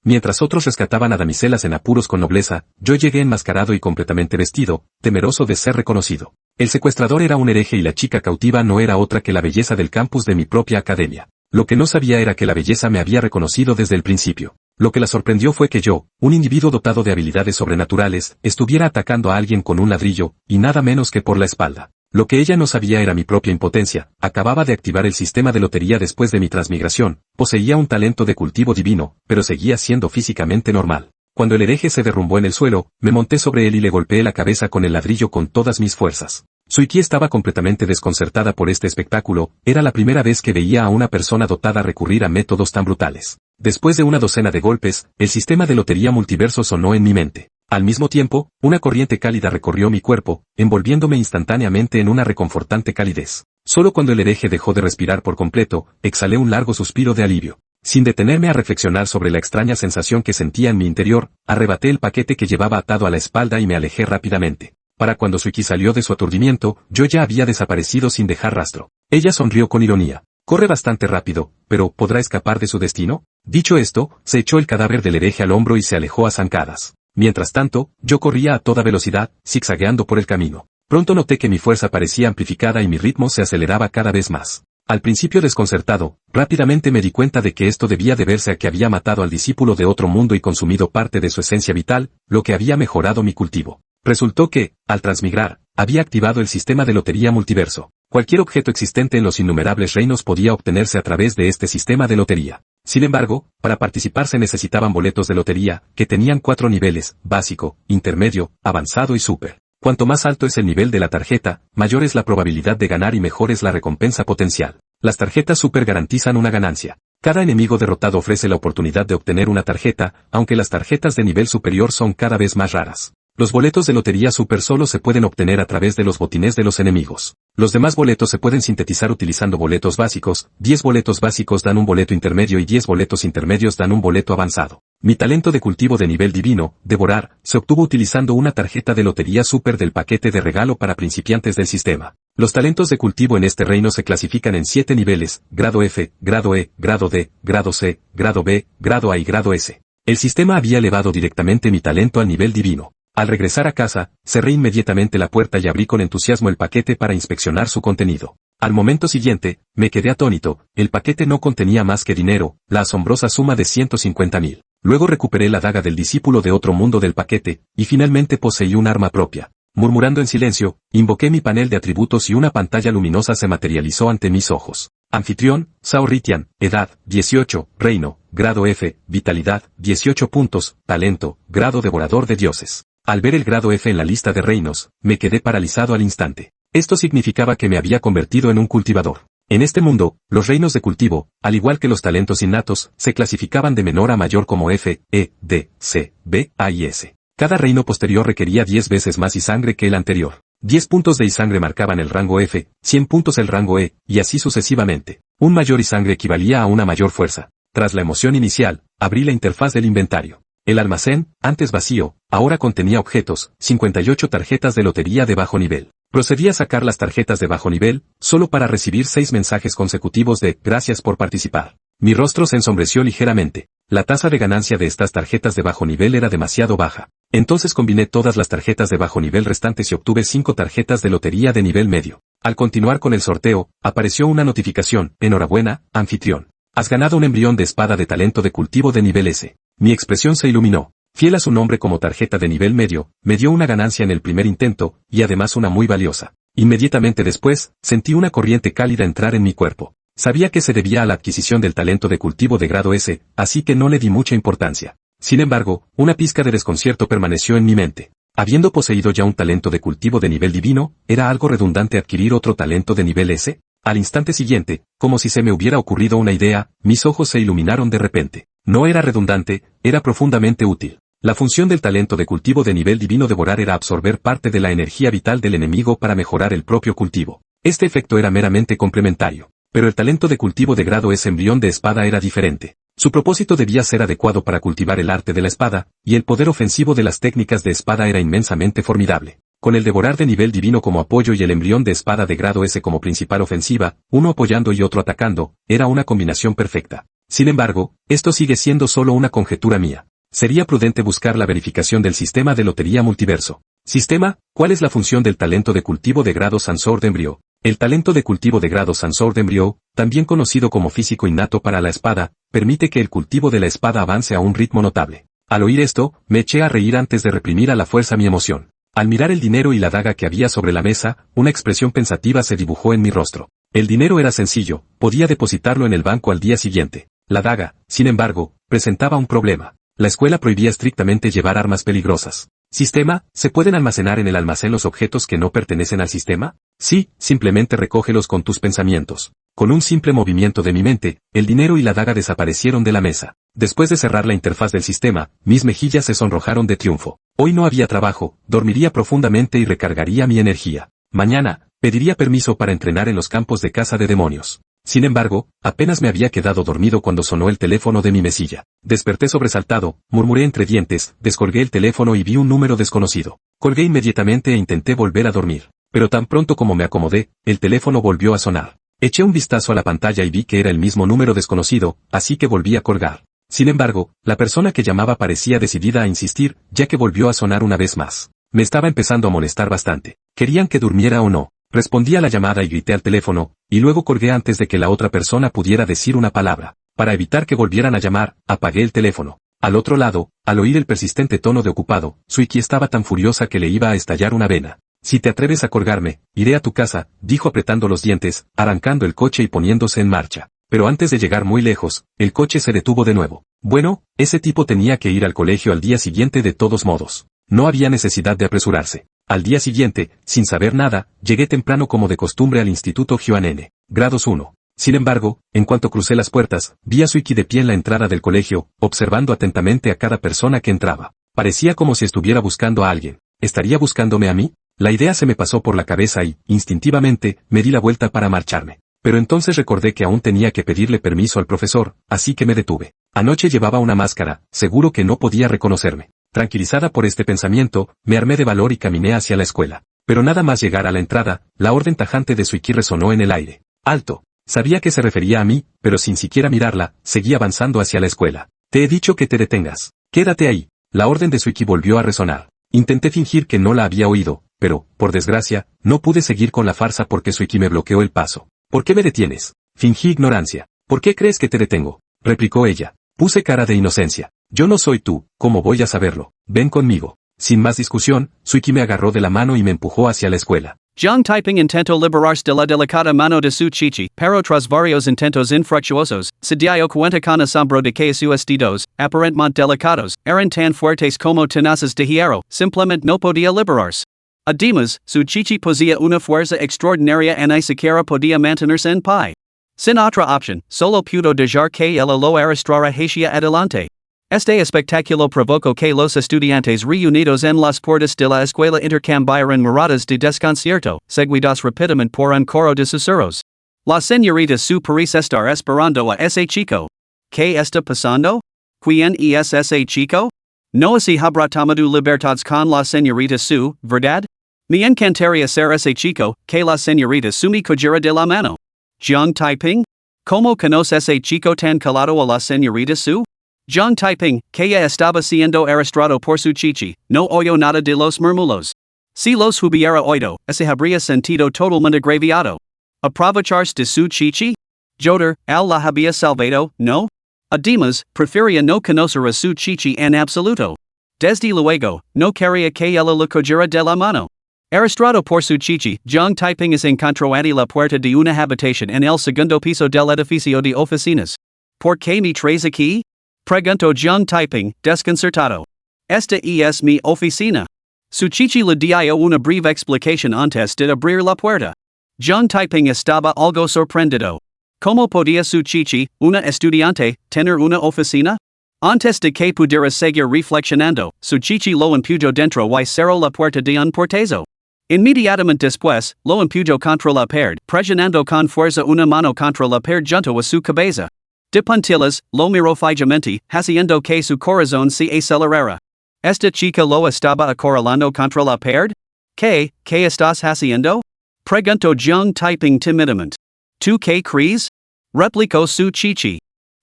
Mientras otros rescataban a damiselas en apuros con nobleza, yo llegué enmascarado y completamente vestido, temeroso de ser reconocido. El secuestrador era un hereje y la chica cautiva no era otra que la belleza del campus de mi propia academia. Lo que no sabía era que la belleza me había reconocido desde el principio. Lo que la sorprendió fue que yo, un individuo dotado de habilidades sobrenaturales, estuviera atacando a alguien con un ladrillo, y nada menos que por la espalda. Lo que ella no sabía era mi propia impotencia. Acababa de activar el sistema de lotería después de mi transmigración, poseía un talento de cultivo divino, pero seguía siendo físicamente normal. Cuando el hereje se derrumbó en el suelo, me monté sobre él y le golpeé la cabeza con el ladrillo con todas mis fuerzas. Suiki estaba completamente desconcertada por este espectáculo, era la primera vez que veía a una persona dotada recurrir a métodos tan brutales. Después de una docena de golpes, el sistema de lotería multiverso sonó en mi mente. Al mismo tiempo, una corriente cálida recorrió mi cuerpo, envolviéndome instantáneamente en una reconfortante calidez. Solo cuando el hereje dejó de respirar por completo, exhalé un largo suspiro de alivio. Sin detenerme a reflexionar sobre la extraña sensación que sentía en mi interior, arrebaté el paquete que llevaba atado a la espalda y me alejé rápidamente. Para cuando Suiki salió de su aturdimiento, yo ya había desaparecido sin dejar rastro. Ella sonrió con ironía. Corre bastante rápido, pero ¿podrá escapar de su destino? Dicho esto, se echó el cadáver del hereje al hombro y se alejó a zancadas. Mientras tanto, yo corría a toda velocidad, zigzagueando por el camino. Pronto noté que mi fuerza parecía amplificada y mi ritmo se aceleraba cada vez más. Al principio desconcertado, rápidamente me di cuenta de que esto debía deberse a que había matado al discípulo de otro mundo y consumido parte de su esencia vital, lo que había mejorado mi cultivo. Resultó que, al transmigrar, había activado el sistema de lotería multiverso. Cualquier objeto existente en los innumerables reinos podía obtenerse a través de este sistema de lotería. Sin embargo, para participar se necesitaban boletos de lotería, que tenían 4 niveles: básico, intermedio, avanzado y súper. Cuanto más alto es el nivel de la tarjeta, mayor es la probabilidad de ganar y mejor es la recompensa potencial. Las tarjetas super garantizan una ganancia. Cada enemigo derrotado ofrece la oportunidad de obtener una tarjeta, aunque las tarjetas de nivel superior son cada vez más raras. Los boletos de lotería super solo se pueden obtener a través de los botines de los enemigos. Los demás boletos se pueden sintetizar utilizando boletos básicos. 10 boletos básicos dan un boleto intermedio y 10 boletos intermedios dan un boleto avanzado. Mi talento de cultivo de nivel divino, devorar, se obtuvo utilizando una tarjeta de lotería super del paquete de regalo para principiantes del sistema. Los talentos de cultivo en este reino se clasifican en 7 niveles: grado F, grado E, grado D, grado C, grado B, grado A y grado S. El sistema había elevado directamente mi talento al nivel divino. Al regresar a casa, cerré inmediatamente la puerta y abrí con entusiasmo el paquete para inspeccionar su contenido. Al momento siguiente, me quedé atónito, el paquete no contenía más que dinero, la asombrosa suma de 150.000. Luego recuperé la daga del discípulo de otro mundo del paquete, y finalmente poseí un arma propia. Murmurando en silencio, invoqué mi panel de atributos y una pantalla luminosa se materializó ante mis ojos. Anfitrión, Sao Ritian, edad, 18, reino, grado F, vitalidad, 18 puntos, talento, grado devorador de dioses. Al ver el grado F en la lista de reinos, me quedé paralizado al instante. Esto significaba que me había convertido en un cultivador. En este mundo, los reinos de cultivo, al igual que los talentos innatos, se clasificaban de menor a mayor como F, E, D, C, B, A y S. Cada reino posterior requería 10 veces más isangre que el anterior. 10 puntos de isangre marcaban el rango F, 100 puntos el rango E, y así sucesivamente. Un mayor isangre equivalía a una mayor fuerza. Tras la emoción inicial, abrí la interfaz del inventario. El almacén, antes vacío, ahora contenía objetos, 58 tarjetas de lotería de bajo nivel. Procedí a sacar las tarjetas de bajo nivel, solo para recibir 6 mensajes consecutivos de «Gracias por participar». Mi rostro se ensombreció ligeramente. La tasa de ganancia de estas tarjetas de bajo nivel era demasiado baja. Entonces combiné todas las tarjetas de bajo nivel restantes y obtuve 5 tarjetas de lotería de nivel medio. Al continuar con el sorteo, apareció una notificación: «Enhorabuena, anfitrión. Has ganado un embrión de espada de talento de cultivo de nivel S». Mi expresión se iluminó. Fiel a su nombre como tarjeta de nivel medio, me dio una ganancia en el primer intento, y además una muy valiosa. Inmediatamente después, sentí una corriente cálida entrar en mi cuerpo. Sabía que se debía a la adquisición del talento de cultivo de grado S, así que no le di mucha importancia. Sin embargo, una pizca de desconcierto permaneció en mi mente. Habiendo poseído ya un talento de cultivo de nivel divino, ¿era algo redundante adquirir otro talento de nivel S? Al instante siguiente, como si se me hubiera ocurrido una idea, mis ojos se iluminaron de repente. No era redundante, era profundamente útil. La función del talento de cultivo de nivel divino devorar era absorber parte de la energía vital del enemigo para mejorar el propio cultivo. Este efecto era meramente complementario. Pero el talento de cultivo de grado S embrión de espada era diferente. Su propósito debía ser adecuado para cultivar el arte de la espada, y el poder ofensivo de las técnicas de espada era inmensamente formidable. Con el devorar de nivel divino como apoyo y el embrión de espada de grado S como principal ofensiva, uno apoyando y otro atacando, era una combinación perfecta. Sin embargo, esto sigue siendo solo una conjetura mía. Sería prudente buscar la verificación del sistema de lotería multiverso. Sistema, ¿cuál es la función del talento de cultivo de grado sensor de embrión? El talento de cultivo de grado sensor de embrión, también conocido como físico innato para la espada, permite que el cultivo de la espada avance a un ritmo notable. Al oír esto, me eché a reír antes de reprimir a la fuerza mi emoción. Al mirar el dinero y la daga que había sobre la mesa, una expresión pensativa se dibujó en mi rostro. El dinero era sencillo, podía depositarlo en el banco al día siguiente. La daga, sin embargo, presentaba un problema. La escuela prohibía estrictamente llevar armas peligrosas. ¿Sistema? ¿Se pueden almacenar en el almacén los objetos que no pertenecen al sistema? Sí, simplemente recógelos con tus pensamientos. Con un simple movimiento de mi mente, el dinero y la daga desaparecieron de la mesa. Después de cerrar la interfaz del sistema, mis mejillas se sonrojaron de triunfo. Hoy no había trabajo, dormiría profundamente y recargaría mi energía. Mañana, pediría permiso para entrenar en los campos de caza de demonios. Sin embargo, apenas me había quedado dormido cuando sonó el teléfono de mi mesilla. Desperté sobresaltado, murmuré entre dientes, descolgué el teléfono y vi un número desconocido. Colgué inmediatamente e intenté volver a dormir. Pero tan pronto como me acomodé, el teléfono volvió a sonar. Eché un vistazo a la pantalla y vi que era el mismo número desconocido, así que volví a colgar. Sin embargo, la persona que llamaba parecía decidida a insistir, ya que volvió a sonar una vez más. Me estaba empezando a molestar bastante. ¿Querían que durmiera o no? Respondí a la llamada y grité al teléfono, y luego colgué antes de que la otra persona pudiera decir una palabra. Para evitar que volvieran a llamar, apagué el teléfono. Al otro lado, al oír el persistente tono de ocupado, Suiki estaba tan furiosa que le iba a estallar una vena. Si te atreves a colgarme, iré a tu casa, dijo apretando los dientes, arrancando el coche y poniéndose en marcha. Pero antes de llegar muy lejos, el coche se detuvo de nuevo. Bueno, ese tipo tenía que ir al colegio al día siguiente de todos modos. No había necesidad de apresurarse. Al día siguiente, sin saber nada, llegué temprano como de costumbre al Instituto Hyoan Grados 1. Sin embargo, en cuanto crucé las puertas, vi a Suiki de pie en la entrada del colegio, observando atentamente a cada persona que entraba. Parecía como si estuviera buscando a alguien. ¿Estaría buscándome a mí? La idea se me pasó por la cabeza y, instintivamente, me di la vuelta para marcharme. Pero entonces recordé que aún tenía que pedirle permiso al profesor, así que me detuve. Anoche llevaba una máscara, seguro que no podía reconocerme. Tranquilizada por este pensamiento, me armé de valor y caminé hacia la escuela. Pero nada más llegar a la entrada, la orden tajante de Suiki resonó en el aire. ¡Alto! Sabía que se refería a mí, pero sin siquiera mirarla, seguí avanzando hacia la escuela. Te he dicho que te detengas. Quédate ahí. La orden de Suiki volvió a resonar. Intenté fingir que no la había oído, pero, por desgracia, no pude seguir con la farsa porque Suiki me bloqueó el paso. ¿Por qué me detienes? Fingí ignorancia. ¿Por qué crees que te detengo? Replicó ella. Puse cara de inocencia. Yo no soy tú, ¿cómo voy a saberlo? Ven conmigo. Sin más discusión, Suiki me agarró de la mano y me empujó hacia la escuela. John typing intento liberarse de la delicada mano de su chichi, pero tras varios intentos infructuosos, se dio cuenta con asombro de que sus dedos, aparentemente delicados, eran tan fuertes como tenaces de hierro, simplemente no podía liberarse. Además, su chichi poseía una fuerza extraordinaria y ni siquiera podía mantenerse en pie. Sin otra opción, solo pudo dejar que ella lo arrastrara hacia adelante. Este espectáculo provocó que los estudiantes reunidos en las puertas de la escuela intercambiaran miradas de desconcierto, seguidas rápidamente por un coro de susurros. La señorita Su parece estar esperando a ese chico. ¿Qué está pasando? ¿Quién es ese chico? No así habrá tomado libertades con la señorita Su, ¿verdad? Me encantaría ser ese chico, que la señorita Su me cogiera de la mano. Jiang Taiping? ¿Cómo conoce ese chico tan calado a la señorita Su? Jiang Taiping, que ya estaba siendo arrastrado por su chichi, no oyó nada de los murmullos. Si los hubiera oído, ese habría sentido totalmente agraviado. ¿Aprovecharse de su chichi? Joder, al la había salvado, ¿no? Además, prefería no conocer a su chichi en absoluto. Desde luego, no quería que ella lo cogiera de la mano. Arrastrado por su chichi, Jiang Taiping encontró ante la puerta de una habitación en el segundo piso del edificio de oficinas. ¿Por qué me traes aquí? Preguntó Jiang Taiping, desconcertado. Esta es mi oficina. Su chichi le dio una breve explicación antes de abrir la puerta. Jiang Taiping estaba algo sorprendido. ¿Cómo podía su chichi, una estudiante, tener una oficina? Antes de que pudiera seguir reflexionando, su chichi lo empujó dentro y cerró la puerta de un portazo. Inmediatamente después, lo empujó contra la pared, presionando con fuerza una mano contra la pared junto a su cabeza. De puntillas, lo miró fijamente, haciendo que su corazón se acelerara. ¿Esta chica lo estaba acorralando contra la pared? ¿Qué estás haciendo? Preguntó Jiang Taiping tímidamente. ¿Tú qué crees? Replicó su chichi.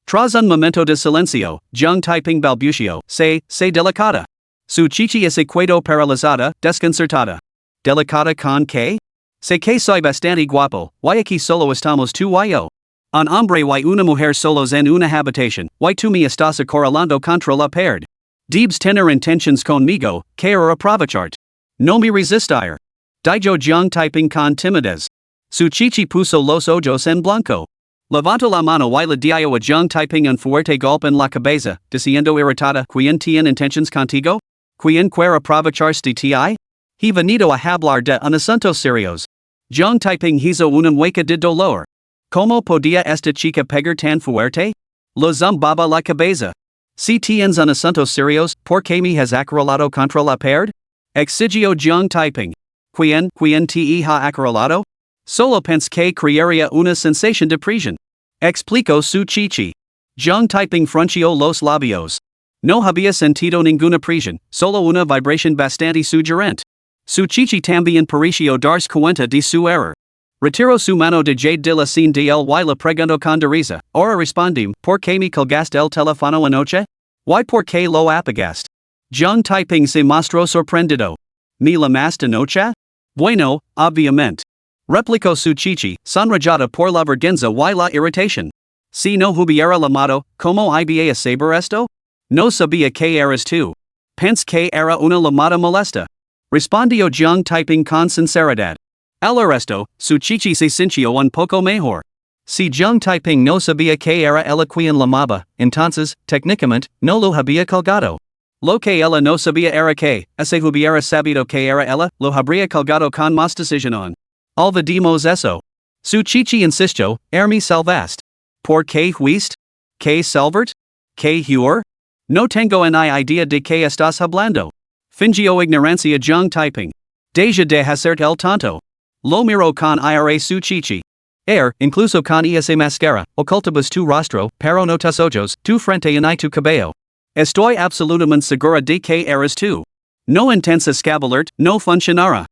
Tras un momento de silencio, Jung Taiping balbució, se delicada. Su chichi es equado paralizada, desconcertada. ¿Delicada con qué? Sé que soy bastante guapo, y aquí solo estamos tú y yo. Un hombre y una mujer solos en una habitación, y tú me estás acorralando contra la pared. Debes tener intentions conmigo, querer aprovecharte. No me resistir. Dijo Jung Taiping con timidez. Su chichi puso los ojos en blanco. Levantó la mano y le dio a Jung Taiping un fuerte golpe en la cabeza, diciendo irritada, ¿Quién tiene intentions contigo? ¿Quién quiere aprovecharse de ti? He venido a hablar de un asunto serios. Jung Taiping hizo una mueca de dolor. ¿Cómo podía esta chica pegar tan fuerte? Lo zumbaba la cabeza. Si tienes un asunto serios, ¿por qué me has acorralado contra la pared? Exigió Jung Taiping. ¿Quién te ha acorralado? Solo pensé que crearía una sensación de prisión. Explicó su chichi. Jung Taiping frunció los labios. No había sentido ninguna prisión, solo una vibración bastante sugerente. Su chichi también pareció darse cuenta de su error. Retiró su mano de jade de la scene de él y le preguntó con risa. Ahora respondím, ¿por qué me colgaste el teléfono anoche? ¿Y por qué lo apagaste? Jung Taiping se mostró sorprendido. ¿Me llamaste anoche? Bueno, obviamente. Replicó su chichi, sonrojada por la vergüenza y la irritación. Si no hubiera llamado, ¿cómo iba a saber esto? No sabía que eras tú. Pensé que era una llamada molesta. Respondió Jung Taiping con sinceridad. Al resto, su chichi se sintió un poco mejor. Si Jung Taiping no sabía que era ella quien llamaba, entonces, técnicamente, no lo había colgado. Lo que ella no sabía era que, si hubiera sabido que era ella, lo habría colgado con más decisión. Olvidemos eso. Su chichi insistió, me salvaste. ¿Por qué huiste? ¿Qué salvert? ¿Qué huir? No tengo ni idea de qué estás hablando. Fingió ignorancia Jung Taiping. Deja de hacerte el tonto. Lo miró con ira su chichi. Incluso con esa máscara, ocultabas tu rostro, pero no tus ojos, tu frente ni tu cabello. Estoy absolutamente segura de que eras tú. No intentes escabularte, no funcionará.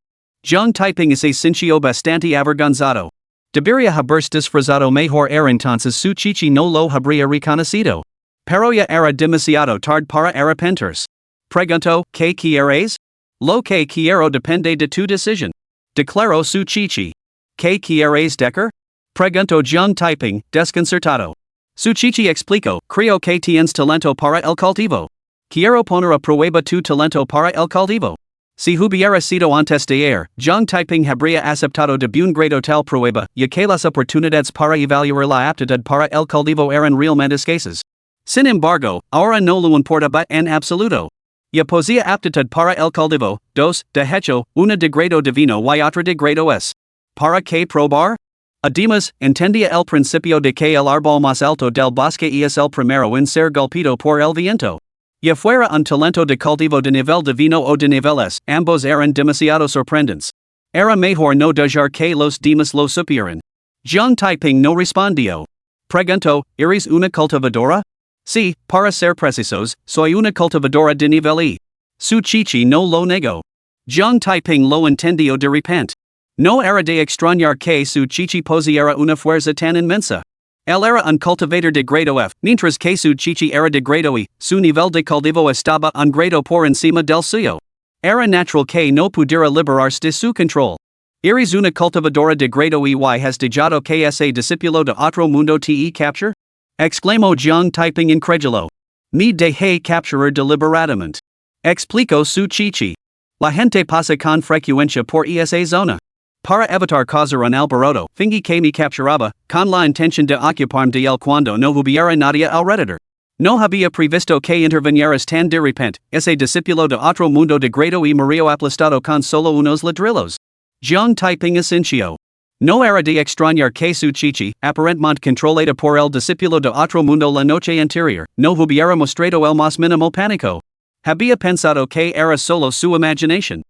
Jung Taiping se sintió bastante avergonzado. Debería haberse disfrazado mejor entonces su chichi no lo habría reconocido. Pero ya era demasiado tarde para arrepentirse. Preguntó, ¿qué quieres? Lo que quiero depende de tu decisión. Declaró su chichi. ¿Qué quieres decir? Preguntó Jung Taiping, desconcertado. Su chichi explicó, creo que tienes talento para el cultivo. Quiero poner a prueba tu talento para el cultivo. Si hubiera sido antes de ayer, Jung Taiping habría aceptado de buen grado tal prueba, ya que las oportunidades para evaluar la aptitud para el cultivo eran realmente escasas. Sin embargo, ahora no lo importaba en absoluto. Ya posee aptitud para el cultivo, de hecho, una de grado divino y otra de grado es. ¿Para qué probar? Además, entendía el principio de que el árbol más alto del bosque es el primero en ser golpeado por el viento. Ya fuera un talento de cultivo de nivel divino o de niveles, ambos eran demasiado sorprendentes. Era mejor no dejar que los demás lo supieran. Jung Taiping no respondió. Preguntó, ¿eres una cultivadora? Sí, para ser precisos, soy una cultivadora de nivel E. Su chichi no lo negó. Jung Taiping lo entendió de repente. No era de extrañar que su chichi poseyera una fuerza tan inmensa. Él era un cultivador de grado F, mientras que su chichi era de grado E, su nivel de cultivo estaba un grado por encima del suyo. Era natural que no pudiera liberarse de su control. ¿Eres una cultivadora de grado E y has dejado que ese discípulo de otro mundo te capture? Exclamó Jung Taiping incrédulo. Me dejé capturar deliberadamente. Explicó su chichi. La gente pasa con frecuencia por esa zona. Para evitar causar un alboroto, fingí que me capturaba, con la intención de ocuparme de él cuando no hubiera nadie alrededor. No había previsto que intervinieras tan de repente, ese discípulo de otro mundo de grado y murió aplastado con solo unos ladrillos. Jung Taiping asintió. No era de extrañar que su chichi, aparentemente controlada por el discípulo de otro mundo la noche anterior, no hubiera mostrado el más mínimo pánico. Había pensado que era solo su imaginación.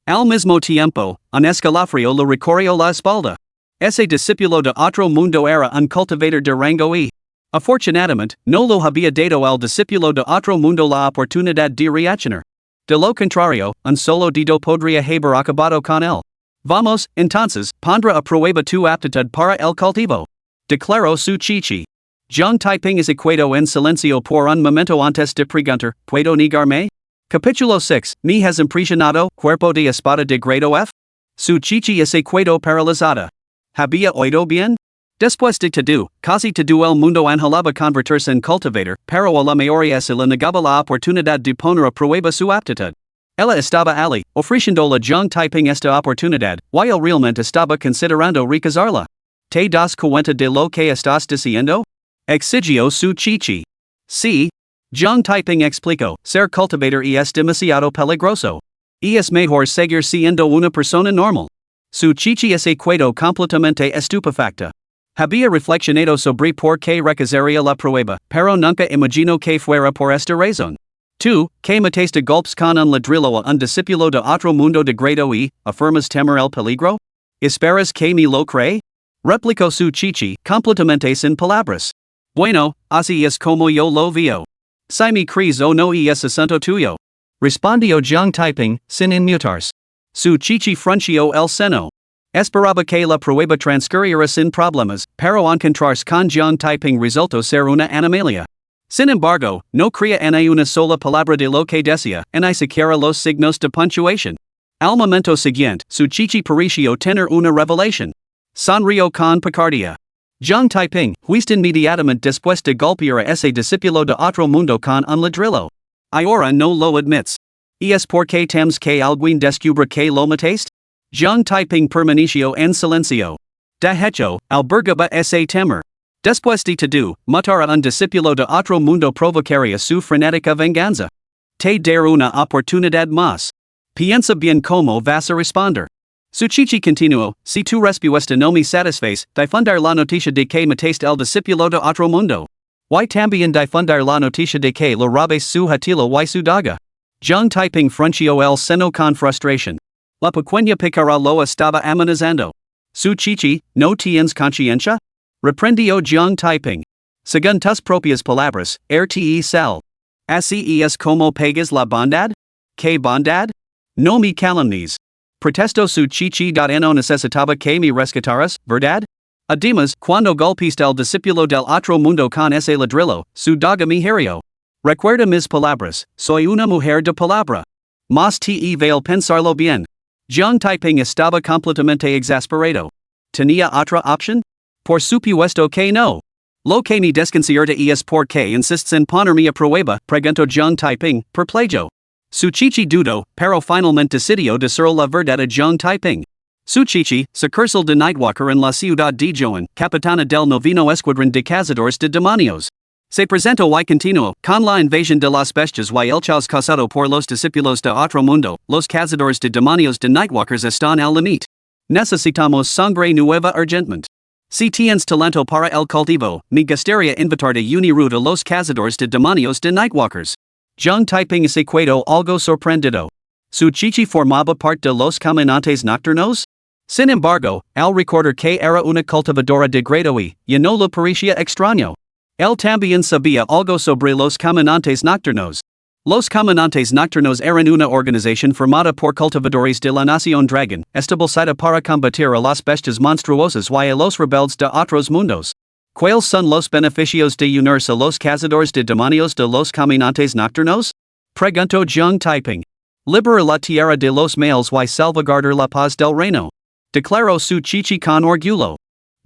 Al mismo tiempo, un escalofrío le recorrió la espalda. Ese discípulo de otro mundo era un cultivador de rango E. Afortunadamente, no lo había dado al discípulo de otro mundo la oportunidad de reaccionar. De lo contrario, un solo dedo podría haber acabado con él. Vamos, entonces, pondrá a prueba tu aptitud para el cultivo. Declaró su chichi. Jiang Taiping es equado en silencio por un momento antes de preguntar, ¿puedo negarme? Capítulo 6, ¿me has impresionado, cuerpo de espada de grado F? Su chichi es equado paralizada. ¿Había oído bien? Después de todo, casi todo el mundo anhelaba convertirse en cultivator, pero a la mayoría se le negaba la oportunidad de poner a prueba su aptitud. Ella estaba allí, ofreciendo la Jiang Taiping esta oportunidad, y él realmente estaba considerando rechazarla. ¿Te das cuenta de lo que estás diciendo? Exigió su chichi. Sí. Jiang Taiping explicó, ser cultivator es demasiado peligroso. Y es mejor seguir siendo una persona normal. Su chichi es equado completamente estupefacta. Había reflexionado sobre por qué rechazaría la prueba, pero nunca imaginó que fuera por esta razón. Tú, que mataste golpes con un ladrillo a un discípulo de otro mundo de grado E, afirmas temer el peligro? ¿Esperas que me lo cree? Replicó su chichi, completamente sin palabras. Bueno, así es como yo lo veo. Si me crees o no es asunto tuyo. Respondió Jiang Taiping, sin inmutarse. Su chichi frunció el seno. Esperaba que la prueba transcurriera sin problemas, pero encontrarse con Jiang Taiping resultó ser una anomalía. Sin embargo, no creía en una sola palabra de lo que decía, ni siquiera los signos de puntuación. Al momento siguiente, su chichi pareció tener una revelación. Sonrió con picardía. Jiang Taiping, fuiste inmediatamente después de golpear a ese discípulo de otro mundo con un ladrillo. Ahora no lo admits. ¿Y es porque temes que alguien descubra que lo mataste? Jiang Taiping permaneció en silencio. De hecho, albergaba ese temor. Después de todo, matar a un discípulo de otro mundo provocaría su frenética venganza. Te daré una oportunidad más. Piensa bien cómo vas a responder. Su chichi continuó, si tu respuesta no me satisface, difundir la noticia de que mataste el discípulo de otro mundo. Y también difundir la noticia de que lo robes su hatilo y su daga. Jiang Taiping frunció el seno con frustración. La pequeña picara lo estaba amenazando. Su chichi, ¿no tienes conciencia? Reprendió Jiang Taiping. Según tus propias palabras, RTE sal. Así es como pagas la bondad? ¿Qué bondad? No me calumnies. Protestó su chichi. No necesitaba que me rescataras, ¿verdad? Además, cuando golpeaste al discípulo del otro mundo con ese ladrillo, su daga me hirió. Recuerda mis palabras, soy una mujer de palabra. Mas te vale pensarlo bien. Jiang Taiping estaba completamente exasperado. ¿Tenía otra opción? Por supuesto que no. Lo que me desconcierta es por qué insistes en ponerme a prueba, preguntó Jiang Taiping, perplejo. Su chichi dudó, pero finalmente decidió decir la verdad a Jiang Taiping. Su chichi, sucursal de Nightwalker en la ciudad de Joan, capitana del noveno escuadrón de cazadores de demonios. Se presentó y continuó, con la invasión de las bestias y el caos causado por los discípulos de otro mundo, los cazadores de demonios de Nightwalkers están al límite. Necesitamos sangre nueva urgentemente. Si tienes talento para el cultivo, me gustaría invitar de unir a los cazadores de demonios de Nightwalkers. Jiang Taiping se quedó algo sorprendido. ¿Su chichi formaba parte de los caminantes nocturnos? Sin embargo, al recordar que era una cultivadora de grado E, ya no le parecía extraño. Él también sabía algo sobre los caminantes nocturnos. Los caminantes nocturnos eran una organización formada por cultivadores de la Nación Dragon, establecida para combatir a las bestias monstruosas y a los rebeldes de otros mundos. ¿Cuáles son los beneficios de unirse a los cazadores de demonios de los caminantes nocturnos? Preguntó Jiang Taiping. Liberar la tierra de los males y salvaguardar la paz del reino. Declaró su chichi con orgullo.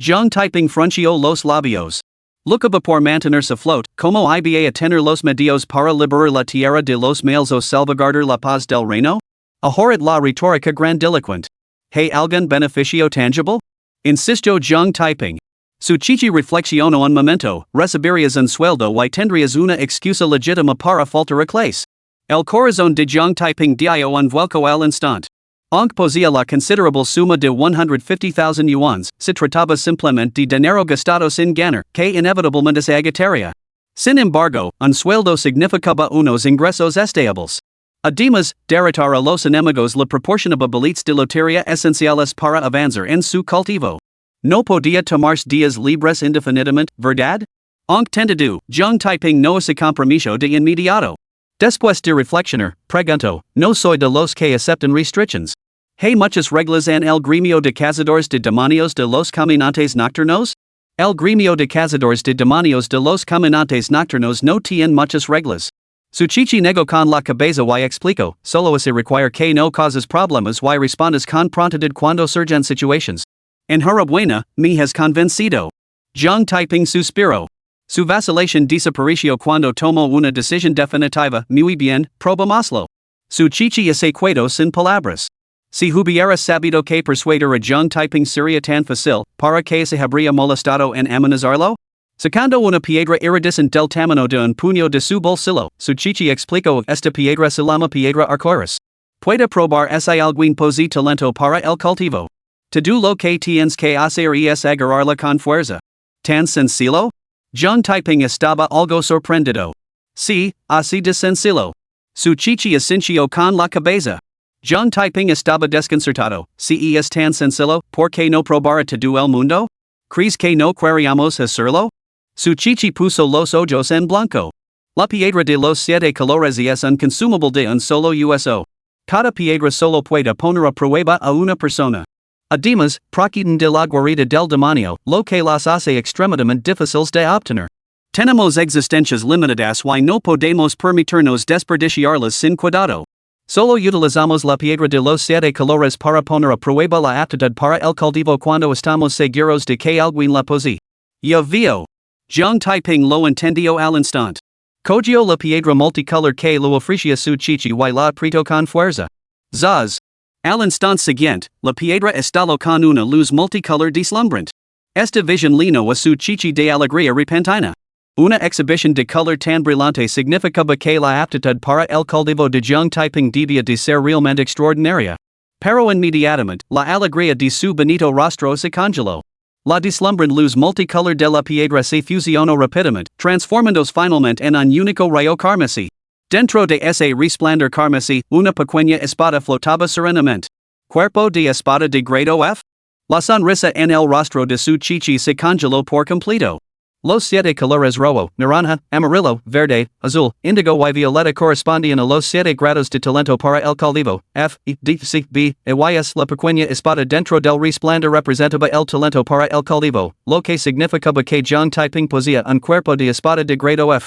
Jiang Taiping frunció los labios. Lucaba por mantenerse afloat, como iba a tener los medios para liberar la tierra de los males o salvaguardar la paz del reino? Ahorrad la retórica grandilocuente. ¿Hay algún beneficio tangible? Insistió Jiang Taiping. Su chichi reflexionó un momento, recibirías un sueldo y tendrías una excusa legítima para faltar a clase. El corazón de Jiang Taiping dio un vuelco al instante. Aunque posía la considerable suma de 150,000 yuans, se trataba simplemente de dinero gastado sin ganar, que inevitablemente se agitaría. Sin embargo, un sueldo significaba unos ingresos estables. Además, derrotar a los enemigos le proporcionaba billetes de lotería esenciales para avanzar en su cultivo. No podía tomarse días libres indefinidamente, ¿verdad? Aunque tentado, Jiang Taiping no se compromiso de inmediato. Después de reflexionar, preguntó, no soy de los que aceptan restrictions. ¿Hay muchas reglas en el gremio de cazadores de demonios de los caminantes nocturnos? El gremio de cazadores de demonios de los caminantes nocturnos no tienen muchas reglas. Su chichi nego con la cabeza y explico, solo se require que no causes problemas y respondas con prontitud cuando surgen situations. Enhorabuena, me has convencido. Zhang Taiping suspiro. Su vacilación desapareció cuando tomó una decisión definitiva, muy bien, probámoslo. Su chichi se quedó sin palabras. Si hubiera sabido que persuadir a Zhang Taiping sería tan fácil, ¿para qué se habría molestado en amenazarlo? Sacando una piedra iridescente del tamaño de un puño de su bolsillo, su chichi explicó, esta piedra se llama piedra arcoiris. Puede probar si algún posee talento para el cultivo. Todo lo que tienes que hacer es agarrarla con fuerza. ¿Tan sencillo? Zhang Taiping estaba algo sorprendido. Sí, así de sencillo. Su chichi asintió con la cabeza. Zhang Taiping estaba desconcertado. Si es tan sencillo, ¿por qué no probar todo el mundo? ¿Crees que no queríamos hacerlo? Su chichi puso los ojos en blanco. La piedra de los 7 colores es un consumable de un solo uso. Cada piedra solo puede poner a prueba a una persona. Además, proceden de la guarida del demonio, lo que las hace extremadamente difíciles de obtener. Tenemos existencias limitadas y no podemos permitirnos desperdiciarlas sin cuidado. Solo utilizamos la piedra de los 7 colores para poner a prueba la aptitud para el cultivo cuando estamos seguros de que alguien la posee. Ya veo. Zhang Taiping lo entendió al instante. Cogió la piedra multicolor que lo ofrecía su chichi y la apretó con fuerza. Zaz. Al instante siguiente, la piedra estalló con una luz multicolor deslumbrante. Esta visión llenó a su chichi de alegría repentina. Una exhibición de color tan brillante significaba que la aptitud para el cultivo de Zhang Taiping debía de ser realmente extraordinaria. Pero inmediatamente, la alegría de su bonito rostro se congeló. La deslumbrante luz multicolor de la piedra se fusionó rápidamente, transformándose finalmente en un único rayo carmesí. Dentro de ese resplandor carmesí, una pequeña espada flotaba serenamente. Cuerpo de espada de grado F. La sonrisa en el rostro de su chichi se congeló por completo. Los 7 colores rojo, naranja, amarillo, verde, azul, índigo y violeta correspondían a los 7 grados de talento para el cultivo. F, E, D, C, B, E y S. La pequeña espada dentro del resplandor representaba el talento para el cultivo, lo que significaba que Zhang Taiping poseía un cuerpo de espada de grado F.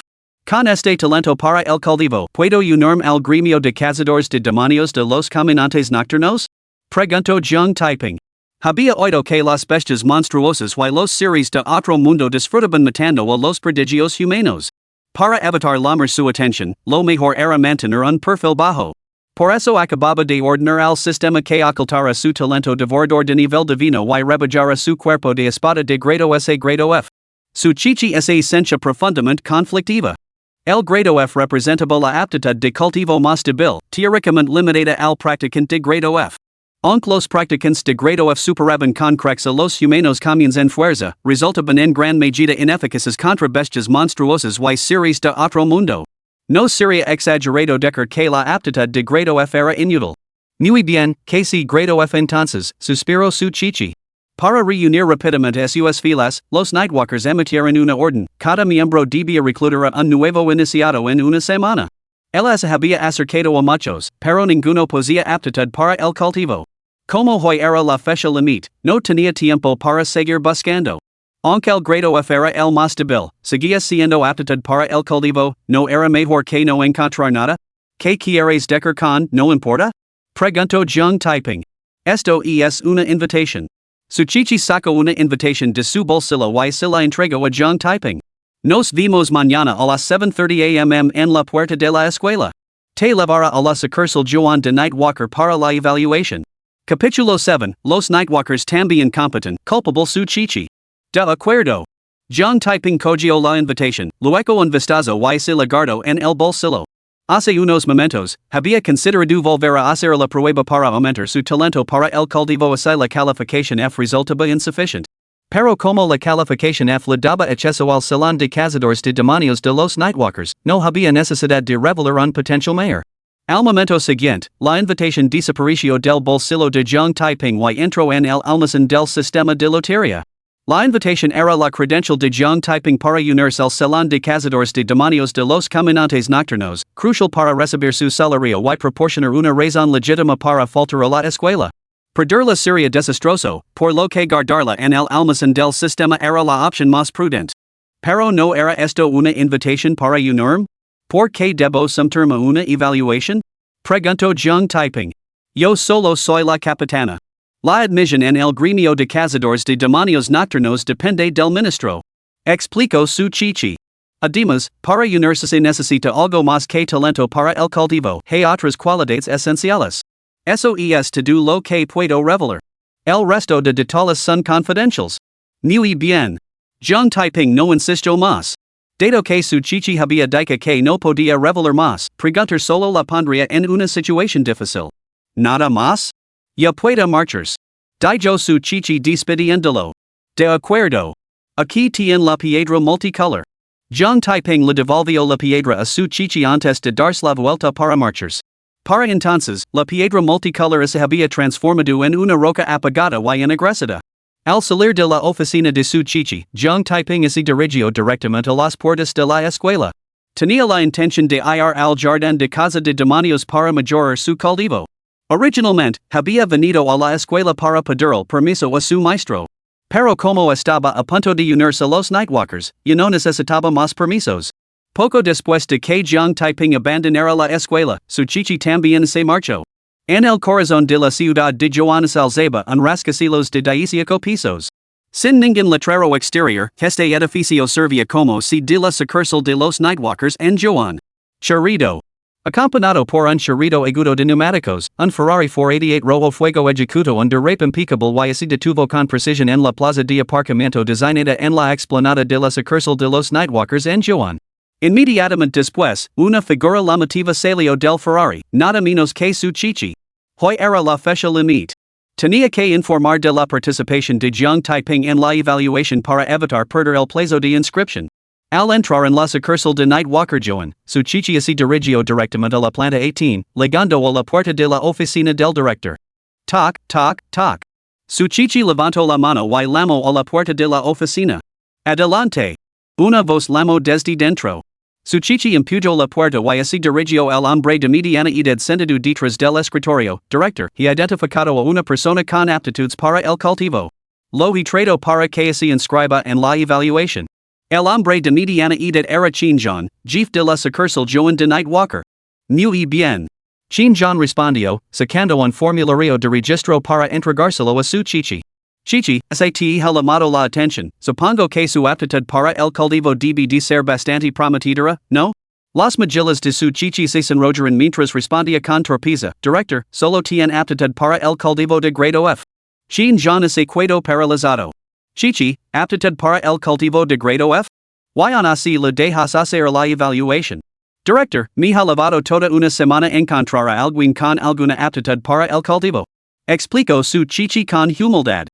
Con este talento para el cultivo, ¿puedo unirme al gremio de cazadores de demonios de los caminantes nocturnos? Preguntó Zhang Taiping. Había oído que las bestias monstruosas y los seres de otro mundo disfrutaban matando a los prodigios humanos. Para evitar llamar su atención, lo mejor era mantener un perfil bajo. Por eso acababa de ordenar al sistema que ocultara su talento devorador de nivel divino y rebajara su cuerpo de espada de grado S. Grado F. Su chichi es esencia profundamente conflictiva. El grado F representaba la aptitud de cultivo más débil, teóricamente limitada al practicante de grado F. Aunque los practicantes de grado F superaban con creces a los humanos comunes en fuerza, resultaban en gran medida ineficaces contra bestias monstruosas y seres de otro mundo. No sería exagerado decir que la aptitud de grado F era inútil. Muy bien, que si grado F entonces, suspiró su chichi. Para reunir rápidamente sus filas, los Nightwalkers emitieron una orden, cada miembro debía reclutar a un nuevo iniciado en una semana. Él se había acercado a muchos, pero ninguno poseía aptitud para el cultivo. Como hoy era la fecha límite, no tenía tiempo para seguir buscando. Aunque el grado F era el más débil, seguía siendo aptitud para el cultivo, ¿no era mejor que no encontrar nada? ¿Qué quieres decir con no importa? Preguntó Zhang Taiping. Esto es una invitación. Su chichi sacó una invitación de su bolsillo y se la entregó a Zhang Taiping. Nos vemos mañana a las 7:30 am en la puerta de la escuela. Te llevará a la sucursal Juan de Nightwalker para la evaluación. Capítulo 7, Los Nightwalkers también compiten, culpable su chichi. De acuerdo. Zhang Taiping cogió la invitación, luego un vistazo y se la guardó en el bolsillo. Hace unos momentos, había considerado volver a hacer la prueba para aumentar su talento para el cultivo así la calificación F resultaba insuficiente. Pero como la calificación F le daba acceso al salón de cazadores de demonios de los Nightwalkers, no había necesidad de revelar un potencial mayor. Al momento siguiente, la invitación desapareció del bolsillo de Zhang Taiping y entró en el almacén del sistema de lotería. La invitación era la credencial de Zhang Taiping para unirse al salón de cazadores de demonios de los caminantes nocturnos, crucial para recibir su salario y proporcionar una razón legítima para faltar a la escuela. Perder la serie desastroso, por lo que guardarla en el almacén del sistema era la opción más prudente. Pero no era esto una invitación para unirme? ¿Por qué debo someterme a una evaluación? Preguntó Jiang Taiping. Yo solo soy la capitana. La admisión en el gremio de cazadores de demonios nocturnos depende del ministro. Explicó su chichi. Además, para unirse se necesita algo más que talento para el cultivo. Hay otras cualidades esenciales. Eso es todo lo que puedo revelar. El resto de detalles son confidenciales. Muy bien. Jiang Taiping no insistió más. Dado que su chichi había dicho que no podía revelar más, preguntar solo la pondría en una situación difícil. ¿Nada más? Ya puede marcharse. Dijo su chichi despidiéndolo. De acuerdo. Aquí tiene la piedra multicolor. Jiang Taiping le devolvió la piedra a su chichi antes de darse la vuelta para marcharse. Para entonces, la piedra multicolor se había transformado en una roca apagada y ennegrecida. Al salir de la oficina de su chichi, Jiang Taiping se dirigió directamente a las puertas de la escuela. Tenía la intención de ir al jardín de casa de demonios para mejorar su cultivo. Originalmente, había venido a la escuela para pedir el permiso a su maestro. Pero como estaba a punto de unirse a los Nightwalkers, ya no necesitaba más permisos. Poco después de que Jiang Taiping abandonara la escuela, su chichi también se marchó. En el corazón de la ciudad de Johannes Alzaba un rascacielos de 18 pisos. Sin ningún letrero exterior, este edificio servía como sede de la sucursal de los Nightwalkers en Joan. Chorrito. Acompañado por un chorrito agudo de neumáticos, un Ferrari 488 rojo fuego ejecutó un derrape impecable y se detuvo con precisión en la plaza de aparcamiento designada en la explanada de la sucursal de los Nightwalkers en Joan. Inmediatamente después, una figura llamativa salió del Ferrari, nada menos que su chichi. Hoy era la fecha límite. Tenía que informar de la participación de Jiang Taiping en la evaluación para evitar perder el plazo de inscripción. Al entrar en la sucursal de Nightwalker Joan, su chichi se dirigió directamente a la planta 18, llegando a la puerta de la oficina del director. Toc, toc, toc. Su chichi levantó la mano y llamó a la puerta de la oficina. Adelante. Una voz llamó desde dentro. Su chichi empujó la puerta y se dirigió al hombre de mediana edad sentado detrás del escritorio. Director, he identificado a una persona con aptitudes para el cultivo. Lo he traído para que se inscriba en la evaluación. El hombre de mediana edad era Chin-Jan, jefe de la sucursal Joan de Nightwalker. Muy bien. Chin-Jan respondió, sacando un formulario de registro para entregárselo a su chichi. Chichi, se te ha llamado la atención, supongo que su aptitud para el cultivo debe de ser bastante prometedora, ¿no? Las mejillas de su chichi se sonrojaron mientras respondía con torpeza. Director, solo tiene aptitud para el cultivo de grado F. Chin-Jan se quedó paralizado. Chichi, aptitud para el cultivo de grado F? ¿Y aún así le dejas hacer la evaluación? Director, me ha llevado toda una semana encontrar a alguien con alguna aptitud para el cultivo. Explicó su chichi con humildad.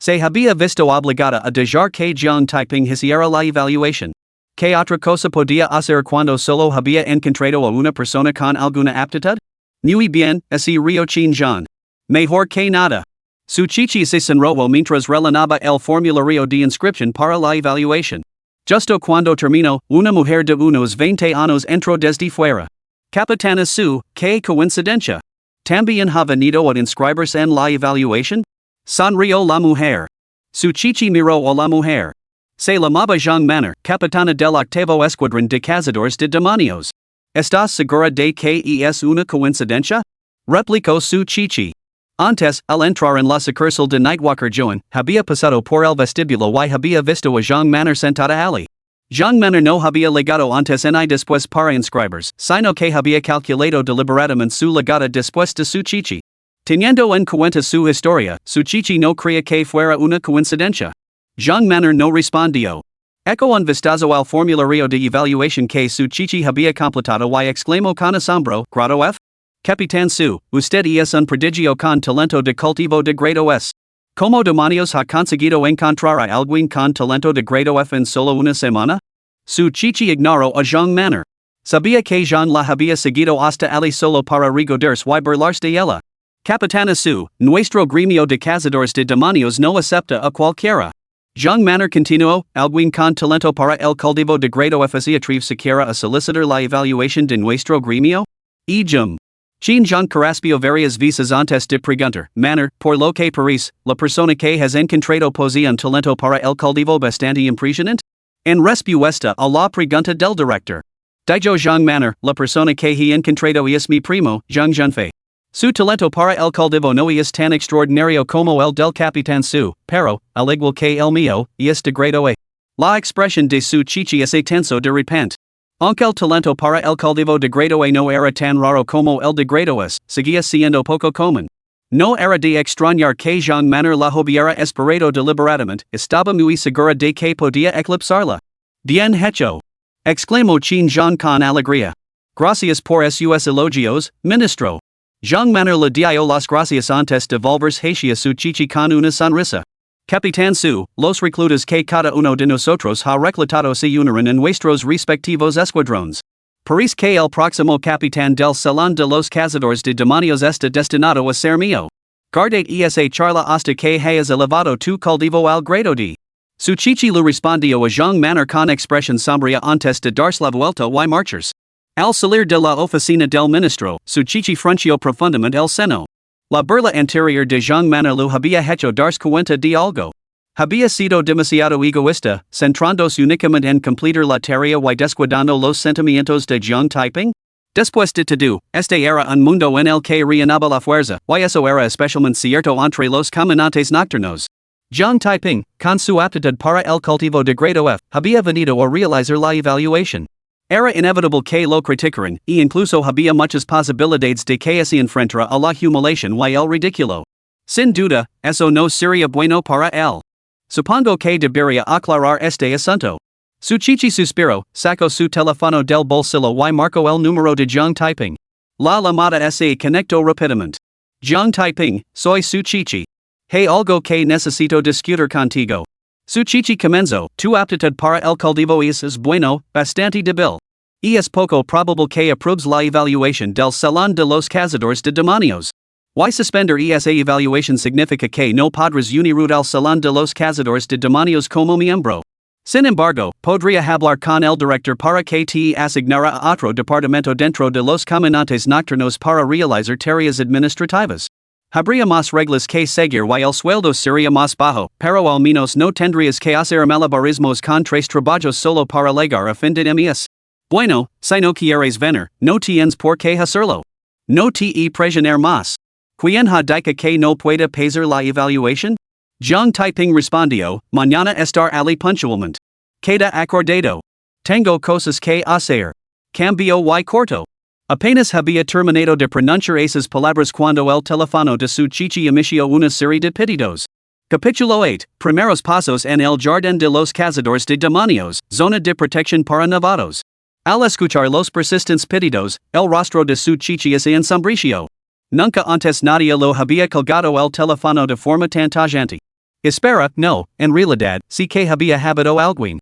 Se había visto obligada a dejar que Jiang Taiping hiciera la evaluación. ¿Qué otra cosa podía hacer cuando solo había encontrado a una persona con alguna aptitud? Muy bien, así río Chin-Jan. Mejor que nada. Su chichi se sonrojó mientras rellenaba el formulario de inscripción para la evaluación. Justo cuando terminó, una mujer de unos 20 años entró desde fuera. Capitana Su, qué coincidencia. ¿También ha venido a inscribirse en la evaluación? Sonrió la mujer. Su chichi miró a la mujer. Se llamaba Zhang Manner, capitana del octavo escuadrón de cazadores de demonios. ¿Estás segura de que es una coincidencia? Replicó su chichi. Antes, al entrar en la sucursal de Nightwalker Joan, había pasado por el vestíbulo y había visto a Zhang Manner sentada allí. Zhang Manner no había llegado antes ni después para inscribirse, sino que había calculado deliberadamente su llegada después de su chichi. Teniendo en cuenta su historia, su chichi no creía que fuera una coincidencia. Zhang Manner no respondió. Eco un vistazo al formulario de evaluación que su chichi había completado y exclamó con asombro, grado F? Capitán Su, usted es un prodigio con talento de cultivo de grado S. ¿Cómo demonios ha conseguido encontrar a alguien con talento de grado F en solo una semana? Su chichi ignoró a Zhang Manner. Sabía que Zhang la había seguido hasta allí solo para regodearse y burlarse de ella. Capitana Su, nuestro gremio de cazadores de demonios no acepta a cualquiera. Zhang Manner continuó, alguien con talento para el cultivo de grado F se atreve siquiera a solicitar la evaluación de nuestro gremio? Ejum. Chin Jean Caraspio varias visas antes de preguntar, manner, por lo que Paris, la persona que has encontrado posee un talento para el cultivo bastante impresionante? En respuesta a la pregunta del director. Dijo Jean Manner, la persona que he encontrado es mi primo, Jean Junfei. Su talento para el cultivo no es tan extraordinario como el del capitán Su, pero, al igual que el mío, es de grado A. La expresión de su chichi es tenso de repente. Aunque el talento para el cultivo de grado A no era tan raro como el de grado S, seguía siendo poco común. No era de extrañar que Jean Manner la hubiera esperado deliberadamente, estaba muy segura de que podía eclipsarla. Bien hecho! Exclamó Chin Jean con alegría. Gracias por sus elogios, ministro. Jean Manner le dio las gracias antes de volverse hacia su chichi con una sonrisa. Capitán Su, los reclutas que cada uno de nosotros ha reclutado se unieron en nuestros respectivos escuadrones. Parece que el próximo capitán del Salón de los Cazadores de Demonios está destinado a ser mío. Guardate esa charla hasta que hayas elevado tu cultivo al grado D. Su chichi le respondió a Jean Manner con expresión sombría antes de darse la vuelta y marchas. Al salir de la oficina del ministro, su chichi frunció profundamente el seno. La burla anterior de Jean Manner lo había hecho darse cuenta de algo. Había sido demasiado egoísta, centrándose únicamente en completar la tarea y descuidando los sentimientos de Jean Taiping. Después de todo, este era un mundo en el que reinaba la fuerza, y eso era especialmente cierto entre los caminantes nocturnos. Jean Taiping, con su aptitud para el cultivo de grado F, había venido a realizar la evaluación. Era inevitable que lo criticaran, y incluso había muchas posibilidades de que se enfrentara a la humiliación y el ridículo. Sin duda, eso no sería bueno para él. Supongo que debería aclarar este asunto. Su chichi suspiró, sacó su teléfono del bolsillo y marcó el número de Jean Taiping. La llamada se conectó rápidamente. Jean Taiping, soy su chichi. Hay algo que necesito discutir contigo. Su chichi comenzó, tu aptitud para el cultivo es bueno, bastante débil. Y es poco probable que apruebes la evaluación del Salón de los Cazadores de Demonios. Y suspender esa evaluación significa que no podrás unir al Salón de los Cazadores de Demonios como miembro. Sin embargo, podría hablar con el director para que te asignara a otro departamento dentro de los caminantes nocturnos para realizar tareas administrativas. Habría más reglas que seguir y el sueldo sería más bajo, pero al menos no tendrías que hacer malabarismos con 3 trabajos solo para llegar a fin de mes. Bueno, si no quieres venir, no tienes por qué hacerlo. No te presionar más. ¿Quién ha dicho que no puede pasar la evaluación? Jean Taiping respondió, mañana estar allí puntualmente. Queda acordado. Tengo cosas que hacer. Cambio y corto. Apenas había terminado de pronunciar esas palabras cuando el teléfono de su chichi inició una serie de pedidos. Capítulo 8, Primeros pasos en el jardín de los cazadores de demonios, zona de protección para novatos. Al escuchar los persistentes pedidos, el rostro de su chichi se ensombreció. Nunca antes nadie lo había colgado el teléfono de forma tan tajante. Espera, no, en realidad, sí que había habito alguien.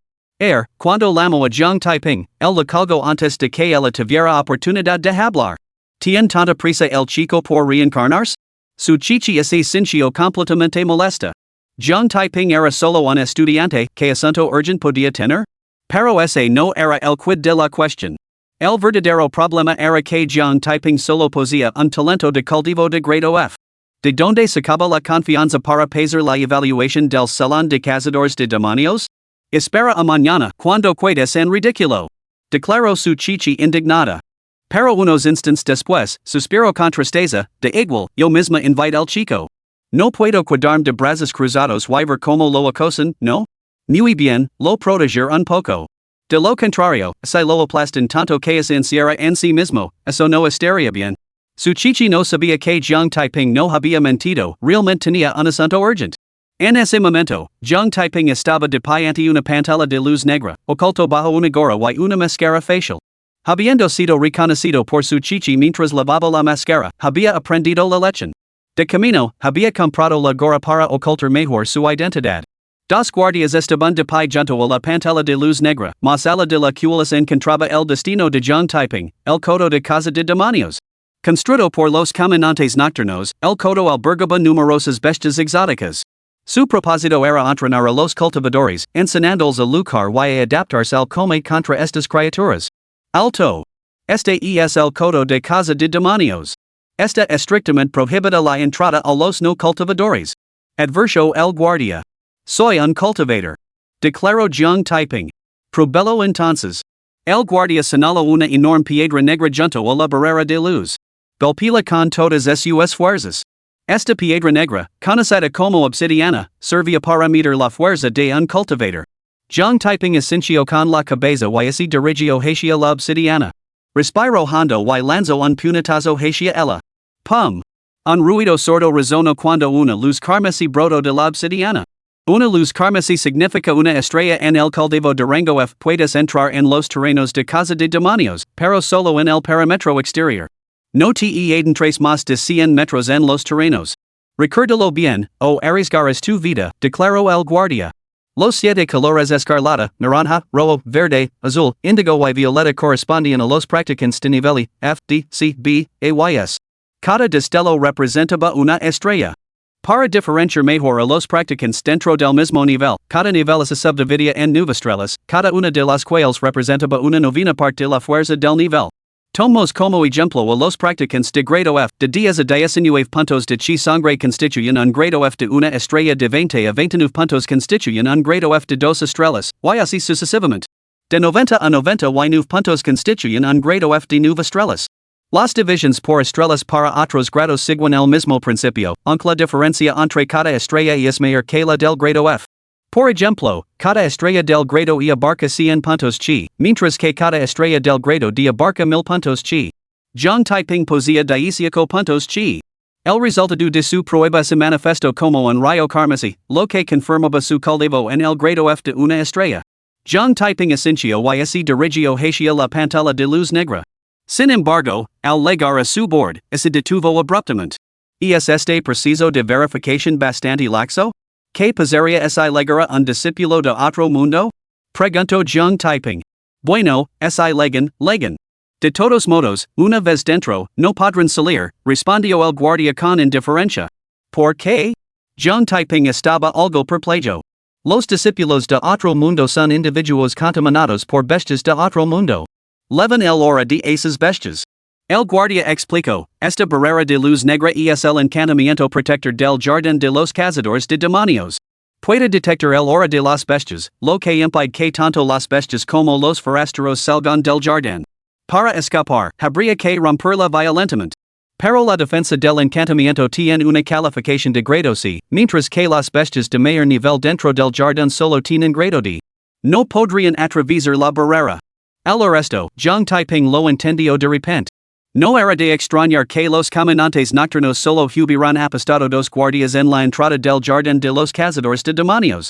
Cuando llamó a Jean Taiping, él le colgó antes de que ella tuviera oportunidad de hablar. ¿Tiene tanta prisa el chico por reencarnarse? Su chichi se sintió completamente molesta. Jean Taiping era solo un estudiante, ¿qué asunto urgente podía tener? Pero ese no era el quid de la cuestión. El verdadero problema era que Jean Taiping solo poseía un talento de cultivo de grado F. ¿De dónde sacaba la confianza para pasar la evaluación del Salón de Cazadores de Demonios? Espera a mañana, cuando puedas en ridículo. Declaró su chichi indignada. Pero unos instantes después, suspiró con tristeza, de igual, yo misma invite al chico. No puedo quedarme de brazos cruzados y ver como lo acosan, ¿no? Muy bien, lo proteger un poco. De lo contrario, si lo aplastan tanto que se encierra en sí mismo, eso no estaría bien. Su chichi no sabía que Jean Taiping no había mentido, realmente tenía un asunto urgente. En ese momento, Jean Taiping estaba de pie ante una pantalla de luz negra, oculto bajo una gorra y una máscara facial. Habiendo sido reconocido por su chichi mientras lavaba la máscara, había aprendido la lección. De camino, había comprado la gorra para ocultar mejor su identidad. Dos guardias estaban de pie junto a la pantalla de luz negra, más allá de la cual se encontraba el destino de Jean Taiping, el codo de casa de demonios. Construido por los caminantes nocturnos, el codo albergaba numerosas bestias exóticas. Su propósito era entrenar a los cultivadores, enseñándoles a luchar y a adaptarse al come contra estas criaturas. Alto. Este es el codo de casa de demonios. Esta estrictamente prohibida la entrada a los no cultivadores. Adverso el guardia. Soy un cultivator. Declaro Jiang Taiping. Probello entonces. El guardia señala una enorme piedra negra junto a la barrera de luz. Golpila con todas sus fuerzas. Esta piedra negra, conocida como obsidiana, servía para medir la fuerza de un cultivator. Jiang Taiping asintió con la cabeza y se dirigió hacia la obsidiana. Respiro hondo y lanzó un puñetazo hacia ella. Pum. Un ruido sordo resonó cuando una luz carmesí brotó de la obsidiana. Una luz carmesí significa una estrella en el cultivo Durango F. Puedes entrar en los terrenos de casa de demonios, pero solo en el perímetro exterior. No te adentres más de 100 metros en los terrenos. Recuérdalo bien, o arriesgarás tu vida, declaró el guardia. Los 7 colores escarlata, naranja, rojo, verde, azul, índigo y violeta correspondían a los practicantes de nivel F, D, C, B, A y S. Cada destello representaba una estrella. Para diferenciar mejor a los practicantes dentro del mismo nivel, cada nivel se subdividía en 9 estrellas, cada una de las cuales representaba una novena parte de la fuerza del nivel. Tomamos como ejemplo a los practicantes de grado F de 10 a 19 puntos de chi sangre constituyen un grado F de una estrella de 20 a 29 puntos constituyen un grado F de 2 estrellas, y así sucesivamente. De 90 a 90 y 9 puntos constituyen un grado F de 9 estrellas. Las divisiones por estrellas para otros grados siguen el mismo principio, aunque la diferencia entre cada estrella es mayor que la del grado F. Por ejemplo, cada estrella del grado E abarca 100 puntos chi, mientras que cada estrella del grado D abarca 1000 puntos chi. Jiang Taiping poseía 15 puntos chi. El resultado de su prueba se manifestó como un rayo carmesí, lo que confirmaba su cultivo en el grado F de una estrella. Jiang Taiping asintió y se dirigió hacia la pantalla de luz negra. Sin embargo, al llegar a su bord, se detuvo abruptamente. ¿Es este preciso de verificación bastante laxo? ¿Qué pasaría si llegara un discípulo de otro mundo? Preguntó Jiang Taiping. Bueno, si llegan. De todos modos, una vez dentro, no podrán salir, respondió el guardia con indiferencia. ¿Por qué? Jiang Taiping estaba algo perplejo. Los discípulos de otro mundo son individuos contaminados por bestias de otro mundo. Leven el hora de esas bestias. El guardia explicó, esta barrera de luz negra es el encantamiento protector del jardín de los cazadores de demonios. Puede detectar el hora de las bestias, lo que impide que tanto las bestias como los forasteros salgan del jardín. Para escapar, habría que romperla violentamente. Pero la defensa del encantamiento tiene una calificación de grado C, mientras que las bestias de mayor nivel dentro del jardín solo tienen grado D. No podrían atravesar la barrera. El resto, Jiang Taiping lo entendió de repente. No era de extrañar que los caminantes nocturnos solo hubieran apostado 2 guardias en la entrada del jardín de los cazadores de demonios.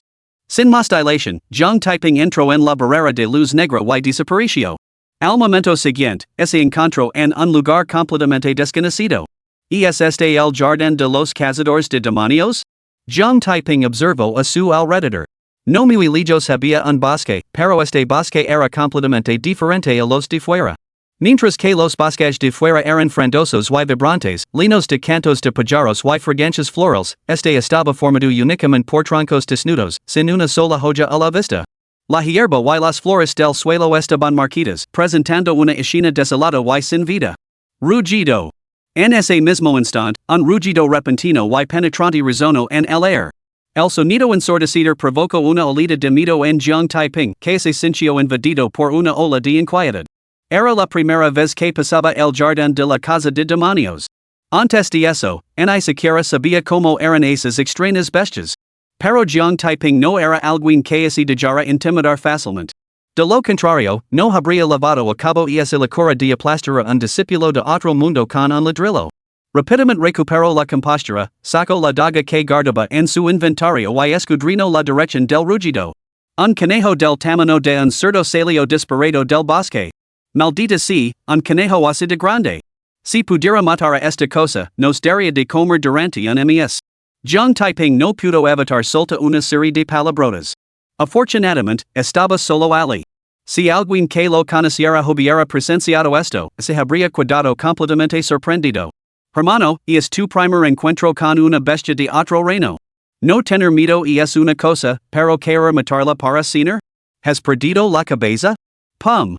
Sin más dilación, Jiang Taiping entró en la barrera de luz negra y desapareció. Al momento siguiente, se encontró en un lugar completamente desconocido. ¿Es este el jardín de los cazadores de demonios? Jiang Taiping observó a su alrededor. No muy lejos había un bosque, pero este bosque era completamente diferente a los de fuera. Mientras que los bosques de fuera eran frondosos y vibrantes, llenos de cantos de pájaros y fragancias florales, este estaba formado únicamente por troncos desnudos, sin una sola hoja a la vista. La hierba y las flores del suelo estaban marquitas, presentando una escena desolada y sin vida. Rugido. En ese mismo instante, un rugido repentino y penetrante resonó en el aire. El sonido ensordecedor provocó una olida de miedo en Jiang Taiping, que se sintió invadido por una ola de inquietud. Era la primera vez que pasaba el jardín de la casa de demonios. Antes de eso, ni siquiera sabía cómo eran esas extrañas bestias. Pero Jiang Taiping no era alguien que se dejara intimidar fácilmente. De lo contrario, no habría llevado a cabo esa locura de aplastar a un discípulo de otro mundo con un ladrillo. Rápidamente recuperó la compostura, sacó la daga que guardaba en su inventario y escudriñó la dirección del rugido. Un conejo del tamaño de un cerdo salió disparado del bosque. Maldita sea, un conejo así de grande. Si pudiera matar a esta cosa, nos daría de comer durante un mes. Jiang Taiping no pudo evitar soltar una serie de palabrotas. Afortunadamente, estaba solo allí. Si alguien que lo conociera hubiera presenciado esto, se habría quedado completamente sorprendido. Hermano, es tu primer encuentro con una bestia de otro reino. No tener miedo es una cosa, pero querer matarla para cenar? ¿Has perdido la cabeza? Pum.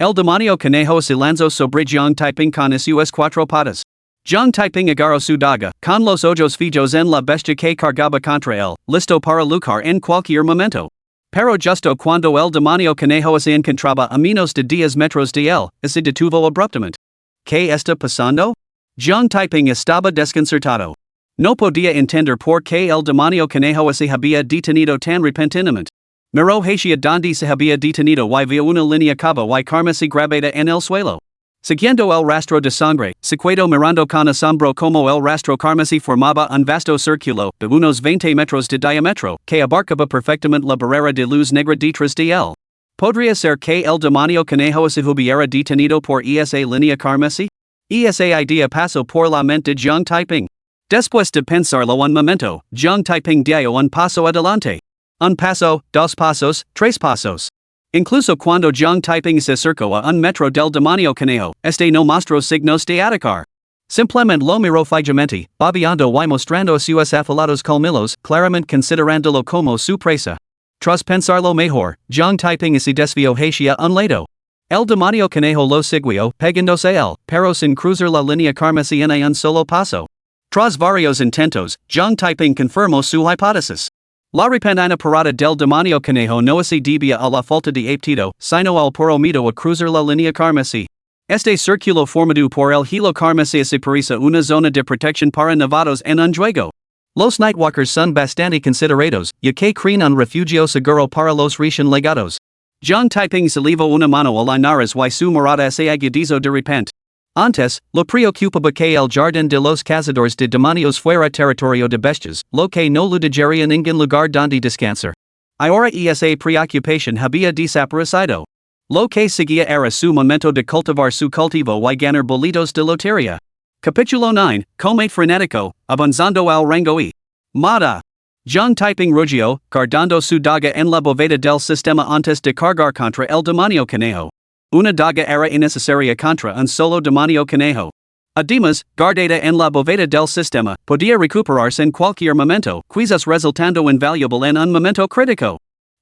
El demonio conejo se lanzó sobre Jiang Taiping con sus cuatro patas. Jiang Taiping agarró su daga, con los ojos fijos en la bestia que cargaba contra él, listo para luchar en cualquier momento. Pero justo cuando el demonio conejo se encontraba a menos de 10 metros de él, se detuvo abruptamente. ¿Qué está pasando? Jiang Taiping estaba desconcertado. No podía entender por qué el demonio conejo se había detenido tan repentinamente. Miró hacia donde se había detenido y vio una línea cava y carmesí grabada en el suelo. Siguiendo el rastro de sangre, se quedó mirando con asombro como el rastro carmesí formaba un vasto círculo de unos 20 metros de diámetro que abarcaba perfectamente la barrera de luz negra detrás de él. ¿Podría ser que el demonio conejo se hubiera detenido por esa línea carmesí? Esa idea pasó por la mente de Jiang Taiping. Después de pensarlo un momento, Jiang Taiping dio un paso adelante. Un paso, dos pasos, tres pasos. Incluso cuando Jiang Taiping se acercó a un metro del demonio conejo, no mostró signos de atacar. Simplemente lo miró fijamente, babeando y mostrando sus afilados colmillos, claramente considerándolo como su presa. Tras pensarlo mejor, Jiang Taiping se desvió hacia un lado. El demonio conejo lo siguió, pegándose a él, pero sin cruzar la línea carmesí en un solo paso. Tras varios intentos, Jiang Taiping confirmó su hipótesis. La repentina parada del demonio conejo no se debía a la falta de aptitud, sino al puro miedo a cruzar la línea carmesí. Este círculo formado por el hilo carmesí se parece una zona de protección para novatos en un juego. Los nightwalkers son bastante considerados, ya que creen un refugio seguro para los recién legados. Jiang Taiping se levó una mano a la nariz y su mirada se agudizó de repente. Antes, lo preocupaba que el jardín de los cazadores de demonios fuera territorio de bestias, lo que no le dejaría ningún lugar donde descansar. Ahora esa preocupación había desaparecido. Lo que seguía era su momento de cultivar su cultivo y ganar bolitos de lotería. Capítulo 9, Comate frenético, avanzando al rango E. Mada. Jiang Taiping rugió, guardando su daga en la bóveda del sistema antes de cargar contra el demonio conejo. Una daga era innecesaria contra un solo demonio conejo. Además, guardada en la bóveda del sistema, podía recuperarse en cualquier momento, quizás resultando invaluable en un momento crítico.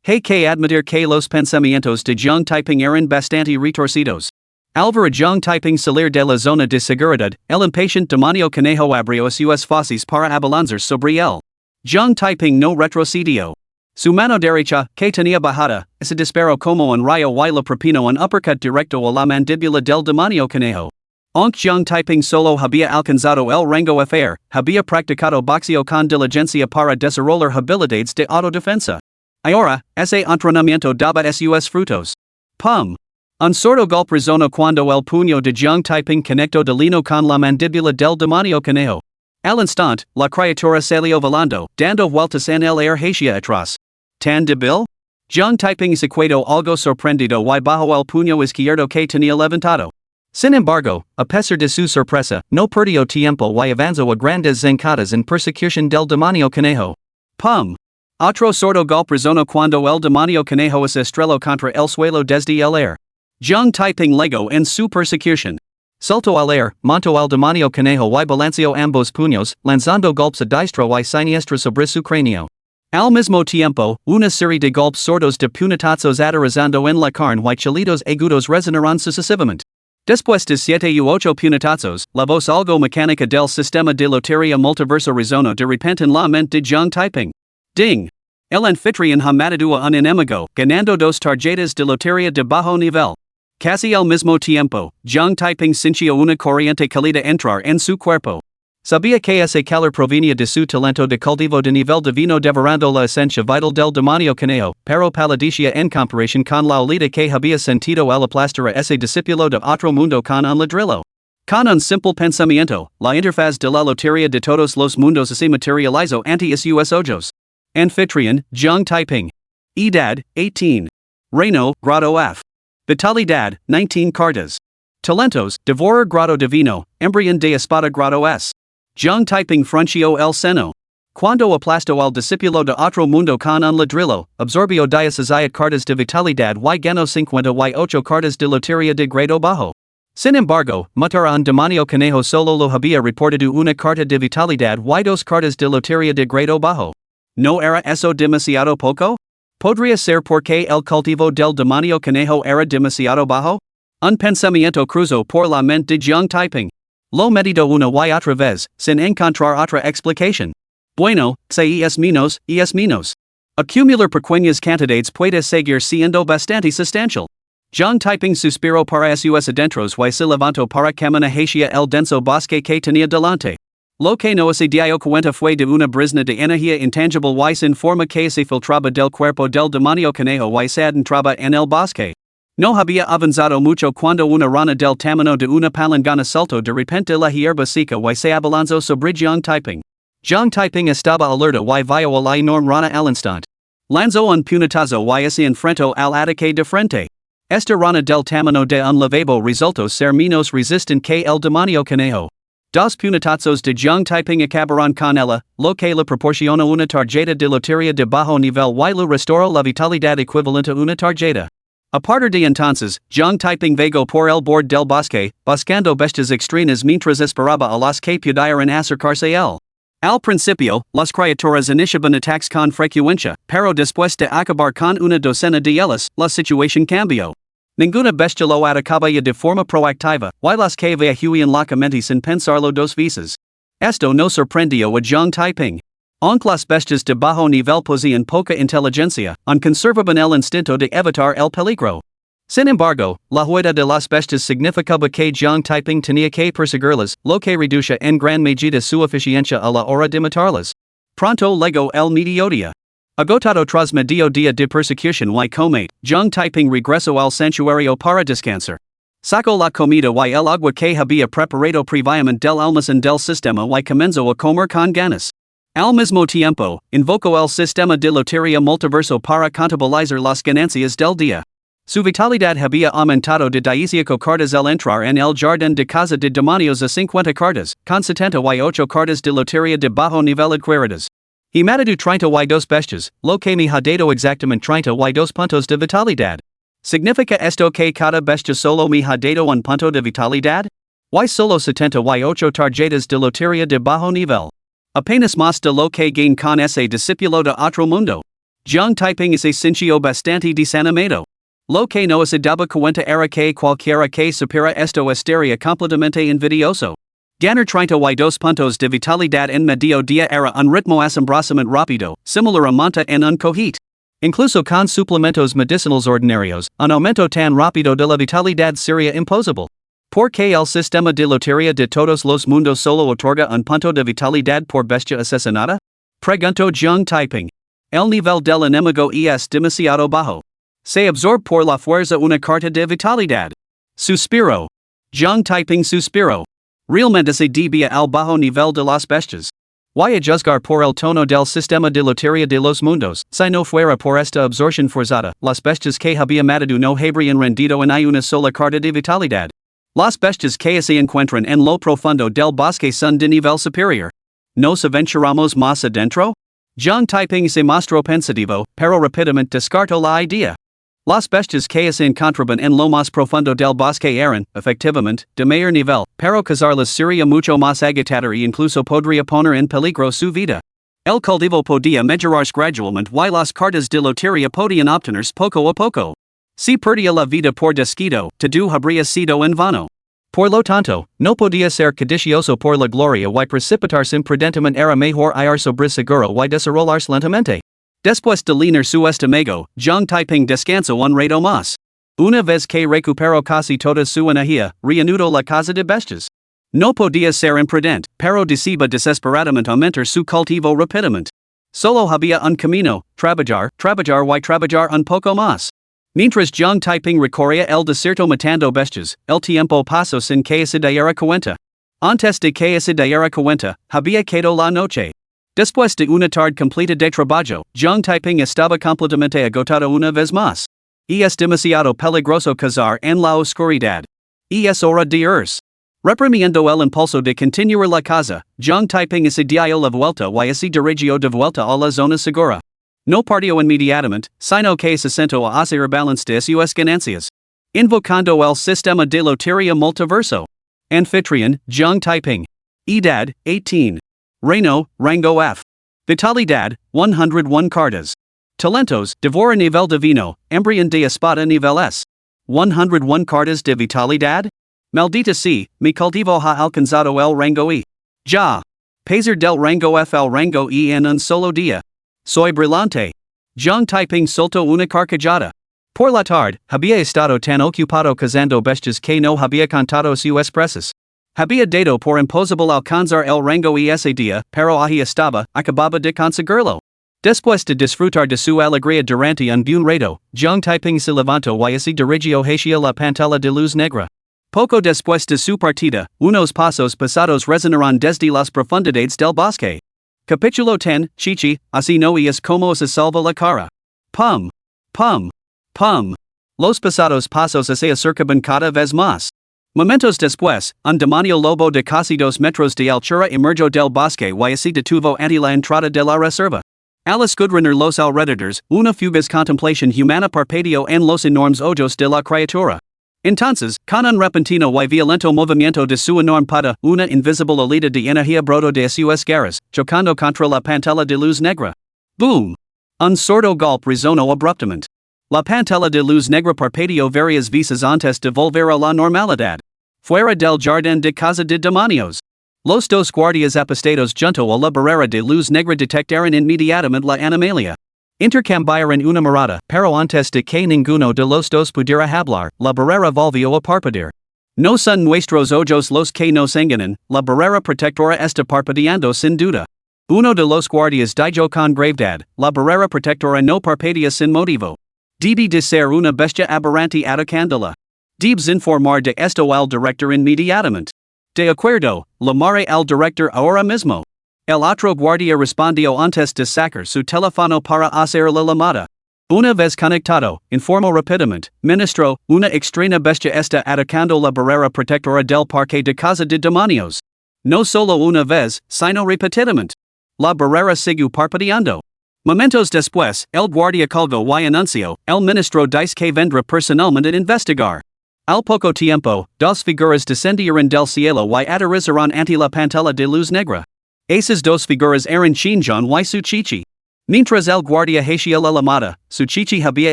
Hay que admitir que los pensamientos de Jiang Taiping eran bastante retorcidos. Al ver a Jiang Taiping salir de la zona de seguridad, el impaciente demonio conejo abrió sus fauces para abalanzar sobre él. Jiang Taiping no retrocedió. Su mano derecha, que tenía bajada, se disparó como un rayo y le propinó un uppercut directo a la mandíbula del demonio conejo. Aunque Jiang Taiping solo había alcanzado el rango FR, había practicado boxeo con diligencia para desarrollar habilidades de autodefensa. Ahora, ese entrenamiento daba sus frutos. Pum! Un sordo golpe resonó cuando el puño de Jiang Taiping conectó de lleno con la mandíbula del demonio conejo. Al instante, la criatura salió volando, dando vueltas en el aire hacia atrás. ¿Tan débil? Jiang Taiping se quedó algo sorprendido y bajo el puño izquierdo que tenía levantado. Sin embargo, a pesar de su sorpresa, no perdió tiempo y avanzó a grandes zancadas en persecución del demonio conejo. Pum! Otro sordo golpe resonó cuando el demonio conejo se estrelló contra el suelo desde el aire. Jiang Taiping legó en su persecución. Saltó al aire, montó al demonio conejo y balanceó ambos puños, lanzando golpes a diestro y siniestro sobre su cráneo. Al mismo tiempo, una serie de golpes sordos de puñetazos aterrizando en la carne y chillidos agudos resonaron sucesivamente. Después de 7 u 8 puñetazos, la voz algo mecánica del sistema de lotería multiverso resonó de repente en la mente de Jiang Taiping. Ding! El anfitrión ha matado a un enemigo, ganando 2 tarjetas de lotería de bajo nivel. Casi al mismo tiempo, Jiang Taiping sintió una corriente cálida entrar en su cuerpo. Sabía que ese calor provenía de su talento de cultivo de nivel divino devorando la esencia vital del demonio conejo, pero palidecia en comparación con la olida que había sentido al aplastar a ese discípulo de otro mundo con un ladrillo. Con un simple pensamiento, la interfaz de la lotería de todos los mundos se materializó ante sus ojos. Anfitrión, Jiang Taiping. Edad, 18. Reino, grado F. Vitalidad, 19 cartas. Talentos, devorar grado divino, embrión de espada grado S. Jiang Taiping frunció el seno. Cuando aplastó al discípulo de otro mundo con un ladrillo, absorbió 17 cartas de vitalidad y ganó 58 cartas de lotería de grado bajo. Sin embargo, matar a un demonio conejo solo lo había reportado una carta de vitalidad y 2 cartas de lotería de grado bajo. ¿No era eso demasiado poco? ¿Podría ser porque el cultivo del demonio conejo era demasiado bajo? Un pensamiento cruzo por la mente de Jiang Taiping. Lo medito una y otra vez, sin encontrar otra explicación. Bueno, se es menos, es menos. Acumular pequeñas cantidades puede seguir siendo bastante sustancial. Jiang Taiping suspiro para sus adentros y se levantó para caminar hacia el denso bosque que tenía delante. Lo que no se dio cuenta fue de una brisna de energía intangible y sin forma que se filtraba del cuerpo del demonio conejo y se adentraba en el bosque. No había avanzado mucho cuando una rana del tamaño de una palangana saltó de repente la hierba seca y se abalanzó sobre Jiang Taiping. Jiang Taiping estaba alerta y vio a la enorme rana al instante. Lanzó un puñetazo y se enfrentó al ataque de frente. Esta rana del tamaño de un lavabo resultó ser menos resistente que el demonio conejo. Dos puñetazos de Jiang Taiping acabaron con ella, lo que le proporciona una tarjeta de lotería de bajo nivel y le restauró la vitalidad equivalente a una tarjeta. A partir de entonces, Jiang Taiping vagó por el borde del bosque, buscando bestias extrañas mientras esperaba a los que pudieran acercarse a él. Al principio, las criaturas iniciaban ataques con frecuencia, pero después de acabar con una docena de ellas, la situación cambió. Ninguna bestia lo atacaba ya de forma proactiva, y los que huían locamente sin pensarlo dos veces. Esto no sorprendió a Jiang Taiping. Aunque las bestias de bajo nivel poseían poca inteligencia, conservaban el instinto de evitar el peligro. Sin embargo, la huida de las bestias significaba que Jiang Taiping tenía que perseguirlas, lo que reducía en gran medida su eficiencia a la hora de matarlas. Pronto llegó el mediodía. Agotado tras medio día de persecución y combate, Jiang Taiping regresó al santuario para descansar. Sacó la comida y el agua que había preparado previamente del almacén del sistema y comenzó a comer con ganas. Al mismo tiempo, invocó el sistema de lotería multiverso para contabilizar las ganancias del día. Su vitalidad había aumentado de 15 cartas al entrar en el jardín de casa de demonios a 50 cartas, con 78 cartas de lotería de bajo nivel adquiridas. Y matado 32 bestias, lo que me ha dado exactamente 32 puntos de vitalidad. ¿Significa esto que cada bestia solo me ha dado un punto de vitalidad? Y solo 78 tarjetas de lotería de bajo nivel. Apenas más de lo que gain con ese discípulo de otro mundo. Jiang Taiping se sintió bastante desanimado. Lo que no se daba cuenta era que cualquiera que supera esto estaría completamente envidioso. Ganar 32 puntos de vitalidad en medio día era un ritmo asombrosamente rápido, similar a monta en un cohete. Incluso con suplementos medicinales ordinarios, un aumento tan rápido de la vitalidad sería imposible. ¿Por qué el sistema de lotería de todos los mundos solo otorga un punto de vitalidad por bestia asesinada? Preguntó Jiang Taiping. El nivel del enemigo es demasiado bajo. Se absorbe por la fuerza una carta de vitalidad. Suspiro. Jiang Taiping suspiro. Realmente se debía al bajo nivel de las bestias. Y a juzgar por el tono del sistema de lotería de los mundos, si no fuera por esta absorción forzada, las bestias que había matado no habrían rendido en una sola carta de vitalidad. Las bestias que se encuentran en lo profundo del bosque son de nivel superior. ¿Nos aventuramos más adentro? Jiang Taiping se mostró pensativo, pero rápidamente descartó la idea. Las bestias que se encontraban en lo más profundo del bosque eran, efectivamente, de mayor nivel, pero cazarlas sería mucho más agotador e incluso podría poner en peligro su vida. El cultivo podía mejorarse gradualmente y las cartas de lotería podían obtenerse poco a poco. Si perdía la vida por descuido, todo habría sido en vano. Por lo tanto, no podía ser codicioso por la gloria y precipitarse imprudentemente era mejor ir sobre seguro y desarrollarse lentamente. Después de leer su estómago, Jiang Taiping descansó un rato más. Una vez que recuperó casi toda su energía, reanudó la caza de bestias. No podía ser imprudente, pero deseaba desesperadamente aumentar su cultivo rápidamente. Solo había un camino, trabajar y trabajar un poco más. Mientras Jiang Taiping recorría el desierto matando bestias, el tiempo pasó sin que se diera cuenta. Antes de que se diera cuenta, había quedado la noche. Después de una tarde completa de trabajo, Jiang Taiping estaba completamente agotado una vez más. Y es demasiado peligroso cazar en la oscuridad. Y es hora de irse. Reprimiendo el impulso de continuar la caza, Jiang Taiping se dio la vuelta y se dirigió de vuelta a la zona segura. No partió inmediatamente, sino que se sentó a hacer balance de sus ganancias. Invocando el sistema de lotería multiverso. Anfitrión, Jiang Taiping. Edad, 18. Reino, Rango F. Vitalidad, 101 cartas. Talentos, Devora nivel divino, Embrión de espada nivel S. 101 cartas de vitalidad? Maldita si, mi cultivo ha alcanzado el rango e. Ya. Pasar del rango f al rango e en un solo día. Soy brillante. Jung Taiping soltó una carcajada. Por la tarde, había estado tan ocupado cazando bestias que no había cantado sus expresas. Había dado por imposible alcanzar el rango ese día, pero ahí estaba, acababa de conseguirlo. Después de disfrutar de su alegría durante un buen rato, Jung Taiping se levantó y se dirigió hacia la pantalla de luz negra. Poco después de su partida, unos pasos pesados resonaron desde las profundidades del bosque. Capítulo 10, Chichi, así no es como se salva la cara. Pum. Pum. Pum. Los pesados pasos se acercaban cada vez más. Momentos después, un demonio lobo de casi 2 metros de altura emergió del bosque y se detuvo ante la entrada de la reserva. Al escudriñar los alrededores, una fugaz contemplación humana parpadeó en los enormes ojos de la criatura. Entonces, con un repentino y violento movimiento de su enorme pata, una invisible olita de energía brotó de sus garras, chocando contra la pantalla de luz negra. Boom! Un sordo golpe resonó abruptamente. La pantalla de luz negra parpadeó varias veces antes de volver a la normalidad. Fuera del jardín de casa de demonios. Los dos guardias apostados junto a la barrera de luz negra detectaron inmediatamente la anomalía. Intercambiaron una mirada, pero antes de que ninguno de los dos pudiera hablar, la barrera volvió a parpadear. No son nuestros ojos los que nos engañan, la barrera protectora está parpadeando sin duda. Uno de los guardias dijo con gravedad, la barrera protectora no parpadea sin motivo. Debe de ser una bestia aberrante atacándola. Debes informar de esto al director inmediatamente. De acuerdo, llamaré al director ahora mismo. El otro guardia respondió antes de sacar su teléfono para hacer la llamada. Una vez conectado, informó rápidamente, ministro, una extraña bestia está atacando la barrera protectora del parque de casa de demonios. No solo una vez, sino repetidamente. La barrera siguió parpadeando. Momentos después, el guardia colgó y anunció, el ministro dice que vendrá personalmente a investigar. Al poco tiempo, dos figuras descendieron del cielo y aterrizaron ante la pantalla de luz negra. Esas dos figuras eran Chinjon y su Chichi. Mientras el guardia hacía la llamada, su Chichi había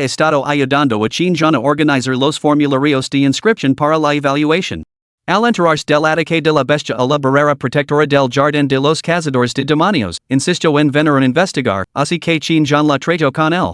estado ayudando a Chinjon a organizar los formularios de inscripción para la evaluación. Al enterarse del ataque de la bestia a la barrera protectora del jardín de los cazadores de demonios, insistió en venir a investigar, así que Chinjon la trató con él.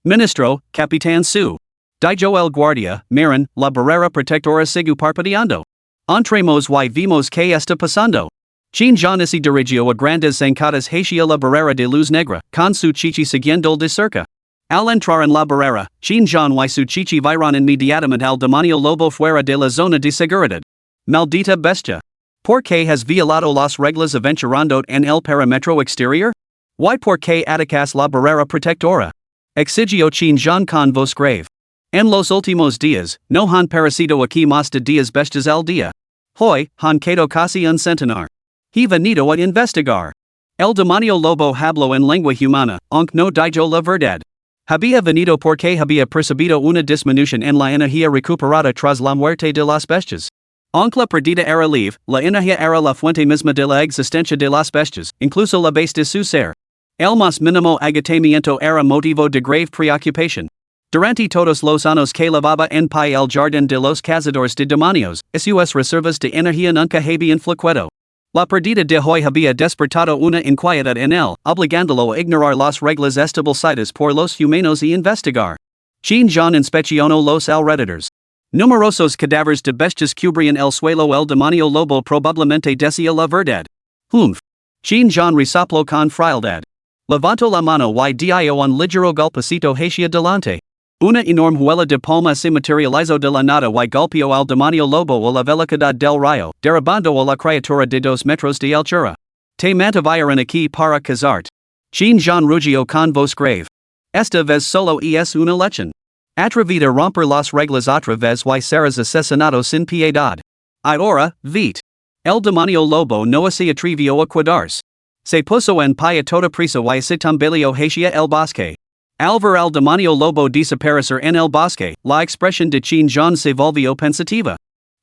Ministro, Capitán Su. Dijo el guardia, miren, la barrera protectora sigue parpadeando. Entremos y vimos que está pasando. Chinjon se dirigió a grandes zancadas hacia la barrera de luz negra, con su Chichi siguiendo de cerca. Al entrar en la barrera, Chinjon y su Chichi vieron inmediatamente al demonio lobo fuera de la zona de seguridad. Maldita bestia. ¿Por qué has violado las reglas aventurando en el perímetro exterior? ¿Y por qué atacas la barrera protectora? Exigió Chinjon con voz grave. En los últimos días, no han parecido aquí más de 10 bestias al día. Hoy, han quedado casi un centenar. He venido a investigar. El demonio lobo habló en lengua humana, aunque no dijo la verdad. Había venido porque había percibido una disminución en la energía recuperada tras la muerte de las bestias. Aunque la perdida era leve, la energía era la fuente misma de la existencia de las bestias, incluso la base de su ser. El más mínimo agotamiento era motivo de grave preocupación. Durante todos los años que llevaba en pie el jardín de los cazadores de demonios, sus reservas de energía nunca habían fluctuado. La pérdida de hoy había despertado una inquietud en él, obligándolo a ignorar las reglas establecidas por los humanos y investigar. Chinjon inspeccionó los alrededores. Numerosos cadáveres de bestias cubrían el suelo. El demonio lobo probablemente decía la verdad. Humph. Chinjon resopló con frialdad. Levantó la mano y dio un ligero golpecito hacia delante. Una enorme huela de palma se materializó de la nada y golpeó al demonio lobo a la velocidad del rayo, derribando a la criatura de 2 metros de altura. Te mantuvieron aquí para cazarte. Chinjon rugió con voz grave. Esta vez solo es una lección. Atrevida romper las reglas otra vez y serás asesinado sin piedad. Ahora, vete. El demonio lobo no se atrevió a cuidarse. Se puso en pie a toda prisa y se tambaleó hacia el bosque. Al ver al demonio lobo desaparecer en el bosque, la expresión de Chinjon se volvió pensativa.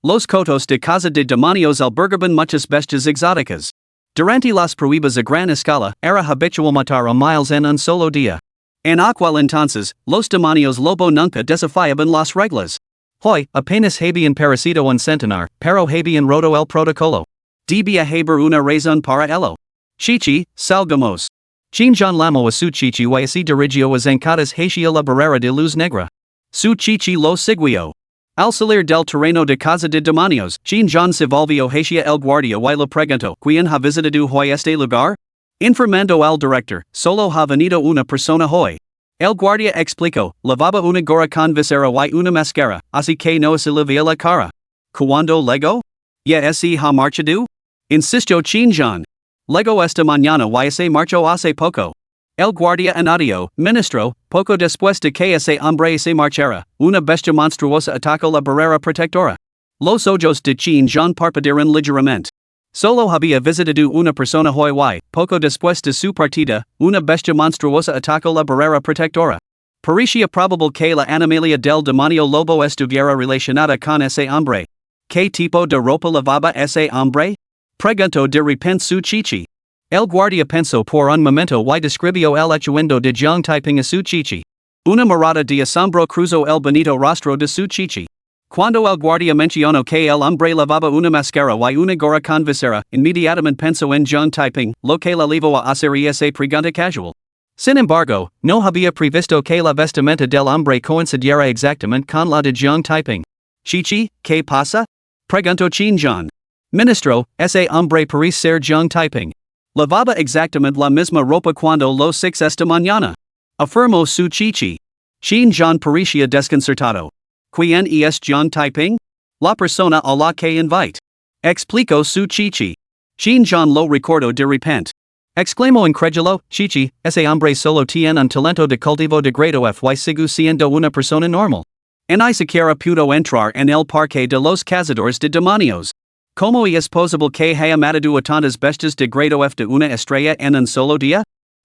Los cotos de casa de demonios albergaban muchas bestias exóticas. Durante las pruebas a gran escala, era habitual matar a miles en un solo día. En aquel entonces, los demonios lobo nunca desafiaban las reglas. Hoi, apenas habean parasito un centenar, pero habean roto el protocolo. Debia haber una razón para ello. Chichi, salgamos. Chinjan lamo a su chichi y así dirigio a zancadas hacia la barrera de luz negra. Su chichi lo siguió. Al salir del terreno de casa de demonios, Chinjan se volvió hacia el guardia y le preguntó, ¿Quién ha visitado hoy este lugar? Informando al director, solo ha venido una persona hoy. El guardia explicó, lavaba una gorra con visera y una máscara, así que no se le veía la cara. ¿Cuándo llegó? Ya ese ha marchado? Insistió Chinjan. Llegó esta mañana y se marchó hace poco. El guardia añadió, ministro, poco después de que ese hombre se marchara, una bestia monstruosa atacó la barrera protectora. Los ojos de Chinjan parpadearon ligeramente. Solo había visitado una persona hoy y, poco después de su partida, una bestia monstruosa atacó la barrera protectora. Parecía probable que la animalia del demonio lobo estuviera relacionada con ese hombre. ¿Qué tipo de ropa lavaba ese hombre? Preguntó de repente su chichi. El guardia pensó por un momento y describió el echuendo de Jiang Taiping a su chichi. Una mirada de asombro cruzó el bonito rostro de su chichi. Cuando el guardia mencionó que el hombre lavaba una máscara y una gorra con visera, inmediatamente pensó en Jiang Taiping, lo que la llevó a hacer esa pregunta casual. Sin embargo, no había previsto que la vestimenta del hombre coincidiera exactamente con la de Jiang Taiping. Chichi, ¿qué pasa? Preguntó Chinjan. Ministro, ese hombre parece ser Jiang Taiping. Lavaba exactamente la misma ropa cuando los 6 esta mañana. Afirmó su chichi. Chinjan parecía desconcertado. ¿Quién es Jiang Taiping? La persona a la que invite. Explicó su chichi. Chinjan lo recordó de repente. Exclamó incrédulo, chichi, ese hombre solo tiene un talento de cultivo de grado y sigue siendo una persona normal. Ni siquiera pudo entrar en el parque de los cazadores de demonios. ¿Cómo es posible que haya matado a tantas bestias de grado F de una estrella en un solo día?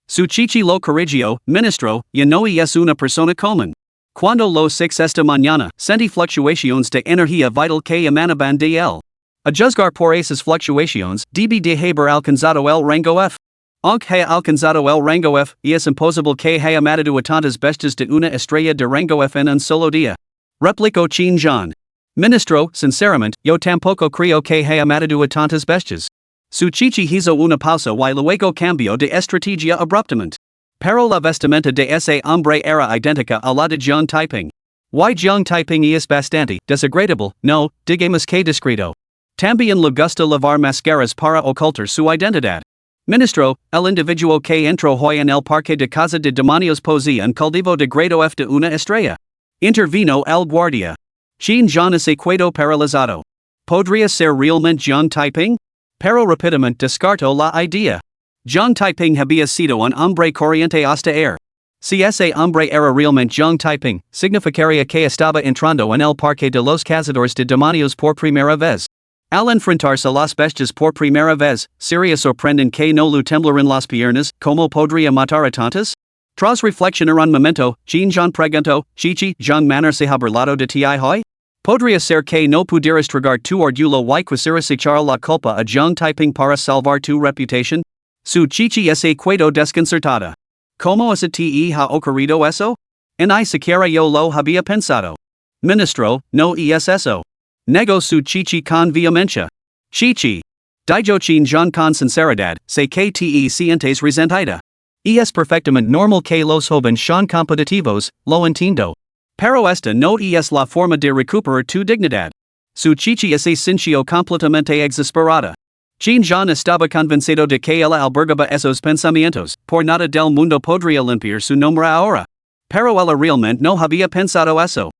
Su chichi lo corrigió, ministro, ya no es una persona común. Cuando los 6 esta mañana, sentí fluctuaciones de energía vital que emanaban de él. A juzgar por esas fluctuaciones, debe de haber alcanzado el rango F. Aunque haya alcanzado el rango F, es imposible que haya matado a tantas bestias de una estrella de rango F en un solo día. Replicó Chinjan. Ministro, sinceramente, yo tampoco creo que haya matado a tantas bestias. Su chichi hizo una pausa y luego cambió de estrategia abruptamente. Pero la vestimenta de ese hombre era idéntica a la de Jiang Taiping. Y Jiang Taiping es bastante desagradable, no, digamos que discreto. También le gusta lavar máscaras para ocultar su identidad. Ministro, el individuo que entró hoy en el parque de casa de demonios posee un cultivo de grado F de una estrella. Intervino el guardia. Chinjan se quedó paralizado. ¿Podría ser realmente Jiang Taiping? Pero rápidamente descartó la idea. Jiang Taiping había sido un hombre corriente hasta ayer. Si ese hombre era realmente Jiang Taiping, significaría que estaba entrando en el parque de los cazadores de demonios por primera vez. Al enfrentarse a las bestias por primera vez, ¿sería sorprendente que no le temblaran las piernas? ¿Cómo podría matar a tantas? Tras reflexionar un momento, Chinjan preguntó, Chichi, Jiang Manner se ha burlado de ti hoy? Podría ser que no pudieras tragar tu orgullo y quisieras echar la culpa a Jiang Taiping para salvar tu reputación? Su chichi se quedó desconcertada. ¿Cómo es te ha ocurrido eso? Ni siquiera yo lo había pensado. Ministro, no es eso. Negó su chichi con vehemencia. Chichi. Dijo Chinjan con sinceridad, sé que te sientes resentida. Es perfectamente normal que los jóvenes sean competitivos, lo entiendo. Pero esta no es la forma de recuperar tu dignidad. Su chichi se sintió completamente exasperada. Chinjan estaba convencido de que ella albergaba esos pensamientos, por nada del mundo podría limpiar su nombre ahora. Pero ella realmente no había pensado eso.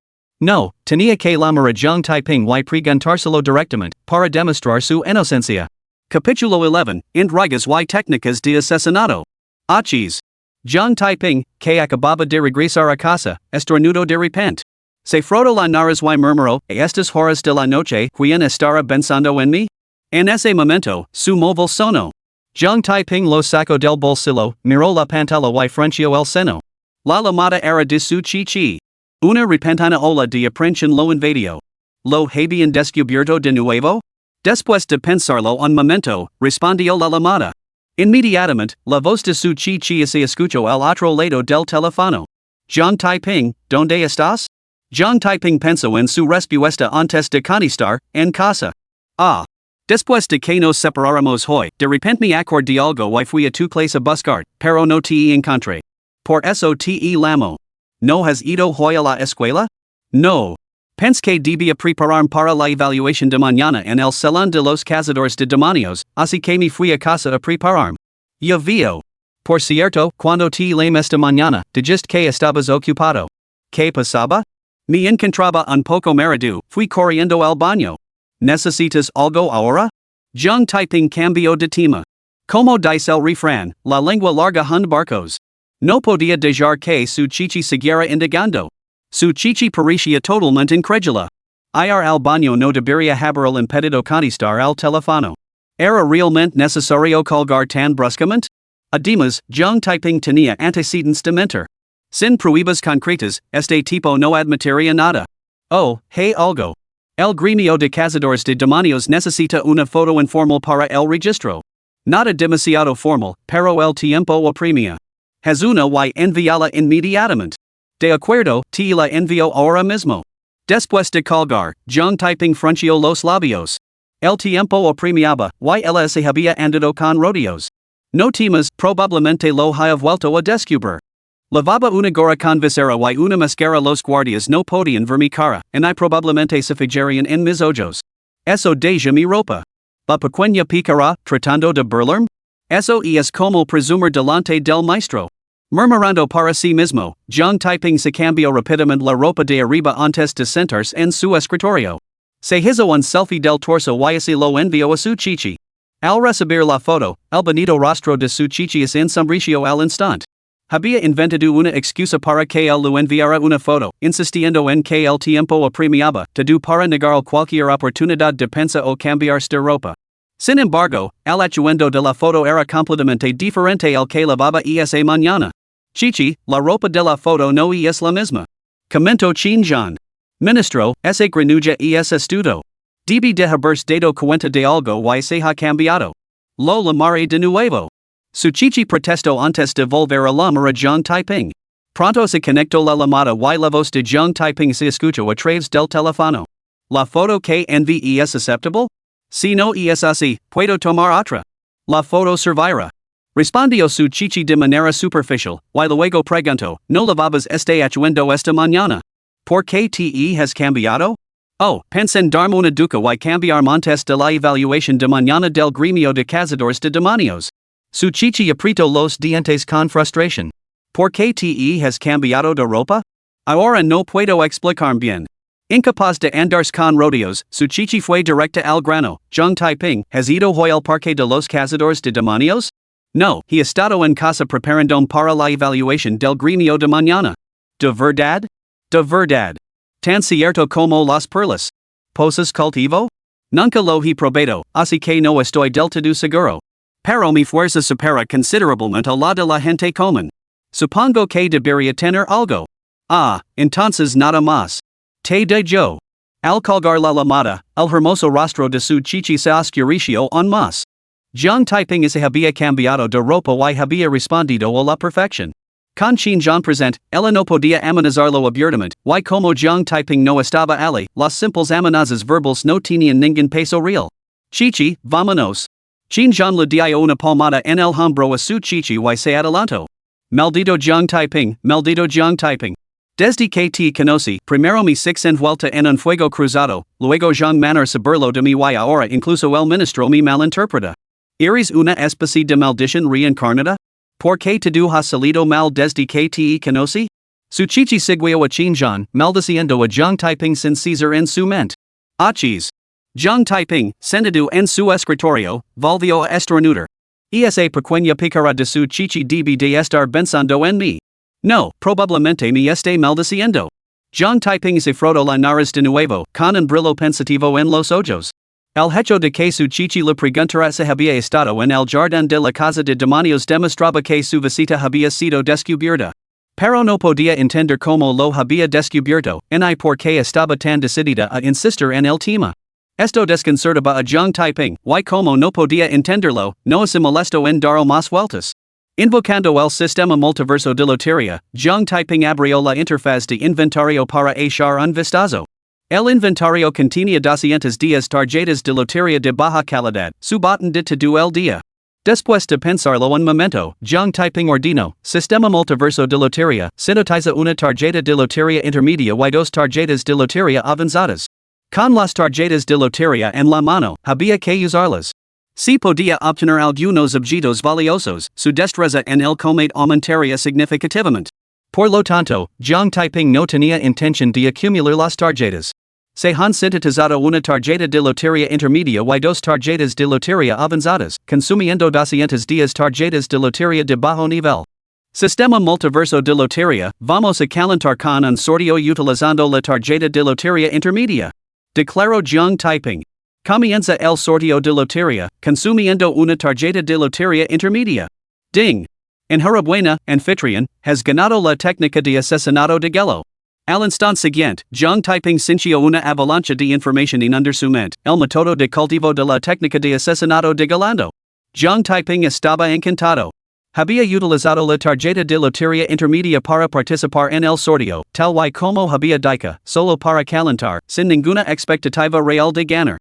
No, tenía que llamar a Jiang Taiping y preguntárselo directamente, para demostrar su inocencia. Capítulo 11, Intrigas y técnicas de asesinato. Achis. Jiang Taiping, que acababa de regresar a casa, estornudó de repente. Se frotó la nariz y murmuró, a estas horas de la noche, ¿quién estará pensando en mí? En ese momento, su móvil sonó. Jiang Taiping lo sacó del bolsillo, miró la pantalla y frunció el seno. La llamada era de su chichi. Una repentina ola de aprensión lo invadió. ¿Lo habían descubierto de nuevo? Después de pensarlo un momento, respondió la llamada. Inmediatamente, la voz de su chichi se escuchó al otro lado del teléfono. Jiang Taiping, ¿dónde estás? Jong Taiping penso en su respuesta antes de contestar, en casa. Ah. Después de que nos separáramos hoy, de repente me acordé algo y fui a tu clase a buscar, pero no te encontré. Por eso te llamo. ¿No has ido hoy a la escuela? No. Pensé que debía prepararme para la evaluación de mañana en el salón de los cazadores de demonios, así que me fui a casa a prepararme. Ya veo. Por cierto, cuando te llamé esta mañana, dijiste que estabas ocupado. ¿Qué pasaba? Me encontraba un poco mareado, fui corriendo al baño. ¿Necesitas algo ahora? Jong Taiping cambio de tema. Como dice el refrán, la lengua larga hund barcos. No podía dejar que su chichi siguiera indagando. Su chichi parecía totalmente incrédula. Ir al baño no debería haber el impedido contestar al teléfono. ¿Era realmente necesario colgar tan bruscamente? Además, Jong Taiping tenía antecedentes de mentir. Sin pruebas concretas, este tipo no admitiría nada. Oh, hey algo. El gremio de cazadores de demonios necesita una foto informal para el registro. Nada demasiado formal, pero el tiempo apremia. Haz una y envíala inmediatamente. De acuerdo, te la envío ahora mismo. Después de colgar, Jong Taiping frunció los labios. El tiempo apremiaba, y él se había andado con rodeos. No temas, probablemente lo haya vuelto a descubrir. Lavaba una gorra con visera y una máscara. Los guardias no podían ver mi cara, y probablemente se fijarían en mis ojos. Eso deja mi ropa. La pequeña picara, tratando de burlarme. Eso es como presumir delante del maestro. Murmurando para sí mismo, Jong Taiping se cambió rápidamente la ropa de arriba antes de sentarse en su escritorio. Se hizo un selfie del torso y así lo envió a su chichi. Al recibir la foto, el bonito rostro de su chichi es ensombrició al instante. Había inventado una excusa para que él le enviara una foto, insistiendo en que el tiempo apremiaba, todo para negar cualquier oportunidad de pensar o cambiarse de ropa. Sin embargo, el atuendo de la foto era completamente diferente al que lavaba esa mañana. Chichi, la ropa de la foto no es la misma. Comentó Chin-jan. Ministro, ese granuja es estudo. Debe de haberse dado cuenta de algo y se ha cambiado. Lo llamaré de nuevo. Su chichi protestó antes de volver a llamar a Jong Taiping. Pronto se conectó la llamada y la voz de Jong Taiping se escuchó a través del teléfono. ¿La foto que envié es aceptable? Si no es así, puedo tomar otra. La foto servirá. Respondió su chichi de manera superficial, y luego preguntó, ¿no lavabas este atuendo esta mañana? ¿Por qué te has cambiado? Oh, pensé en darme una ducha y cambiar antes de la evaluación de mañana del gremio de cazadores de demonios. Su chichi apretó los dientes con frustración. ¿Por qué te has cambiado de ropa? Ahora no puedo explicarme bien. Incapaz de andarse con rodeos, su chichi fue directa al grano. Jong Taiping, ¿has ido hoy al parque de los cazadores de demonios? No, he estado en casa preparando para la evaluación del gremio de mañana. ¿De verdad? De verdad. Tan cierto como las perlas. ¿Posas cultivo? Nunca lo he probado, así que no estoy del todo seguro. Pero mi fuerza supera considerablemente a la de la gente común. Supongo que debería tener algo. Ah, entonces nada más. Te dejo. Al colgar la llamada, el hermoso rostro de su chichi se oscureció aún más. Jong Taiping se había cambiado de ropa y había respondido a la perfección. Con Chin-jan present, ella no podía amenazarlo abiertamente, y como Jong Taiping no estaba allí, las simples amenazas verbales no tenían ningún peso real. Chichi, vámonos. Chin-jan le dio una palmada en el hombro a su chichi y se adelantó. Maldito Jong Taiping, maldito Jong Taiping. Desde que te conocí, primero me six envuelta en un fuego cruzado, luego Jong manera saberlo de mí y ahora incluso el ministro me malinterpreta. ¿Eres una especie de maldición reencarnada? ¿Por qué todo ha salido mal desde que te conocí? Su chichi siguió a Chin-jan, maldiciendo a Jong Taiping sin cesar en su mente. Achis. Jong Taiping, sentado en su escritorio, volvió a esternudar. Esa pequeña picara de su chichi debe de estar pensando en mí. No, probablemente me esté maldiciendo. Jong Taiping se frotó la nariz de nuevo, con un brillo pensativo en los ojos. El hecho de que su chichi le preguntara si había estado en el jardín de la casa de demonios demostraba que su visita había sido descubierta. Pero no podía entender cómo lo había descubierto, ni por qué estaba tan decidida a insistir en el tema. Esto desconcertaba a Jong Taiping, y como no podía entenderlo, no se molestó en dar más vueltas. Invocando el sistema multiverso de lotería, Jung typing abrió la interfaz de inventario para echar un vistazo. El inventario contenía 210 tarjetas de lotería de baja calidad, su botón de todo el día. Después de pensarlo un momento, Jung typing ordino, sistema multiverso de lotería, sintetiza una tarjeta de lotería intermedia y dos tarjetas de lotería avanzadas. Con las tarjetas de lotería en la mano, había que usarlas. Si podía obtener algunos objetos valiosos, su destreza en el combate aumentaría significativamente. Por lo tanto, Jung typing no tenía intención de acumular las tarjetas. Se han sintetizado una tarjeta de lotería intermedia y dos tarjetas de lotería avanzadas, consumiendo 210 tarjetas de lotería de bajo nivel. Sistema multiverso de lotería, vamos a calentar con un sorteo utilizando la tarjeta de lotería intermedia. Declaró Jung typing. Comienza el sorteo de lotería, consumiendo una tarjeta de lotería intermedia. Ding. Enhorabuena, anfitrión, has ganado la técnica de asesinato de Gelo. Al instante siguiente, Jung typing sintió una avalancha de información inundar su mente, el método de cultivo de la técnica de asesinato de Galando. Jung typing estaba encantado. Había utilizado la tarjeta de lotería intermedia para participar en el sorteo, tal y como había dicho, solo para calentar, sin ninguna expectativa real de ganar.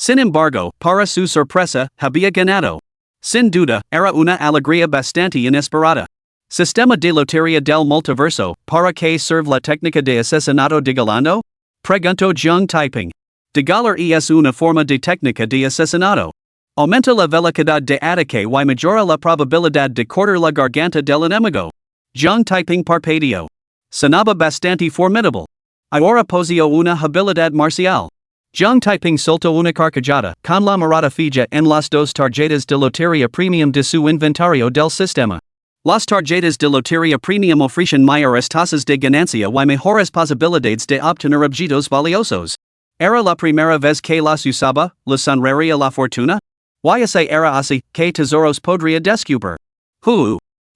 Sin embargo, para su sorpresa, había ganado. Sin duda, era una alegría bastante inesperada. Sistema de lotería del multiverso, ¿para qué sirve la técnica de asesinato de Galando? Preguntó Jung typing. De galar es una forma de técnica de asesinato. Aumenta la velocidad de ataque y mejora la probabilidad de cortar la garganta del enemigo. Jung typing parpadeó. Sonaba bastante formidable. Ahora poseo una habilidad marcial. Jung typing soltó una carcajada, con la mirada fija en las dos tarjetas de lotería premium de su inventario del sistema. Las tarjetas de lotería premium ofrecen mayores tasas de ganancia y mejores posibilidades de obtener objetos valiosos. ¿Era la primera vez que las usaba, la sonreía la fortuna? ¿Y ese era así, que tesoros podría descubrir?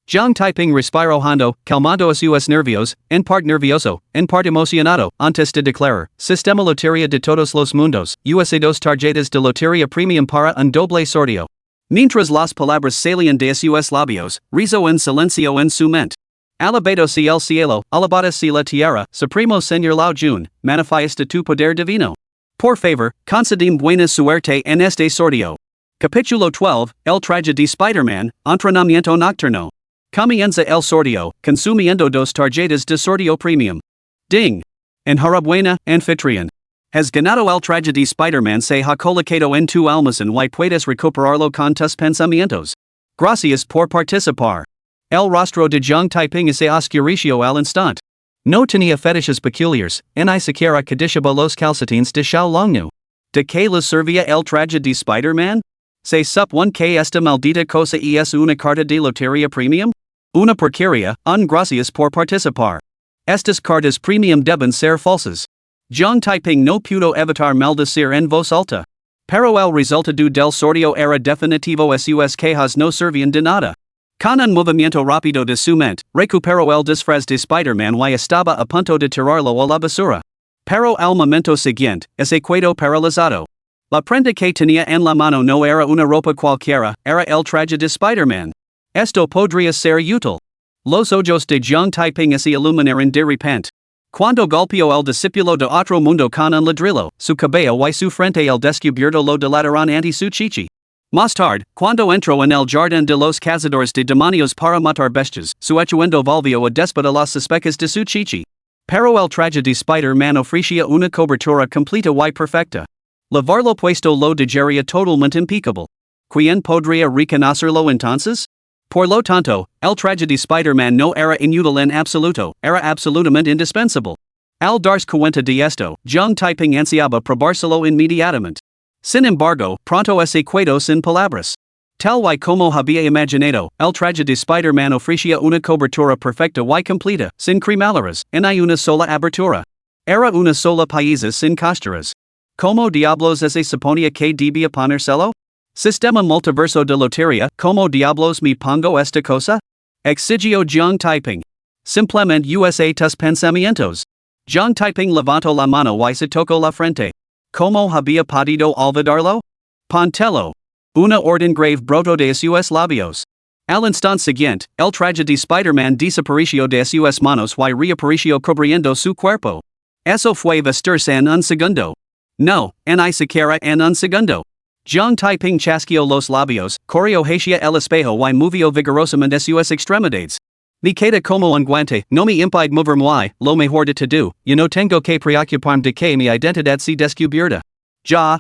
Jung typing respiró hondo, calmando sus nervios, en parte nervioso, en parte emocionado, antes de declarar, sistema lotería de todos los mundos, USA dos tarjetas de lotería premium para un doble sorteo. Mientras las palabras salían de sus labios, rezó en silencio en su mente. Alabado sea el cielo, alabada sea la tierra, supremo señor Lao Jun, manifiesta tu poder divino. Por favor, concedime buena suerte en este sorteo. Capítulo 12, El traje de Spider-Man, entrenamiento nocturno. Comienza el sorteo, consumiendo dos tarjetas de sorteo premium. Ding. Enhorabuena, anfitrión. Has ganado el traje de Spider-Man, se ha colocado en tu almacén y puedes recuperarlo con tus pensamientos. Gracias por participar. El rostro de Jung typing se oscureció al instante. No tenía fetiches peculiares, ni siquiera cadishaba los calcetines de Xiao Longnu. ¿De qué le servía el traje de Spider-Man? ¿Se supone que esta maldita cosa es una carta de lotería premium? Una porquería, gracias por participar. Estas cartas premium deben ser falsas. Jung typing no pudo evitar maldecir en voz alta. Pero el resultado del sorteo era definitivo, sus quejas no servían de nada. Con un movimiento rápido de su mente, recuperó el disfraz de Spider-Man y estaba a punto de tirarlo a la basura. Pero al momento siguiente, se quedó paralizado. La prenda que tenía en la mano no era una ropa cualquiera, era el traje de Spider-Man. Esto podría ser útil. Los ojos de Jung typing se iluminaron de repente. Cuando golpeó el discípulo de otro mundo con un ladrillo, su cabello y su frente el descubierto lo delataron ante su chichi. Más tarde, cuando entró en el jardín de los cazadores de demonios para matar bestias, su echuendo volvió a despedir las suspecas de su chichi. Pero el traje de Spider-Man ofrecía una cobertura completa y perfecta. Lavarlo puesto lo dejaría totalmente impecable. ¿Quién podría reconocerlo entonces? Por lo tanto, el traje de Spider-Man no era inútil en absoluto, era absolutamente indispensable. Al darse cuenta de esto, Jung typing ansiaba probárselo inmediatamente. Sin embargo, pronto se quedó sin palabras. Tal y como había imaginado, el traje de Spider-Man ofrecía una cobertura perfecta y completa, sin cremallera, en una sola abertura. Era una sola pieza sin costuras. ¿Cómo diablos se suponía que debía ponérselo? Sistema multiverso de lotería, ¿cómo diablos me pongo esta cosa? Exigió Jung typing. Simplemente USA tus pensamientos. Jung typing levantó la mano y se tocó la frente. ¿Cómo había podido olvidarlo? Pontelo. Una orden grave brotó de sus labios. Al instante siguiente, el traje de Spider-Man desapareció de sus manos y reapareció cubriendo su cuerpo. Eso fue vestirse en un segundo. No, ni siquiera en un segundo. Jiang Taiping chasqueó los labios, corrió hacia el espejo y movió vigorosamente sus extremidades. Me queda como un guante, no me impide moverme, lo mejor de todo, y no tengo que preocuparme de que mi identidad se descubierta. Ya.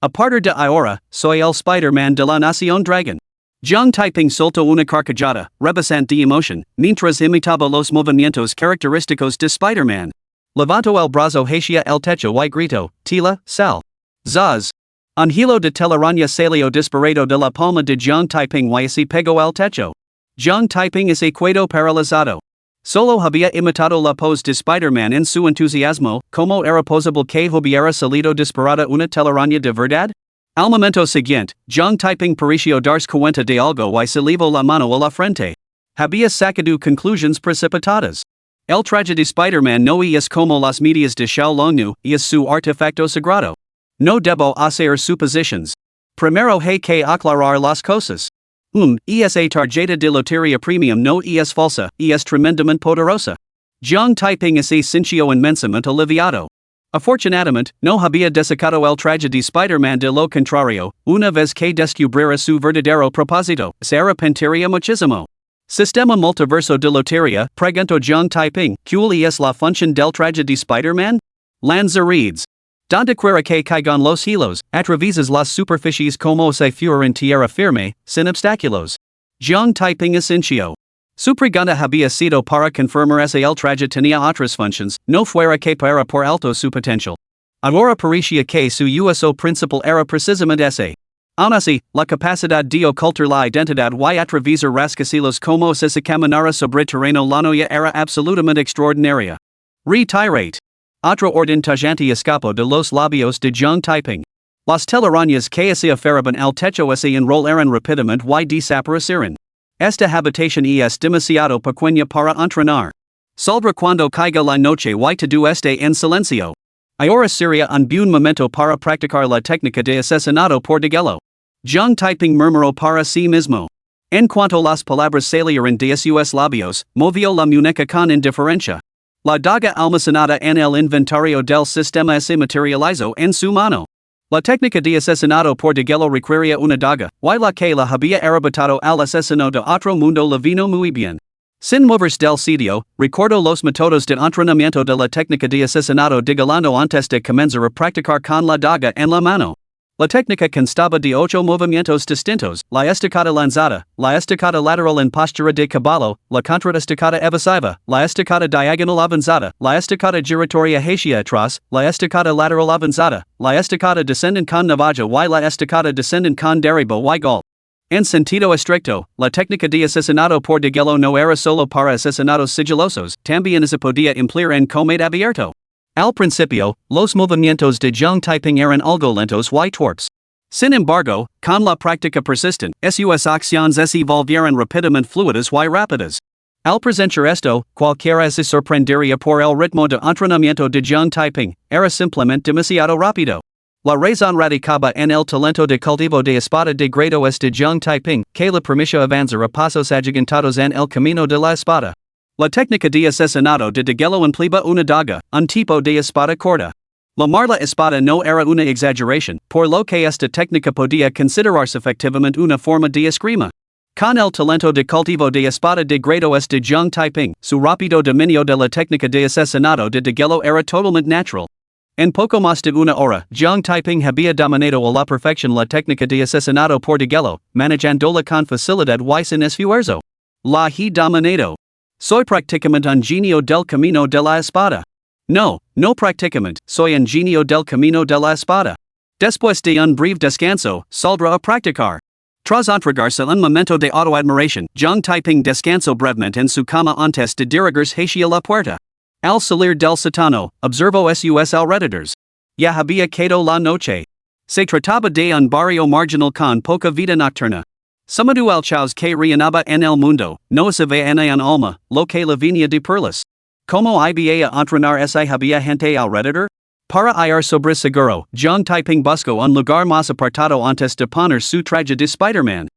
A partir de ahora, soy el Spider-Man de la Nación Dragon. Jiang Taiping soltó una carcajada, rebosante de emoción, mientras imitaba los movimientos característicos de Spider-Man. Levantó el brazo hacia el techo y gritó, Tila, sal. Zaz. Un hilo de telaraña salió disparado de la palma de Jiang Taiping y se pegó al techo. Jiang Taiping se quedó paralizado. Solo había imitado la pose de Spider-Man en su entusiasmo, como era posible que hubiera salido disparada una telaraña de verdad? Al momento siguiente, Jiang Taiping pareció darse cuenta de algo y se llevó la mano a la frente. Había sacado conclusiones precipitadas. El traje de Spider-Man no es como las medias de Xiaolongnu, es su artefacto sagrado. No debo hacer suposiciones. Primero hay que aclarar las cosas. Esa tarjeta de lotería premium no es falsa, es tremendamente poderosa. Jiang Taiping se sintió inmensamente aliviado. Afortunadamente, no había desacado el traje de Spider-Man de lo contrario, una vez que descubriera su verdadero propósito, se arrepentiría muchísimo. Sistema multiverso de lotería, preguntó Jiang Taiping, ¿cuál es la función del traje de Spider-Man? Lanza reads. Donde quiera que caigan los hilos, atraviesas las superficies como si fuera en tierra firme, sin obstáculos. Jiang Taiping asintió. Su pregunta había sido para confirmar si el traje tenía otras funciones, no fuera que para por alto su potencial. Ahora parecía que su uso principal era precisamente ese. Aun así, la capacidad de ocultar la identidad y atravesar rascacielos como si se caminara sobre terreno llano era absolutamente extraordinaria. Retirate. Otro orden tajante escapó de los labios de Jiang Taiping. Las telarañas que se aferraban al techo se enrolaron rápidamente y desaparecieron. Esta habitación es demasiado pequeña para entrenar. Saldrá cuando caiga la noche y todo esté en silencio. Ahora sería un buen momento para practicar la técnica de asesinato por degüello. Jiang Taiping murmuró para sí mismo. En cuanto las palabras salieron de sus labios, movió la muñeca con indiferencia. La daga almacenada en el inventario del sistema se materializó en su mano. La técnica de asesinato por degüello requería una daga, y la que la había arrebatado al asesino de otro mundo le vino muy bien. Sin moverse del sitio, recordó los métodos de entrenamiento de la técnica de asesinato degolando antes de comenzar a practicar con la daga en la mano. La técnica constaba de 8 movimientos distintos: la estacada lanzada, la estacada lateral en postura de caballo, la contraestacada evasiva, la estacada diagonal avanzada, la estacada giratoria hacia atrás, la estacada lateral avanzada, la estacada descendente con navaja y la estacada descendente con derribo y gol. En sentido estricto, la técnica de asesinato por degüello no era solo para asesinatos sigilosos, también se podía emplear en combate abierto. Al principio, los movimientos de Jiang Taiping eran algo lentos y torpes. Sin embargo, con la práctica persistente, sus acciones se volvieron rápidamente fluidas y rápidas. Al presenciar esto, cualquiera se sorprendería por el ritmo de entrenamiento de Jiang Taiping, era simplemente demasiado rápido. La razón radicaba en el talento de cultivo de espada de grado de Jiang Taiping, que le permitió avanzar a pasos agigantados en el camino de la espada. La técnica de asesinato de degüello empleaba una daga, un tipo de espada corta. Lamar la espada no era una exageración, por lo que esta técnica podía considerarse efectivamente una forma de esgrima. Con el talento de cultivo de espada de grado de Jiang Taiping, su rápido dominio de la técnica de asesinato de degüello era totalmente natural. En poco más de una hora, Jiang Taiping había dominado a la perfección la técnica de asesinato por degüello, manejándola con facilidad y sin esfuerzo. La he dominado. Soy prácticamente un genio del camino de la espada. No prácticamente, soy un genio del camino de la espada. Después de un breve descanso, saldrá a practicar. Tras entregarse un momento de autoadmiración, Jiang Taiping descansó brevemente en su cama antes de dirigirse hacia la puerta. Al salir del sótano, observó sus alrededores. Ya había quedado la noche. Se trataba de un barrio marginal con poca vida nocturna. Sumado al caos que reinaba en el mundo, no se ve en un alma, lo que la venía de perlas. Como iba a entrenar esa había gente alrededor? Para ir sobre seguro, Jiang Taiping buscó un lugar más apartado antes de poner su traje de Spider-Man.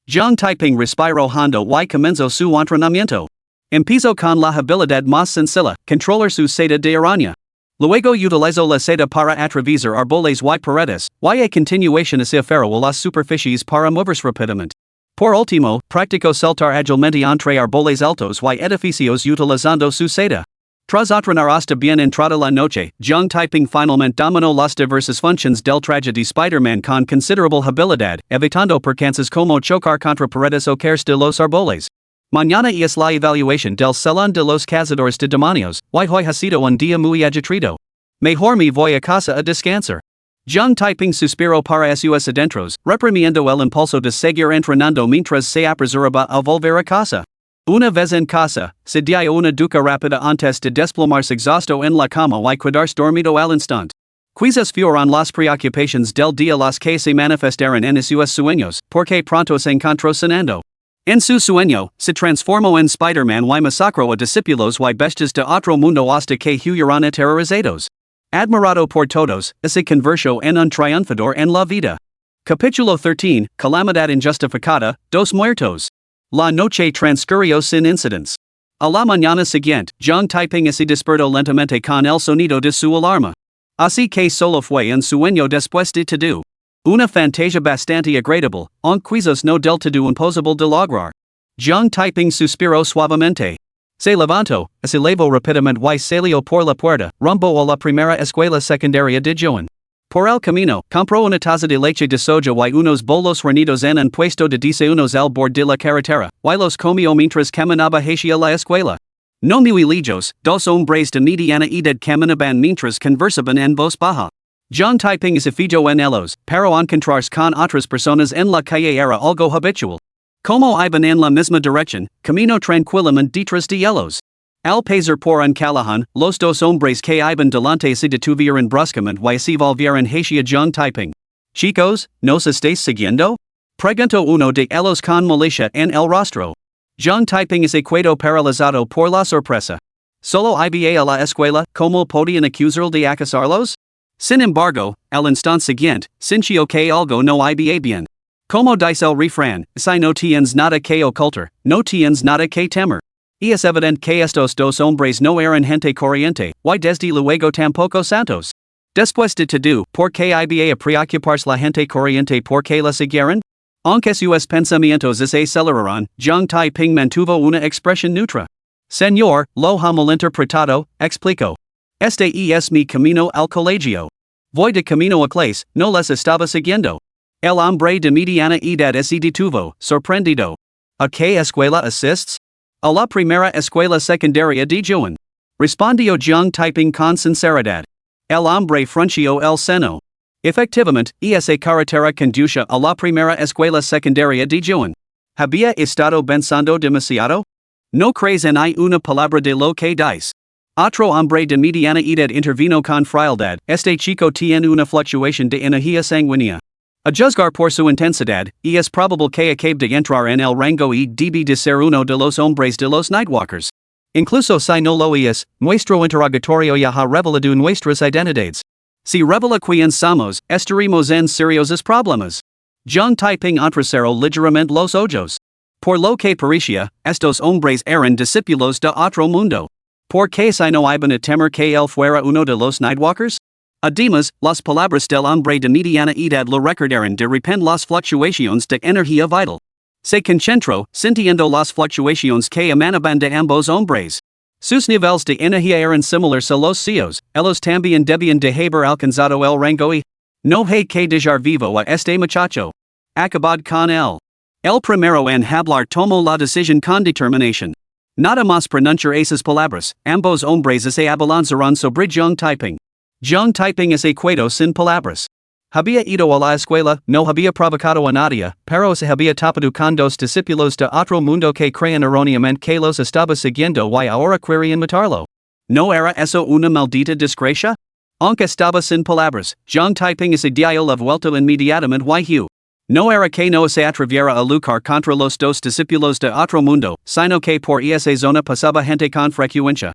Jiang Taiping respiro hondo y comenzó su entrenamiento. Empezó con la habilidad más sencilla, controlar su seda de araña. Luego utilizó la seda para atravesar árboles y paredes, y a continuación se aferró a las superficies para moverse rápidamente. Por último, practicó saltar ágilmente entre árboles altos y edificios utilizando su seda. Tras entrenar hasta bien entrada la noche, Jiang Taiping finalmente dominó las diversas funciones del traje de Spider-Man con considerable habilidad, evitando percances como chocar contra paredes o caerse de los árboles. Mañana es la evaluación del salón de los cazadores de demonios, y hoy ha sido un día muy agitado. Mejor me voy a casa a descansar. Jiang Taiping suspiró para sus adentros, reprimiendo el impulso de seguir entrenando mientras se apresuraba a volver a casa. Una vez en casa, se dio una ducha rápida antes de desplomarse exhausto en la cama y quedarse dormido al instante. Quizás fueron las preocupaciones del día las que se manifestaron en sus sueños, porque pronto se encontró cenando. En su sueño, se transformó en Spider-Man y masacró a discípulos y bestias de otro mundo hasta que huyeron aterrorizados. Admirado por todos, se convirtió en un triunfador en la vida. Capítulo 13, Calamidad injustificada, dos muertos. La noche transcurrió sin incidents. A la mañana siguiente, Jiang Taiping se despertó lentamente con el sonido de su alarma. Así que solo fue un sueño después de todo. Una fantasía bastante agradable, aunque quizás no del todo imposible de lograr. Jiang Taiping suspiró suavemente. Se levantó, se elevó rápidamente y salió por la puerta, rumbo a la primera escuela secundaria de Joan. Por el camino, compró una taza de leche de soja y unos bolos horneados en un puesto de desayunos al borde de la carretera, y los comió mientras caminaba hacia la escuela. No muy lejos, dos hombres de mediana edad caminaban mientras conversaban en voz baja. Jiang Taiping se fijó en ellos, para encontrarse con otras personas en la calle era algo habitual. Como iban en la misma dirección, camino tranquilamente detrás de ellos. Al pasar por un callejón, los dos hombres que iban delante se detuvieron bruscamente y se volvieron hacia Jiang Taiping. Chicos, ¿nos estáis siguiendo? Preguntó uno de ellos con malicia en el rostro. Jiang Taiping se quedó paralizado por la sorpresa. ¿Solo iba a la escuela, como podían acusarlo de acosarlos? Sin embargo, al instante siguiente, sintió que algo no iba bien. Como dice el refrán, si no tienes nada que ocultar, no tienes nada que temer. Y es evidente que estos dos hombres no eran gente corriente, y desde luego tampoco santos. Después de todo, ¿por qué iba a preocuparse la gente corriente porque la siguieron? Aunque sus pensamientos se aceleraron, Jiang Taiping mantuvo una expresión neutra. Señor, lo ha malinterpretado, explicó. Este es mi camino al colegio. Voy de camino a clase, no les estaba siguiendo. El hombre de mediana edad se detuvo, sorprendido. ¿A qué escuela asistes? A la primera escuela secundaria de Joan. Respondió Jiang Taiping con sinceridad. El hombre frunció el seno. Efectivamente, esa carretera conduce a la primera escuela secundaria de Joan. ¿Había estado pensando demasiado? ¿No crees en una palabra de lo que dice? Otro hombre de mediana edad intervino con frialdad. Este chico tiene una fluctuación de energía sanguínea. A juzgar por su intensidad, es probable que acabe de entrar en el rango y debe de ser uno de los hombres de los Nightwalkers. Incluso si no lo es, nuestro interrogatorio ya ha revelado nuestras identidades. Si revela quién somos, estaremos en seriosos problemas. Jiang Taiping entrecerró ligeramente los ojos. Por lo que parecía, estos hombres eran discípulos de otro mundo. ¿Por qué si no iban a temer que él fuera uno de los Nightwalkers? Además, las palabras del hombre de mediana edad lo recordaron de repente las fluctuaciones de energía vital. Se concentró, sintiendo las fluctuaciones que emanaban de ambos hombres. Sus niveles de energía eran similares a los suyos, ellos también debían de haber alcanzado el rango y no hay que dejar vivo a este muchacho. Acabad con él. El primero en hablar tomó la decisión con determinación. Nada más pronunciar esas palabras, ambos hombres se abalanzaron sobre Jiang Taiping. Jiang Taiping se quedó sin palabras. Había ido a la escuela, no había provocado a nadie, pero se había tapado con dos discípulos de otro mundo que creían erróneamente que los estaba siguiendo y ahora querían matarlo. ¿No era eso una maldita desgracia? Aunque estaba sin palabras, Jiang Taiping se dio la vuelta inmediatamente y huyó. No era que no se atreviera a luchar contra los dos discípulos de otro mundo, sino que por esa zona pasaba gente con frecuencia.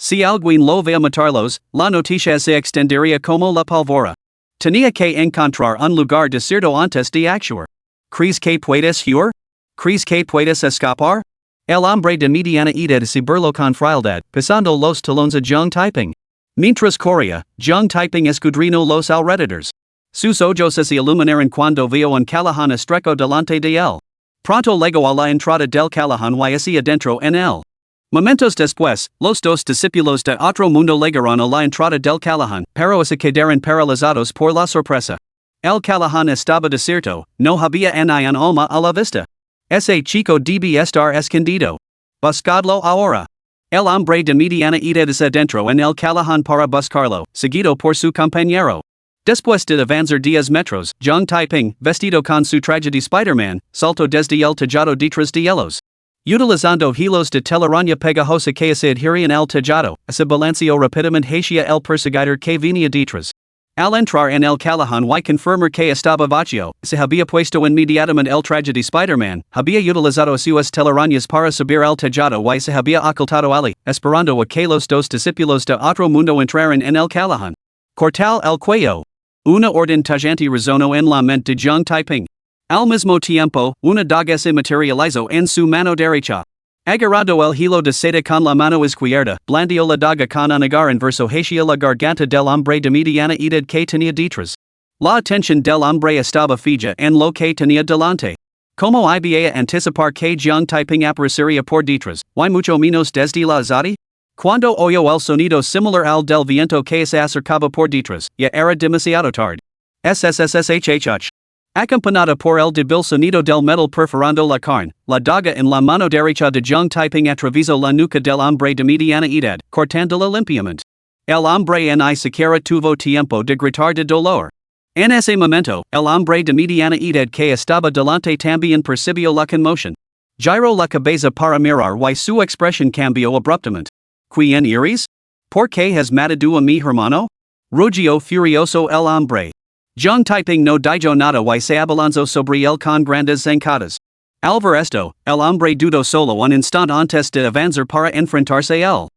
Si alguien lo veía matarlos, la noticia se extendería como la pólvora. Tenía que encontrar un lugar desierto antes de actuar. ¿Crees que puedes huir? ¿Crees que puedes escapar? El hombre de mediana edad se burló con frialdad, pisando los talones a Zhang Taiping. Mientras corría, Zhang Taiping escudriñó los alrededores. Sus ojos se iluminaron cuando vio un callejón estrecho delante de él. Pronto llegó a la entrada del callejón y hacia adentro en él. Momentos después, los dos discípulos de otro mundo llegaron a la entrada del callejón, pero se quedaron paralizados por la sorpresa. El callejón estaba desierto, no había ni un alma a la vista. Ese chico debe estar escondido. Buscadlo ahora. El hombre de mediana edad es adentro en el callejón para buscarlo, seguido por su compañero. Después de avanzar 10 metros, Zhang Taiping, vestido con su traje de Spider-Man, saltó desde el tejado detrás de ellos. Utilizando hilos de telaraña pegajosa que se adherían al tejado, se balanceó rápidamente hacia el perseguidor que venía detrás. Al entrar en el callejón y confirmar que estaba vacío, se había puesto inmediatamente el traje de Spider-Man, había utilizado sus telarañas para subir al tejado y se había ocultado allí, esperando a que los dos discípulos de otro mundo entraran en el callejón. Cortal el cuello. Una orden tajante resonó en la mente de Zhang Taiping. Al mismo tiempo, una daga se materializó en su mano derecha. Agarrado el hilo de seda con la mano izquierda, blandió la daga con un agarre inverso hacia la garganta del hombre de mediana edad que tenía detrás. La atención del hombre estaba fija en lo que tenía delante. Como iba a anticipar que Zhang Taiping aparecería por detrás, y mucho menos desde la azadi? Cuando oyó el sonido similar al del viento que se acercaba por detrás, ya era demasiado tarde. SSSHHH. Acompañada por el débil sonido del metal perforando la carne, la daga en la mano derecha de Zhang Taiping atravesó la nuca del hombre de mediana edad, cortándola limpiamente. El hombre ni siquiera tuvo tiempo de gritar de dolor. En ese momento, el hombre de mediana edad que estaba delante también percibió la conmoción. Giró la cabeza para mirar y su expresión cambió abruptamente. ¿Quién eres? ¿Por qué has matado a mi hermano? Rugió furioso el hombre. Zhang Taiping no dijo nada y se abalanzó sobre él con grandes zancadas. Al ver esto, el hombre dudó solo un instante antes de avanzar para enfrentarse a él.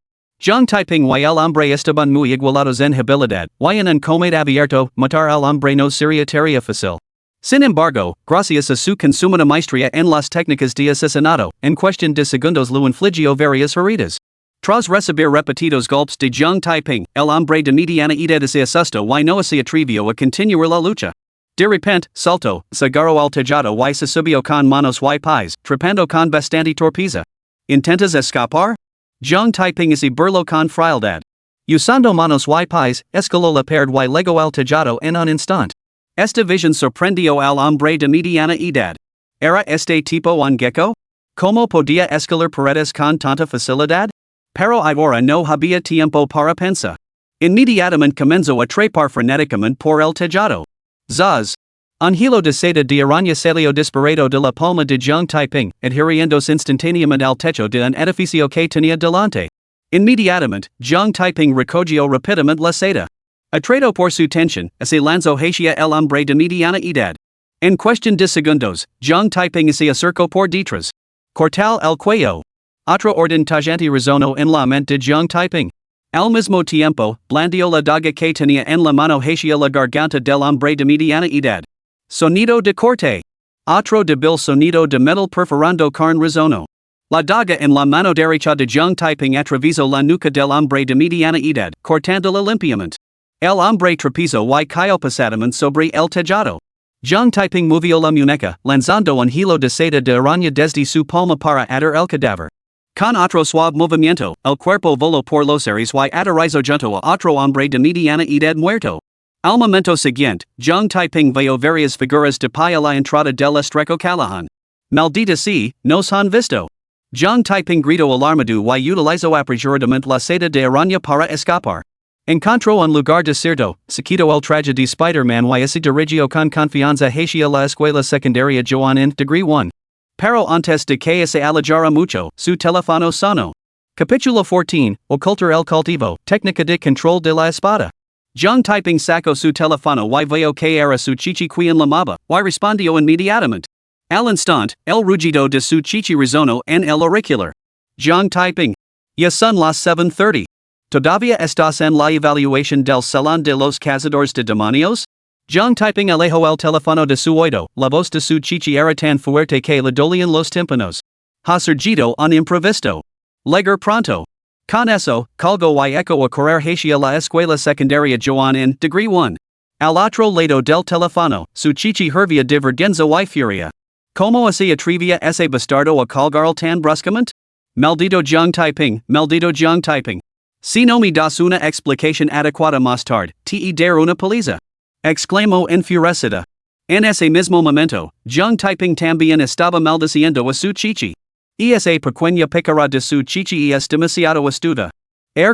Zhang Taiping y el hombre estaban muy igualados en habilidad, y en un combate abierto, matar al hombre no sería tarea fácil. Sin embargo, gracias a su consumada maestría en las técnicas de asesinato, en cuestión de segundos lo infligió varias heridas. Tras recibir repetidos golpes de Zhang Taiping, el hombre de mediana edad se asustó y no se atrevió a continuar la lucha. De repente, saltó, se agarró al tejado y se subió con manos y pies, trepando con bastante torpeza. ¿Intentas escapar? Zhang Taiping se burló con frialdad. Usando manos y pies, escaló la pared y llegó al tejado en un instante. Esta visión sorprendió al hombre de mediana edad. ¿Era este tipo un gecko? ¿Cómo podía escalar paredes con tanta facilidad? Pero ahora no había tiempo para pensar. Inmediatamente comenzó a trepar frenéticamente por el tejado. Zaz. Un hilo de seda de araña salió disparado de la palma de Zhang Taiping, adhiriéndose instantáneamente al techo de un edificio que tenía delante. Inmediatamente, Zhang Taiping recogió rápidamente la seda. Atraído por su tensión, se lanzó hacia el hombre de mediana edad. En cuestión de segundos, Zhang Taiping se acercó por detrás. Cortal el cuello. Otro orden tajante resonó en la mente de Zhang Taiping. Al mismo tiempo, blandió la daga que tenía en la mano hacia la garganta del hombre de mediana edad. Sonido de corte. Otro débil sonido de metal perforando carne resonó. La daga en la mano derecha de Zhang Taiping atravesó la nuca del hombre de mediana edad, cortándola limpiamente. El hombre tropezó y cayó pesadamente sobre el tejado. Zhang Taiping movió la muñeca, lanzando un hilo de seda de araña desde su palma para atar el cadáver. Con otro suave movimiento, el cuerpo voló por los aires y aterrizó junto a otro hombre de mediana edad muerto. Al momento siguiente, Zhang Taiping vio varias figuras de pie a la entrada del estrecho callejón. Maldita sea, nos han visto. Zhang Taiping gritó alarmado y utilizó apresuradamente la seda de araña para escapar. Encontró un lugar desierto, se quitó el traje de Spider-Man y se dirigió con confianza hacia la escuela secundaria Joan en Degree 1. Pero antes de que se alejara mucho, su teléfono sonó. Capítulo 14, Ocultar el cultivo, técnica de control de la espada. Zhang Taiping sacó su teléfono y vio que era su chichi quien llamaba, y respondió inmediatamente. Al instante, el rugido de su chichi resonó en el auricular. Zhang Taiping. Ya son las 7:30. ¿Todavía estás en la evaluación del salón de los cazadores de demonios? Jong typing alejo el teléfono de su oído, la voz de su chichi era tan fuerte que le dolían los tímpanos. Ha surgido un imprevisto. Leger pronto. Con eso, colgo y eco a correr hacia la escuela secundaria Joan en degree 1. Al otro lado del teléfono, su chichi hervía de vergüenza y furia. ¿Cómo se atrevía ese bastardo a colgar tan bruscamente? Maldito Jong typing, maldito Jong typing. Si no me das una explicación adecuada más tarde, te daré una paliza. Exclamó enfurecida. En ese mismo momento, Jong typing también estaba maldiciendo a su chichi. Esa pequeña pecara de su chichi es demasiado astuta.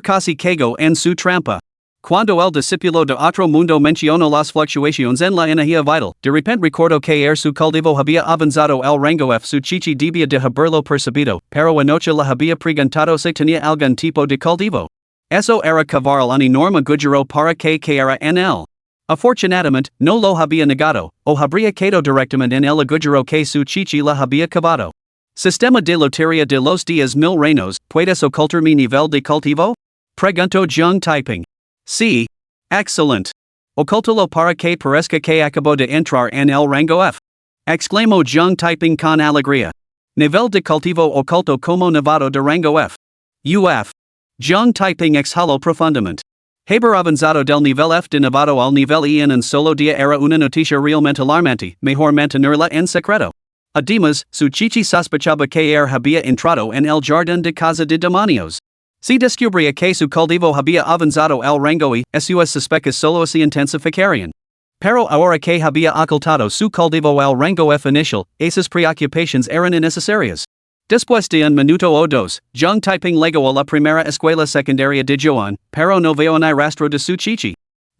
Casi caigo en su trampa. Cuando el discípulo de otro mundo mencionó las fluctuaciones en la energía vital, de repente recordó que su cultivo había avanzado el rango F. Su chichi debía de haberlo percibido, pero anoche le había preguntado si tenía algún tipo de cultivo. Eso era cavar un enorme agujero para que cayera en él. Afortunadamente, no lo había negado, o habría caído directamente en el agujero que su chichi le había cavado. Sistema de lotería de los 10,000 reinos, ¿puedes ocultar mi nivel de cultivo? Preguntó Jong typing. Sí. Excellent. Ocúltalo para que parezca que acabo de entrar en el rango F. Exclamó Jong typing con alegría. Nivel de cultivo oculto como nevado de rango F. UF. Jong typing exhaló profundamente. Haber avanzado del nivel F de nevado al nivel E en un solo día era una noticia realmente alarmante, mejor mantenerla en secreto. Además, su chichi sospechaba que había entrado en el jardín de casa de demonios. Si descubría que su cultivo había avanzado el rango y sus suspectos solo se intensificarían. Pero ahora que había ocultado su cultivo el rango F inicial, esas preocupaciones eran innecesarias. Después de un minuto o dos, Jong typing llegó a la primera escuela secundaria de Joan, pero no veo ni rastro de su chichi.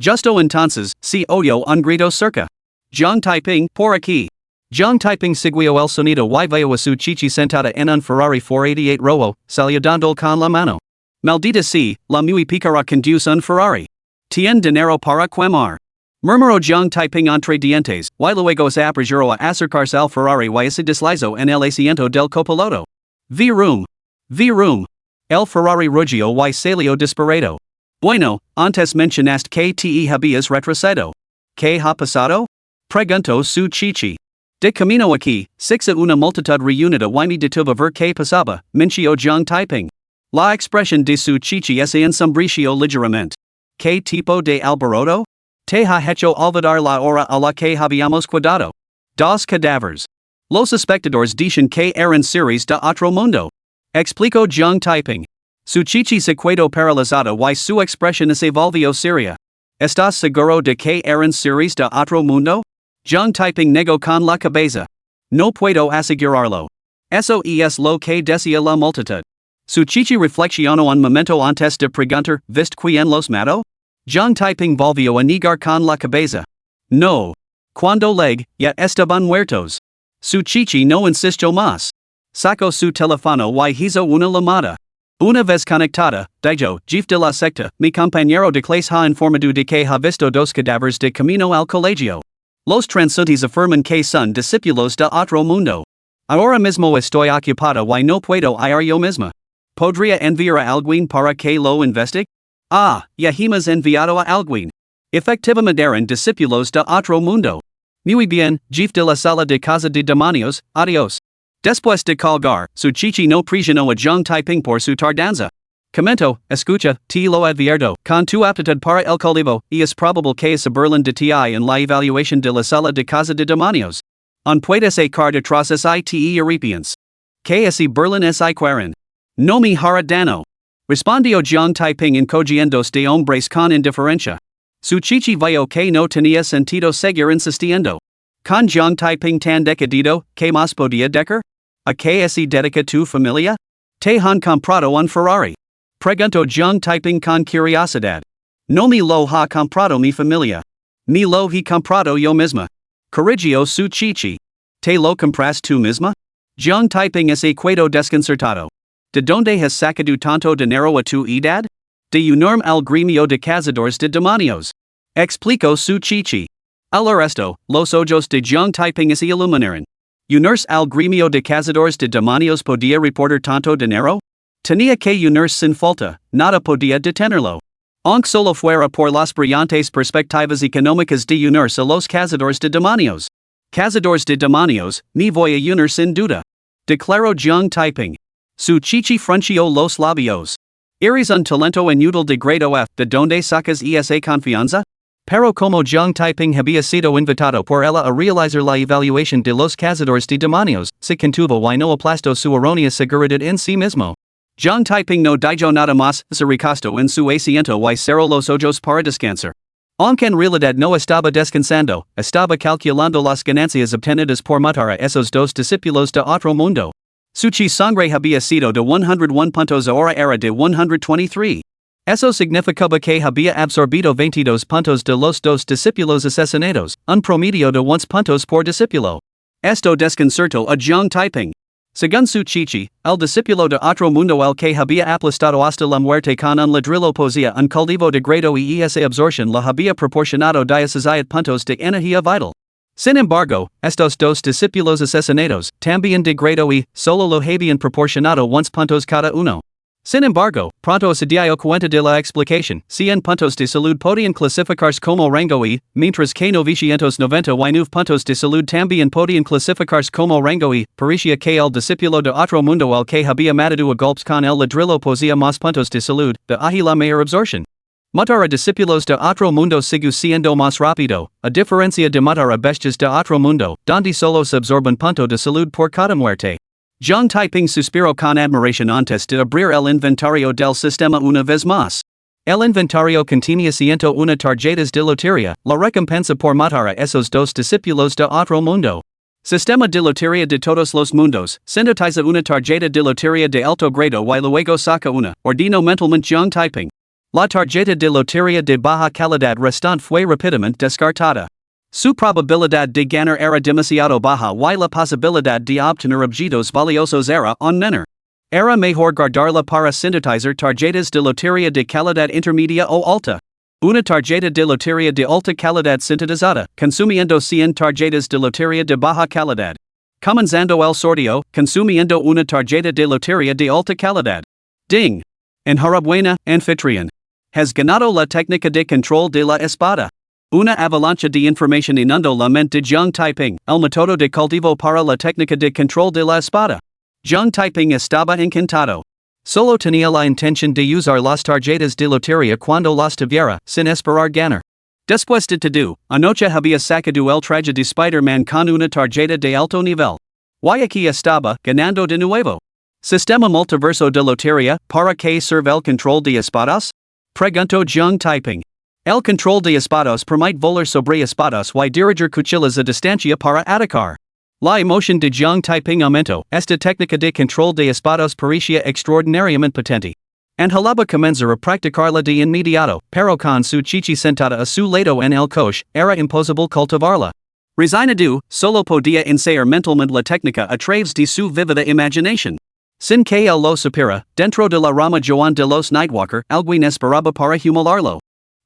Justo entonces, se oyó un grito cerca. Jong typing, por aquí. Jong typing siguió el sonido y veo a su chichi sentada en un Ferrari 488 rojo, saludando con la mano. Maldita sea, la muy picara conduce un Ferrari. Tien dinero para quemar. Murmuró Jong typing entre dientes, y luego se apresuró a acercarse al Ferrari y se deslizó en el asiento del copiloto. Vi room. El Ferrari rugió y salió disparado. Bueno, antes mencionaste que te habías retrocedido. ¿Qué ha pasado? Preguntó su chichi. De camino aquí, sixa una multitud reunida y me detuve a ver qué pasaba, mencionó Jong typing. La expresión de su chichi se ensombreció ligeramente. ¿Qué tipo de alboroto? Te ha hecho olvidar la hora a la que habíamos cuidado. Dos cadáveres. Los espectadores dicen que eran seres de otro mundo. Explicó Jong typing. Su chichi se quedó paralizado y su expresión se volvió seria. ¿Estás seguro de que eran seres de otro mundo? Jong typing negó con la cabeza. No puedo asegurarlo. Eso es lo que decía la multitud. Su chichi reflexionó un momento antes de preguntar, ¿viste quién los mató? Jong typing volvió a negar con la cabeza. No. Cuando ya estaban muertos. Su chichi no insistió más. Sacó su teléfono y hizo una llamada. Una vez conectada, dijo, jefe de la secta, mi compañero de clase ha informado de que ha visto dos cadáveres de camino al colegio. Los transeúntes afirman que son discípulos de otro mundo. Ahora mismo estoy ocupada y no puedo ir yo misma. ¿Podría enviar a alguien para que lo investigue? Ya hemos enviado a alguien. Efectivamente eran discípulos de otro mundo. Muy bien, jefe de la sala de casa de demonios, adiós. Después de colgar, su chichi no presionó a Jong typing por su tardanza. Comento, escucha, te lo advierto, con tu aptitud para el cultivo, es probable que se burlen de ti en la evaluación de la sala de casa de demonios. Un puedes echar detrás te arrepientes. Que se burlen quieren. No me hará daño. Respondió Jong typing encogiéndose de hombres con indiferencia. Su chichi vio que no tenía sentido seguir insistiendo. Con Jong typing tan decidido, ¿qué más podía decir? ¿A qué se dedica tu familia? ¿Te han comprado un Ferrari? Preguntó Jong typing con curiosidad. No me lo ha comprado mi familia. Me lo he comprado yo misma. Corrigió su chichi. ¿Te lo compras tú misma? Jong typing se quedó desconcertado. ¿De dónde has sacado tanto dinero a tu edad? De unirme al gremio de cazadores de demonios. Explicó su chichi. Al resto, los ojos de Jong typing se iluminaron. ¿Unirse al gremio de cazadores de demonios podía reportar tanto dinero? Tenía que unirse sin falta, nada podía detenerlo. Aunque solo fuera por las brillantes perspectivas económicas de unirse a los cazadores de demonios. Cazadores de demonios, ni voy a unir sin duda. Declaró Jiang Taiping. Su chichi frunció los labios. ¿Eres un talento inútil de grado F, de donde sacas esa confianza? Pero como Jiang Taiping había sido invitado por ella a realizar la evaluación de los cazadores de demonios, se contuvo y no aplastó su errónea seguridad en sí mismo. Jiang Taiping no dijo nada más, se recostó en su asiento y cerró los ojos para descansar. Aunque en realidad no estaba descansando, estaba calculando las ganancias obtenidas por matar a esos dos discípulos de otro mundo. Su chi sangre había sido de 101 puntos ahora era de 123. Eso significaba que había absorbido 22 puntos de los dos discípulos asesinados, un promedio de 11 puntos por discípulo. Esto desconcertó a Jiang Taiping. Según su chichi, el discípulo de otro mundo el que había aplastado hasta la muerte con un ladrillo posía un cultivo de grado y esa absorción la había proporcionado 17 puntos de energía vital. Sin embargo, estos dos discípulos asesinados, también de grado y, solo lo habían proporcionado 11 puntos cada uno. Sin embargo, pronto se dio cuenta de la explicación, 100 puntos de salud podían clasificarse como rango E, mientras que 999 puntos de salud también podían clasificarse como rango E, parecía que el discípulo de otro mundo el que había matado a golpes con el ladrillo posía más puntos de salud, de ahí la mayor absorción. Matar a discípulos de otro mundo sigue siendo más rápido, a diferencia de matar a bestias de otro mundo, donde solo se absorbe un punto de salud por cada muerte. Jiang Taiping suspiró con admiración antes de abrir el inventario del sistema una vez más. El inventario contenía una tarjetas de lotería, la recompensa por matar a esos dos discípulos de otro mundo. Sistema de lotería de todos los mundos, sintetiza una tarjeta de lotería de alto grado y luego saca una, ordinó mentalmente Jiang Taiping. La tarjeta de lotería de baja calidad restante fue rápidamente descartada. Su probabilidad de ganar era demasiado baja y la posibilidad de obtener objetos valiosos era aún menor. Era mejor guardarla para sintetizar tarjetas de lotería de calidad intermedia o alta. Una tarjeta de lotería de alta calidad sintetizada, consumiendo 100 tarjetas de lotería de baja calidad. Comenzando el sorteo, consumiendo una tarjeta de lotería de alta calidad. Ding! Enhorabuena, anfitrión. Has ganado la técnica de control de la espada. Una avalancha de información inundó la mente de Jiang Taiping, el método de cultivo para la técnica de control de la espada. Jiang Taiping estaba encantado. Solo tenía la intención de usar las tarjetas de lotería cuando las tuviera, sin esperar ganar. Después de todo, anoche había sacado el traje de Spider-Man con una tarjeta de alto nivel. Y aquí estaba, ganando de nuevo. ¿Sistema multiverso de lotería, para qué sirve el control de espadas? Preguntó Jiang Taiping. El control de espadas permite volar sobre espadas y dirigir cuchillas a distancia para atacar. La emoción de Jiang Taiping aumentó, esta técnica de control de espadas parecía extraordinariamente potente. Anhelaba comenzar a practicarla de inmediato, pero con su chichi sentada a su lado en el coche, era imposible cultivarla. Resignado, solo podía ensayar mentalmente la técnica a través de su vívida imaginación. Sin que él lo supiera, dentro de la rama Joan de los Nightwalker, alguien esperaba para humilarlo.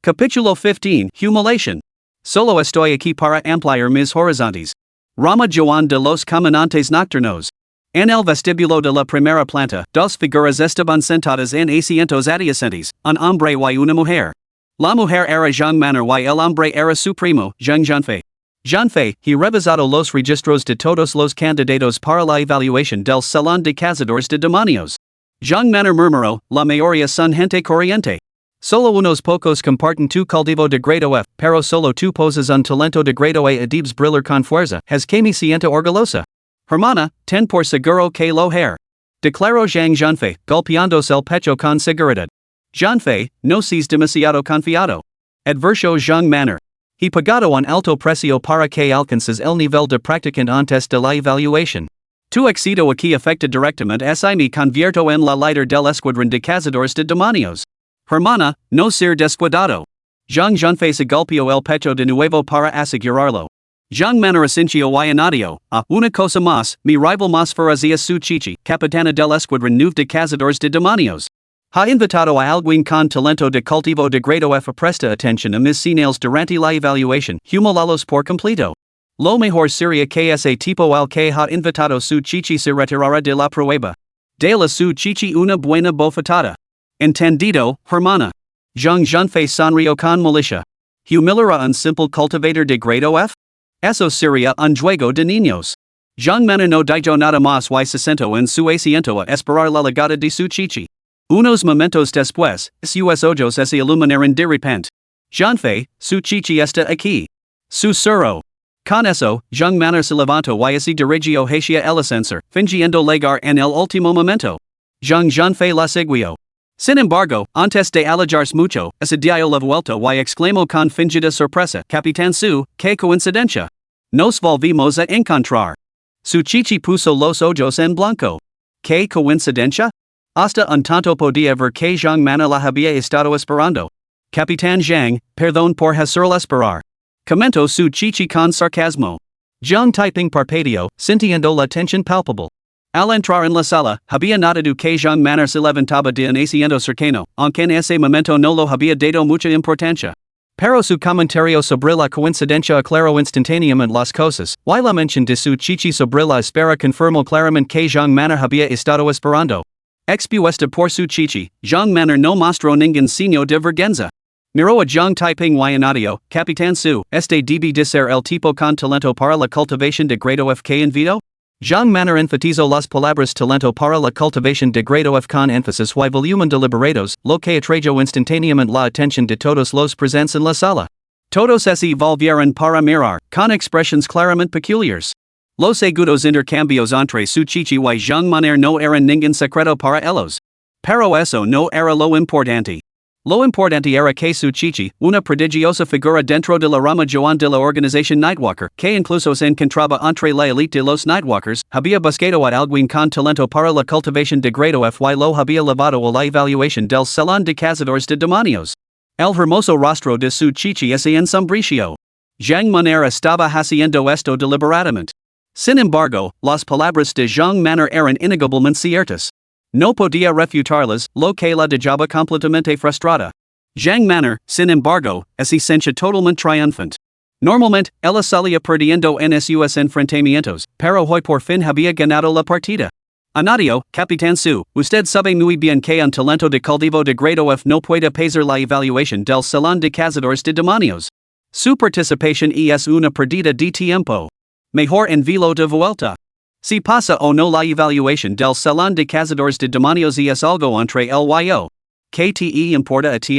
Capítulo 15, Humiliación. Solo estoy aquí para ampliar mis horizontes. Rama Joan de los Caminantes Nocturnos. En el vestíbulo de la primera planta, dos figuras estaban sentadas en asientos adyacentes, un hombre y una mujer. La mujer era Zhang Manner y el hombre era su primo, Zhang Jianfei. Jianfei, he revisado los registros de todos los candidatos para la evaluación del Salón de Cazadores de Demonios. Zhang Manner murmuró, la mayoría son gente corriente. Solo unos pocos comparten tu cultivo de grado F, pero solo tú poses un talento de grado A debes brillar con fuerza, has que me sienta orgullosa. Hermana, ten por seguro que lo haré. Declaró Zhang Jianfei, golpeándose el pecho con seguridad. Jianfei, no seas demasiado confiado. Advirtió Zhang Manner. He pagado un alto precio para que alcances el nivel de practicante antes de la evaluación. Tu éxito aquí afecta directamente a me convierto en la líder del escuadrón de cazadores de demonios. Hermana, no ser descuidado. Zhang Jianfei se golpeó el pecho de nuevo para asegurarlo. Zhang Manner asintió y añadió, una cosa más, mi rival más feroz es su chichi, capitana del escuadrón nuevo de cazadores de demonios. Ha invitado a alguien con talento de cultivo de grado F. Presta atención a mis señales durante la evaluación, humílalos por completo. Lo mejor sería que ese tipo al que ha invitado su chichi se retirara de la prueba. Dale su chichi una buena bofetada. Entendido, hermana. Zhang Zhanfei Sanrio con militia. Humilera un simple cultivator de grado F? Eso sería un juego de niños. Zhang Mana no dijo nada más y sesento en su asiento a esperar la llegada de su chichi. Unos momentos después, sus ojos se iluminaron de repente. Zhanfei, su chichi está aquí. Susurro. Con eso, Zhang Mana se levantó y se dirigió hacia el ascensor, fingiendo llegar en el último momento. Zhang Zhanfei la siguió. Sin embargo, antes de alejarse mucho, se dio la vuelta y exclamó con fingida sorpresa: Capitán Su, qué coincidencia. Nos volvimos a encontrar. Su chichi puso los ojos en blanco. ¿Qué coincidencia? Hasta un tanto podía ver que Zhang Mana la había estado esperando. Capitán Zhang, perdón por hacerla esperar. Comentó su chichi con sarcasmo. Zhang Taiping parpadeó, sintiendo la tensión palpable. Al entrar en la sala, había notado que Zhang Mana se levantaba de un asiento cercano, aunque en ese momento no lo había dado mucha importancia. Pero su comentario sobre la coincidencia aclaró instantáneamente las cosas, y la mención de su chichi sobre la espera confirmó claramente que Zhang Mana había estado esperando. Expuesta por su chichi, Zhang Mana no mostró ningún signo de vergüenza. Miró a Zhang Taiping y añadió: Capitán Su, este debe de ser el tipo con talento para la cultivación de grado F que invito? Zhang Mana enfatizó las palabras talento para la cultivación de grado F con énfasis y volumen deliberados, lo que atrajo instantáneamente la atención de todos los presentes en la sala. Todos se volvieron para mirar, con expresiones claramente peculiares. Los agudos intercambios entre su chichi y Zhang Mana no eran ningún secreto para ellos. Pero eso no era lo importante. Lo importante era que su chichi, una prodigiosa figura dentro de la rama Joan de la organización Nightwalker, que incluso se encontraba entre la elite de los Nightwalkers, había buscado a alguien con talento para la cultivación de grado F y lo había llevado a la evaluación del Salón de Cazadores de Demonios. El hermoso rostro de su chichi se ensombreció. Zhang Mana estaba haciendo esto deliberadamente. Sin embargo, las palabras de Zhang Mana eran innegablemente ciertas. No podía refutarlas, lo que la dejaba completamente frustrada. Zhang Mana, sin embargo, se sentía totalmente triunfante. Normalmente, ella salía perdiendo en sus enfrentamientos, pero hoy por fin había ganado la partida. Añadió: Capitán Su, usted sabe muy bien que un talento de cultivo de grado F no puede pesar la evaluación del Salón de Cazadores de Demonios. Su participación es una pérdida de tiempo. Mejor envíelo de vuelta. Si pasa o no la evaluación del Salón de Cazadores de Demonios es algo entre él y yo. ¿Qué te importa a ti?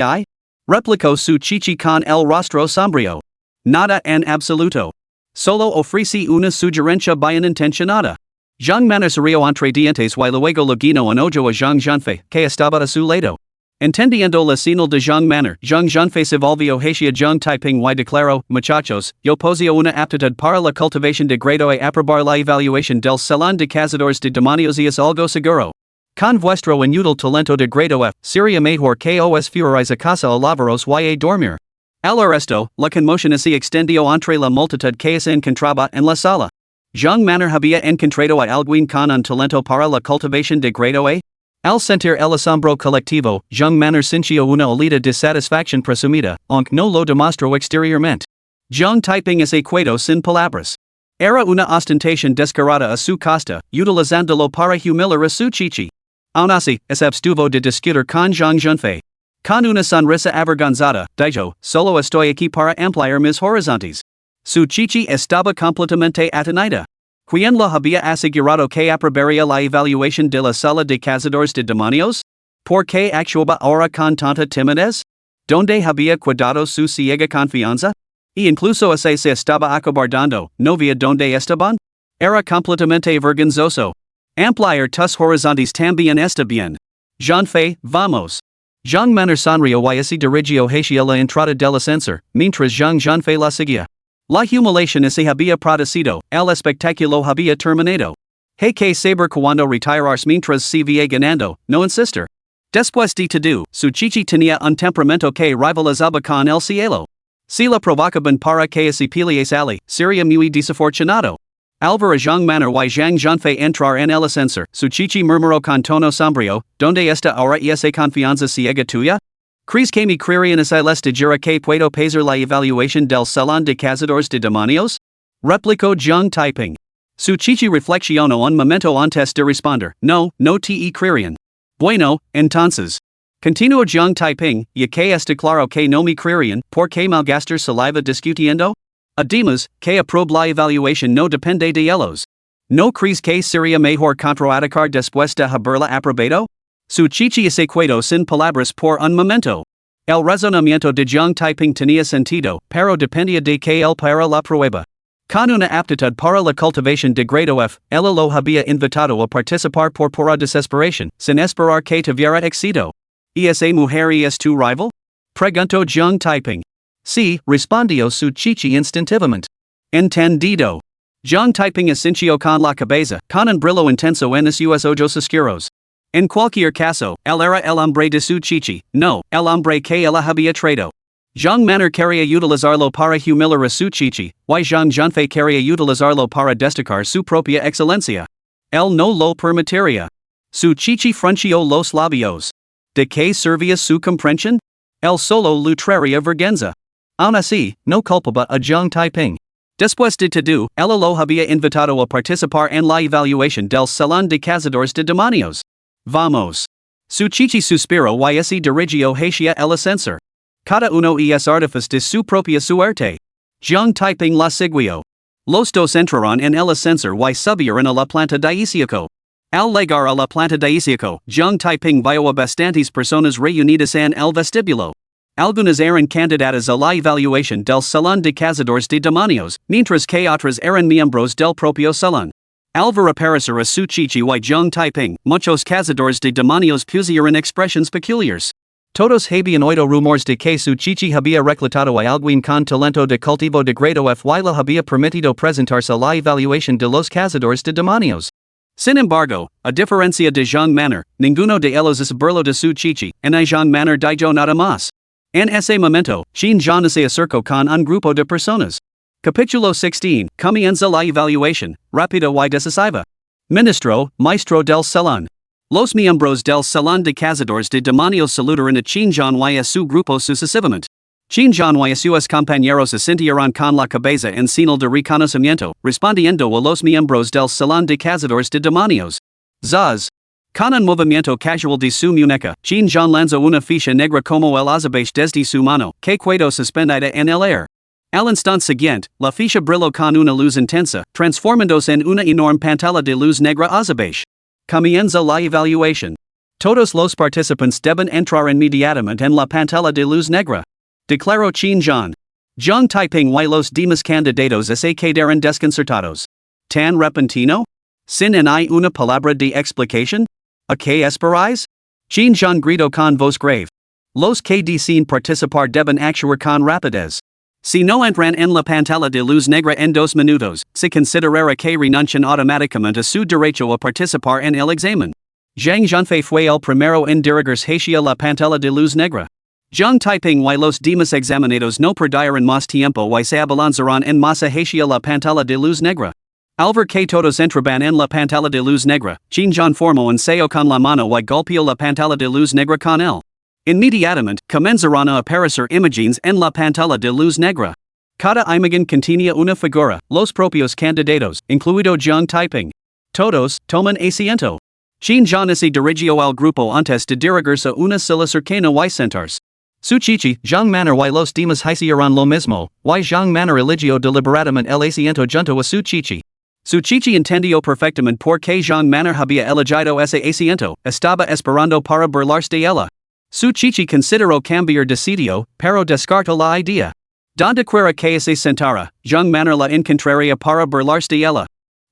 Replicó su chichi con el rostro sombrío. Nada en absoluto. Solo ofrecí una sugerencia bien intencionada. Zhang Mana se rió entre dientes y luego le guiñó un ojo a Zhang Zhanfei, que estaba a su lado. Entendiendo la señal de Zhang Mana, Zhang Zhanfei se volvió hacia Zhang Taiping y declaró: Muchachos, yo poseo una aptitud para la cultivación de grado y aprobar la evaluación del Salón de Cazadores de Demonios es algo seguro. Con vuestro inútil talento de grado F, sería mejor que os fuerais a casa a lavaros y a dormir. Al resto, la conmoción se extendió entre la multitud que se encontraba en la sala. Zhang Mana había encontrado a alguien con un talento para la cultivación de grado A. Al sentir el asombro colectivo, Zhang Mana sintió una oleada de satisfacción presumida, aunque no lo demostró exteriormente. Zhang Taiping se quedó sin palabras. Era una ostentación descarada a su costa, utilizándolo para humillar a su chichi. Aun así, se abstuvo de discutir con Zhang Zhanfei. Con una sonrisa avergonzada, dijo: Solo estoy aquí para ampliar mis horizontes. Su chichi estaba completamente atenida. ¿Quién lo había asegurado que aprobaría la evaluación de la sala de cazadores de demonios? ¿Por qué actuaba ahora con tanta timidez? ¿Dónde había cuidado su ciega confianza? Y incluso se estaba acobardando, ¿no via dónde estaban? Era completamente vergonzoso. Ampliar tus horizontes también está bien. Zhanfei, vamos. Zhang Mana sonrió y se dirigió hacia la entrada del ascensor, mientras Zhang Zhanfei la seguía. La humiliación se había producido, el espectáculo había terminado. Hay que saber cuando retirarse mientras se va ganando, no insistir. Después de todo, su chichi tenía un temperamento que rivalizaba con el cielo. Si la provocaban para que se pelease ali, sería muy desafortunado. Al ver a Zhang Mana y Zhang Zhanfei entrar en el ascensor, su chichi murmuró con tono sombrío: ¿Dónde está ahora esa confianza ciega tuya? ¿Crees que mi criaría les dirá que puedo pesar la evaluación del Salón de Cazadores de Demonios? Replicó Zhang Taiping. Su chichi reflexionó un momento antes de responder: No, no te creerían. Bueno, entonces. Continuo Jiang Taiping, y que este claro que no me creerían, por que malgastar saliva discutiendo? Además, que aprobe la evaluación no depende de ellos. ¿No crees que sería mejor contraatacar después de haberla aprobado? Su chichi se quedó sin palabras por un momento. El razonamiento de Jiang Taiping tenía sentido, pero dependía de que él para la prueba. Con una aptitud para la cultivación de grado F, él lo había invitado a participar por pura desesperación, sin esperar que tuviera éxito. ¿Y esa mujer y es tu rival? Preguntó Jiang Taiping. Sí, respondió su chichi instintivamente. Entendido. Jiang Taiping asintió con la cabeza, con un brillo intenso en sus ojos oscuros. En cualquier caso, él era el hombre de su chichi, no, el hombre que él había traído. Jiang Manner quería utilizarlo para humillar a su chichi, y Jiang Jianfei quería utilizarlo para destacar su propia excelencia. Él no lo permitiría. Su chichi frunció los labios. ¿De qué servía su comprensión? Él solo lutraría vergüenza. Aún así, no culpaba a Jiang Taiping. Después de todo, él lo había invitado a participar en la evaluación del Salón de Cazadores de Demonios. Vamos. Su chichi suspiró y se dirigió hacia el ascensor. Cada uno es artífice de su propia suerte. Jiang Taiping la siguió. Los dos entraron en el ascensor y subieron a la planta dieciocho. Al llegar a la planta dieciocho, Jiang Taiping vio a bastantes personas reunidas en el vestíbulo. Algunas eran candidatas a la evaluación del Salón de Cazadores de Demonios, mientras que otras eran miembros del propio salón. Al ver aparecer a su chichi y Jiang Taiping, muchos cazadores de demonios pusieron expresiones peculiares. Todos habían oído rumores de que su chichi había reclutado a alguien con talento de cultivo de grado F y le había permitido presentarse a la evaluación de los cazadores de demonios. Sin embargo, a diferencia de Jiang Manner, ninguno de ellos es burlo de su chichi, en Jiang Manner dijo nada más. En ese momento, Qin Jian se acercó con un grupo de personas. Capítulo 16, comienza la evaluación, rápido y decisiva. Ministro, maestro del salón. Los miembros del Salón de Cazadores de Demonios saludaron a Qin Jian y a su grupo sucesivamente. Qin Jian y a sus compañeros asintieron con la cabeza en señal de reconocimiento, respondiendo a los miembros del Salón de Cazadores de Demonios. Zaz. Con un movimiento casual de su muñeca, Qin Jian lanzó una ficha negra como el azabache desde su mano, que quedó suspendida en el aire. Al instante siguiente, la ficha brilló con una luz intensa, transformándose en una enorme pantalla de luz negra azabache. Comienza la evaluación. Todos los participantes deben entrar inmediatamente en la pantalla de luz negra. Declaró Qin Jian. Jiang Taiping y los demás candidatos se quedaron desconcertados. ¿Tan repentino? ¿Sin ni una palabra de explicación? ¿A qué esperáis? Qin Jian gritó con voz grave. Los que deseen participar deben actuar con rapidez. Si no entran en la pantalla de luz negra en 2 minutos, se considerará que renuncian automáticamente a su derecho a participar en el examen. Jiang Jianfei fue el primero en dirigirse hacia la pantalla de luz negra. Jiang Taiping y los demás examinados no perdieron más tiempo y se abalanzaron en masa hacia la pantalla de luz negra. Al ver que todos entraban en la pantalla de luz negra, Qin Jian formó un sello con la mano y golpeó la pantalla de luz negra con él. Inmediatamente, comenzaron a aparecer imágenes en la pantalla de luz negra. Cada imagen contenía una figura, los propios candidatos, incluido Jiang Taiping. Todos toman asiento. Qin Jian se dirigió al grupo antes de dirigirse a una silla cercana y sentarse. Su chichi, Jiang Manner y los demás hicieron lo mismo, y Jiang Manner eligió deliberadamente el asiento junto a su chichi. Su chichi entendió perfectamente por qué Jiang Manner había elegido ese asiento, estaba esperando para burlarse de ella. Su chichi consideró cambiar de sitio, pero descartó la idea. Donde quiera que se sentara, Jiang Manner la encontraría para burlarse de ella.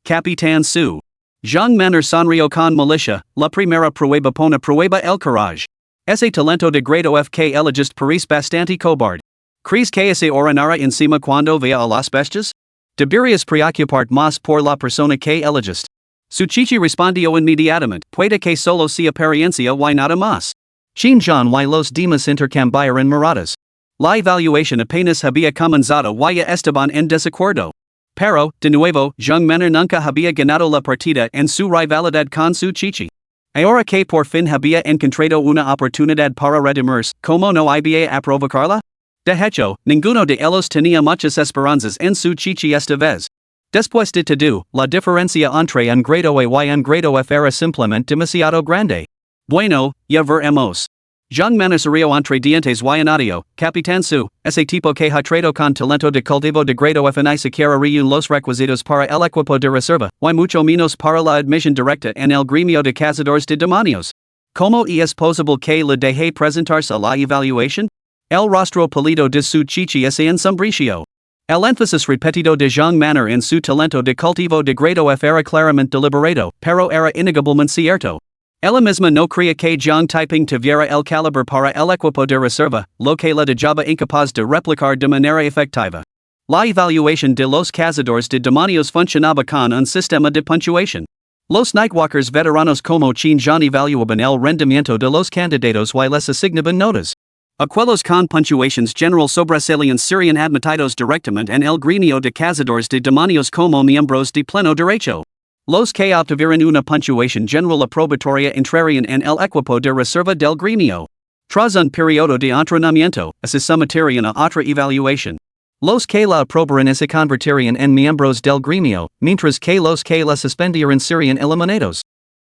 Capitán Su. Jiang Manner sonrió con malicia, la primera prueba pone prueba el courage. Ese talento de grado F que elegiste parece bastante cobarde. ¿Crees que se orinara encima cuando vea a las bestias? Deberías preocuparte más por la persona que elegiste. Su chichi respondió inmediatamente, puede que solo sea apariencia y nada más. Qin Jian y los demás intercambiaron miradas. La evaluación apenas había comenzado y ya estaban en desacuerdo. Pero, de nuevo, Jiang Manner nunca había ganado la partida en su rivalidad con su chichi. Ahora que por fin había encontrado una oportunidad para redimirse, ¿cómo no había aprovecharla? De hecho, ninguno de ellos tenía muchas esperanzas en su chichi esta vez. Después de todo, la diferencia entre un grado A y un grado F era simplemente demasiado grande. Bueno, ya veremos. Jean Manasario entre dientes y anadio, Capitán su, ese tipo que ha traído con talento de cultivo de grado fni siquiera reúne los requisitos para el equipo de reserva, y mucho menos para la admisión directa en el gremio de cazadores de demonios. ¿Cómo es posible que le deje presentarse a la evaluación? El rostro pálido de su chichi es ensombreció. El énfasis repetido de Jean Manor en su talento de cultivo de grado era claramente deliberado, pero era innegablemente cierto. Ella misma no creía que Jean Typing tuviera el calibre para el equipo de reserva, lo que la dejaba incapaz de replicar de manera efectiva. La evaluación de los cazadores de demonios funcionaba con un sistema de puntuación. Los nightwalkers veteranos como Chin Jean evaluaban el rendimiento de los candidatos y les asignaban notas. Aquellos con puntuaciones general sobresalientes serían admitidos directamente en el gremio de cazadores de demonios como miembros de pleno derecho. Los que obtuvieron una puntuación general aprobatoria entrarían en el equipo de reserva del gremio. Tras un periodo de entrenamiento, se sometirían a otra evaluación. Los que la aprobarían se convertirían en miembros del gremio, mientras que los que la suspendieran serían eliminados.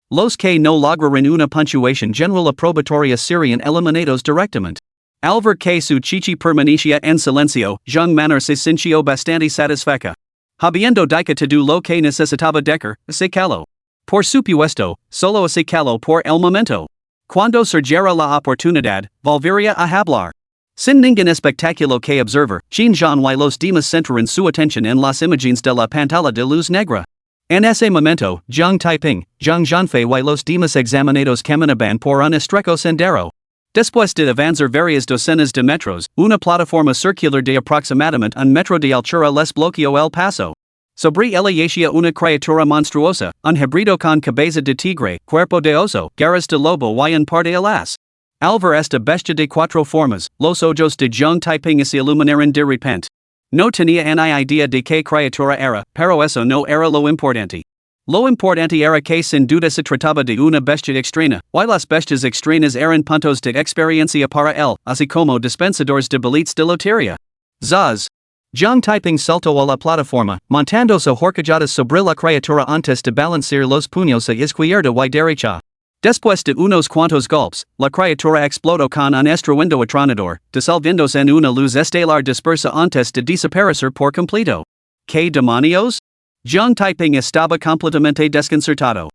Los que no lograrían una puntuación general aprobatoria serían eliminados directamente. Al ver que su chichi permanecía en silencio, Jean Manor se sintió bastante satisfecha. Habiendo dicho lo que necesitaba decir, se caló. Por supuesto, solo se caló por el momento. Cuando surgiera la oportunidad, volvería a hablar. Sin ningún espectáculo que observar, Chin Jean y los demás centraron su atención en las imágenes de la pantalla de luz negra. En ese momento, Jean Taiping, Jean Jianfei y los demás examinados caminaban por un estrecho sendero. Después de avanzar varias docenas de metros, una plataforma circular de aproximadamente un metro de altura les bloqueó el paso. Sobre ella yacía una criatura monstruosa, un híbrido con cabeza de tigre, cuerpo de oso, garras de lobo y un par de alas. Al ver esta bestia de cuatro formas, los ojos de Jean Taiping se iluminaron de repente. No tenía ni idea de qué criatura era, pero eso no era lo importante. Lo importante era que sin duda se trataba de una bestia extraña, y las bestias extrañas eran puntos de experiencia para él, así como dispensadores de billetes de lotería. Zaz. Jean Taiping saltó a la plataforma, montándose horcajadas sobre la criatura antes de balancear los puños a izquierda y derecha. Después de unos cuantos golpes, la criatura explotó con un estruendo atronador, disolviéndose en una luz estelar dispersa antes de desaparecer por completo. ¿Qué demonios? Jean Taiping estaba completamente desconcertado.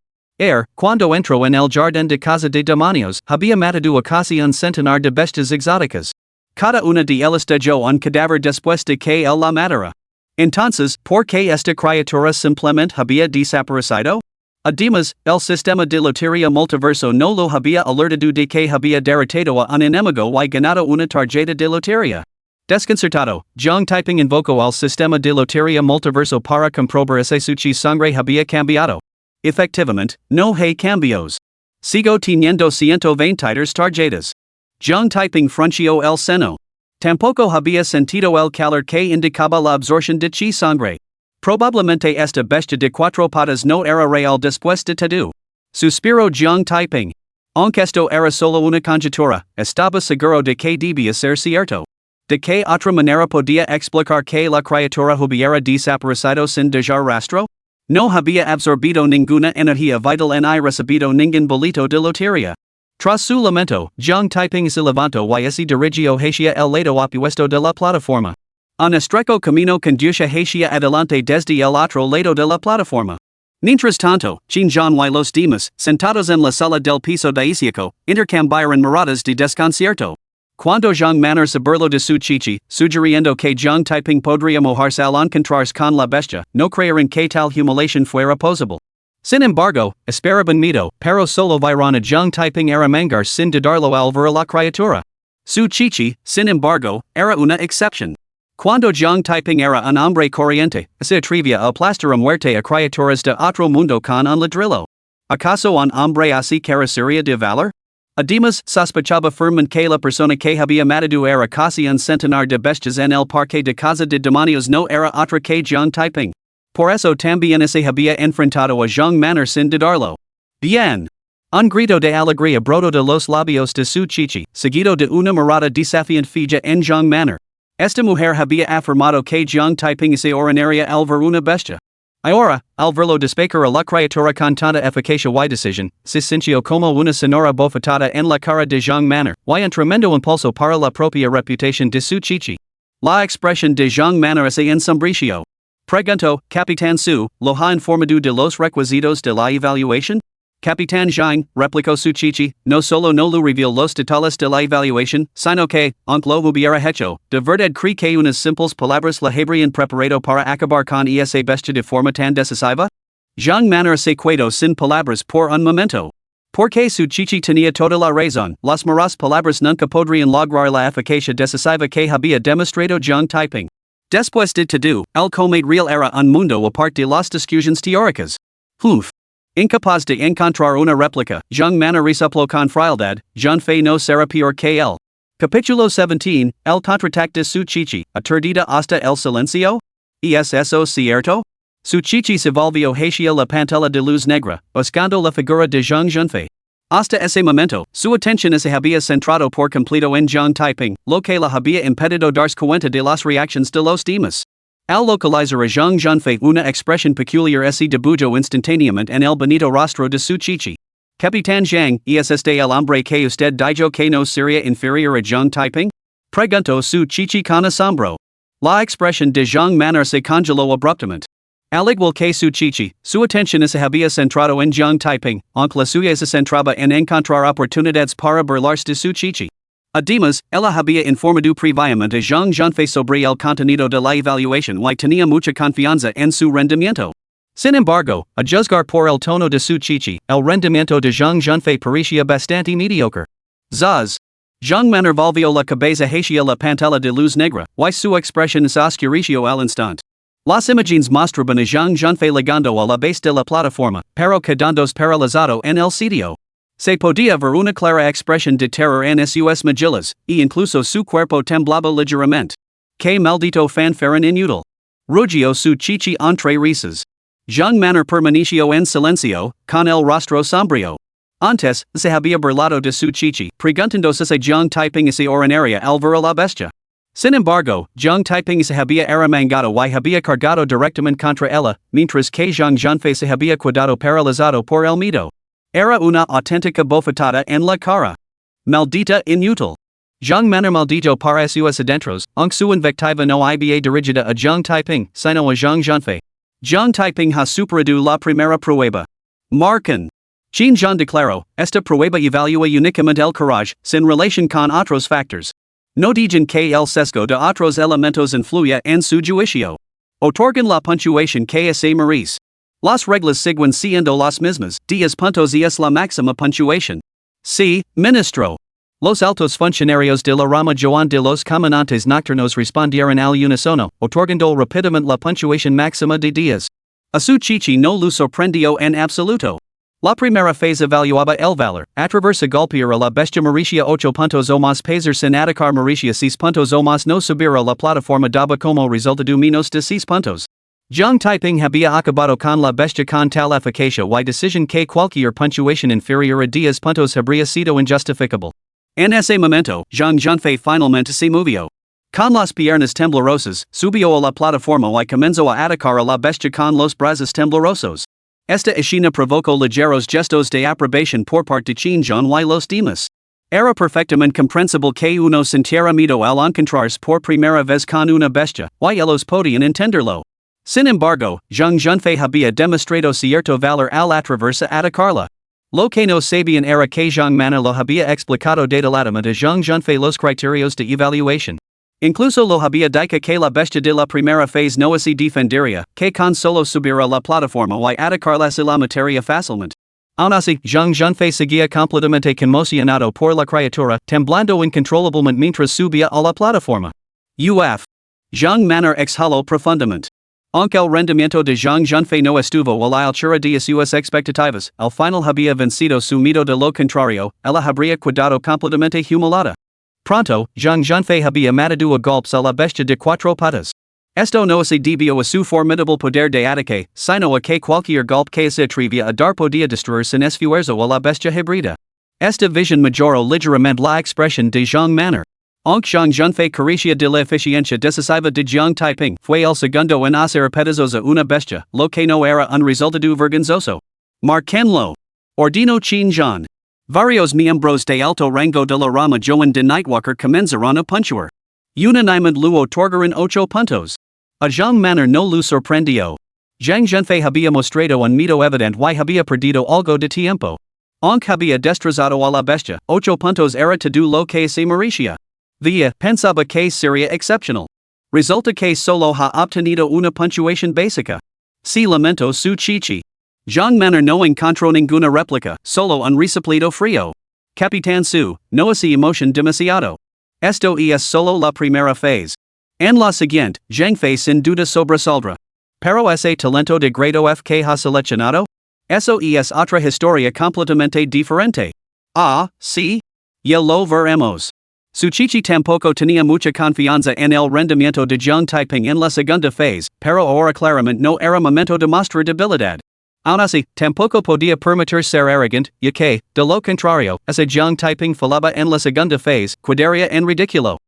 Cuando entró en el jardín de casa de demonios, había matado a casi un centenar de bestias exóticas. Cada una de ellas dejó un cadáver después de que él la matara. Entonces, ¿por qué esta criatura simplemente había desaparecido? Además, el sistema de lotería multiverso no lo había alertado de que había derrotado a un enemigo y ganado una tarjeta de lotería. Desconcertado, Jean Taiping invocó al sistema de lotería multiverso para comprobar si su sangre había cambiado. Efectivamente, no hay cambios. Sigo teniendo 123 tarjetas. Jean Taiping frunció el seno. Tampoco había sentido el calor que indicaba la absorción de chi sangre. Probablemente esta bestia de cuatro patas no era real después de todo. Suspiró Jean Taiping. Aunque esto era solo una conjetura, estaba seguro de que debía ser cierto. ¿De qué otra manera podía explicar que la criatura hubiera desaparecido sin dejar rastro? No había absorbido ninguna energía vital ni recibido ningún boleto de lotería. Tras su lamento, Jean Taiping se levantó y se dirigió hacia el lado opuesto de la plataforma. Un estrecho camino conduce hacia adelante desde el otro lado de la plataforma. Mientras tanto, Chin Jean y los demás, sentados en la sala del piso dieciocho, intercambiaron miradas de desconcierto. Cuando Jean Manor se burló de su chichi, sugiriendo que Jean Taiping podría mojarse al encontrarse con la bestia, no creyeron que tal humiliación fuera posible. Sin embargo, esperaban miedo, pero solo vieron a Jean Taiping arremangar sin dudarlo al ver a la criatura. Su chichi, sin embargo, era una excepción. Cuando Jean Taiping era un hombre corriente, se atrevía a aplastar a muerte a criaturas de otro mundo con un ladrillo. ¿Acaso un hombre así carecería de valor? Además, sospechaba firmemente que la persona que había matado era casi un centenar de bestias en el parque de casa de demonios no era otra que Jean Taiping. Por eso también se había enfrentado a Jean Manor sin dudarlo. Bien. Un grito de alegría brotó de los labios de su chichi, seguido de una mirada desafiante fija en Jean Manor. Esta mujer había afirmado que Jean Taiping se orinaría al ver una bestia. Iora, al verlo despecar a la criatura con tanta eficacia y decisión, se sintió como una sonora bofetada en la cara de Zhang Manner, y un tremendo impulso para la propia reputación de su chichi. La expresión de Zhang Manner se ensombrició. Preguntó, Capitán Su, ¿lo ha informado de los requisitos de la evaluación? Capitán Zhang, replicó su chichi, no solo no lo reveal los detalles de la evaluación, sino que, aunque lo hubiera hecho, de verdad cree que unas simples palabras le habrían preparado para acabar con esa bestia de forma tan decisiva? Zhang Manner se quedó sin palabras por un momento. Porque su chichi tenía toda la razón, las malas palabras nunca podrían lograr la eficacia decisiva que había demostrado Zhang Taiping. Después de todo, el comet real era un mundo aparte de las discusiones teóricas. Incapaz de encontrar una réplica, Zhang Manner resupló con frialdad, Zhang Fei no será peor que él. Capítulo 17, el contraataque de su chichi, aturdida hasta el silencio? ¿Es eso cierto? Su chichi se volvió hacia la pantalla de luz negra, buscando la figura de Zhang Junfei. Hasta ese momento, su atención se había centrado por completo en Zhang Taiping, lo que la había impedido darse cuenta de las reacciones de los demás. Al localizar a Zhang Junfei una expresión peculiar se dibujó instantáneamente en el bonito rostro de su chichi. Capitán Zhang, ¿es este el hombre que usted dijo que no sería inferior a Zhang Taiping? Preguntó su chichi con asombro. La expresión de Zhang Manner se congeló abruptamente. Al igual que su chichi, su atención se había centrado en Zhang Taiping, aunque la suya se centraba en encontrar oportunidades para burlarse de su chichi. Además, ella había informado previamente a Zhang Junfei sobre el contenido de la evaluación y tenía mucha confianza en su rendimiento. Sin embargo, a juzgar por el tono de su chichi, el rendimiento de Zhang Junfei parecía bastante mediocre. Zaz. Zhang Manner volvió la cabeza hacia la pantalla de luz negra, y su expresión se oscureció al instante. Las imágenes mostraban a Zhang Junfei ligando a la base de la plataforma, pero quedándose paralizado en el sitio. Se podía ver una clara expresión de terror en sus mejillas, y incluso su cuerpo temblaba ligeramente. Que maldito fanfarrón inútil. Rugió su chichi entre risas. Zhang Manner permaneció en silencio, con el rostro sombrío. Antes, se había burlado de su chichi, preguntándose si Zhang Taiping se orinaria al ver a la bestia. Sin embargo, Zhang Taiping se había arremangado y había cargado directamente contra ella, mientras que Zhang Junfei se había quedado paralizado por el miedo. Era una auténtica bofetada en la cara. Maldita inútil. Zhang Manner maldito para sus adentros, aunque su invectiva no iba dirigida a Zhang Taiping, sino a Zhang Junfei. Zhang Taiping ha superado la primera prueba. Marcan. Qin Zhang declaró, esta prueba evalúa únicamente el coraje, sin relación con otros factores. No digan que el sesgo de otros elementos influye en su juicio. Otorgan la puntuación que se merece. Las reglas siguen siendo las mismas, 10 puntos es la máxima puntuación. Sí, ministro. Los altos funcionarios de la rama Joan de los comandantes nocturnos respondieron al unísono, otorgando rápidamente la puntuación máxima de 10. A su chichi no lo sorprendió en absoluto. La primera fase evaluaba el valor, atreverse golpear a la bestia Mauricia 8 puntos o más pesar sin atacar Mauricia 6 puntos o más no subir a la plataforma daba como resultado menos de 6 puntos. Zhang Taiping había acabado con la bestia con tal eficacia y decisión que cualquier puntuación inferior a 10 puntos habría sido injustificable. En ese momento, Zhang Junfei finalmente se movió. Con las piernas temblorosas, subió a la plataforma y comenzó a atacar a la bestia con los brazos temblorosos. Esta escena provocó ligeros gestos de aprobación por parte de Qin Zhang y los demás. Era perfectamente comprensible que uno sintiera miedo al encontrarse por primera vez con una bestia, y ellos podían entenderlo. Sin embargo, Zhang Junfei había demostrado cierto valor al atreverse a atacarla. Lo que no sabían era que Zhang Manner lo había explicado detalladamente a Zhang Junfei los criterios de evaluación. Incluso lo había dicho que la bestia de la primera fase no se defendería, que con solo subir a la plataforma y atacarla se la mataría fácilmente. Aun así, Zhang Junfei seguía completamente conmocionado por la criatura, temblando incontrolablemente mientras subía a la plataforma. Zhang Manner exhaló profundamente. Aunque el rendimiento de Zhang Junfei no estuvo a la altura de sus expectativas, al final había vencido su miedo de lo contrario, ella habría quedado completamente humillada. Pronto, Zhang Junfei había matado a golpes a la bestia de 4 patas. Esto no se debió a su formidable poder de ataque, sino a que cualquier golpe que se atrevía a dar podía destruir sin esfuerzo a la bestia híbrida. Esta visión mejoró ligeramente la expresión de Zhang Manner. Aunque Zhang Junfei Caricia de la eficiencia decisiva de Jiang Taiping fue el segundo en hacer pedazos a una bestia, lo que no era un resultado vergonzoso. Marquenlo. Ordino Qin Zhan. Varios miembros de alto rango de la rama Joan de Nightwalker comenzaron a puntuar. Unanimamente lo otorgaron 8 puntos. A Zhang Manner no lo sorprendió. Zhang Junfei había mostrado un miedo evidente y había perdido algo de tiempo. Aunque había destrozado a la bestia, 8 puntos era todo lo que se merecía. Via, pensaba que sería excepcional. Resulta que solo ha obtenido una puntuación básica. Si lamento su chichi. Zhang Manner no encontró ninguna réplica, solo un recipiente frío. Capitán Su, no se emoción demasiado. Esto es solo la primera fase. En la siguiente, Zhang Fei sin duda sobresaldrá. Pero ese talento de grado F que ha seleccionado? Eso es otra historia completamente diferente. Ah, sí? Ya lo veremos. Su chichi tampoco tenía mucha confianza en el rendimiento de Jiang Taiping en la segunda fase, pero ahora claramente no era momento de mostrar debilidad. Aun así, tampoco podía permitir ser arrogante, ya que, de lo contrario, ese Jiang Taiping fallaba en la segunda fase, quedaría en ridículo.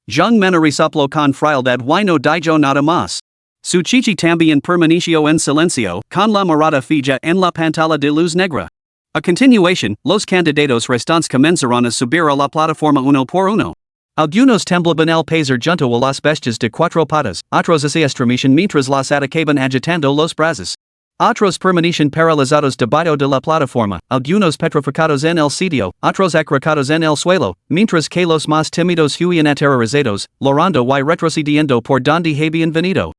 Zhang Manner resopló con frialdad y no dijo nada más. Su chichi también permaneció en silencio, con la mirada fija en la pantalla de luz negra. A continuación, los candidatos restantes comenzaron a subir a la plataforma uno por uno. Algunos temblaban al pasar junto a las bestias de 4 patas, otros se estremecían mientras las atacaban agitando los brazos. Otros permanecían paralizados debajo de la plataforma, algunos petrificados en el sitio, otros acurrucados en el suelo, mientras que los más tímidos huían aterrorizados, llorando y retrocediendo por donde habían venido.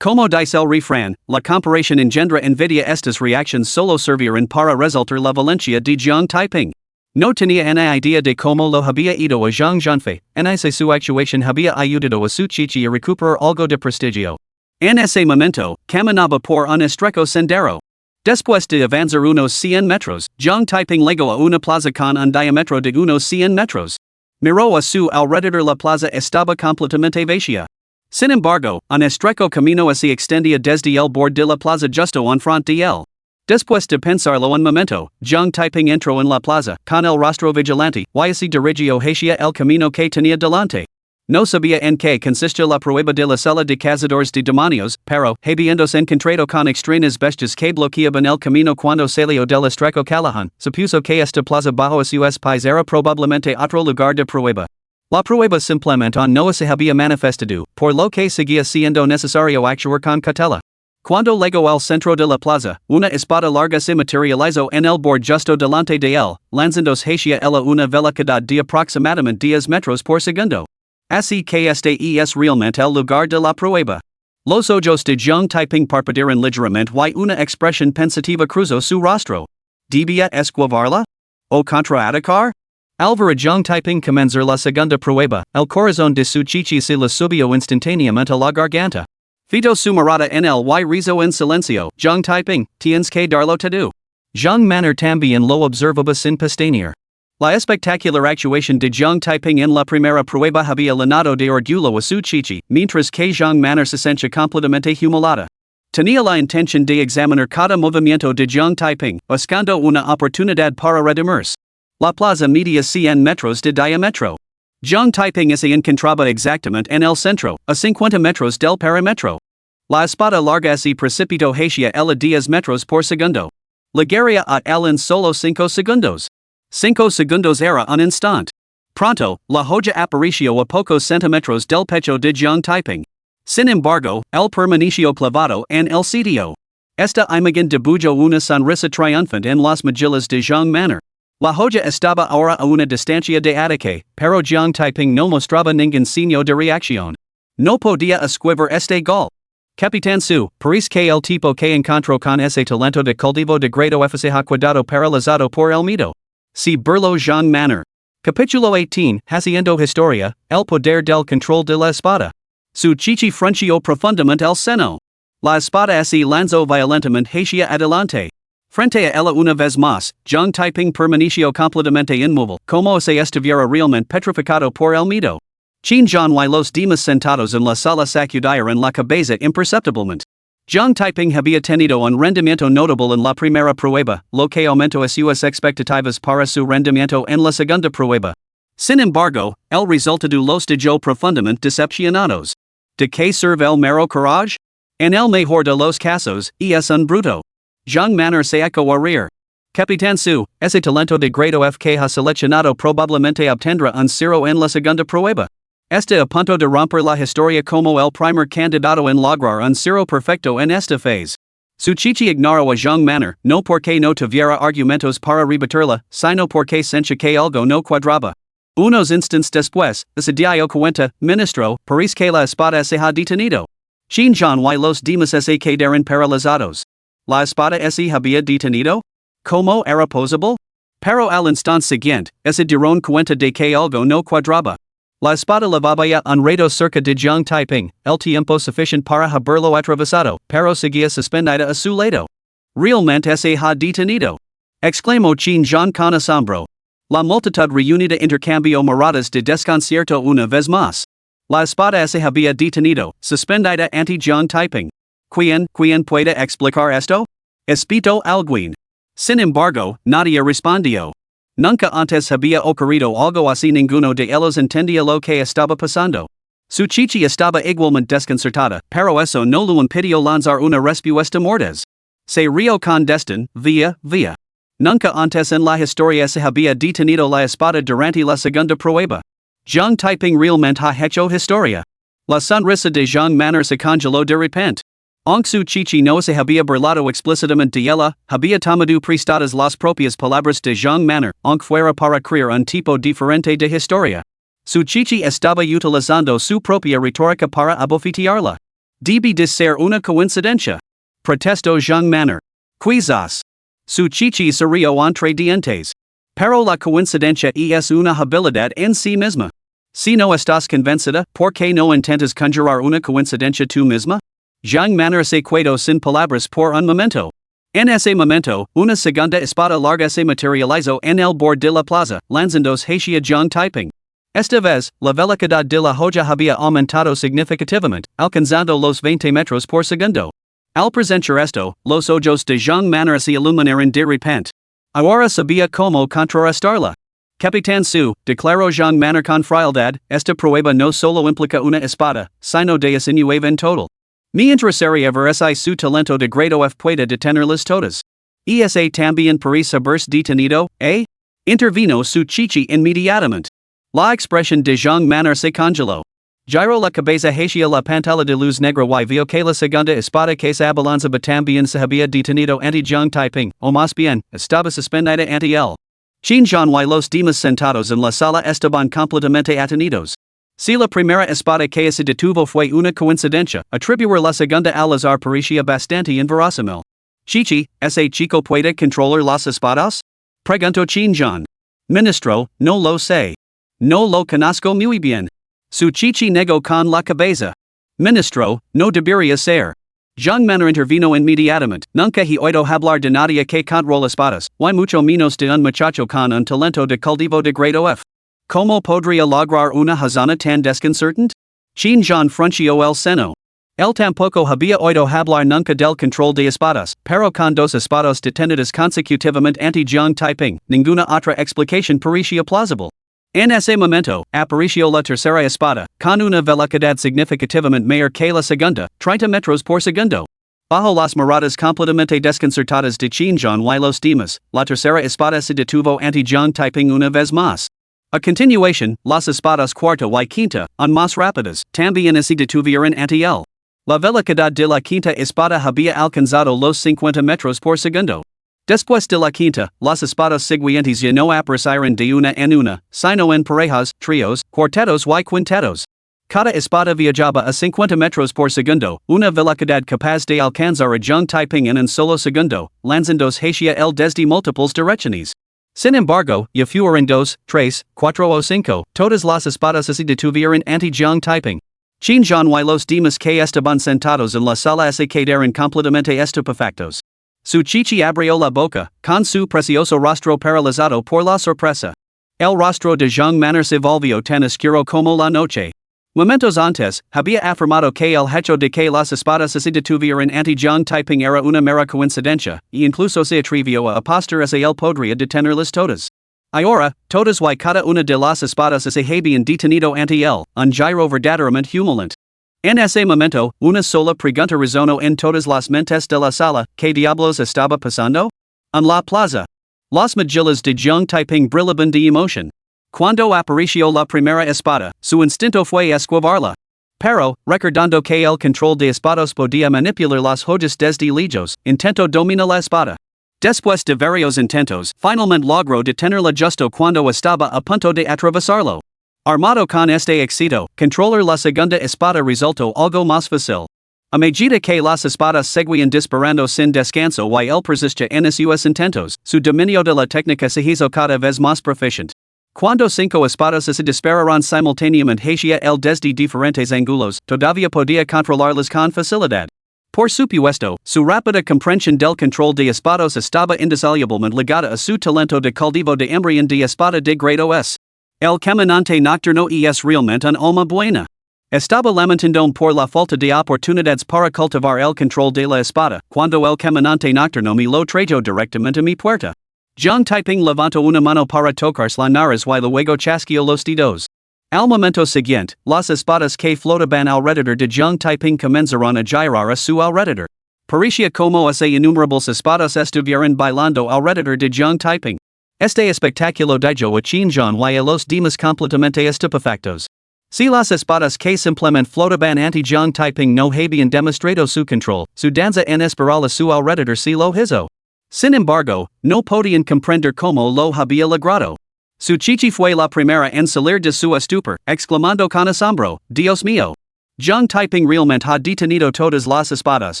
Como dice el refrán, la comparación engendra envidia. Estas reacciones solo sirvieron para resaltar la valencia de Jiang Taiping. No tenía una idea de cómo lo había ido a Zhang Junfei, en esa su actuación había ayudado a su chichi a recuperar algo de prestigio. En ese momento, caminaba por un estrecho sendero. Después de avanzar unos 100 metros, Jiang Taiping llegó a una plaza con un diámetro de unos 100 metros. Miró a su alrededor. La plaza estaba completamente vacía. Sin embargo, un estrecho camino se extendía desde el borde de la plaza justo enfrente de él. Después de pensarlo un momento, Jiang Taiping entró en la plaza, con el rostro vigilante, y se dirigió hacia el camino que tenía delante. No sabía en qué consistía la prueba de la celda de cazadores de demonios, pero, habiéndose encontrado con extrañas bestias que bloqueaban el camino cuando salió del estrecho callejón, supuso que esta plaza bajo sus pies era probablemente otro lugar de prueba. La prueba simplemente no se había manifestado, por lo que seguía siendo necesario actuar con cautela. Cuando llegó al centro de la plaza, una espada larga se materializó en el borde justo delante de él, lanzándose hacia ella una velocidad de aproximadamente 10 metros por segundo. Así que este es realmente el lugar de la prueba. Los ojos de Jiang Taiping parpadearon ligeramente y una expresión pensativa cruzó su rostro. ¿Debía esquivarla? ¿O contraatacar? Al ver a Jiang Taiping comenzar la segunda prueba, el corazón de su chichi se le subió instantáneamente a la garganta. Fito su mirada en él y rezó en silencio. Jiang Taiping, tienes que darlo todo. Zhang Manner también lo observaba sin pestañear. La espectacular actuación de Jiang Taiping en la primera prueba había llenado de orgullo a su chichi, mientras que Zhang Manner se sentía completamente humillada. Tenía la intención de examinar cada movimiento de Jiang Taiping, buscando una oportunidad para redimirse. La plaza medía 100 metros de diámetro. Jiang Taiping se encontraba exactamente en el centro, a 50 metros del perímetro. La espada larga se precipitó hacia él a 10 metros por segundo. Llegaría a él en solo 5 segundos. 5 segundos era un instante. Pronto, la joya apareció a pocos centímetros del pecho de Jiang Taiping. Sin embargo, él permaneció clavado en el sitio. Esta imagen dibujó una sonrisa triunfante en las mejillas de Zhang Manner. La joya estaba ahora a una distancia de ataque, pero Jiang Taiping no mostraba ningún signo de reacción. No podía esquivar este gol. Capitán Su, parece que el tipo que encontró con ese talento de cultivo de grado F se ha quedado paralizado por el miedo. Si burló Zhang Manner. Capítulo 18, Haciendo Historia, el poder del control de la espada. Su chichi frunció profundamente el seno. La espada se lanzó violentamente hacia adelante. Frente a ella una vez más, Jiang Taiping permaneció completamente inmóvil, como si estuviera realmente petrificado por el miedo. Qin Zhan y los demás sentados en la sala sacudieron la cabeza imperceptiblemente. Jiang Taiping había tenido un rendimiento notable en la primera prueba, lo que aumentó sus expectativas para su rendimiento en la segunda prueba. Sin embargo, el resultado los dejó profundamente decepcionados. ¿De qué sirve el mero coraje? En el mejor de los casos, es un bruto. Jung manner se eco a reír. Capitán Su, ese talento de grado F que ha seleccionado probablemente obtendrá un cero en la segunda prueba. Está a punto de romper la historia como el primer candidato en lograr un cero perfecto en esta phase. Su chichi ignoró a Jung manner, no porque no tuviera argumentos para rebatirla, sino porque sentía que algo no cuadraba. Unos instants después, se dio cuenta, ministro, parece que la espada se ha detenido. Shin John y los demás se quedaron paralizados. ¿La espada se había detenido? ¿Cómo era posible? Pero al instante siguiente, se dieron cuenta de que algo no cuadraba. La espada levaba un rato cerca de Jung Taiping, el tiempo suficiente para haberlo atravesado, pero seguía suspendida a su lado. Realmente se ha detenido. Exclamó Qin John con asombro. La multitud reunida intercambió miradas de desconcierto una vez más. La espada se había detenido, suspendida ante Jung Taiping. ¿Quién puede explicar esto? Espito alguien. Sin embargo, nadie respondió. Nunca antes había ocurrido algo así, ninguno de ellos entendía lo que estaba pasando. Su chichi estaba igualmente desconcertada, pero eso no lo impidió lanzar una respuesta mordaz. Se rió con desdén, via. Nunca antes en la historia se había detenido la espada durante la segunda prueba. Jung Taiping realmente ha hecho historia. La sonrisa de Jung manner se congeló de repente. Aunque su chichi no se había burlado explícitamente de ella, había tomado prestadas las propias palabras de Jung manner, aunque fuera para crear un tipo diferente de historia. Su chichi estaba utilizando su propia retórica para abofetearla. Debe de ser una coincidencia. Protestó Jung manner. Quizás. Su chichi se rió entre dientes. Pero la coincidencia es una habilidad en sí misma. Si no estás convencida, ¿por qué no intentas conjurar una coincidencia tú misma? Jung manner se quedó sin palabras por un momento. En ese momento, una segunda espada larga se materializó en el borde de la plaza, lanzándose hacia Jung Taiping. Esta vez, la velocidad de la joya había aumentado significativamente, alcanzando los 20 metros por segundo. Al presenciar esto, los ojos de Jung manner se iluminaron de repente. Ahora sabía cómo contrarrestarla. Capitán Su, declaró Jung manner con frialdad, esta prueba no solo implica una espada, sino 19 en total. Me interesaría ver si su talento de grado F puede detenerlas todas. ¿Esa también parece haberse detenido, eh? Intervino su chichi inmediatamente. La expresión de Jung manner se congeló. Giró la cabeza hacia la pantalla de luz negra y vio que la segunda espada que se abalanzaba también se había detenido ante Jung Taiping, o más bien, estaba suspendida ante él. Qin John y los demás sentados en la sala estaban completamente atenidos. Si la primera espada que se detuvo fue una coincidencia, atribuir la segunda al azar parecía bastante inverosímil. Chichi, ¿ese chico puede controlar las espadas? Preguntó Qin John. Ministro, no lo sé. No lo conozco muy bien. Su chichi negó con la cabeza. Ministro, no debería ser. Jung manner intervino inmediatamente. Nunca he oído hablar de nadie que controla espadas, y mucho menos de un muchacho con un talento de cultivo de grado F. ¿Cómo podría lograr una hazaña tan desconcertante? Qin John frunció el seno. Él tampoco había oído hablar nunca del control de espadas, pero con dos espadas detenidas consecutivamente ante Jung Taiping, ninguna otra explicación parecía plausible. En ese momento, apareció la tercera espada, con una velocidad significativamente mayor que la segunda, 30 metros por segundo. Bajo las miradas completamente desconcertadas de Qin John y los demás, la tercera espada se detuvo ante Jung Taiping una vez más. A continuación, las espadas cuarta y quinta, aún más rápidas, también se detuvieron ante él. La velocidad de la quinta espada había alcanzado los 50 metros por segundo. Después de la quinta, las espadas siguientes ya no aparecieron de una en una, sino en parejas, tríos, cuartetos y quintetos. Cada espada viajaba a 50 metros por segundo, una velocidad capaz de alcanzar a Jung Taiping en un solo segundo, lanzándose hacia él desde múltiples direcciones. Sin embargo, ya fueron 2, 3, 4 o 5, todas las espadas se detuvieron ante Jung Taiping. Qin John y los demás que estaban sentados en la sala se quedaron completamente estupefactos. Su chichi abrió la boca, con su precioso rostro paralizado por la sorpresa. El rostro de Jung manner se volvió tan oscuro como la noche. Momentos antes, había afirmado que el hecho de que las espadas se detuvieran ante Jung Taiping era una mera coincidencia, e incluso se atrevió a apostar a si él podría detenerlas todas. Ahora, todas y cada una de las espadas se habían detenido ante él, un giro verdaderamente humilante. En ese momento, una sola pregunta resonó en todas las mentes de la sala: ¿qué diablos estaba pasando? En la plaza. Las mejillas de Jiang Taiping brillaban de emoción. Cuando apareció la primera espada, su instinto fue esquivarla. Pero, recordando que el control de espadas podía manipular las joyas desde lejos, intentó dominar la espada. Después de varios intentos, finalmente logró detenerla justo cuando estaba a punto de atravesarlo. Armado con este éxito, controlar la segunda espada resultó algo más fácil. A medida que las espadas seguían disparando sin descanso y él persistía en sus intentos, su dominio de la técnica se hizo cada vez más proficiente. Cuando 5 espadas se dispararon simultáneamente hacia él desde diferentes ángulos, todavía podía controlarlas con facilidad. Por supuesto, su rápida comprensión del control de espadas estaba indisolublemente ligada a su talento de cultivo de embrión de espada de grado S. El caminante nocturno es realmente un alma buena. Estaba lamentando por la falta de oportunidades para cultivar el control de la espada, cuando el caminante nocturno me lo trajo directamente a mi puerta. Jiang Taiping levantó una mano para tocar la nariz y luego chasqueó los dedos. Al momento siguiente, las espadas que flotaban alrededor de Jiang Taiping comenzaron a girar a su alrededor. Parecía como si innumerables espadas estuvieran bailando alrededor de Jiang Taiping. Este espectáculo dejó a Qinjiang y a los demás completamente estupefactos. Si las espadas que simplemente flotaban ante Jiang Taiping no habían demostrado su control, su danza en espiral a su alrededor se lo hizo. Sin embargo, no podían comprender cómo lo había logrado. Su chichi fue la primera en salir de su estupor, exclamando con asombro: «Dios mío! Jiang Taiping realmente ha detenido todas las espadas,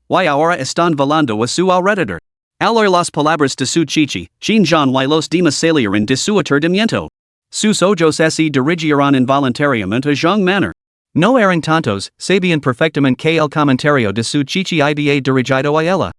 y ahora están volando a su alrededor». Al oír las palabras de su chichi, Qinjiang y los demás salieron de su aturdimiento. Sus ojos se dirigieron involuntariamente a Jiang Manor. No eran tantos, sabían perfectamente que el comentario de su chichi había dirigido a ella.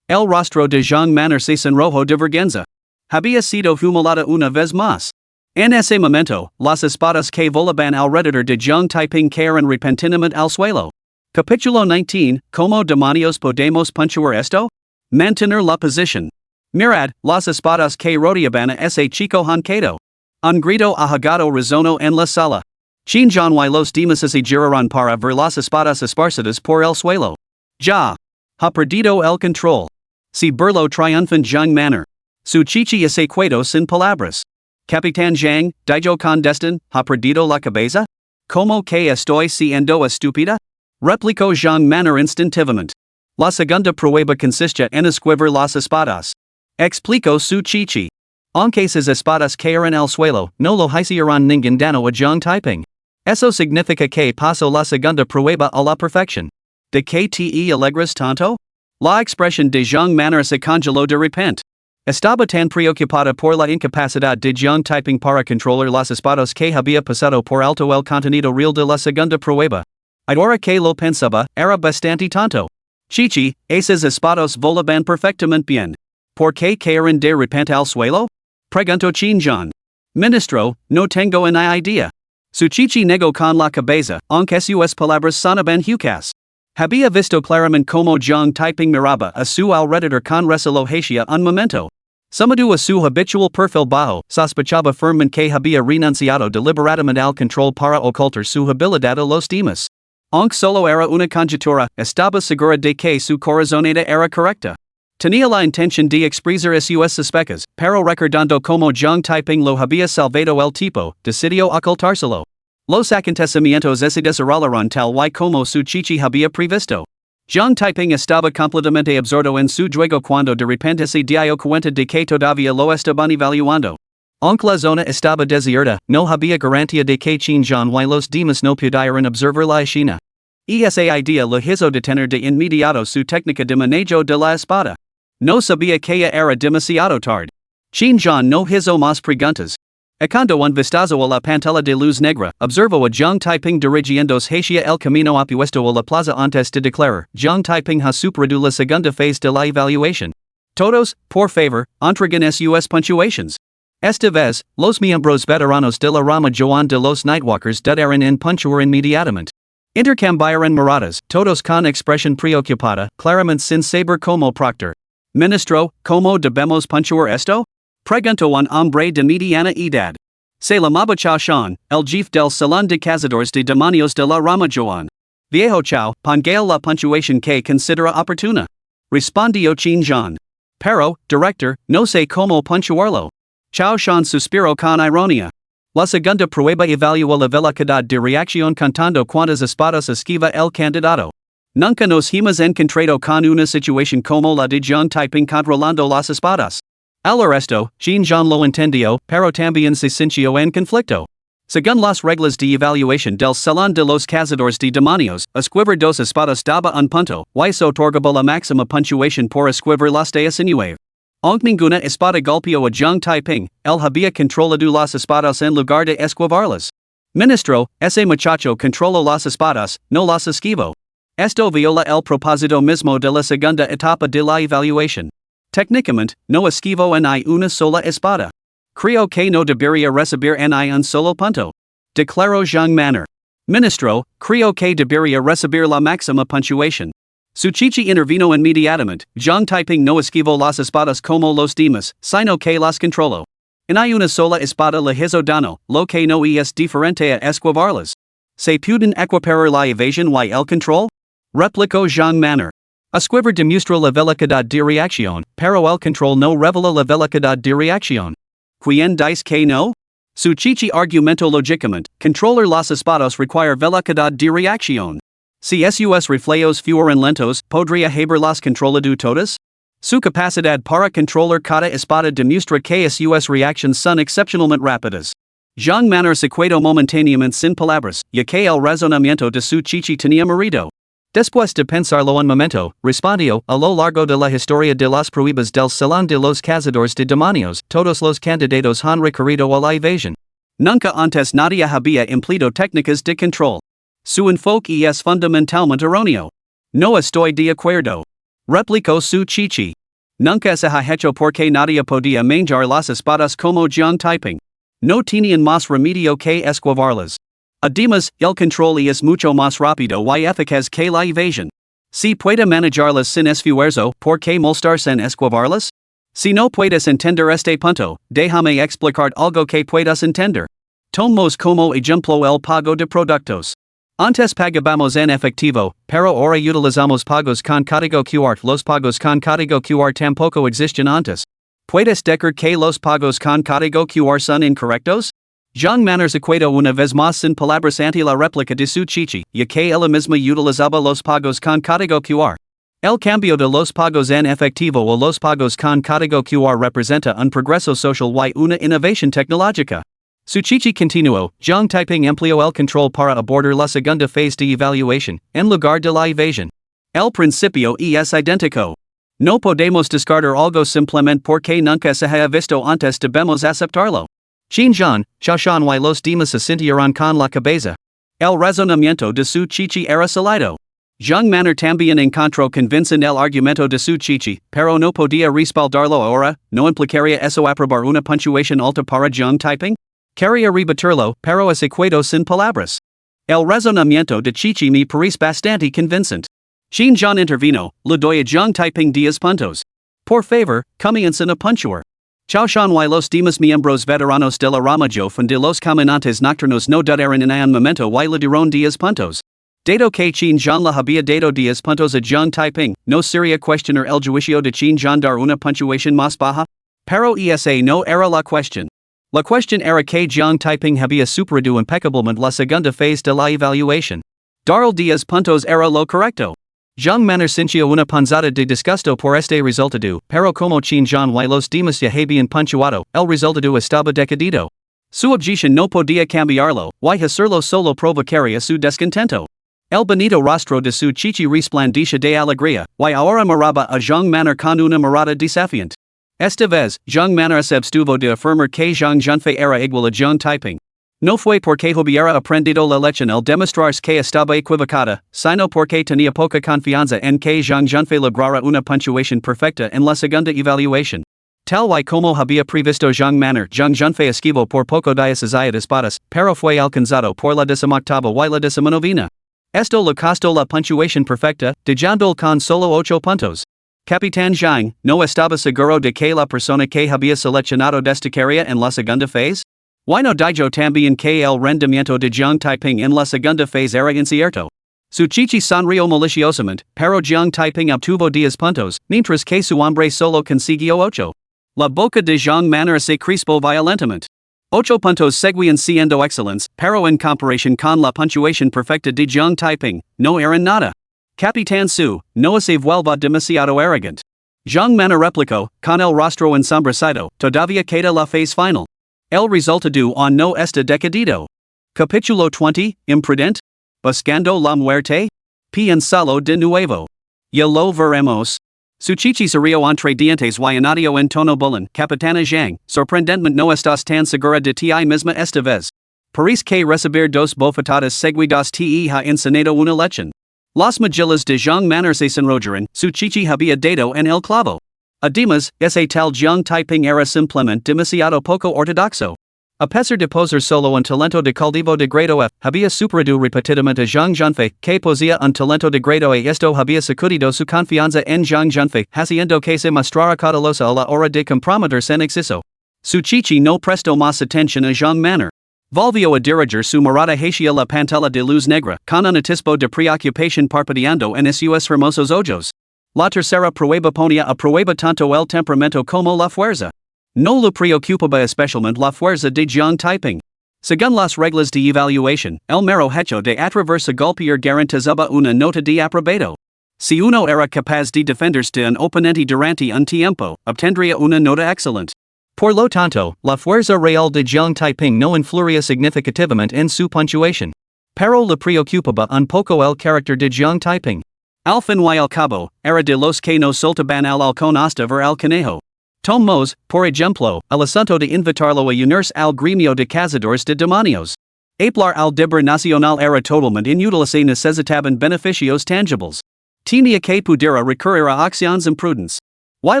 El rostro de Jiang Manor se sonrojó de vergüenza. Había sido humillada una vez más. En ese momento, las espadas que volaban alrededor de Jiang Taiping cayeron repentinamente al suelo. Capítulo 19, ¿Cómo demonios podemos puntuar esto? Mantener la posición. Mirad, las espadas que rodeaban a ese chico hanquedo. Un grito ahogado resonó en la sala. Qinjiang y los demás se giraron para ver las espadas esparcidas por el suelo. Ya. Ha perdido el control. Se burló triunfante Jiang Manor. Su chichi se quedó sin palabras. Capitán Zhang, dijo con desdén, ¿ha perdido la cabeza? ¿Cómo que estoy siendo estúpida? Replicó Jiang Manor instintivamente. La segunda prueba consiste en esquivar las espadas. Explicó su chichi. Aunque sus espadas cayeron al suelo, no lo hicieron ningún daño a Jiang Taiping. Eso significa que pasó la segunda prueba a la perfección. ¿De qué te alegras tanto? La expresión de Jiang Manor se congeló de repente. Estaba tan preocupada por la incapacidad de Jiang Taiping para controlar las espadas que había pasado por alto el contenido real de la segunda prueba. Ahora que lo pensaba, era bastante tonto. Chichi, esas espadas volaban perfectamente bien. ¿Por qué cayeron de repente al suelo? Preguntó Qinjiang. Ministro, no tengo una idea. Su chichi negó con la cabeza, aunque sus palabras sonaban huecas. Había visto claramente como Jiang Taiping miraba a su alrededor con recelo hacia un momento. Sumado a su habitual perfil bajo, sospechaba firmemente que había renunciado deliberadamente al control para ocultar su habilidad a los demás. Aunque solo era una conjetura, estaba segura de que su corazonada era correcta. Tenía la intención de expresar sus sospechas, pero recordando como Jiang Taiping lo había salvado el tipo, decidió ocultárselo. Los acontecimientos se desarrollaron tal y como su chichi había previsto. Jiang Taiping estaba completamente absorto en su juego cuando de repente se dio cuenta de que todavía lo estaban evaluando. Aunque la zona estaba desierta, no había garantía de que Qinjiang y los demás no pudieran observar la escena. Esa idea lo hizo detener de inmediato su técnica de manejo de la espada. No sabía que ya era demasiado tarde. Qinjiang no hizo más preguntas. Echando un vistazo a la pantalla de luz negra, observó a Jiang Taiping dirigiéndose hacia el camino opuesto a la plaza antes de declarar: Jiang Taiping ha superado la segunda fase de la evaluación. Todos, por favor, entreguen sus puntuaciones. Esta vez, los miembros veteranos de la rama Joan de los Nightwalkers dudaron en puntuar inmediatamente. Intercambiaron miradas, todos con expresión preocupada, claramente sin saber cómo proctor. Ministro, ¿cómo debemos puntuar esto? Pregunto un hombre de mediana edad. Se la chao Sean, el jefe del salón de cazadores de demonios de la Rama Joan. Viejo chao, pongale la puntuación que considera oportuna. Respondió Chin Jean. Pero, director, no sé cómo puntuarlo. Chao Sean suspiró con ironía. La segunda prueba evaluó la velocidad de reacción contando cuántas espadas esquiva el candidato. Nunca nos hemos encontrado con una situación como la de John typing controlando las espadas. Al resto, Jean Jean lo entendió, pero también se sintió en conflicto. Según las reglas de evaluación del Salón de los Cazadores de Demonios, esquivar dos espadas daba un punto, y se otorgaba la máxima puntuación por esquivar las de 19. Aunque ninguna espada golpeó a Zhang Taiping, él había controlado las espadas en lugar de esquivarlas. Ministro, ese muchacho controló las espadas, no las esquivó. Esto viola el propósito mismo de la segunda etapa de la evaluación. Técnicamente, no esquivó ni una sola espada. Creo que no debería recibir ni un solo punto. Declaró Zhang Manner. Ministro, creo que debería recibir la máxima puntuación. Suchichi intervino inmediatamente. Zhang Taiping no esquivó las espadas como los demás, sino que las controló. Ni una sola espada le hizo daño, lo que no es diferente a esquivarlas. ¿Se pueden equiparar la evasión y el control? Replicó Zhang Manner. Esquivar demuestra la velocidad de reacción, pero el control no revela la velocidad de reacción. ¿Quién dice que no? Suchichi argumentó lógicamente, controlar las espadas require velocidad de reacción. Si sus reflejos fueran lentos, ¿podría haberlas controlado todas? Su capacidad para controlar cada espada demuestra que sus reacciones son excepcionalmente rápidas. Zhang Manner se quedó momentáneamente sin palabras, ya que el razonamiento de Suchichi tenía mérito. Después de pensarlo un momento, respondió, a lo largo de la historia de las pruebas del Salón de los Cazadores de Demonios, todos los candidatos han recurrido a la evasión. Nunca antes nadie había empleado técnicas de control. Su enfoque es fundamentalmente erróneo. No estoy de acuerdo. Replicó Suchichi. Nunca se ha hecho porque nadie podía manejar las espadas como Zhang Taiping. No tenían más remedio que esquivarlas. Además, el control es mucho más rápido y eficaz que la evasión. Si puede manejarlas sin esfuerzo, ¿por qué molestarse en esquivarlas? Si no puedes entender este punto, déjame explicar algo que puedas entender. Tomemos como ejemplo el pago de productos. Antes pagábamos en efectivo, pero ahora utilizamos pagos con código QR. Los pagos con código QR tampoco existen antes. ¿Puedes decir que los pagos con código QR son incorrectos? Zhang Manner se quedó una vez más sin palabras ante la réplica de Suchichi, ya que él mismo utilizaba los pagos con código QR. El cambio de los pagos en efectivo o los pagos con código QR representa un progreso social y una innovación tecnológica. Suchichi continuó, Zhang Taiping empleó el control para abordar la segunda fase de evaluación, en lugar de la evasión. El principio es idéntico. No podemos descartar algo simplemente porque nunca se ha visto antes debemos aceptarlo. Xinjiang, Shaoshan y los demás se sintieron con la cabeza. El razonamiento de Suchichi era sólido. Zhang Manner también encontró convincente el argumento de Suchichi, pero no podía respaldarlo ahora, no implicaría eso aprobar una puntuación alta para Zhang Taiping? Quería rebatirlo, pero se quedó sin palabras. El razonamiento de Chichi me parece bastante convincente. Xinjiang intervino, le doy a Zhang Taiping 10 puntos. Por favor, comiencen a puntuar. Chaoshan y los demás miembros veteranos de la Rama Joan de los caminantes nocturnos no dudaron en un momento y le dieron 10 puntos. Dado que Xinjiang le había dado 10 puntos a Zhang Taiping, no sería cuestionar el juicio de Xinjiang dar una puntuación más baja? Pero esa no era la cuestión. La cuestión era que Zhang Taiping había superado impecablemente la segunda fase de la evaluación. Dar el 10 puntos era lo correcto. Zhang Manner sintió una punzada de disgusto por este resultado, pero como Xinjiang y los demás ya habían puntuado, el resultado estaba decidido. Su objeción no podía cambiarlo, y hacerlo solo provocaría su descontento. El bonito rostro de su Chichi resplandecía de alegría, y ahora miraba a Zhang Manner con una mirada desafiante. Esta vez, Zhang Manner se abstuvo de afirmar que Zhang Junfei era igual a Zhang Taiping. No fue porque hubiera aprendido la lección al demostrarse que estaba equivocada, sino porque tenía poca confianza en que Zhang Junfei lograra una puntuación perfecta en la segunda evaluación. Tal y como había previsto Zhang Manner, Zhang Junfei esquivó por poco 16 espadas, pero fue alcanzado por la 18ª y la 19ª. Esto le costó la puntuación perfecta, dejando con solo 8 puntos. Capitán Zhang, no estaba seguro de que la persona que había seleccionado destacaría en la segunda phase? Why no dijo también que el rendimiento de Jiang Taiping en la segunda phase era incierto? Su chichi sonrió maliciosamente, pero Jiang Taiping obtuvo 10 puntos, mientras que su hombre solo consiguió 8. La boca de Jiang Manner se crispó violentamente. 8 puntos seguían siendo excelentes, pero en comparación con la puntuación perfecta de Jiang Taiping, no eran nada. Capitán Su, no se vuelva demasiado arrogante. Jiang Manner replicó, con el rostro ensombrecido, todavía queda la phase final. El resultado aún no está decidido. Capítulo 20, Imprudent? Buscando la muerte? Piénsalo de nuevo. Ya lo veremos. Su chichi sonrió entre dientes y añadió en tono bulón, Capitana Zhang, sorprendentemente no estás tan segura de ti misma esta vez. Parece que recibir 2 bofetadas seguidas te ha enseñado una lección. Las mejillas de Jiang Manner se sonrojaron, su chichi había dado en el clavo. Además, ese tal Jiang Taiping era simplemente demasiado poco ortodoxo. A pesar de poseer solo un talento de cultivo de grado F, había superado repetidamente a Zhang Junfei, que poseía un talento de grado A. Esto había sacudido su confianza en Zhang Junfei, haciendo que se mostrara cautelosa a la hora de comprometerse en exceso. Su chichi no prestó más atención a Jiang Manner. Volvió a dirigir su mirada hacia la pantalla de luz negra, con un atisbo de preocupación parpadeando en sus hermosos ojos. La tercera prueba ponía a prueba tanto el temperamento como la fuerza. No le preocupaba especialmente la fuerza de Jiang Taiping. Según las reglas de evaluación, el mero hecho de atreverse a golpear garantizaba una nota de aprobado. Si uno era capaz de defenderse de un oponente durante un tiempo, obtendría una nota excelente. Por lo tanto, la fuerza real de Jiang Taiping no influiría significativamente en su puntuación. Pero le preocupaba un poco el carácter de Jiang Taiping. Al fin y al cabo, era de los que no soltaban al halcón hasta ver al conejo. Tomamos, por ejemplo, el asunto de invitarlo a unirse al gremio de cazadores de demonios. Hablar al deber nacional era totalmente inútil y necesitaban beneficios tangibles. Tenía que pudiera recurrir a acciones imprudentes. Y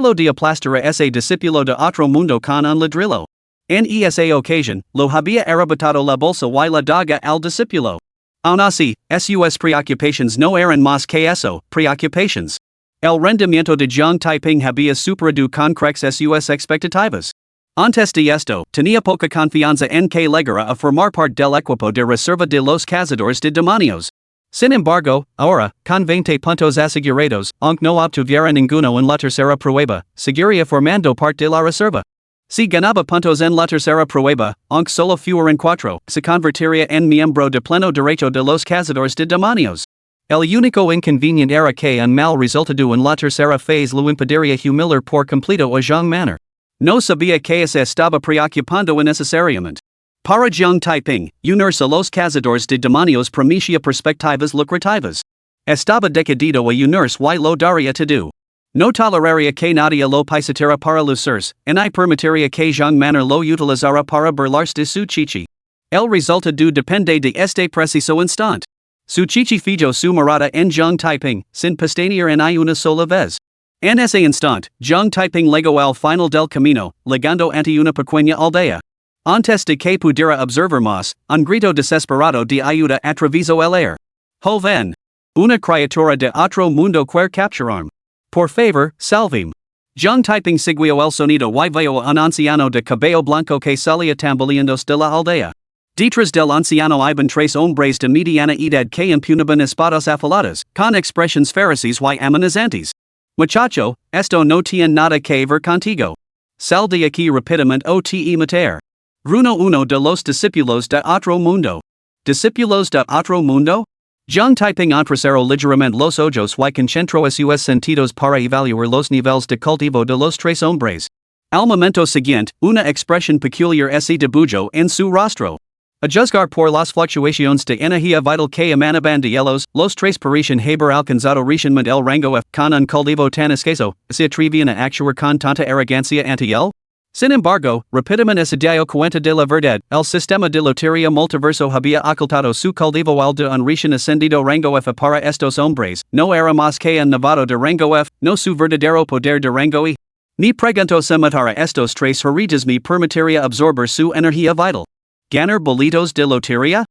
lo de aplastar a ese discípulo de otro mundo con un ladrillo. En esa ocasión, lo había arrebatado la bolsa y la daga al discípulo. Aun así, sus preocupaciones no eran más que eso, preocupaciones. El rendimiento de Jiang Taiping había superado con creces sus expectativas. Antes de esto, tenía poca confianza en que llegara a formar parte del equipo de reserva de los cazadores de demonios. Sin embargo, ahora, con 20 puntos asegurados, aunque no obtuviera ninguno en la tercera prueba, seguiría formando parte de la reserva. Si ganaba puntos en la tercera prueba, aunque solo fueran 4, se convertiría en miembro de pleno derecho de los cazadores de demonios. El único inconveniente era que un mal resultado en la tercera phase lo impediría humillar por completo a Jiang Manner. No sabía que se estaba preocupando innecesariamente. Para Jiang Taiping, unirse a los cazadores de demonios prometía perspectivas lucrativas. Estaba decidido a unirse y lo daría todo. No toleraría que nadie lo pisara para lucirse, y permitiría que Jiang Manner lo utilizara para burlarse de su chichi. El resultado depende de este preciso instante. Su chichi fijó su mirada en Jiang Taiping, sin pestañear en una sola vez. En ese instante, Jiang Taiping llegó al final del camino, llegando ante una pequeña aldea. Antes de que pudiera observar más, un grito desesperado de ayuda atravesó el aire. Joven! Una criatura de otro mundo quiere capturarme. Por favor, salve-me. Jiang Taiping siguió el sonido y vio a un anciano de cabello blanco que salía tambaleándose de la aldea. Detrás del anciano iban 3 hombres de mediana edad que empuñaban espadas afiladas, con expresiones feroces y amenazantes. Muchacho, esto no tiene nada que ver contigo. Sal de aquí rápidamente o te matar. Runo uno de los discípulos de otro mundo. ¿Discípulos de otro mundo? Jiang Taiping entrecerró ligeramente los ojos y concentró sus sentidos para evaluar los niveles de cultivo de los 3 hombres. Al momento siguiente, una expresión peculiar se dibujó en su rostro. A juzgar por las fluctuaciones de energía vital que emanaban de ellos, los 3 parecían haber alcanzado recientemente el rango F, con un cultivo tan escaso, se atrevían a actuar con tanta arrogancia ante él. Sin embargo, rápidamente se dio cuenta de la verdad, el sistema de lotería multiverso había ocultado su cultivo al de un recién ascendido rango F para estos hombres, no era más que un novato de rango F, no su verdadero poder de rango E. Ni pregunto se matar a estos 3 heridos me permitiría absorber su energía vital. ¿Ganar boletos de lotería?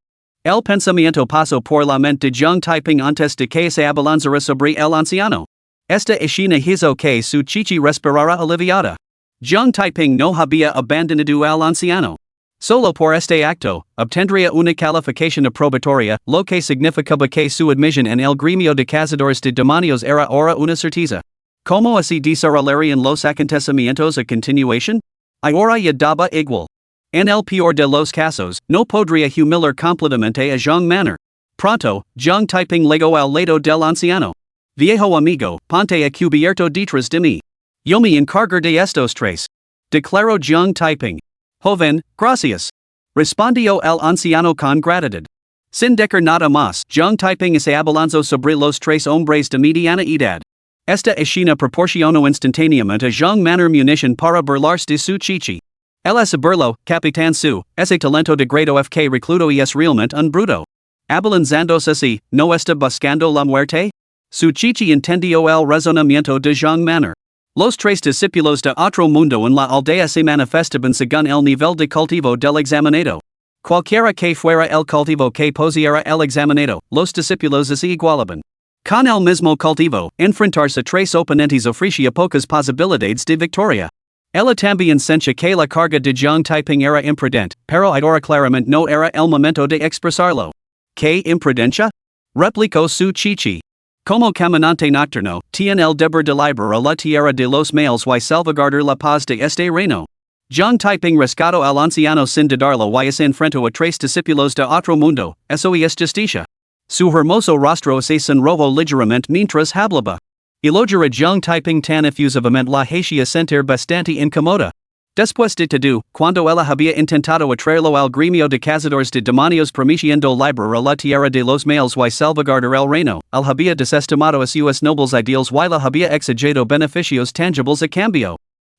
El pensamiento pasó por la mente de Jiang Taiping antes de que se abalanzara sobre el anciano. Esta escena hizo que su chichi respirara aliviada. Jiang Taiping no había abandonado al anciano. Solo por este acto, obtendría una calificación aprobatoria, lo que significaba que su admisión en el gremio de cazadores de demonios era ahora una certeza. ¿Cómo así desarrollarían los acontecimientos a continuación? Ahora ya daba igual. En el peor de los casos, no podría humillar completamente a Jiang Manner. Pronto, Jiang Taiping legó al lado del anciano. Viejo amigo, ponte a cubierto detrás de mí. Yo me encargo de estos tres. Declaró Jiang Taiping. Joven, gracias. Respondió el anciano con gratitud. Sin decir nada más, Jiang Taiping se abalanzó sobre los tres hombres de mediana edad. Esta escena proporcionó instantáneamente a Jiang Manner munición para burlarse de su chichi. El es burlo, Capitán Su, ese talento de grado FK recludo y es realmente un bruto. Abalanzándose así, ¿no está buscando la muerte? Su chichi entendió el razonamiento de Jiang Manner. Los tres discípulos de otro mundo en la aldea se manifestaban según el nivel de cultivo del examinado. Cualquiera que fuera el cultivo que poseyera el examinado, los discípulos se igualaban. Con el mismo cultivo, enfrentarse a tres oponentes ofrecía pocas posibilidades de victoria. Ella también sentía que la carga de Jiang Taiping era imprudente, pero ahora claramente no era el momento de expresarlo. ¿Qué imprudencia? Replicó su chichi. Como caminante nocturno, tiene el deber de liberar la tierra de los males y salvaguardar la paz de este reino. Jiang Taiping rescató al anciano sin dudarlo y se enfrentó a tres discípulos de otro mundo, eso es justicia. Su hermoso rostro se sonrojó ligeramente mientras hablaba. Elogiar a Jiang Taiping tan efusivamente la hacía sentir bastante incómoda. Después de todo, cuando ella había intentado atraerlo al gremio de cazadores de demonios prometiendo liberar la tierra de los males y salvaguardar el reino, él había desestimado a sus nobles ideales y le había exigido beneficios tangibles a cambio.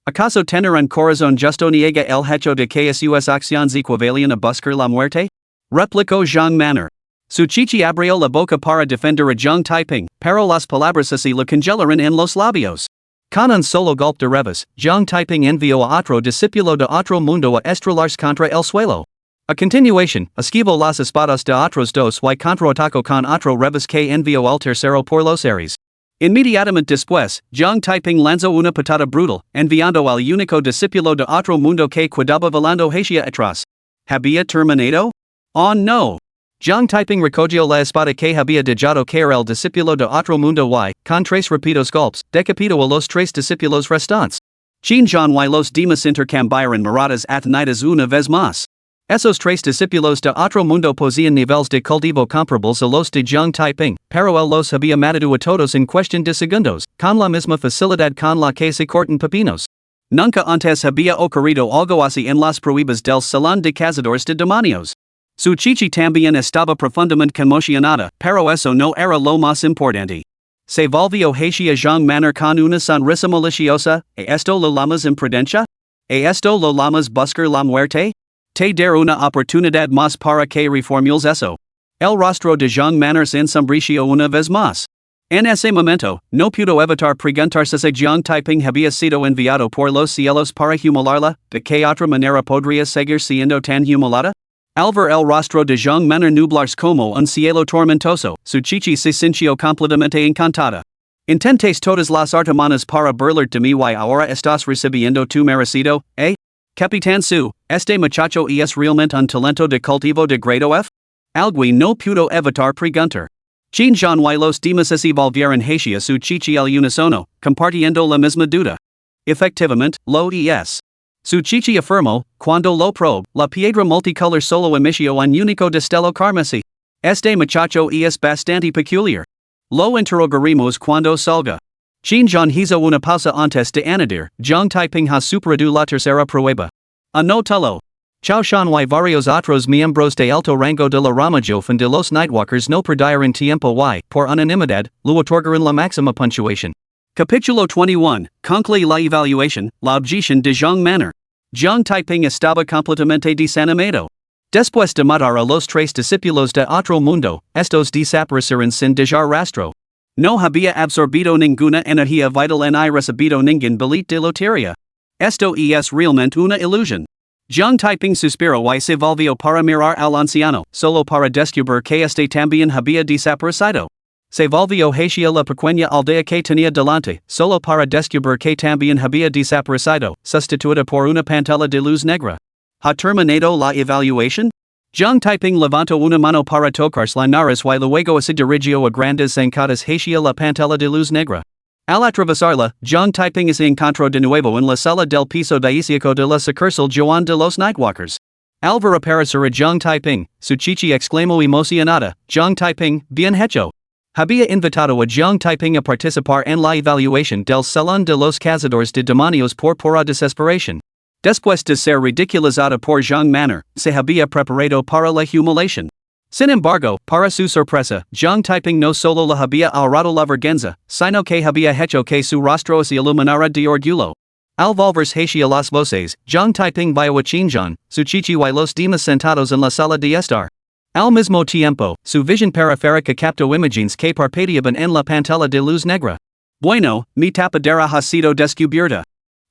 ¿Acaso tener un corazón justo niega el hecho de que sus acciones equivalían a buscar la muerte? Replicó Jiang Manner. Su chichi abrió la boca para defender a Jiang Taiping, pero las palabras así le congelaron en los labios. Con un solo golpe de revés, Jiang Taiping envió a otro discípulo de otro mundo a estrellarse contra el suelo. A continuación, esquivó las espadas de otros dos y contraatacó con otro revés que envió al tercero por los aires. Inmediatamente después, Jiang Taiping lanzó una patada brutal, enviando al único discípulo de otro mundo que quedaba volando hacia atrás. ¿Había terminado? Oh no! Jiang Taiping recogió la espada que había dejado caer el discípulo de otro mundo y, con tres rápidos golpes, decapitó a los tres discípulos restantes. Qinjian y los demás intercambiaron miradas atenidas una vez más. Esos tres discípulos de otro mundo poseían niveles de cultivo comparables a los de Jiang Taiping, pero él los había matado a todos en cuestión de segundos, con la misma facilidad con la que se cortan pepinos. Nunca antes había ocurrido algo así en las pruebas del Salón de Cazadores de Demonios. Su chichi también estaba profundamente conmocionada, pero eso no era lo más importante. Se volvió hacia Jiang Manner con una sonrisa maliciosa. ¿Esto lo llamas imprudencia? ¿Esto lo llamas buscar la muerte? Te daré una oportunidad más para que reformules eso. El rostro de Jiang Manner se ensombreció una vez más. En ese momento, no pudo evitar preguntarse si Jiang Taiping había sido enviado por los cielos para humilarla. ¿De qué otra manera podría seguir siendo tan humilada? Al ver el rostro de Jiang Manner nublarse como un cielo tormentoso, su chichi se sintió completamente encantada. Intentes todas las artimañas para burlarte de mí y ahora estás recibiendo tu merecido, ¿eh? Capitán Su, este muchacho es realmente un talento de cultivo de grado F? Alguien no pudo evitar preguntar. Qinjian y los demás se volvieron hacia su chichi al unísono, compartiendo la misma duda. Efectivamente, lo es. Su chichi afirmó, cuando lo probó, la piedra multicolor solo emitió un único destello carmesí. Este muchacho es bastante peculiar. Lo interrogaremos cuando salga. Qinjian hizo una pausa antes de añadir, Jiang Taiping ha superado la tercera prueba. Anótalo. Chaoshan y varios otros miembros de alto rango de la rama joven de los Nightwalkers no perdieron tiempo y, por unanimidad, le otorgaron la máxima puntuación. Capítulo 21, concluye la evaluación, la objeción de Jiang Manner. Jiang Taiping estaba completamente desanimado. Después de matar a los tres discípulos de otro mundo, estos desaparecieron sin dejar rastro. No había absorbido ninguna energía vital ni recibido ningún billet de lotería. Esto es realmente una ilusión. Jiang Taiping suspiró y se volvió para mirar al anciano, solo para descubrir que este también había desaparecido. Se volvió hacia la pequeña aldea que tenía delante, solo para descubrir que también había desaparecido, sustituida por una pantalla de luz negra. ¿Ha terminado la evaluación? Zhang Taiping levantó una mano para tocarse la nariz y luego se dirigió a grandes zancadas hacia la pantalla de luz negra. Al atravesarla, Zhang Taiping se encontró de nuevo en la sala del piso dieciocho de la sucursal Joan de los Nightwalkers. Al ver aparecer a Zhang Taiping, su chichi exclamó emocionada, Zhang Taiping, bien hecho. Había invitado a Zhang Taiping a participar en la evaluación del Salón de los Cazadores de Demonios por pura desesperación. Después de ser ridiculizada por Zhang Manor, se había preparado para la humiliación. Sin embargo, para su sorpresa, Zhang Taiping no solo la había ahorrado la vergüenza, sino que había hecho que su rostro se iluminara de orgullo. Al volverse hacia las voces, Zhang Taiping vio a Qinzhan, su chichi y los demás sentados en la sala de estar. Al mismo tiempo, su visión periférica captó imágenes que parpadeaban en la pantalla de luz negra. Bueno, mi tapadera ha sido descubierta.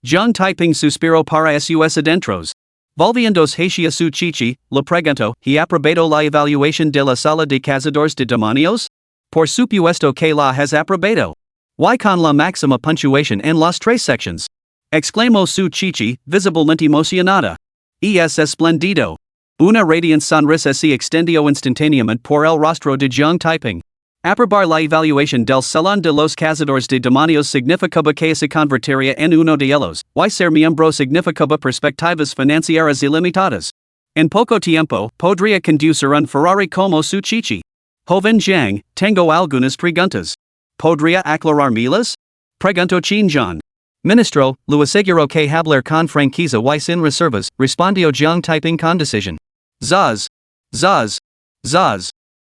Zhang Taiping suspiró para sus adentros. Volviéndose hacia su chichi, le preguntó, ¿he aprobado la evaluación de la sala de cazadores de demonios? Por supuesto que la has aprobado. Y con la máxima puntuación en las tres secciones. Exclamó su chichi, visiblemente emocionada. Es espléndido. Una radiante sonrisa se extendió instantáneamente por el rostro de Zhang Taiping. Aprobar la evaluación del Salón de los Cazadores de Demonios significaba que se convertiría en uno de ellos, y ser miembro significaba perspectivas financieras ilimitadas. En poco tiempo, podría conducir un Ferrari como su chichi. Joven Zhang, tengo algunas preguntas. ¿Podría aclarármelas? Preguntó Qinzhan. Ministro, lo aseguro que hablar con franqueza y sin reservas, respondió Zhang Taiping con decisión. Zaz.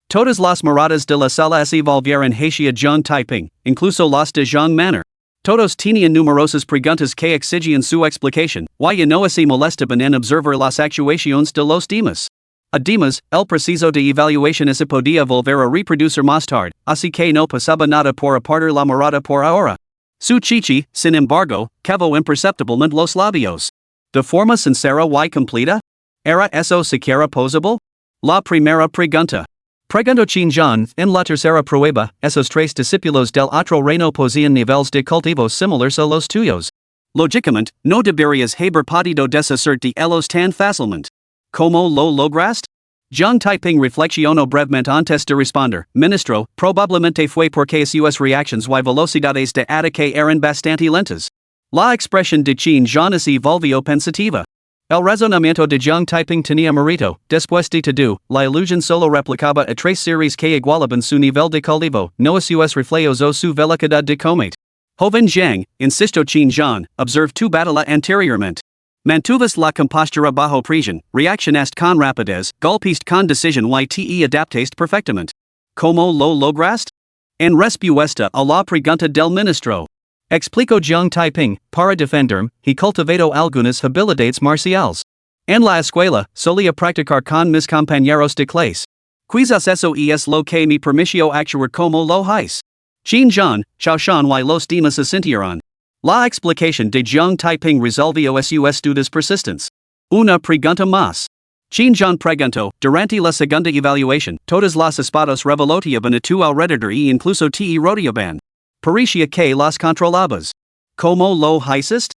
Todas las miradas de la sala se volvieron hacia Zhang Taiping, incluso las de Zhang Manor. Todos tenían numerosas preguntas que exigían su explicación, y no se molestaban en observar las actuaciones de los demás. Además, el proceso de evaluación se podía volver a reproducir más tarde, así que no pasaba nada por apartar la mirada por ahora. Su chichi, sin embargo, cavó imperceptiblemente los labios. De forma sincera y completa? ¿Era eso siquiera posible? La primera pregunta. Preguntó Qinzhan, en la tercera prueba, esos tres discípulos del otro reino poseían niveles de cultivo similares a los tuyos. Lógicamente, no deberías haber podido deshacerte de ellos tan fácilmente. ¿Cómo lo lograste? Zhang Taiping reflexionó brevemente antes de responder, Ministro, probablemente fue porque sus reacciones y velocidades de ataque eran bastante lentas. La expresión de Qinzhan se volvió pensativa. El razonamiento de Zhang Taiping tenía mérito, después de todo, la ilusión solo replicaba a tres series que igualaban su nivel de cultivo, no a sus reflejos o su velocidad de comet. Joven Zhang, insistió Qinzhan, observe tu batalla anteriormente. Mantuvas la compostura bajo presión, reaccionaste con rapidez, golpeaste con decisión y te adaptaste perfectamente. ¿Cómo lo lograste? En respuesta a la pregunta del ministro. Explicó Zhang Taiping, para defenderme, he cultivado algunas habilidades marciales. En la escuela, solía practicar con mis compañeros de clase. Quizás eso es lo que me permitió actuar como lo hice. Qinzhan, Chaoshan y los demás asintieron. La explicación de Zhang Taiping resolvió sus dudas persistentes. Una pregunta más. Qinzhan preguntó, durante la segunda evaluación, todas las espadas revoloteaban a tu alrededor y incluso te rodeaban. Parecía que las controlabas. ¿Cómo lo hiciste?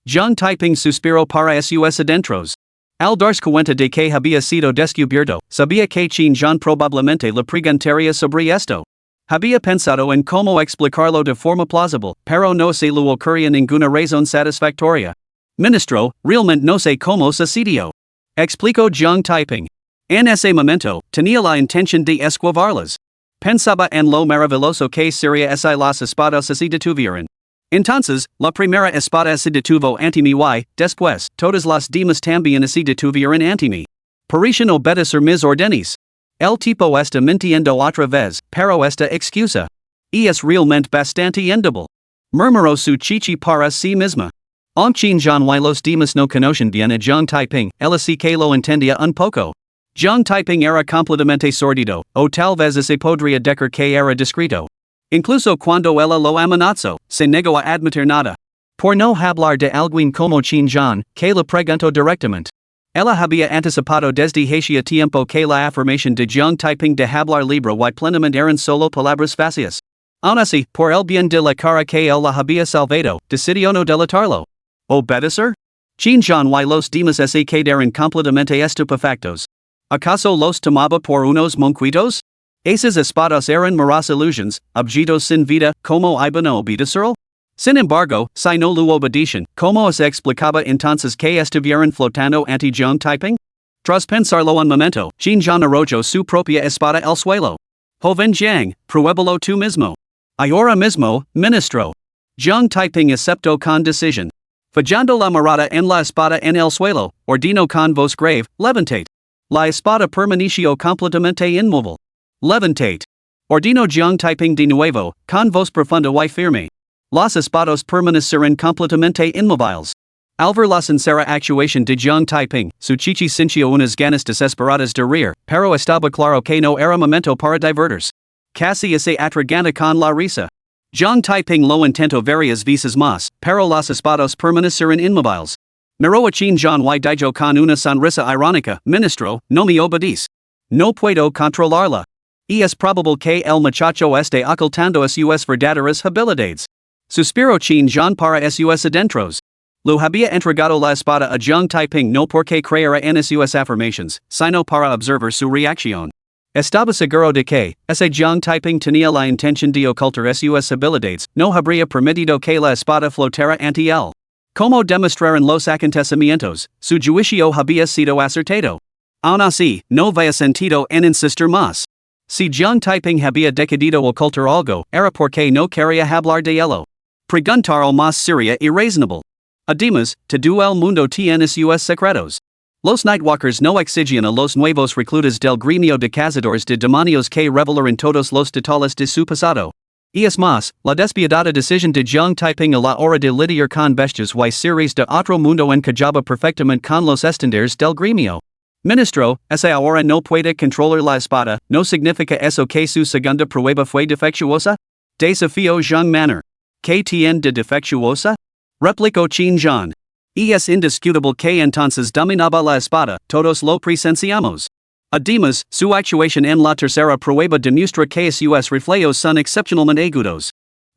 Zhang Taiping suspiró para sus adentros. Al darse cuenta de que había sido descubierto, sabía que Qinzhan probablemente le preguntaría sobre esto. Había pensado en cómo explicarlo de forma plausible, pero no se le ocurría ninguna razón satisfactoria. Ministro, realmente no sé cómo sucedió. Explicó Zhang Taiping. En ese momento, tenía la intención de esquivarlas. Pensaba en lo maravilloso que sería si las espadas se detuvieran. Entonces, la primera espada se detuvo ante mí y, después, todas las demás también se detuvieron ante mí. Parecen obedecer mis órdenes. El tipo está mintiendo otra vez, pero esta excusa es realmente bastante endeble. Murmuró su chichi para sí misma. Qinzhan y los demás no conocen bien a Zhang Taiping, él sí que lo entendía un poco. Zhang Taiping era completamente sordido, o tal vez se podría decir que era discreto. Incluso cuando ella lo amenazó, se negó a admitir nada. Por no hablar de alguien como Qinzhan, que le preguntó directamente. Ella había anticipado desde hacía tiempo que la afirmación de Jung Taiping de hablar libre y plenamente eran solo palabras vacías. Aun así, por el bien de la cara que él la había salvado, decidió no delatarlo. ¿Obedecer? Chinjan y los demás se quedaron completamente estupefactos. ¿Acaso los tomaba por unos monquitos? Esas espadas eran meras ilusiones, objetos sin vida, como iban a obedecerlo? Sin embargo, si no lo obedecen, ¿cómo se explicaba entonces que estuvieran flotando ante Jung Taiping? Tras pensarlo un momento, Chinjan arrojó su propia espada al suelo. Joven Jiang, pruébalo tú mismo. Ahora mismo, ministro. Jung Taiping aceptó con decisión. Fallando la mirada en la espada en el suelo, ordinó con voz grave, levantate. La espada permaneció completamente inmóvil. Levantate. Ordinó Jung Taiping de nuevo, con voz profunda y firme. Las espadas permanecieron completamente inmóviles. Al ver la sincera actuación de Jung Taiping, su chichi sintió unas ganas desesperadas de reír, pero estaba claro que no era momento para divertirse. Casi se atraganta con la risa. Jung Taiping lo intentó varias veces más, pero las espadas permanecieron inmóviles. Miró a Chinjan y dijo con una sonrisa irónica, ministro, no me obedece. No puedo controlarla. Y es probable que el muchacho esté ocultando sus verdaderas habilidades. Suspiró Chinjan para sus adentros. Lo había entregado la espada a Jung Taiping no porque creyera en sus afirmaciones, sino para observar su reacción. Estaba seguro de que, ese Jung Taiping tenía la intención de ocultar sus habilidades, no habría permitido que la espada flotara ante él. Como demostraron los acontecimientos, su juicio había sido acertado. Aun así, no había sentido en insistir más. Si Jung Taiping había decidido ocultar algo, era porque no quería hablar de ello. Preguntar al más seria y razonable. Además, todo el mundo tiene sus secretos. Los Nightwalkers no exigen a los nuevos reclutas del gremio de cazadores de demonios que revelaran todos los detalles de su pasado. Y es más, la despiadada decisión de Jung Taiping a la hora de lidiar con bestias y seres de otro mundo encajaba perfectamente con los estándares del gremio. Ministro, ese ahora no puede controlar la espada, ¿no significa eso que su segunda prueba fue defectuosa? Desafío Jung Manor. ¿Qué tiene de defectuosa? Replicó Chinjan. Y es indiscutible que entonces dominaba la espada, todos lo presenciamos. Además, su actuación en la tercera prueba demuestra que sus reflejos son excepcionalmente agudos.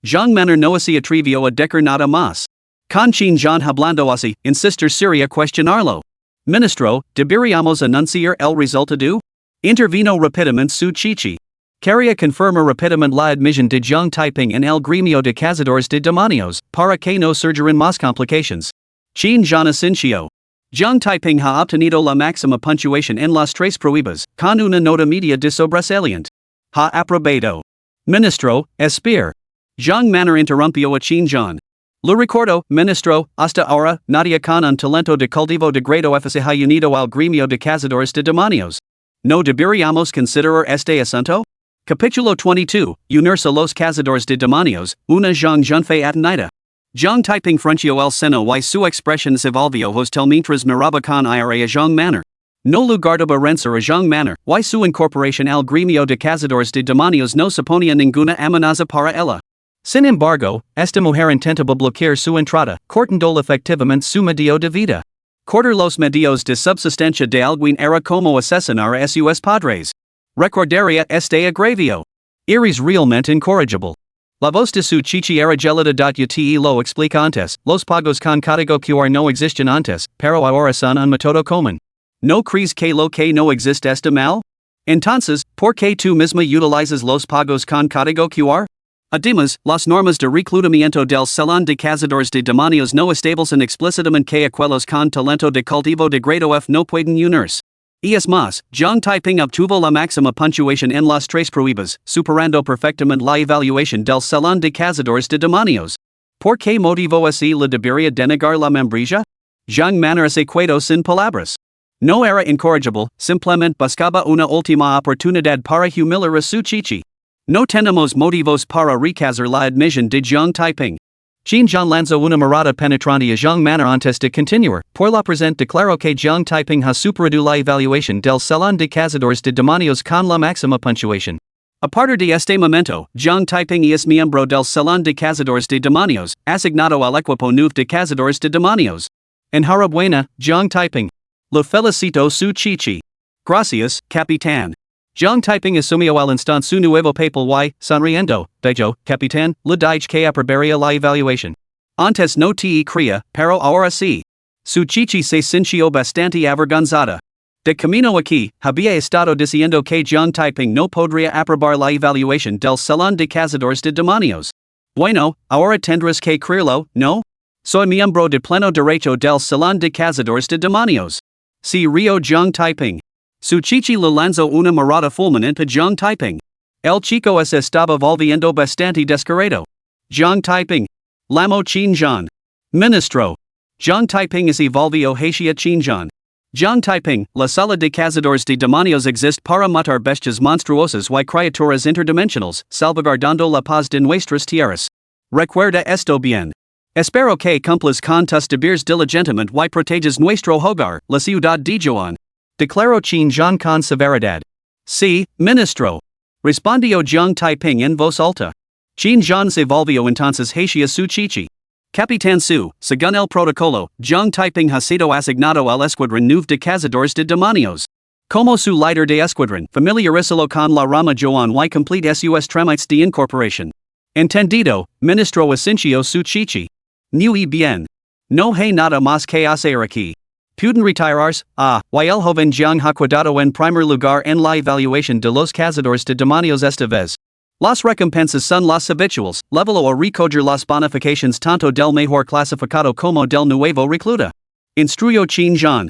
Jung Manor no se atrevió a decir nada más. Con Chinjan hablando así, insistir sería cuestionarlo. Ministro, ¿deberíamos anunciar el resultado? Intervino rápidamente su chichi. Quería confirmar rápidamente la admisión de Jung Taiping en el gremio de cazadores de demonios, para que no surgieran más complicaciones. Chinjan asintió. Jung Taiping ha obtenido la máxima puntuación en las tres pruebas, con una nota media de sobresaliente. Ha aprobado. Ministro, espere. Jung Manor interrumpió a Chinjan. Lo recuerdo, ministro, hasta ahora, nadie con un talento de cultivo de grado F se ha unido al gremio de cazadores de demonios. ¿No deberíamos considerar este asunto? Capítulo 22, Unirse a los cazadores de demonios, una Zhang Junfei atenida. Jung Taiping frunció el seno y su expresión se volvió hostil mientras miraba con ira a Jung Manor. No lugardaba renser a Jung Manor, y su incorporación al gremio de cazadores de demonios no suponía ninguna amenaza para ella. Sin embargo, esta mujer intentaba bloquear su entrada, cortando efectivamente su medio de vida. Cortar los medios de subsistencia de alguien era como asesinar a sus padres. Recordaría este agravio. Eres realmente incorrigible. La voz de su chichi era gelida. Te lo explica antes, los pagos con código QR no existen antes, pero ahora son un método común. ¿No crees que lo que no existe está mal? Entonces, ¿por qué tú misma utilizas los pagos con código QR? Además, las normas de reclutamiento del salón de cazadores de demonios no establecen explícitamente que aquellos con talento de cultivo de grado F no pueden unirse. Y es más, Jung Taiping obtuvo la máxima puntuación en las tres pruebas, superando perfectamente la evaluación del salón de cazadores de demonios. ¿Por qué motivo así le debería denegar la membresía? Jung Manor se quedó sin palabras. No era incorrigible, simplemente buscaba una última oportunidad para humillar a su chichi. No tenemos motivos para rechazar la admisión de Jung Taiping. Chinjan lanzó una mirada penetrante a Jung Manor antes de continuar, por la presente declaró que Jung Taiping ha superado la evaluación del salón de cazadores de demonios con la máxima puntuación. A partir de este momento, Jung Taiping es miembro del salón de cazadores de demonios, asignado al equipo nuevo de cazadores de demonios. Enhorabuena, Jung Taiping. Lo felicito su chichi. Gracias, capitán. Zhang typing asumio al instant su nuevo papel y, sonriendo, dijo, capitán, le dije que aprobaría la evaluación. Antes no te creía, pero ahora sí. Su chichi se sintió bastante avergonzada. De camino aquí, había estado diciendo que Zhang typing no podría aprobar la evaluación del Salón de Cazadores de Demonios. Bueno, ahora tendrás que creerlo, ¿no? Soy miembro de pleno derecho del Salón de Cazadores de Demonios. Si río Zhang typing. Su chichi le lanzó una mirada fulminante a Zhang typing. El chico se estaba volviendo bastante descarado. Zhang typing. Lamo Chinjan. Ministro. Zhang typing se volvió hacia Chinjan. Zhang typing, la sala de cazadores de demonios existe para matar bestias monstruosas y criaturas interdimensionales, salvaguardando la paz de nuestras tierras. Recuerda esto bien. Espero que cumplas con tus deberes diligentemente y protejas nuestro hogar, la ciudad de Joan. Declaró Chinjan con severidad. Sí, ministro. Respondió Zhang typing en voz alta. Chinjan se volvió entonces hacia su chichi. Capitán Su, según el protocolo, Zhang typing ha sido asignado al escuadrón nuevo de cazadores de demonios. Como su líder de escuadrón, familiarízalo con la rama Joan y complete sus trámites de incorporación. Entendido, ministro asintió su chichi. Muy bien. No hay nada más que hacer aquí. Pueden retirarse, y el joven Zhang ha quedado en primer lugar en la evaluación de los cazadores de demonios esta vez. Las recompensas son las habituales, levelo a recoger las bonificaciones tanto del mejor clasificado como del nuevo recluta. Instruyó Chinjan.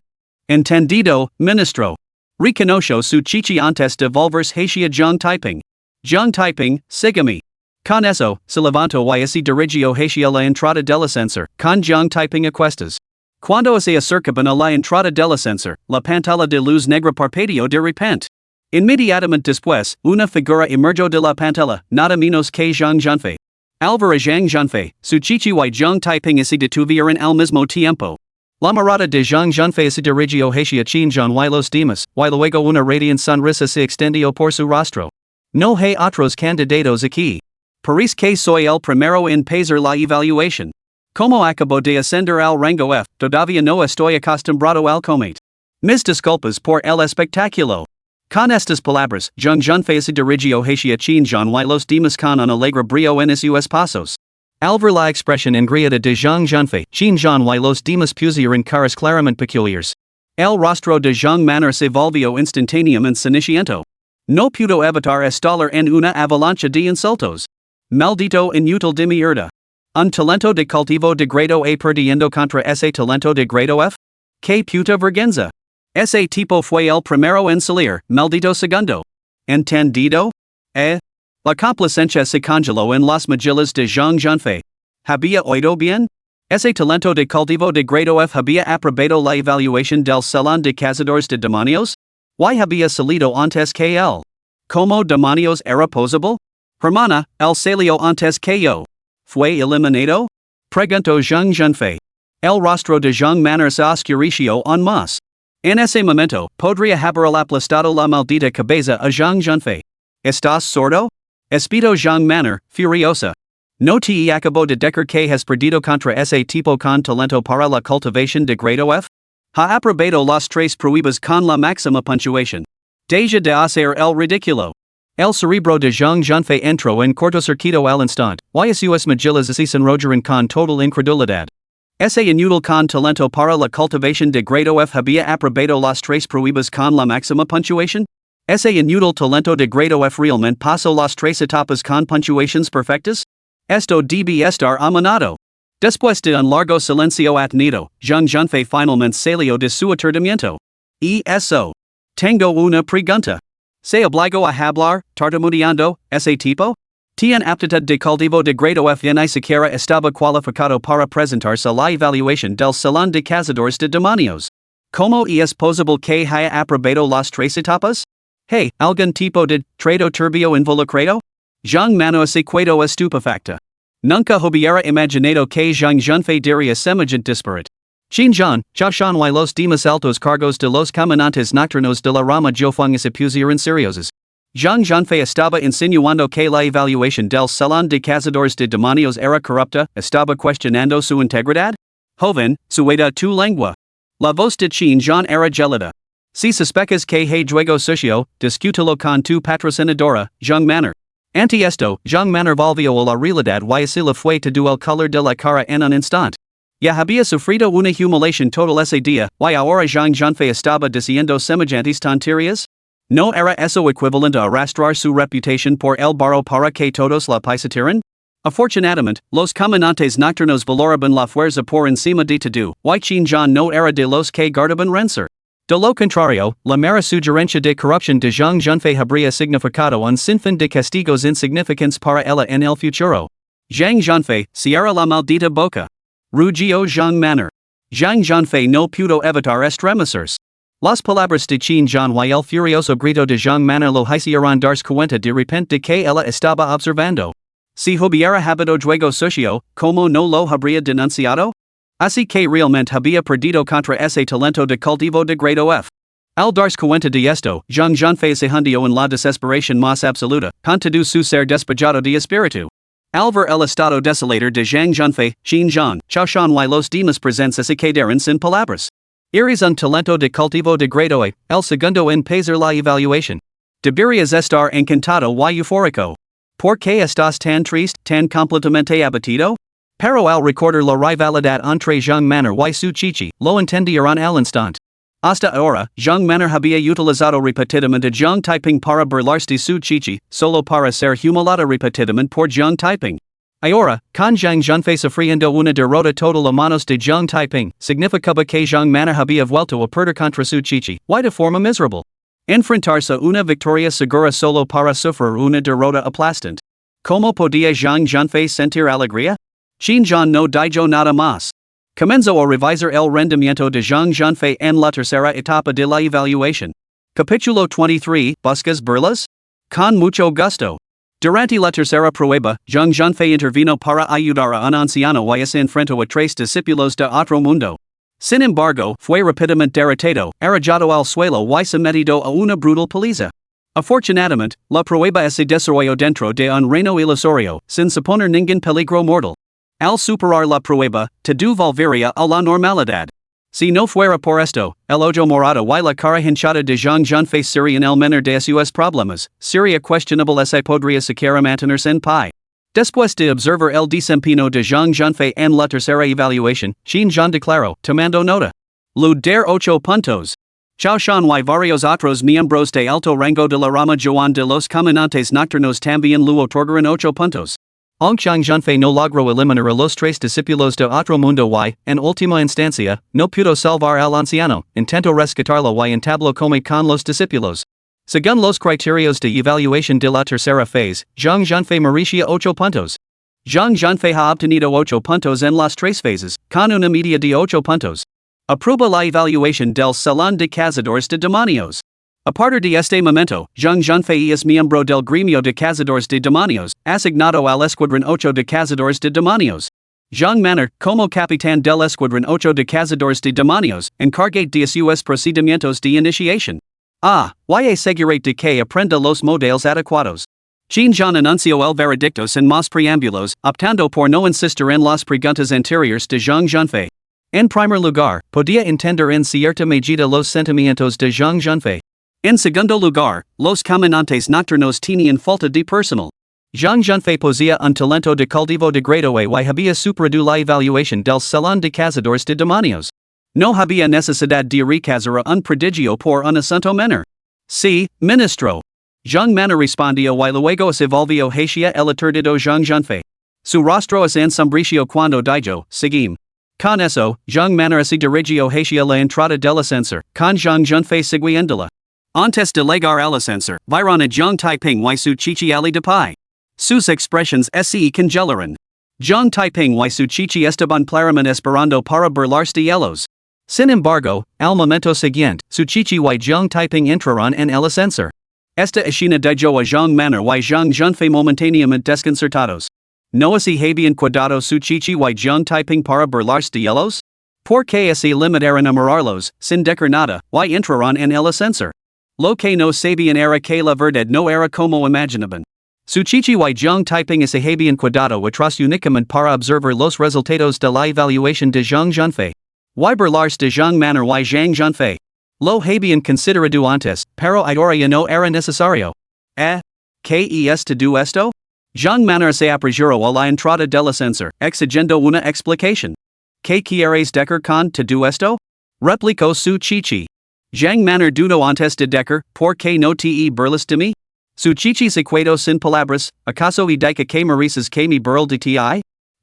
Entendido, ministro. Reconoció su chichi antes de volverse hacia Zhang typing. Zhang typing, sígame. Con eso, se levantó y se dirigió hacia la entrada del ascensor, con Zhang typing a cuestas. Cuando se acercaban a la entrada del ascensor, la pantalla de luz negra parpadeó de repente. Inmediatamente después, una figura emergió de la pantalla, nada menos que Zhang Junfei. Al ver a Zhang Junfei, su chichi y Zhang typing se detuvieron al mismo tiempo. La mirada de Zhang Junfei se dirigió hacia Chinjan y los demás, y luego una radiante sonrisa se extendió por su rostro. No hay otros candidatos aquí. Parece que soy el primero en pasar la evaluación. Como acabo de ascender al rango F, todavía no estoy acostumbrado al comete. Mis disculpas por el espectáculo. Con estas palabras, Zhang Junfei se dirigió hacia Chinjan y los demás con un alegre brío en sus pasos. Al ver la expresión engriada de Zhang Junfei, Chinjan y los demás pusieron caras claramente peculiares. El rostro de Zhang Manner se volvió instantáneamente ceniciento. No pudo evitar estallar en una avalancha de insultos. Maldito inútil de mierda. Un talento de cultivo de grado A perdiendo contra ese talento de grado F? Que puta vergüenza. Ese tipo fue el primero en salir, maldito segundo. ¿Entendido? La complacencia se congeló en las mejillas de Zhang Junfei. ¿Había oído bien? Ese talento de cultivo de grado F había aprobado la evaluación del Salón de Cazadores de Demonios? ¿Y había salido antes que él? ¿Cómo demonios era posible? Hermana, él salió antes que yo. ¿Fue eliminado? Preguntó Zhang Junfei. El rostro de Zhang Manner se oscureció aún más. En ese momento, podría haber aplastado la maldita cabeza a Zhang Junfei. ¿Estás sordo? Espito Zhang Manner, furiosa. No te acabo de decir que has perdido contra ese tipo con talento para la cultivación de grado F? Ha aprobado las tres pruebas con la máxima puntuación. Deja de hacer el ridículo. El cerebro de Zhang Junfei entró en cortocircuito al instante, y sus mejillas se sonrojaron con total incredulidad. Ese inútil con talento para la cultivación de grado F había aprobado las tres pruebas con la máxima puntuación? Ese inútil talento de grado F realmente pasó las tres etapas con puntuaciones perfectas? Esto debe estar amonado. Después de un largo silencio atenido, Zhang Junfei finalmente salió de su aturdimiento. Y eso. Tengo una pregunta. ¿Se obligó a hablar, tartamudeando, ese tipo? ¿Tiene aptitud de cultivo de grado F y ni siquiera estaba cualificado para presentarse a la evaluación del Salón de Cazadores de Demonios? ¿Cómo es posible que haya aprobado las tres etapas? Hey, ¿algún tipo de trato turbio involucrado? Zhang Manhwa se quedó estupefacta. Nunca hubiera imaginado que Zhang Junfei diría semejante disparate. Chinjan, Chashan y los demás altos cargos de los caminantes nocturnos de la rama Jofeng se pusieron seriosos. Zhang Junfei estaba insinuando que la evaluación del Salón de Cazadores de Demonios era corrupta, estaba cuestionando su integridad. Joven, suelta tu lengua. La voz de Chin Jean era gelida. Si suspecas que hay juego socio, discútelo con tu patrocinadora, Jean Manor. Ante esto, Jean Manor volvió a la realidad y así le fue todo el color de la cara en un instante. Ya había sufrido una humiliación total ese día, y ahora Jean Fe estaba diciendo semejantes tonterías? ¿No era eso equivalente a arrastrar su reputación por el barro para que todos la pisotearan? Afortunadamente, los caminantes nocturnos valoraban la fuerza por encima de todo, y Chin Jean no era de los que guardaban rencer. De lo contrario, la mera sugerencia de corrupción de Jean Fe habría significado un sinfín de castigos insignificantes para ella en el futuro. Jean Fe, cierra la maldita boca. Rugió Jean Manor. Jean Fe no pudo evitar estremecerse. Las palabras de Chin Jean y el furioso grito de Jean Manor lo hicieron darse cuenta de repente de que ella estaba observando. Si hubiera habido juego socio, ¿cómo no lo habría denunciado? Así que realmente había perdido contra ese talento de cultivo de grado F. Al darse cuenta de esto, Jean Fe se hundió en la desesperación más absoluta, con todo su ser despejado de espíritu. Al ver el estado desolator de Jean Fe, Chin Jean, Chaoshan y los demás presentes se quedaron sin palabras. Eres un talento de cultivo de grado A, el segundo en pasar la evaluación. Deberías estar encantado y eufórico. ¿Por qué estás tan triste, tan completamente abatido? Pero al recordar la rivalidad entre Jean Manor y su chichi, lo entendieron al instante. Hasta ahora, Jean Manor había utilizado repetidamente Jean Taiping para burlarse de su chichi, solo para ser humillado repetidamente por Jean Taiping. Ahora, con Jean Fe sufriendo una derrota total a manos de Jean Taiping, significaba que Jean Manor había vuelto a perder contra su chichi, y de forma miserable. Enfrentarse a una victoria segura solo para sufrir una derrota aplastante. ¿Cómo podía Jean Fe sentir alegría? Chin Jean no dijo nada más. Comenzó a revisar el rendimiento de Jean Fe en la tercera etapa de la evaluación. Capítulo 23, ¿Buscas burlas? Con mucho gusto. Durante la tercera prueba, Jean Fe intervino para ayudar a un anciano y se enfrentó a tres discípulos de otro mundo. Sin embargo, fue rápidamente derrotado, arrojado al suelo y sometido a una brutal paliza. Afortunadamente, la prueba se desarrolló dentro de un reino ilusorio, sin suponer ningún peligro mortal. Al superar la prueba, todo volvería a la normalidad. Si no fuera por esto, el ojo morado y la cara hinchada de Jean Fe serían el menor de sus problemas, sería questionable si podría siquiera mantenerse en pie. Después de observar el desempeño de Jean Fe en la tercera evaluación, Chin Jean declaró, tomando nota. Lo der 8 puntos. Chaoshan y varios otros miembros de alto rango de la rama Juan de los caminantes nocturnos también lo otorgaron 8 puntos. Aunque Jean Fe no logró eliminar a los tres discípulos de otro mundo y, en última instancia, no pudo salvar al anciano, intentó rescatarlo y entabló come con los discípulos. Según los criterios de evaluación de la tercera fase, Jean Fe merecía 8 puntos. Jean Fe ha obtenido 8 puntos en las tres fases, con una media de 8 puntos. Aprueba la evaluación del Salón de Cazadores de Demonios. A partir de este momento, Jean Fe es miembro del gremio de cazadores de demonios, asignado al Escuadrón 8 de Cazadores de Demonios. Jean Manor, como capitán del Escuadrón 8 de Cazadores de Demonios, encargado de sus procedimientos de iniciación. Y asegurate de que aprenda los modelos adecuados. Chin Jean anunció el veredicto sin más preámbulos, optando por no insistir en las preguntas anteriores de Jean Fe. En primer lugar, podía entender en cierta medida los sentimientos de Jean Fe. En segundo lugar, los caminantes nocturnos tenían falta de personal. Jean Fe poseía un talento de cultivo de grado A y había superado la evaluación del Salón de Cazadores de Demonios. No había necesidad de recazar a un prodigio por un asunto menor. Sí, ministro. Jean Manor respondió y luego se volvió hacia el aturdido Jean Fe. Su rostro es ensombreció cuando dijo, seguim. Con eso, Jean Manor se dirigió hacia la entrada del ascensor, con Jean Fe siguiéndola. Antes de llegar al ascensor, vieron a Jean Taiping y su chichi ali de pie. Sus expresiones se congelaron. Jean Taiping y su chichi estaban claramente esperando para burlarse de ellos. Sin embargo, al momento siguiente, su chichi y Jean Taiping entraron en el ascensor. Esta escena dijo a Jean Manor y Jean Fe momentáneamente desconcertados. ¿No se habían cuidado su chichi y Jean Taiping para burlarse de ellos? ¿Por qué se limitaron a mirarlos, sin decir nada, y entraron en el ascensor? Lo que no sabían era que la verdad no era como imaginaban. Su chichi y Jean Taiping se habían cuidado atrás únicamente para observar los resultados de la evaluación de Jean Fe. Y burlarse de Zhang manner y Zhang Junfei. Lo habían considerado antes, pero ahora ya no era necesario. ¿Qué es todo esto? Zhang manner se apresuró a la entrada del ascensor, exigiendo una explicación. ¿Qué quieres decir con todo esto? Replicó su chichi. Zhang manner dudo antes de decir, ¿por qué no te burlas de mí? Su chichi se quedó sin palabras, ¿acaso y dica que mereces que me burle de ti?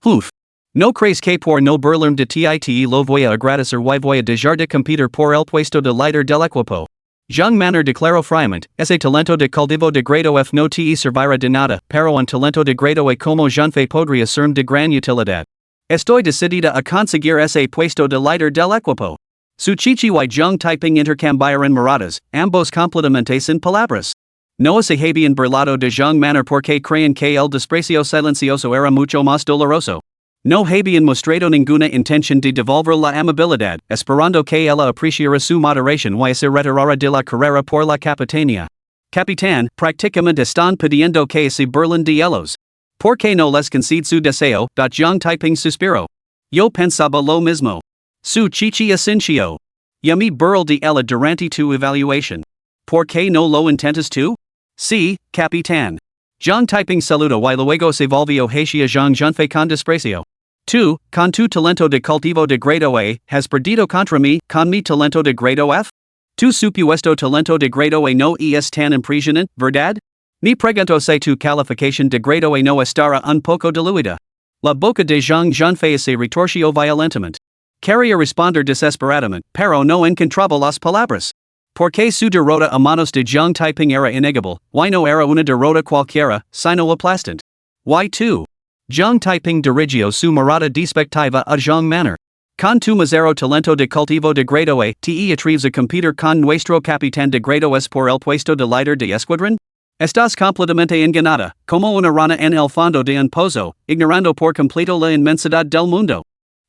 Uf. No crees que por no burlarme de ti te lo voy a agradecer y voy a dejar de competir por el puesto de líder del equipo. Zhang manner declaró fríamente, ese talento de cultivo de grado F no te servirá de nada, pero un talento de grado E como Junfei podría serme de gran utilidad. Estoy decidida a conseguir ese puesto de líder del equipo. Su chichi y Zhang typing intercambiaron miradas, ambos completamente sin palabras. No se habían burlado de Zhang manner porque creen que el desprecio silencioso era mucho más doloroso. No habían mostrado ninguna intención de devolver la amabilidad, esperando que ella apreciara su moderación y se retirara de la carrera por la capitanía. Capitán, prácticamente están pidiendo que se burlen de ellos. ¿Por qué no les concede su deseo? Zhang typing suspiró. Yo pensaba lo mismo. Su chichi asincio. Ya me burl de ella durante tu evaluación. ¿Por qué no lo intentas tú? Sí, capitán. Zhang typing saludo y luego se volvió hacia Zhang Junfei con desprecio. Tú, con tu talento de cultivo de grado A, has perdido contra mí, con mi talento de grado F? Tu supuesto talento de grado A no es tan impresionante, ¿verdad? Me pregunto si tu calificación de grado A no estará un poco diluida. La boca de Zhang Junfei se retorció violentamente. Quería responder desesperadamente, pero no encontraba las palabras. Porque su derrota a manos de Zhang typing era innegable, y no era una derrota cualquiera, sino aplastante. Y2. Zhang typing dirigió su mirada despectiva a Zhang manner. Con tu misero talento de cultivo de grado A, te atreves a competir con nuestro capitán de grado S por el puesto de líder de escuadrón? Estás completamente enganada, como una rana en el fondo de un pozo, ignorando por completo la inmensidad del mundo.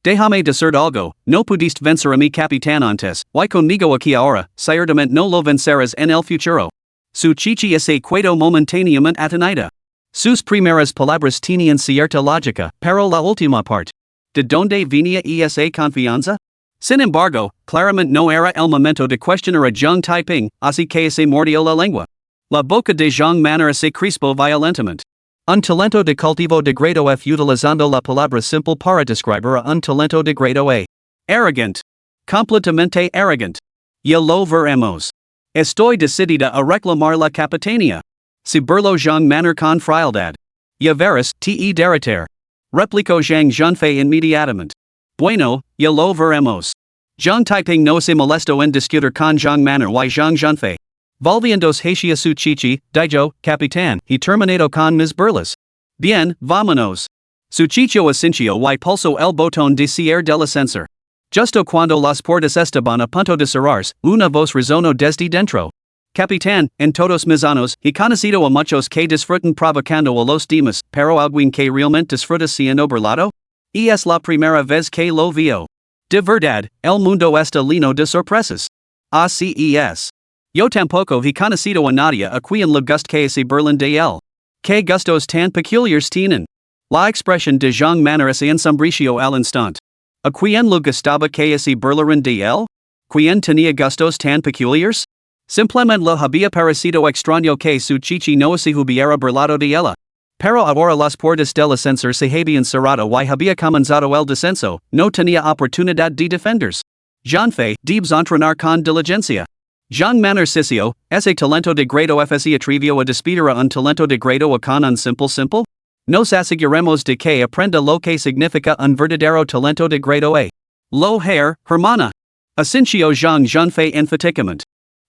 Déjame decir algo, no pudiste vencer a mi capitán antes, y conmigo aquí ahora, ciertamente no lo vencerás en el futuro. Su chichi se quedó momentáneamente atonida. Sus primeras palabras tenían cierta lógica, pero la última parte. ¿De dónde venía esa confianza? Sin embargo, claramente no era el momento de cuestionar a Zhang typing, así que se mordió la lengua. La boca de Zhang manner se crispó violentamente. Un talento de cultivo de grado F utilizando la palabra simple para describir a un talento de grado A. Arrogant. Completamente arrogant. Ya lo veremos. Estoy decidida a reclamar la capitanía. Se burló Zhang manner con frialdad. Ya verás, te derrotar. Replicó Zhang Junfei inmediatamente. Bueno, ya lo veremos. Zhang typing no se molestó en discutir con Zhang manner y Zhang Junfei. Volviéndose hacia su chichi, dijo, capitán, y terminado con mis burlas. Bien, vámonos. Su chicho asincio y pulsó el botón de cierre del ascensor. Justo cuando las puertas estaban a punto de cerrarse, una voz resonó desde dentro. Capitán, en todos mis años, he conocido a muchos que disfrutan provocando a los demás, pero alguien que realmente disfruta siendo burlado? Es la primera vez que lo veo. De verdad, el mundo está lleno de sorpresas. Así es. Yo tampoco he conocido a nadie a quien le guste que se burlen de él. Que gustos tan peculiares tienen. La expresión de Zhang manner se ensombreció al instante. ¿A quien le gustaba que se burlaran de él? ¿Quien tenía gustos tan peculiares? Simplemente le había parecido extraño que su chichi no se hubiera burlado de ella. Pero ahora las puertas del ascensor se habían cerrado y había comenzado el descenso, no tenía oportunidad de defenderse. Junfei, debes entrenar con diligencia. Zhang manner sicio, ese talento de grado F se atrevió a despedir a un talento de grado A con un simple? Nos aseguremos de que aprenda lo que significa un verdadero talento de grado A. Lo hermana. Asincio Zhang Junfei enfáticamente.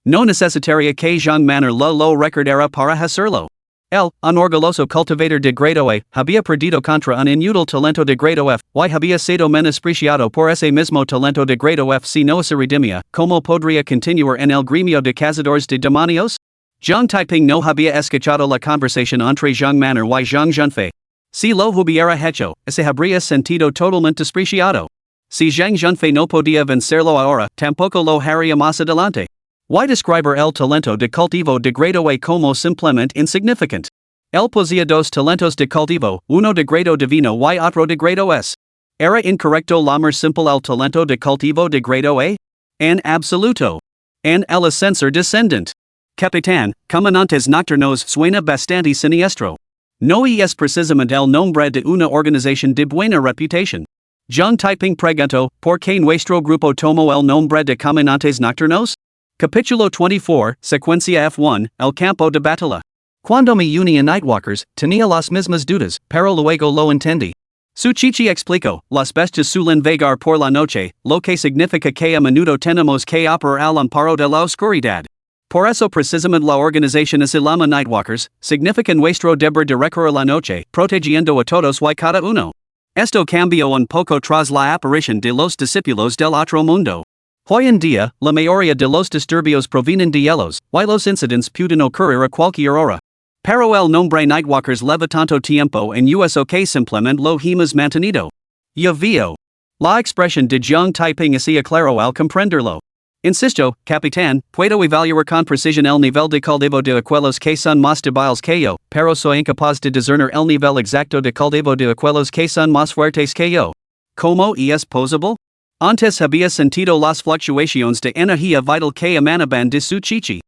No necesitaría que Zhang manner lo recordara para hacerlo. Él, un orgulloso cultivador de grado A, había perdido contra un inútil talento de grado F, y había sido menospreciado por ese mismo talento de grado F si no se redimía. ¿Cómo podría continuar en el gremio de cazadores de demonios? Zhang typing no había escuchado la conversación entre Zhang manner y Zhang Junfei. Si lo hubiera hecho, se habría sentido totalmente despreciado. Si Zhang Junfei no podía vencerlo ahora, tampoco lo haría más adelante. Why describir el talento de cultivo de grado A como simplemente insignificante? Él poseía dos talentos de cultivo, uno de grado divino y otro de grado S. Era incorrecto lamer simple el talento de cultivo de grado A? En absoluto. En el ascensor descendent. Capitán, comandantes nocturnos suena bastante siniestro. No es precisamente el nombre de una organización de buena reputación. John Typing pregunto, ¿por qué nuestro grupo tomó el nombre de comandantes nocturnos? Capítulo 24, secuencia F1, el campo de batalla. Cuando me uní a Nightwalkers, tenía las mismas dudas, pero luego lo entendí. Su chichi explicó, las bestias suelen vagar por la noche, lo que significa que a menudo tenemos que operar al amparo de la oscuridad. Por eso precisamente la organización se llama Nightwalkers, significa nuestro deber de recorrer la noche, protegiendo a todos y cada uno. Esto cambió un poco tras la aparición de los discípulos del otro mundo. Hoy en día, la mayoría de los disturbios provienen de hielos, y los incidentes pueden ocurrir a cualquier hora. Pero el nombre Nightwalkers lleva tanto tiempo en uso que simplemente lo hemos mantenido. Ya veo. La expresión de John Typing hacía claro al comprenderlo. Insisto, capitán, puedo evaluar con precisión el nivel de cultivo de aquellos que son más débiles que yo, pero soy incapaz de discernir el nivel exacto de cultivo de aquellos que son más fuertes que yo. ¿Cómo es posible? Antes había sentido las fluctuaciones de energía vital que emanaban de su chichi.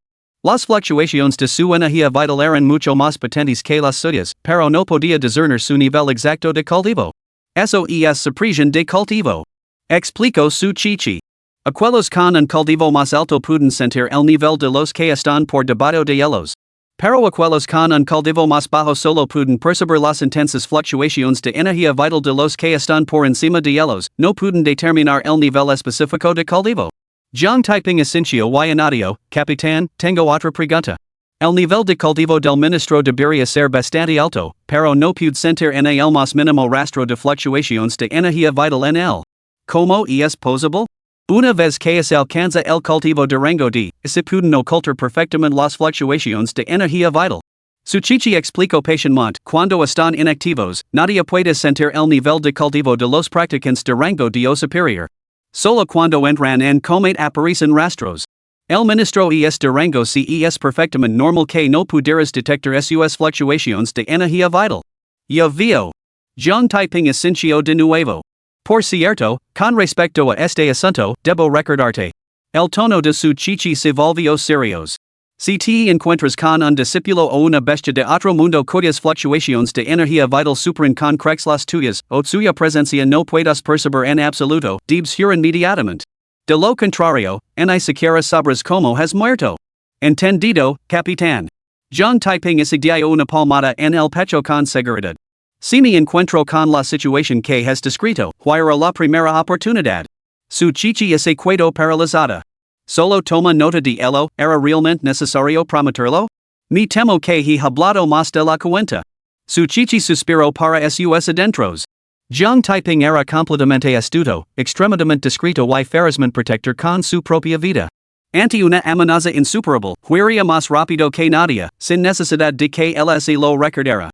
Las fluctuaciones de su energía vital eran mucho más potentes que las suyas, pero no podía discernir su nivel exacto de cultivo. Eso es supresión de cultivo. Explico su chichi. Aquellos con un cultivo más alto pueden sentir el nivel de los que están por debajo de hielos. Pero aquellos con un cultivo más bajo solo pueden percibir las intensas fluctuaciones de energía vital de los que están por encima de hielos, no pueden determinar el nivel específico de cultivo. John Typing Asincio y Anadio, capitán, tengo otra pregunta. El nivel de cultivo del ministro debería ser bastante alto, pero no puede sentir en el más mínimo rastro de fluctuaciones de energía vital en él. ¿Cómo es posible? Una vez que se alcanza el cultivo de rango D, se pueden ocultar perfectamente las fluctuaciones de energía vital. Su chichi explicó patientemente, cuando están inactivos, nadie puede sentir el nivel de cultivo de los practicantes de rango D o superior. Solo cuando entran en comate aparecen rastros. El ministro es de rango C es perfectamente normal que no pudieras detectar sus fluctuaciones de energía vital. Ya veo. John Typing Asincio de nuevo. Por cierto, con respecto a este asunto, debo recordarte. El tono de su chichi se volvió serios. Si te encuentras con un discípulo o una bestia de otro mundo cuyas fluctuaciones de energía vital superan con creces las tuyas, o suya presencia no puedas percibir en absoluto, debes huir inmediatamente. De lo contrario, ni siquiera sabrás cómo has muerto. Entendido, capitán. John Typing dio una palmada en el pecho con seguridad. Si me encuentro con la situación que has descrito, huirá la primera oportunidad. Su chichi se quedó paralizada. Solo toma nota de ello, ¿era realmente necesario prometerlo? Me temo que he hablado más de la cuenta. Su chichi suspiró para sus adentros. John Typing era completamente astuto, extremadamente discreto y ferozmente protector con su propia vida. Ante una amenaza insuperable, huiría más rápido que nadie, sin necesidad de que él se lo recordara.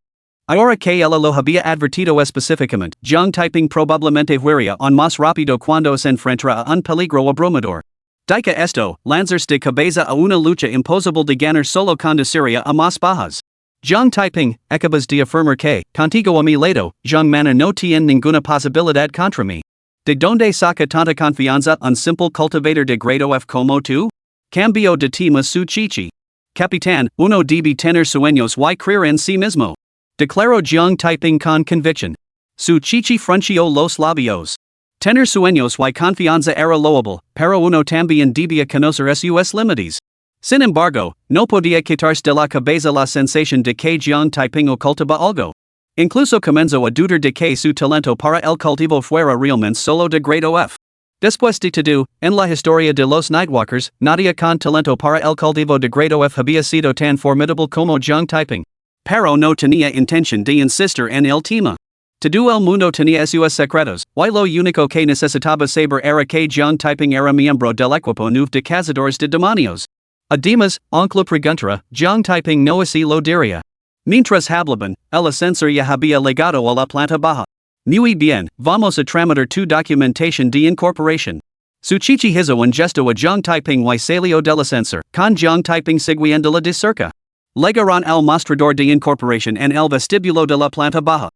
Ahora que él lo había advertido específicamente, John Typing probablemente huiría aún más rápido cuando se enfrentara a un peligro abrumador. Dica esto, lanzarse de cabeza a una lucha imposible de ganar solo conduciría a más bajas. John Typing, acabas de afirmar que, contigo a mi lado, John Manna no tiene ninguna posibilidad contra mí. ¿De dónde saca tanta confianza un simple cultivador de grado F como tú? Cambio de tema su chichi. Capitán, uno debe tener sueños y creer en sí mismo. Declaró John Typing con convicción. Su chichi frunció los labios. Tener sueños y confianza era loable, pero uno también debía conocer sus límites. Sin embargo, no podía quitarse de la cabeza la sensación de que John Typing ocultaba algo. Incluso comenzó a dudar de que su talento para el cultivo fuera realmente solo de grado F. Después de todo, en la historia de los Nightwalkers, nadie con talento para el cultivo de grado F había sido tan formidable como John Typing. Pero no tenía intención de insistir en el tema. Todo el mundo tenía sus secretos, y lo único que necesitaba saber era que John Typing era miembro del equipo nuevo de cazadores de demonios. Además, aunque lo preguntara, John Typing no así lo diría. Mientras hablaban, el ascensor ya había llegado a la planta baja. Muy bien, vamos a tramitar tu documentación de incorporación. Su chichi hizo un gesto a John Typing y salió del ascensor, con John Typing siguiéndola de cerca. Llegaron al mostrador de incorporación en el vestíbulo de la planta baja.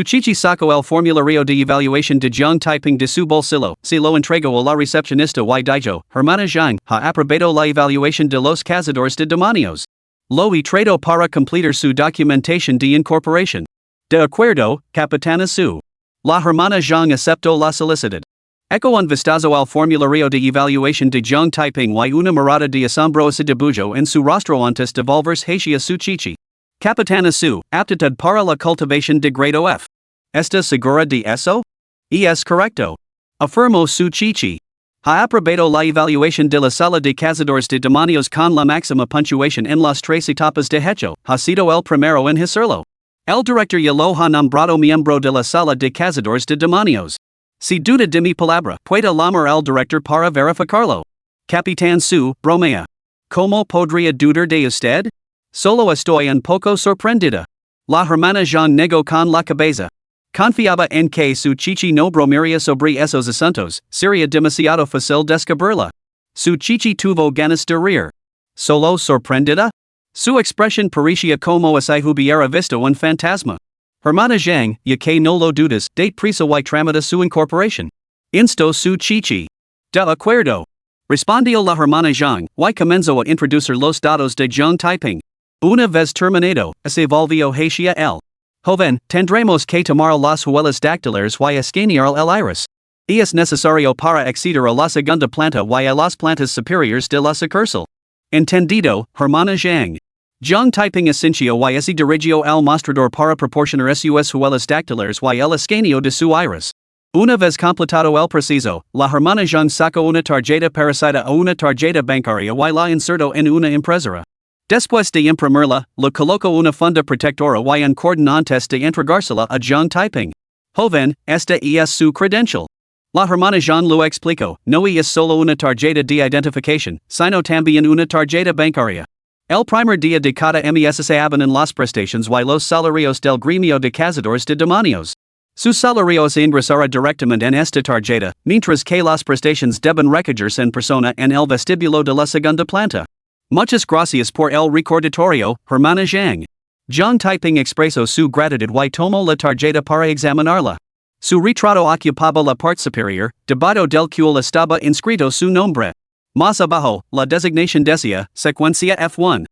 Chichi saco el formulario de evaluación de Jiang Taiping de su bolsillo, si lo entrego a la recepcionista y dijo, hermana Jiang, ha aprobado la evaluación de los cazadores de demonios. Lo he traído para completar su documentación de incorporación. De acuerdo, capitana Su. La hermana Jiang aceptó la solicitud. Eco un vistazo al formulario de evaluación de Jiang Taiping y una mirada de asombro se dibujó en su rostro antes de volverse hacia su chichi. Capitana Su, aptitud para la cultivación de grado F. ¿Está segura de eso? Y es correcto. Afirmó su chichi. Ha aprobado la evaluación de la sala de cazadores de demonios con la máxima puntuación en las tres etapas de hecho, ha sido el primero en hacerlo. El director ya lo ha nombrado miembro de la sala de cazadores de demonios. Si duda de mi palabra, puede llamar al director para verificarlo. Capitán Su, bromea. ¿Cómo podría dudar de usted? Solo estoy un poco sorprendida. La hermana Jiang negó con la cabeza. Confiaba en que su chichi no bromearía sobre esos asuntos, sería demasiado fácil descubrirla. Su chichi tuvo ganas de reír. ¿Solo sorprendida? Su expresión parecía como si hubiera visto un fantasma. Hermana Jiang, ya que no lo dudas, date prisa y tramita su incorporación. Instó su chichi. De acuerdo. Respondió la hermana Jiang, y comenzó a introducir los datos de Jiang Taiping. Una vez terminado, se volvió hacia él. Joven, tendremos que tomar las huellas dactilares y escanear el iris. Y es necesario para acceder a la segunda planta y a las plantas superiores de la sucursal. Entendido, hermana Jiang. Jiang Taiping ascensió y se dirigió al mostrador para proporcionar sus huellas dactilares y el escaneo de su iris. Una vez completado el proceso, la hermana Jiang sacó una tarjeta parecida a una tarjeta bancaria y la insertó en una impresora. Después de imprimirla, le colocó una funda protectora y un cordón antes de entregársela a Jiang Taiping. Joven, esta es su credencial. La hermana Jiang lo explicó, no es solo una tarjeta de identificación, sino también una tarjeta bancaria. El primer día de cada mes se abonan las prestaciones y los salarios del gremio de cazadores de demonios. Sus salarios se ingresará directamente en esta tarjeta, mientras que las prestaciones deben recogerse en persona en el vestíbulo de la segunda planta. Muchas gracias por el recordatorio, hermana Jiang. Jiang Taiping expresó su gratitud y tomó la tarjeta para examinarla. Su retrato ocupaba la parte superior, debajo del cual estaba inscrito su nombre. Más abajo, la designación decía, secuencia F1.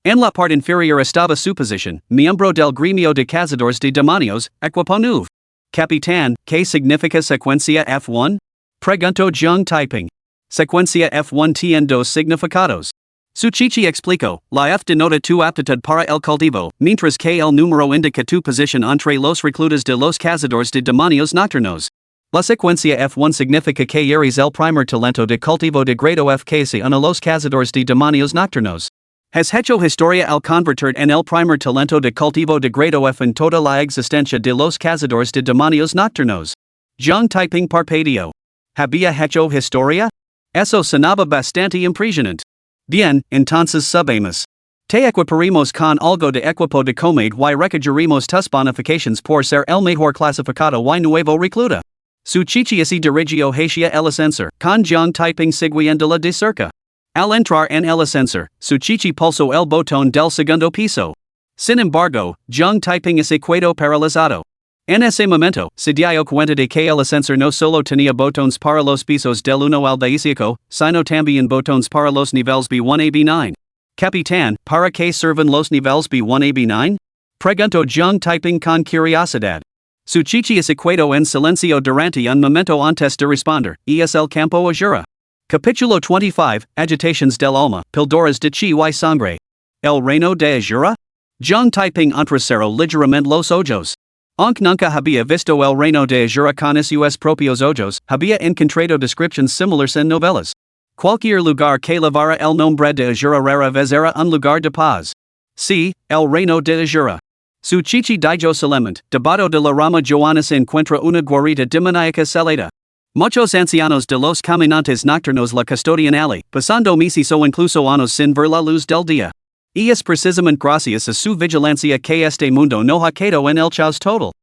En la parte inferior estaba su posición, miembro del gremio de cazadores de demonios, equipo 9. Capitán, ¿qué significa secuencia F1? Preguntó Jiang Taiping. Secuencia F1 tiene dos significados. Su chichi explicó, la F denota tu aptitud para el cultivo, mientras que el número indica tu posición entre los reclutas de los cazadores de demonios nocturnos. La secuencia F1 significa que eres el primer talento de cultivo de grado F que se une a los cazadores de demonios nocturnos. Has hecho historia al convertir en el primer talento de cultivo de grado F en toda la existencia de los cazadores de demonios nocturnos. Jiang Taiping parpadeó. ¿Había hecho historia? Eso sonaba bastante impresionante. Bien, entonces sabemos. Te equiparemos con algo de equipo de comed y recogeremos tus bonificaciones por ser el mejor clasificado y nuevo recluta. Su chichi se dirigió hacia el ascensor, con Jiang Taiping siguiéndola de cerca. Al entrar en el ascensor, su chichi pulsó el botón del segundo piso. Sin embargo, Jiang Taiping se quedó paralizado. En ese momento, se dio cuenta de que el ascensor no solo tenía botones para los pisos del 1 al 15, sino también botones para los niveles B1 a B9. Capitán, ¿para qué sirven los niveles B1 a B9? Preguntó Jiang Taiping con curiosidad. Su chichi se quedó en silencio durante un momento antes de responder, es el campo Ajura. Capítulo 25, Agitaciones del alma, Píldoras de chi y sangre. El reino de Ajura? Jiang Taiping entrecerró ligeramente los ojos. Aunque nunca había visto el reino de Ajura con sus propios ojos, había encontrado descripciones similares en novelas. Cualquier lugar que llevara el nombre de Ajura rara vez era un lugar de paz. Sí, el reino de Ajura. Su chichi dijo solemnemente, debajo de la rama Joana se encuentra una guarida demoníaca celada. Muchos ancianos de los caminantes nocturnos la custodian allí, pasando meses o incluso años sin ver la luz del día. Y es precisamente gracias a su vigilancia que este mundo no ha quedado en el caos total.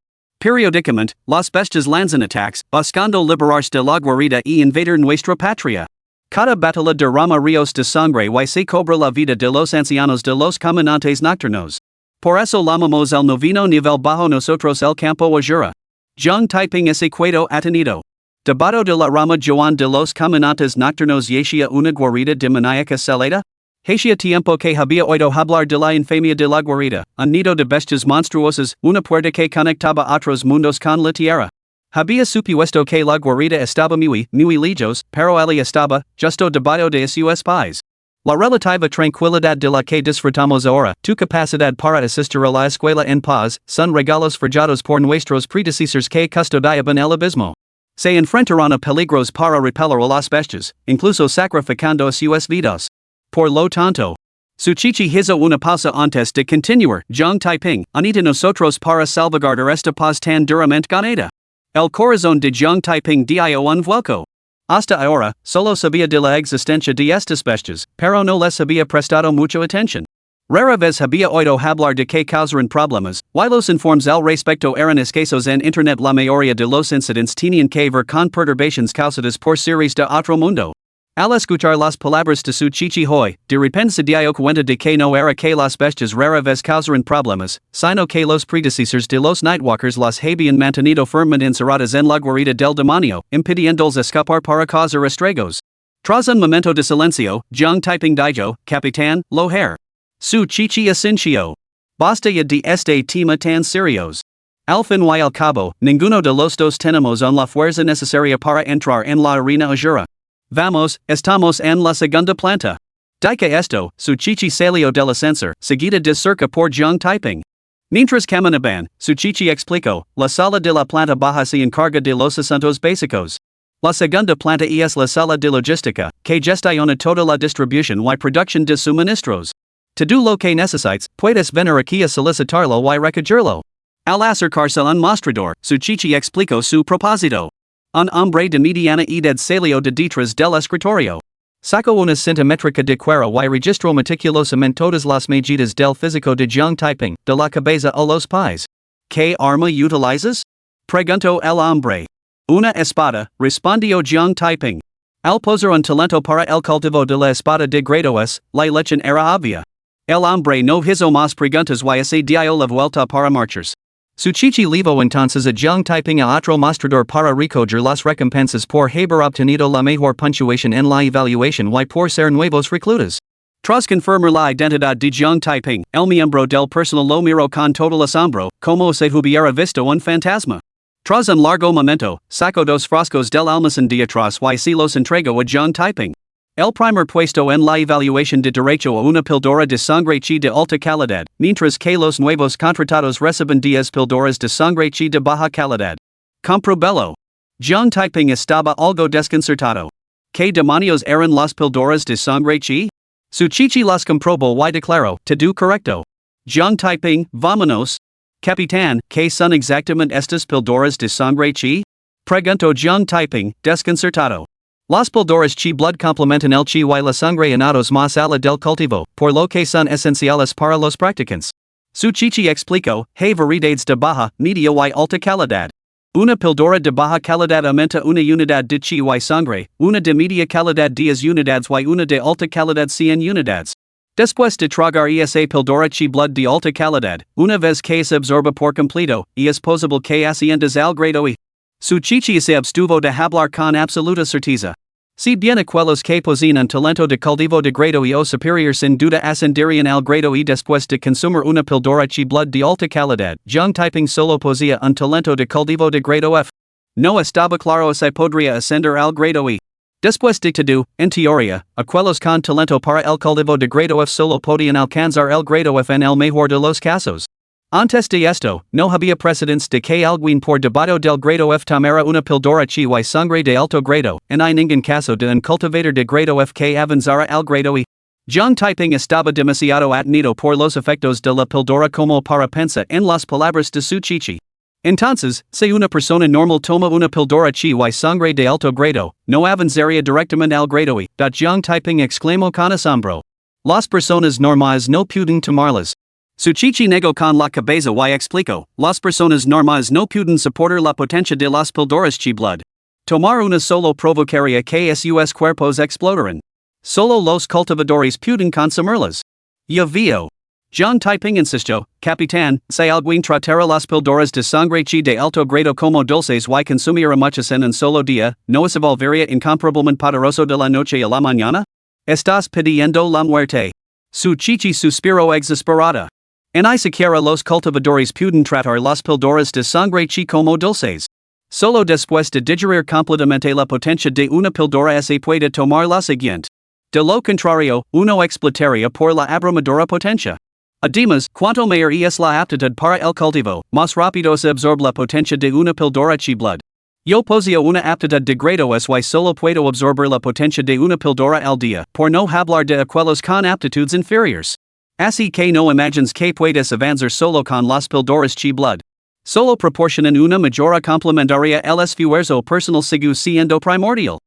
Periódicamente, las bestias lanzan ataques, buscando liberarse de la guarida y invadir nuestra patria. Cada batalla derrama ríos de sangre y se cobra la vida de los ancianos de los caminantes nocturnos. Por eso llamamos el noveno nivel bajo nosotros el campo ayura. Jung Taiping ese cuedo atenido. Debajo de la rama Joan de los caminantes nocturnos yacía una guarida demoníaca celada. Hacia tiempo que había oído hablar de la infamia de la guarida, un nido de bestias monstruosas, una puerta que conectaba otros mundos con la tierra. Había supuesto que la guarida estaba muy lejos, pero allí estaba, justo debajo de sus pies. La relativa tranquilidad de la que disfrutamos ahora, tu capacidad para asistir a la escuela en paz, son regalos forjados por nuestros predecesores que custodiaban el abismo. Se enfrentaron a peligros para repeler a las bestias, incluso sacrificando a sus vidas. Por lo tanto, su chichi hizo una pausa antes de continuar, Jung Taiping, unita nosotros para salvaguardar esta paz tan duramente ganada. El corazón de Jung Taiping dio un vuelco. Hasta ahora, solo sabía de la existencia de estas bestias, pero no les había prestado mucha atención. Rara vez había oído hablar de que causaran problemas, y los informes al respecto eran escasos en internet. La mayoría de los incidentes tenían que ver con perturbaciones causadas por seres de otro mundo. Al escuchar las palabras de su chichi hoy, de repente se dio cuenta de que no era que las bestias rara vez causaran problemas, sino que los predecesores de los Nightwalkers las habían mantenido firmemente encerradas en la guarida del demonio, impidiéndoles escapar para causar estragos. Tras un momento de silencio, Jung Taiping dijo, Capitán, lo hair. Su chichi asincio. Basta ya de este tema tan serios. Al fin y al cabo, ninguno de los dos tenemos la fuerza necesaria para entrar en la arena ayura. Vamos, estamos en la segunda planta. Dica esto, su chichi salió del ascensor, seguida de cerca por Jung Taiping. Mientras caminaban, su chichi explicó, la sala de la planta baja se encarga de los asuntos básicos. La segunda planta es la sala de logística, que gestiona toda la distribución y producción de suministros. Todo lo que necesites, puedes venir aquí a solicitarlo y recogerlo. Al acercarse un mostrador, su chichi explicó su propósito. Un hombre de mediana edad salió de detrás del escritorio. Sacó una cinta métrica de cuero y registró meticulosamente todas las medidas del físico de Jung Taiping, de la cabeza a los pies. ¿Qué arma utilizas? Preguntó el hombre. Una espada, respondió Jung Taiping. Al posar un talento para el cultivo de la espada de grado S, la lección era obvia. El hombre no hizo más preguntas y se dio la vuelta para marchas. Su chichi levo entonces a Jung Taiping a otro mostrador para recoger las recompensas por haber obtenido la mejor puntuación en la evaluación y por ser nuevos reclutas. Tras confirmar la identidad de Jung Taiping, el miembro del personal lo miró con total asombro, como si hubiera visto un fantasma. Tras un largo momento, sacó dos frascos del almacén de atrás y se los entregó a Jung Taiping. El primer puesto en la evaluación de derecho a una píldora de sangre chi de alta calidad, mientras que los nuevos contratados reciben 10 píldoras de sangre chi de baja calidad. Comprobelo. Jung Taiping estaba algo desconcertado. ¿Qué demonios eran las píldoras de sangre chi? Su chichi las comprobó y declaró, todo correcto. Jung Taiping, vámonos. Capitán, ¿qué son exactamente estas píldoras de sangre chi? Preguntó Jung Taiping, desconcertado. Las píldoras chi blood complementan el chi y la sangre anados más ala del cultivo, por lo que son esenciales para los practicantes. Su chichi explicó, hay variedades de baja, media y alta calidad. Una píldora de baja calidad aumenta una unidad de chi y sangre, una de media calidad 10 unidades y una de alta calidad 100 unidades. Después de tragar esa píldora chi blood de alta calidad, una vez que se absorba por completo, es posible que asciendas al grado E. Su chichi se abstuvo de hablar con absoluta certeza. Si bien aquellos que poseen un talento de cultivo de grado E o superior sin duda ascenderían al grado E después de consumir una píldora chi blood de alta calidad, Jung Taiping solo poseía un talento de cultivo de grado F. No estaba claro si podría ascender al grado E. Después de todo, en teoría, aquellos con talento para el cultivo de grado F solo podían alcanzar el grado F en el mejor de los casos. Antes de esto, no había precedentes de que alguien por debajo del grado F tomara una píldora chi y sangre de alto grado, en ningún caso de un cultivador de grado F que avanzara al grado E. Jung Taiping estaba demasiado atenido por los efectos de la píldora como para pensar en las palabras de su chichi. Entonces, si una persona normal toma una píldora chi y sangre de alto grado, no avanzaría directamente al grado E. Jung Taiping exclamó con asombro. Las personas normales no pueden tomarlas. Su chichi negó con la cabeza y explicó, las personas normales no pueden soportar la potencia de las píldoras chi blood. Tomar una solo provocaría que sus cuerpos explotaran. Solo los cultivadores pueden consumirlas. Ya veo. John Taiping insisto, Capitán, se alguien tratara las píldoras de sangre chi de alto grado como dulces y consumiera muchas en un solo día, ¿no se volvería incomparablemente poderoso de la noche a la mañana? Estás pidiendo la muerte. Su chichi suspiró exasperada. Ni siquiera los cultivadores pueden tratar las píldoras de sangre chi como dulces. Solo después de digerir completamente la potencia de una píldora se puede tomar la siguiente. De lo contrario, uno explotaría por la abrumadora potencia. Además, cuanto mayor es la aptitud para el cultivo, más rápido se absorbe la potencia de una píldora chi blood. Yo poseo una aptitud de grado y solo puedo absorber la potencia de una píldora al día, por no hablar de aquellos con aptitudes inferiores. Así que no imagines que puedes avanzar solo con las píldoras chi blood. Solo proporcionan una mejora complementaria el esfuerzo personal sigue siendo primordial.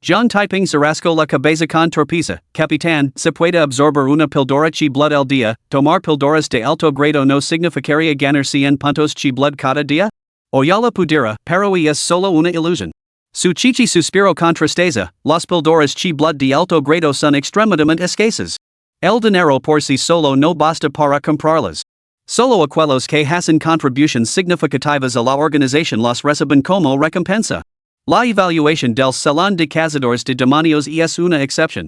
John Taiping se rascó la cabeza con torpeza, Capitán, se puede absorber una píldora chi blood al día, tomar píldoras de alto grado no significaría ganar 100 puntos chi blood cada día? O ya la pudiera, pero es solo una ilusión. Su chichi suspiro con tristeza, las píldoras chi blood de alto grado son extremadamente escasas. El dinero por sí solo no basta para comprarlas. Solo aquellos que hacen contribuciones significativas a la organización las reciben como recompensa. La evaluación del Salón de Cazadores de Demonios es una excepción.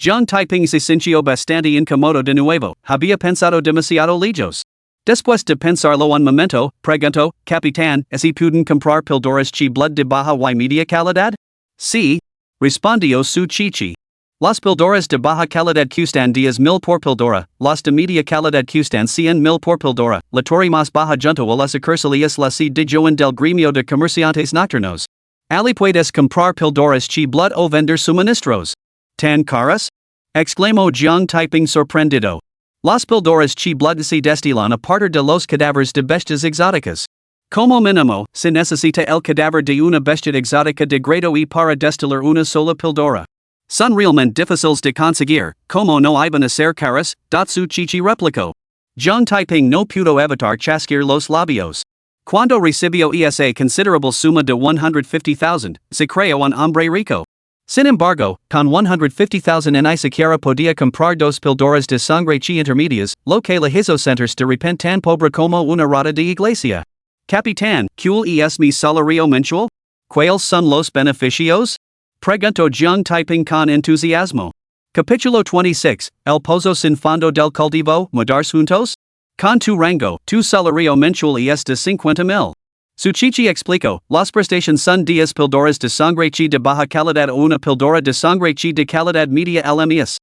John Taiping se sintió bastante incómodo de nuevo, había pensado demasiado lejos. Después de pensarlo un momento, preguntó, Capitán, ¿si pueden comprar píldoras chi blood de baja y media calidad? Sí, respondió su chichi. Las píldoras de baja calidad cuestan 10,000 por píldora, las de media calidad cuestan 100,000 por píldora, la torre más baja junto a las sucursales la de Joan del gremio de comerciantes nocturnos. Ali puedes comprar píldoras chi blood o vender suministros. ¿Tan caras? Exclamó John Taiping sorprendido. Las píldoras chi blood se destilan a partir de los cadáveres de bestias exóticas. Como mínimo, se necesita el cadáver de una bestia exótica de grado E para destilar una sola píldora. Son realmente difíciles de conseguir, como no iban a ser caras, su chichi replicó. John Taiping no pudo evitar chasquear los labios. Cuando recibió esa considerable suma de 150,000, se creó un hombre rico. Sin embargo, con 150,000 ni siquiera podía comprar dos píldoras de sangre chi intermedias, lo que le hizo sentirse de repente tan pobre como una rata de iglesia. Capitán, ¿cuál es mi salario mensual? ¿Cuáles son los beneficios? Preguntó John Taiping con entusiasmo. Capítulo 26, El Pozo sin fondo del cultivo, mudarse juntos? Con tu rango, tu salario mensual es de 50,000. Su chichi explicó, las prestaciones son 10 píldoras de sangre chi de baja calidad o una píldora de sangre chi de calidad media al mes.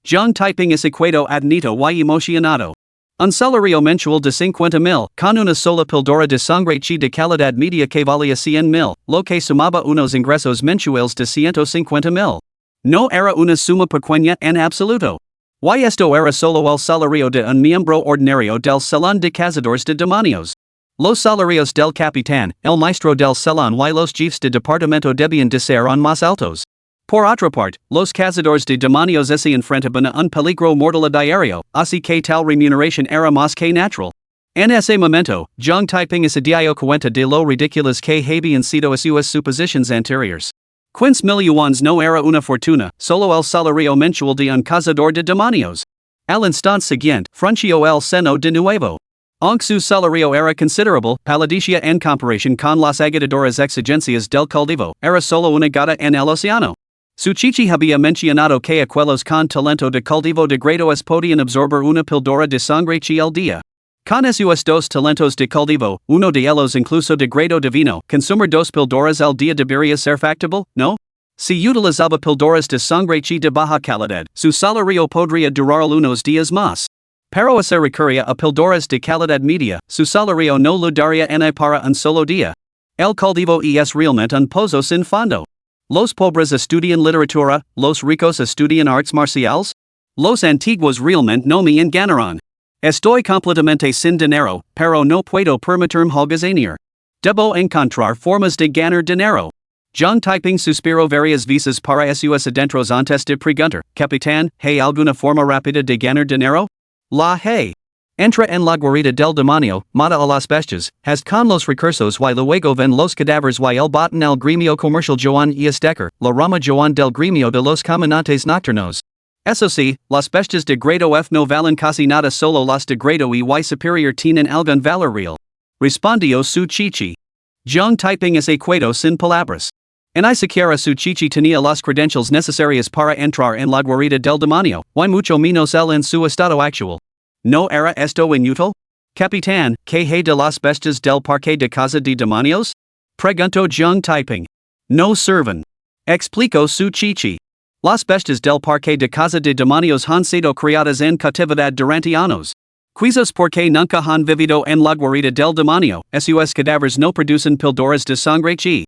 John Taiping es equado adnito y emocionado. Un salario mensual de 50,000, con una sola píldora de sangre chi de calidad media que valía 100,000, lo que sumaba unos ingresos mensuales de 150,000. No era una suma pequeña en absoluto. Y esto era solo el salario de un miembro ordinario del Salón de Cazadores de Demonios. Los salarios del capitán, el maestro del salón y los jefes de departamento debían de ser aún más altos. Por otra parte, los cazadores de demonios se enfrentaban a un peligro mortal a diario, así que tal remuneración era más que natural. En ese momento, John Taiping se dio cuenta de lo ridículas que habían sido sus suposiciones anteriores. 15,000 yuans no era una fortuna, solo el salario mensual de un cazador de demonios. Al instante siguiente, frunció el seno de nuevo. Aunque su salario era considerable, paladicia en comparación con las agitadoras exigencias del cultivo, era solo una gota en el océano. Su chichi había mencionado que aquellos con talento de cultivo de grados podían absorber una píldora de sangre chi al día. Con esos dos talentos de cultivo, uno de ellos incluso de grado divino, consumir dos píldoras al día debería ser factible, ¿no? Si utilizaba píldoras de sangre chi de baja calidad, su salario podría durar unos días más. Pero si recurría a píldoras de calidad media, su salario no lo daría ni para un solo día. El cultivo es realmente un pozo sin fondo. Los pobres estudian literatura, los ricos estudian artes marciales. Los antiguos realmente no me engañaron. Estoy completamente sin dinero, pero no puedo permitirme holgazanear. Debo encontrar formas de ganar dinero. John Taiping suspiró varias veces para sus adentros antes de preguntar, Capitán, ¿hay alguna forma rápida de ganar dinero? La hay. Entra en la guarida del demonio, mata a las bestias, haz con los recursos y luego ven los cadáveres y el botín el gremio comercial Joan y Estecker, la rama Joan del gremio de los caminantes nocturnos. SOC, las bestias de grado F no valen casi nada solo las de grado y superior tienen algún valor real. Respondió su chichi. Zhang typing es equado sin palabras. Ni siquiera su chichi tenía las credentials necesarias para entrar en la guarida del demonio, y mucho menos él en su estado actual. ¿No era esto inútil? Capitán, ¿qué hay de las bestias del parque de casa de demonios? Preguntó Zhang typing. No sirven. Explicó su chichi. Las bestias del parque de casa de demonios han sido criadas en cautividad durante años. Quizás porque nunca han vivido en la guarida del demonio, sus cadáveres no producen píldoras de sangre y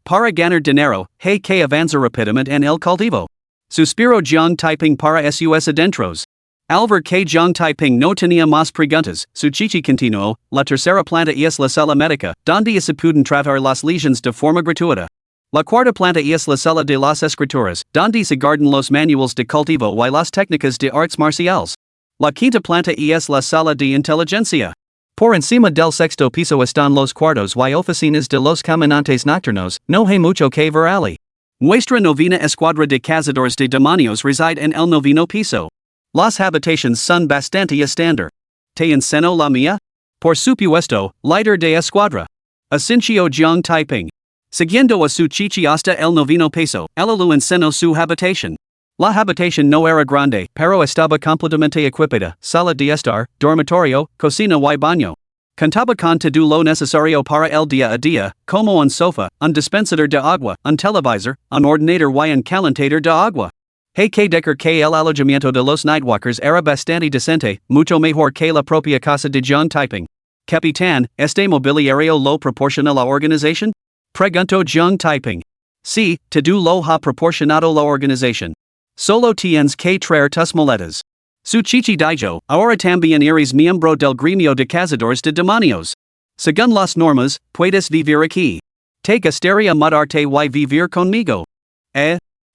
para ganar dinero, hay que avanzar rápidamente en el cultivo. Suspiro Zhang typing para sus adentros. Al ver que Zhang typing no tenía más preguntas, su chichi continuó, la tercera planta es la sala médica, donde se pueden tratar las lesiones de forma gratuita. La cuarta planta es la sala de las escrituras, donde se guardan los manuales de cultivo y las técnicas de artes marciales. La quinta planta es la sala de inteligencia. Por encima del sexto piso están los cuartos y oficinas de los caminantes nocturnos, no hay mucho que ver allí. Nuestra novena escuadra de cazadores de demonios reside en el noveno piso. Las habitaciones son bastante estándar. ¿Te enseño la mía? Por supuesto, líder de escuadra. Asincio Zhang typing. Siguiendo a su chichi hasta el noveno piso, ella le enseñó su habitación. La habitación no era grande, pero estaba completamente equipada, sala de estar, dormitorio, cocina y baño. Contaba con todo lo necesario para el día a día, como un sofá, un dispensador de agua, un televisor, un ordenador y un calentador de agua. Hay que decir que el alojamiento de los nightwalkers era bastante decente, mucho mejor que la propia casa de Zhang typing. Capitán, ¿este mobiliario lo proporciona la organización? Preguntó Zhang typing. Sí, todo lo ha proporcionado la organización. Solo tienes que traer tus maletas. Su chichi dijo, ahora también eres miembro del gremio de cazadores de demonios. Según las normas, puedes vivir aquí. Te gustaría mudarte y vivir conmigo.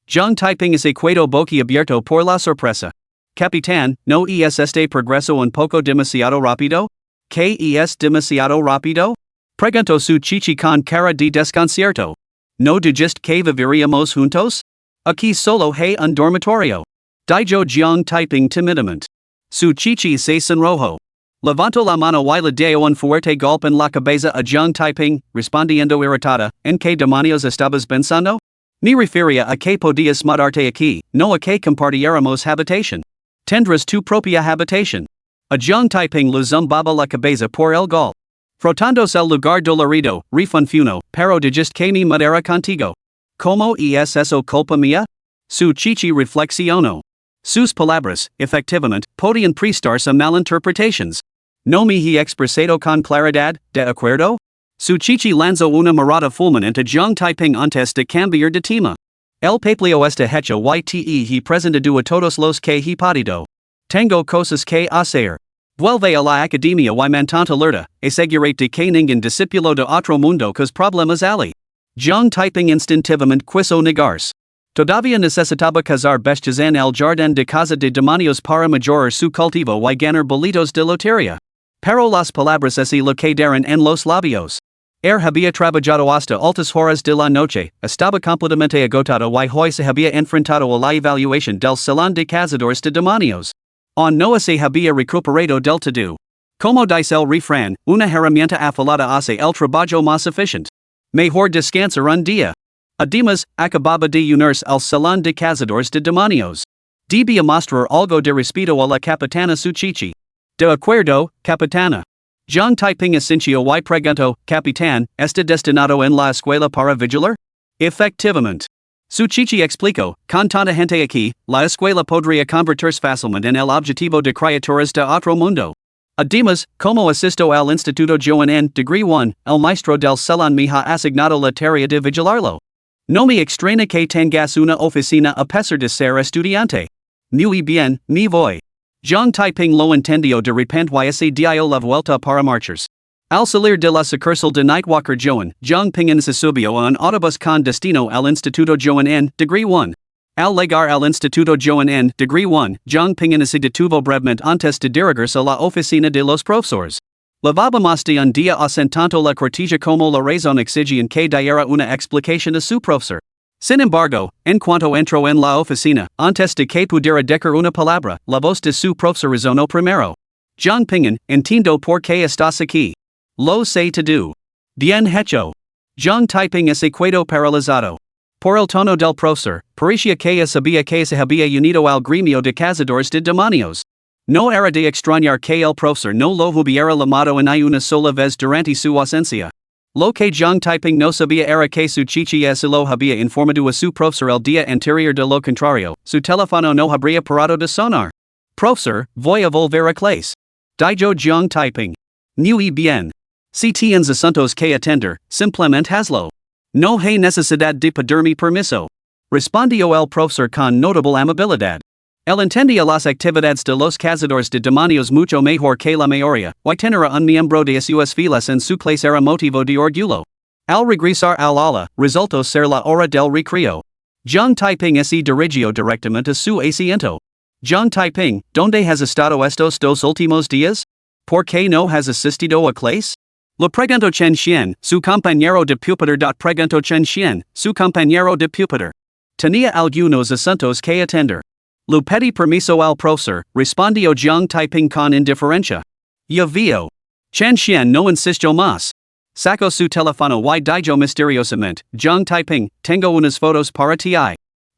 Zhang typing es equado boquiabierto por la sorpresa. Capitán, ¿no es este progreso un poco demasiado rápido? ¿Qué es demasiado rápido? Preguntó su chichi con cara de desconcierto. ¿No dijiste que viviríamos juntos? Aquí solo hay un dormitorio. Dijo Zhang typing timidamente. Su chichi se sonrojó. Levantó la mano y le dio un fuerte golpe en la cabeza a Zhang typing, respondiendo irritada, ¿en qué demonios estabas pensando? Me refería a que podías mudarte aquí, no a que compartiéramos habitación. Tendrás tu propia habitación. A Zhang typing le zumbaba la cabeza por el golpe. Frotándose el lugar dolorido, refunfuno, pero dijiste que mi madera contigo. ¿Cómo es eso culpa mía? Su chichi reflexionó. Sus palabras, efectivamente, podían prestarse a malinterpretations. ¿No me he expresado con claridad, de acuerdo? Su chichi lanzó una mirada fulminante a Zhang typing antes de cambiar de tema. El papeleo está hecho he presentado a todos los que he podido. Tengo cosas que hacer. Vuelve a la academia y mantente alerta, asegurate de que ningún discípulo de otro mundo cause problemas allí. Zhang typing instintivamente quiso negarse. Todavía necesitaba cazar bestias en el jardín de casa de demonios para mejorar su cultivo y ganar bolitos de lotería. Pero las palabras así le quedaron en los labios. Había trabajado hasta altas horas de la noche, estaba completamente agotado y hoy se había enfrentado a la evaluación del salón de cazadores de demonios. No se había recuperado del todo. Como dice el refrán, una herramienta afilada hace el trabajo más eficiente. Mejor descansar un día. Además, acababa de unirse al salón de cazadores de demonios. Debía mostrar algo de respeto a la capitana su chichi. De acuerdo, capitana. Zhang typing asincio y preguntó, capitán, ¿está destinado en la escuela para vigilar? Efectivamente. Su chichi explicó, con tanta gente aquí, la escuela podría convertirse fácilmente en el objetivo de criaturas de otro mundo. Además, como asisto al Instituto Joan en Degree 1, el maestro del salón me ha asignado la tarea de vigilarlo. No me extraña que tengas una oficina a pesar de ser estudiante. Muy bien, me voy. Zhang typing lo entendió de repente y se dio la vuelta para marchas. Al salir de la sucursal de Nightwalker Joan, Zhang Pingin se subió a un autobús con destino al Instituto Joan en Degree 1. Al llegar al Instituto Joan en Degree 1, Zhang Pingin se detuvo brevemente antes de dirigirse a la oficina de los profesores. Levábamos de un día asentando la cortija como la razón exigían que diera una explicación a su profesor. Sin embargo, en cuanto entro en la oficina, antes de que pudiera decir una palabra, la voz de su profesor resonó primero. John Pingen, entiendo por qué estás aquí. Lo sé todo. Bien hecho. John Taiping se quedó paralizado. Por el tono del profesor, parecía que sabía que se había unido al gremio de cazadores de demonios. No era de extrañar que el profesor no lo hubiera llamado en una sola vez durante su ausencia. Lo que John Taiping no sabía era que su chichi se lo había informado a su profesor el día anterior de lo contrario, su teléfono no habría parado de sonar. Profesor, voy a volver a clase. Dijo John Taiping. Muy bien. Si tienes asuntos que atender, simplemente hazlo. No hay necesidad de pedirme permiso. Respondió el profesor con notable amabilidad. Él entendía las actividades de los cazadores de demonios mucho mejor que la mayoría, y tener un miembro de sus filas en su clase era motivo de orgullo. Al regresar al aula, resultó ser la hora del recreo. John Taiping se dirigió directamente a su asiento. John Taiping, ¿dónde has estado estos 2 últimos días? ¿Por qué no has asistido a clase? Le preguntó Chen Xian, su compañero de pupitre. Preguntó Chen Xian, su compañero de pupitre. Tenía algunos asuntos que atender. Le pedí permiso al profesor, respondió John Taiping con indiferencia. Ya veo. Chen Xian no insistió más. Sacó su teléfono y dijo misteriosamente, John Taiping, tengo unas fotos para ti.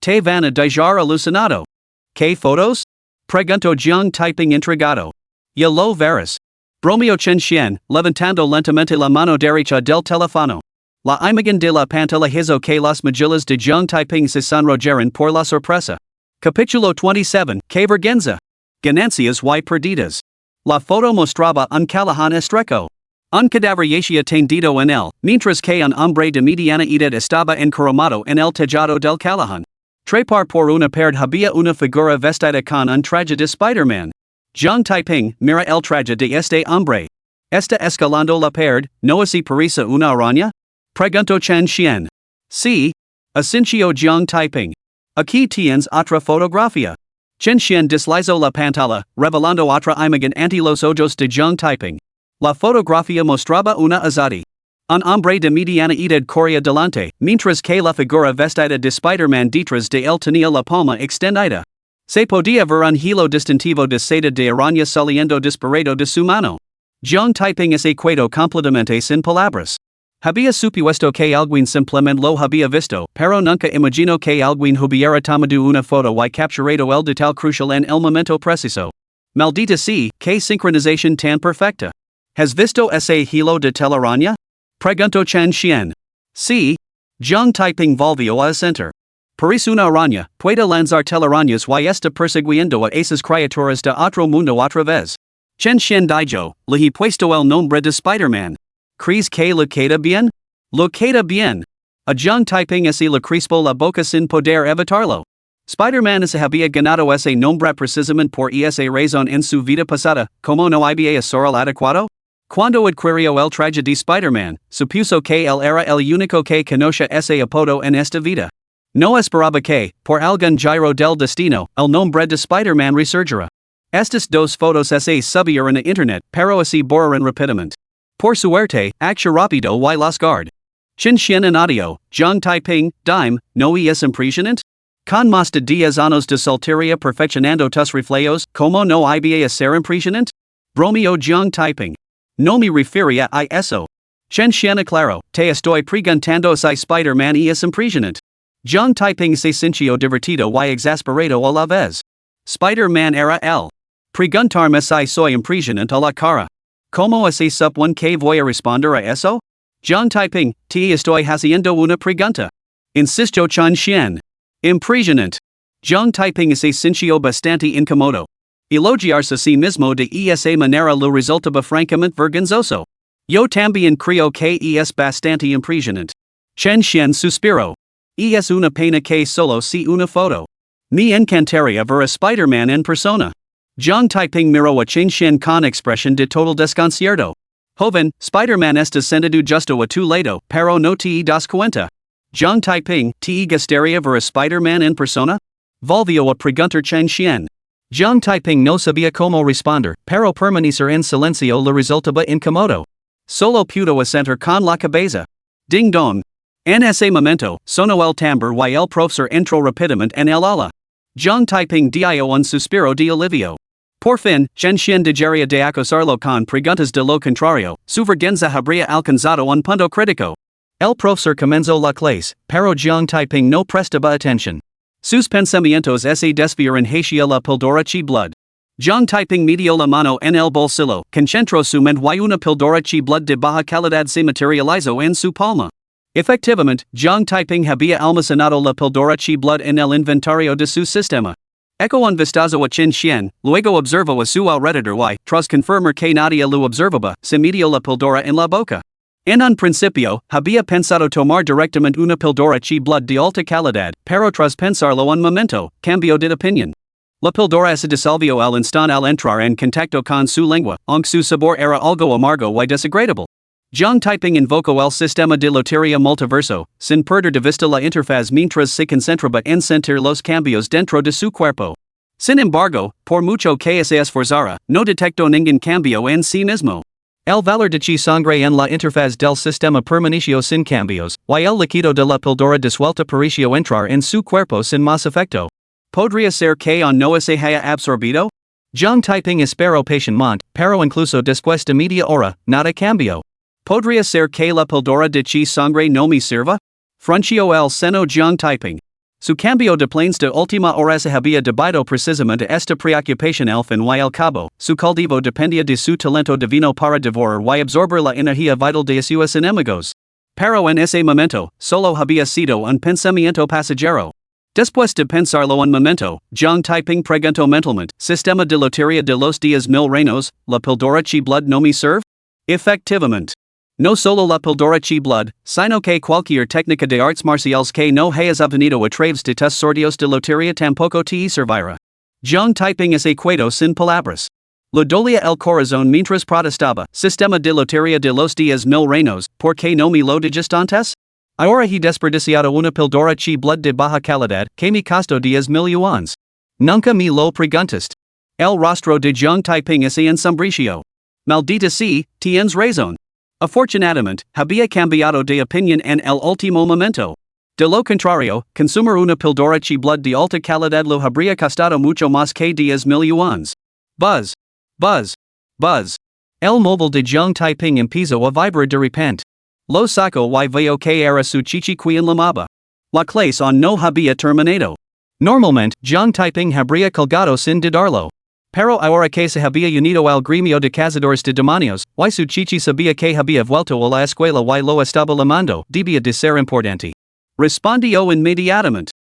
Te van a dejar alucinado. ¿Qué fotos? Preguntó John Taiping intrigado. Ya lo verás. Bromeó Chen Xian, levantando lentamente la mano derecha del teléfono. La imagen de la pantalla hizo que las mejillas de John Taiping se sonrojaran por la sorpresa. Capítulo 27, que vergüenza. Ganancias y perdidas. La foto mostraba un Callahan estrecho. Un cadáver yacía tendido en él, mientras que un hombre de mediana edad estaba encaramado en el tejado del Callahan. Trepar por una pared había una figura vestida con un traje de Spider-Man. John Taiping, mira el traje de este hombre. ¿Está escalando la pared, no así parece una araña? Preguntó Chen Xian. Sí. Asintió John Taiping. Aquí tienes otra fotografía. Chen Xian deslizó la pantalla, revelando otra imagen ante los ojos de John Taiping. La fotografía mostraba una azadi. Un hombre de mediana edad corría delante, mientras que la figura vestida de Spider-Man detrás de él tenía la palma extendida. Se podía ver un hilo distintivo de seda de araña saliendo disparado de su mano. John Taiping se quedó completamente sin palabras. Había supuesto que alguien simplemente lo había visto, pero nunca imaginó que alguien hubiera tomado una foto y capturado el detalle crucial en el momento preciso. Maldita sea, qué sincronización tan perfecta. ¿Has visto ese hilo de telaraña? Preguntó Chen Xian. Sí. John Taiping volvió a asentir. Parece una araña, puede lanzar telarañas y está persiguiendo a esas criaturas de otro mundo otra vez. Chen Xian dijo, le he puesto el nombre de Spider-Man. ¿Crees que le queda bien? Lo queda bien. A John Taiping se le crispó la boca sin poder evitarlo. Spider-Man se había ganado ese nombre precisamente por esa razón en su vida pasada, como no había ser el adecuado. Cuando adquirió el traje de Spider-Man, supuso que él era el único que conocía ese apodo en esta vida. No esperaba que, por algún giro del destino, el nombre de Spider-Man resurgiera. Estas 2 fotos se subieron a internet, pero así borraron rápidamente. Por suerte, acción rápido y las guard. Chen Xian en audio, John Taiping, dime, ¿no es impresionante? Con más de 10 años de soltería perfeccionando tus reflejos, ¿cómo no había ser impresionante? Bromeó John Taiping. No me refería a eso. Chen Xian aclaró, te estoy preguntando si Spider-Man es impresionante. John Taiping se sintió divertido y exasperado a la vez. Spider-Man era él. Preguntarme si soy impresionante a la cara. ¿Cómo se supone que voy a responder a eso? John Taiping, te estoy haciendo una pregunta. Insistió Chen Xian. Impresionante. John Taiping se sintió bastante incómodo. Elogiarse a sí mismo de esa manera le resultaba francamente vergonzoso. Yo también creo que es bastante impresionante. Chen Xian suspiró. Es una pena que solo sea una foto. Me encantaría ver a Spider-Man en persona. John Taiping miró a Chen Xian con expresión de total desconcierto. Joven, Spider-Man está sentado justo a tu lado, pero no te das cuenta. John Taiping, ¿te gustaría ver a Spider-Man en persona? Volvió a preguntar Chen Xian. John Taiping no sabía cómo responder, pero permanecer en silencio le resultaba incómodo. Solo pudo asentir con la cabeza. Ding dong. En ese momento, sonó el tambor y el profesor entró rápidamente en el aula. Zhang Taiping dio un suspiro de alivio. Por fin, Zhen Xian dejaría de acosarlo con preguntas de lo contrario, su vergüenza habría alcanzado un punto crítico. El profesor comenzó la clase, pero Zhang Taiping no prestaba atención. Sus pensamientos se desviaron hacia la píldora chi blood. Zhang Taiping metió la mano en el bolsillo, concentró su mente y una píldora chi blood de baja calidad se materializó en su palma. Efectivamente, Zhang Taiping había almacenado la píldora chi blood en el inventario de su sistema. Echó un vistazo a Chen Xian, luego observó a su alrededor y, tras confirmar que nadie lo observaba, se metió la píldora en la boca. En un principio, había pensado tomar directamente una píldora chi blood de alta calidad, pero tras pensarlo un momento, cambió de opinión. La píldora se disolvió al instante al entrar en contacto con su lengua, aunque su sabor era algo amargo y desagradable. Zhang Taiping invocó el sistema de lotería multiverso, sin perder de vista la interfaz mientras se concentraba en sentir los cambios dentro de su cuerpo. Sin embargo, por mucho que se esforzara, no detectó ningún cambio en sí mismo. El valor de chi sangre en la interfaz del sistema permaneció sin cambios, y el líquido de la píldora disuelta pareció entrar en su cuerpo sin más efecto. ¿Podría ser que aún no se haya absorbido? Zhang Taiping esperó pacientemente, pero incluso después de media hora, nada cambió. ¿Podría ser que la píldora de chi sangre no me sirva? Frunció el seno Zhang Taiping. Su cambio de planes de última hora se había debido precisamente a esta preocupación al fin y al cabo, su cultivo dependía de su talento divino para devorar y absorber la energía vital de sus enemigos. Pero en ese momento, solo había sido un pensamiento pasajero. Después de pensarlo un momento, Zhang Taiping preguntó mentalmente, ¿sistema de lotería de los 10,000 reinos, la píldora chi blood no me sirve? Efectivamente. No solo la píldora chi blood, sino que cualquier técnica de artes marciales que no hayas obtenido a través de tus sorteos de lotería tampoco te servirá. Zhang Taiping es quedó sin palabras. Le dolía el corazón mientras protestaba, sistema de lotería de los 10,000 reinos, ¿por qué no me lo dijiste antes? Ahora he desperdiciado una píldora chi blood de baja calidad, que me costó 10,000 yuans. Nunca me lo preguntaste. El rostro de Zhang Taiping se ensombreció. Maldita sea, tienes razón. Afortunadamente, había cambiado de opinión en el último momento. De lo contrario, consumir una píldora chi blood de alta calidad lo habría costado mucho más que 10,000 yuans. Buzz. Buzz. Buzz. El móvil de Zhang Taiping empezó a vibrar de repente. Lo sacó y veo que era su chichi quien llamaba. La clase aún no había terminado. Normalmente, Zhang Taiping habría colgado sin dudarlo. Pero ahora que se había unido al gremio de cazadores de demonios, y su chichi sabía que había vuelto a la escuela y lo estaba llamando, debía de ser importante. Respondió inmediatamente.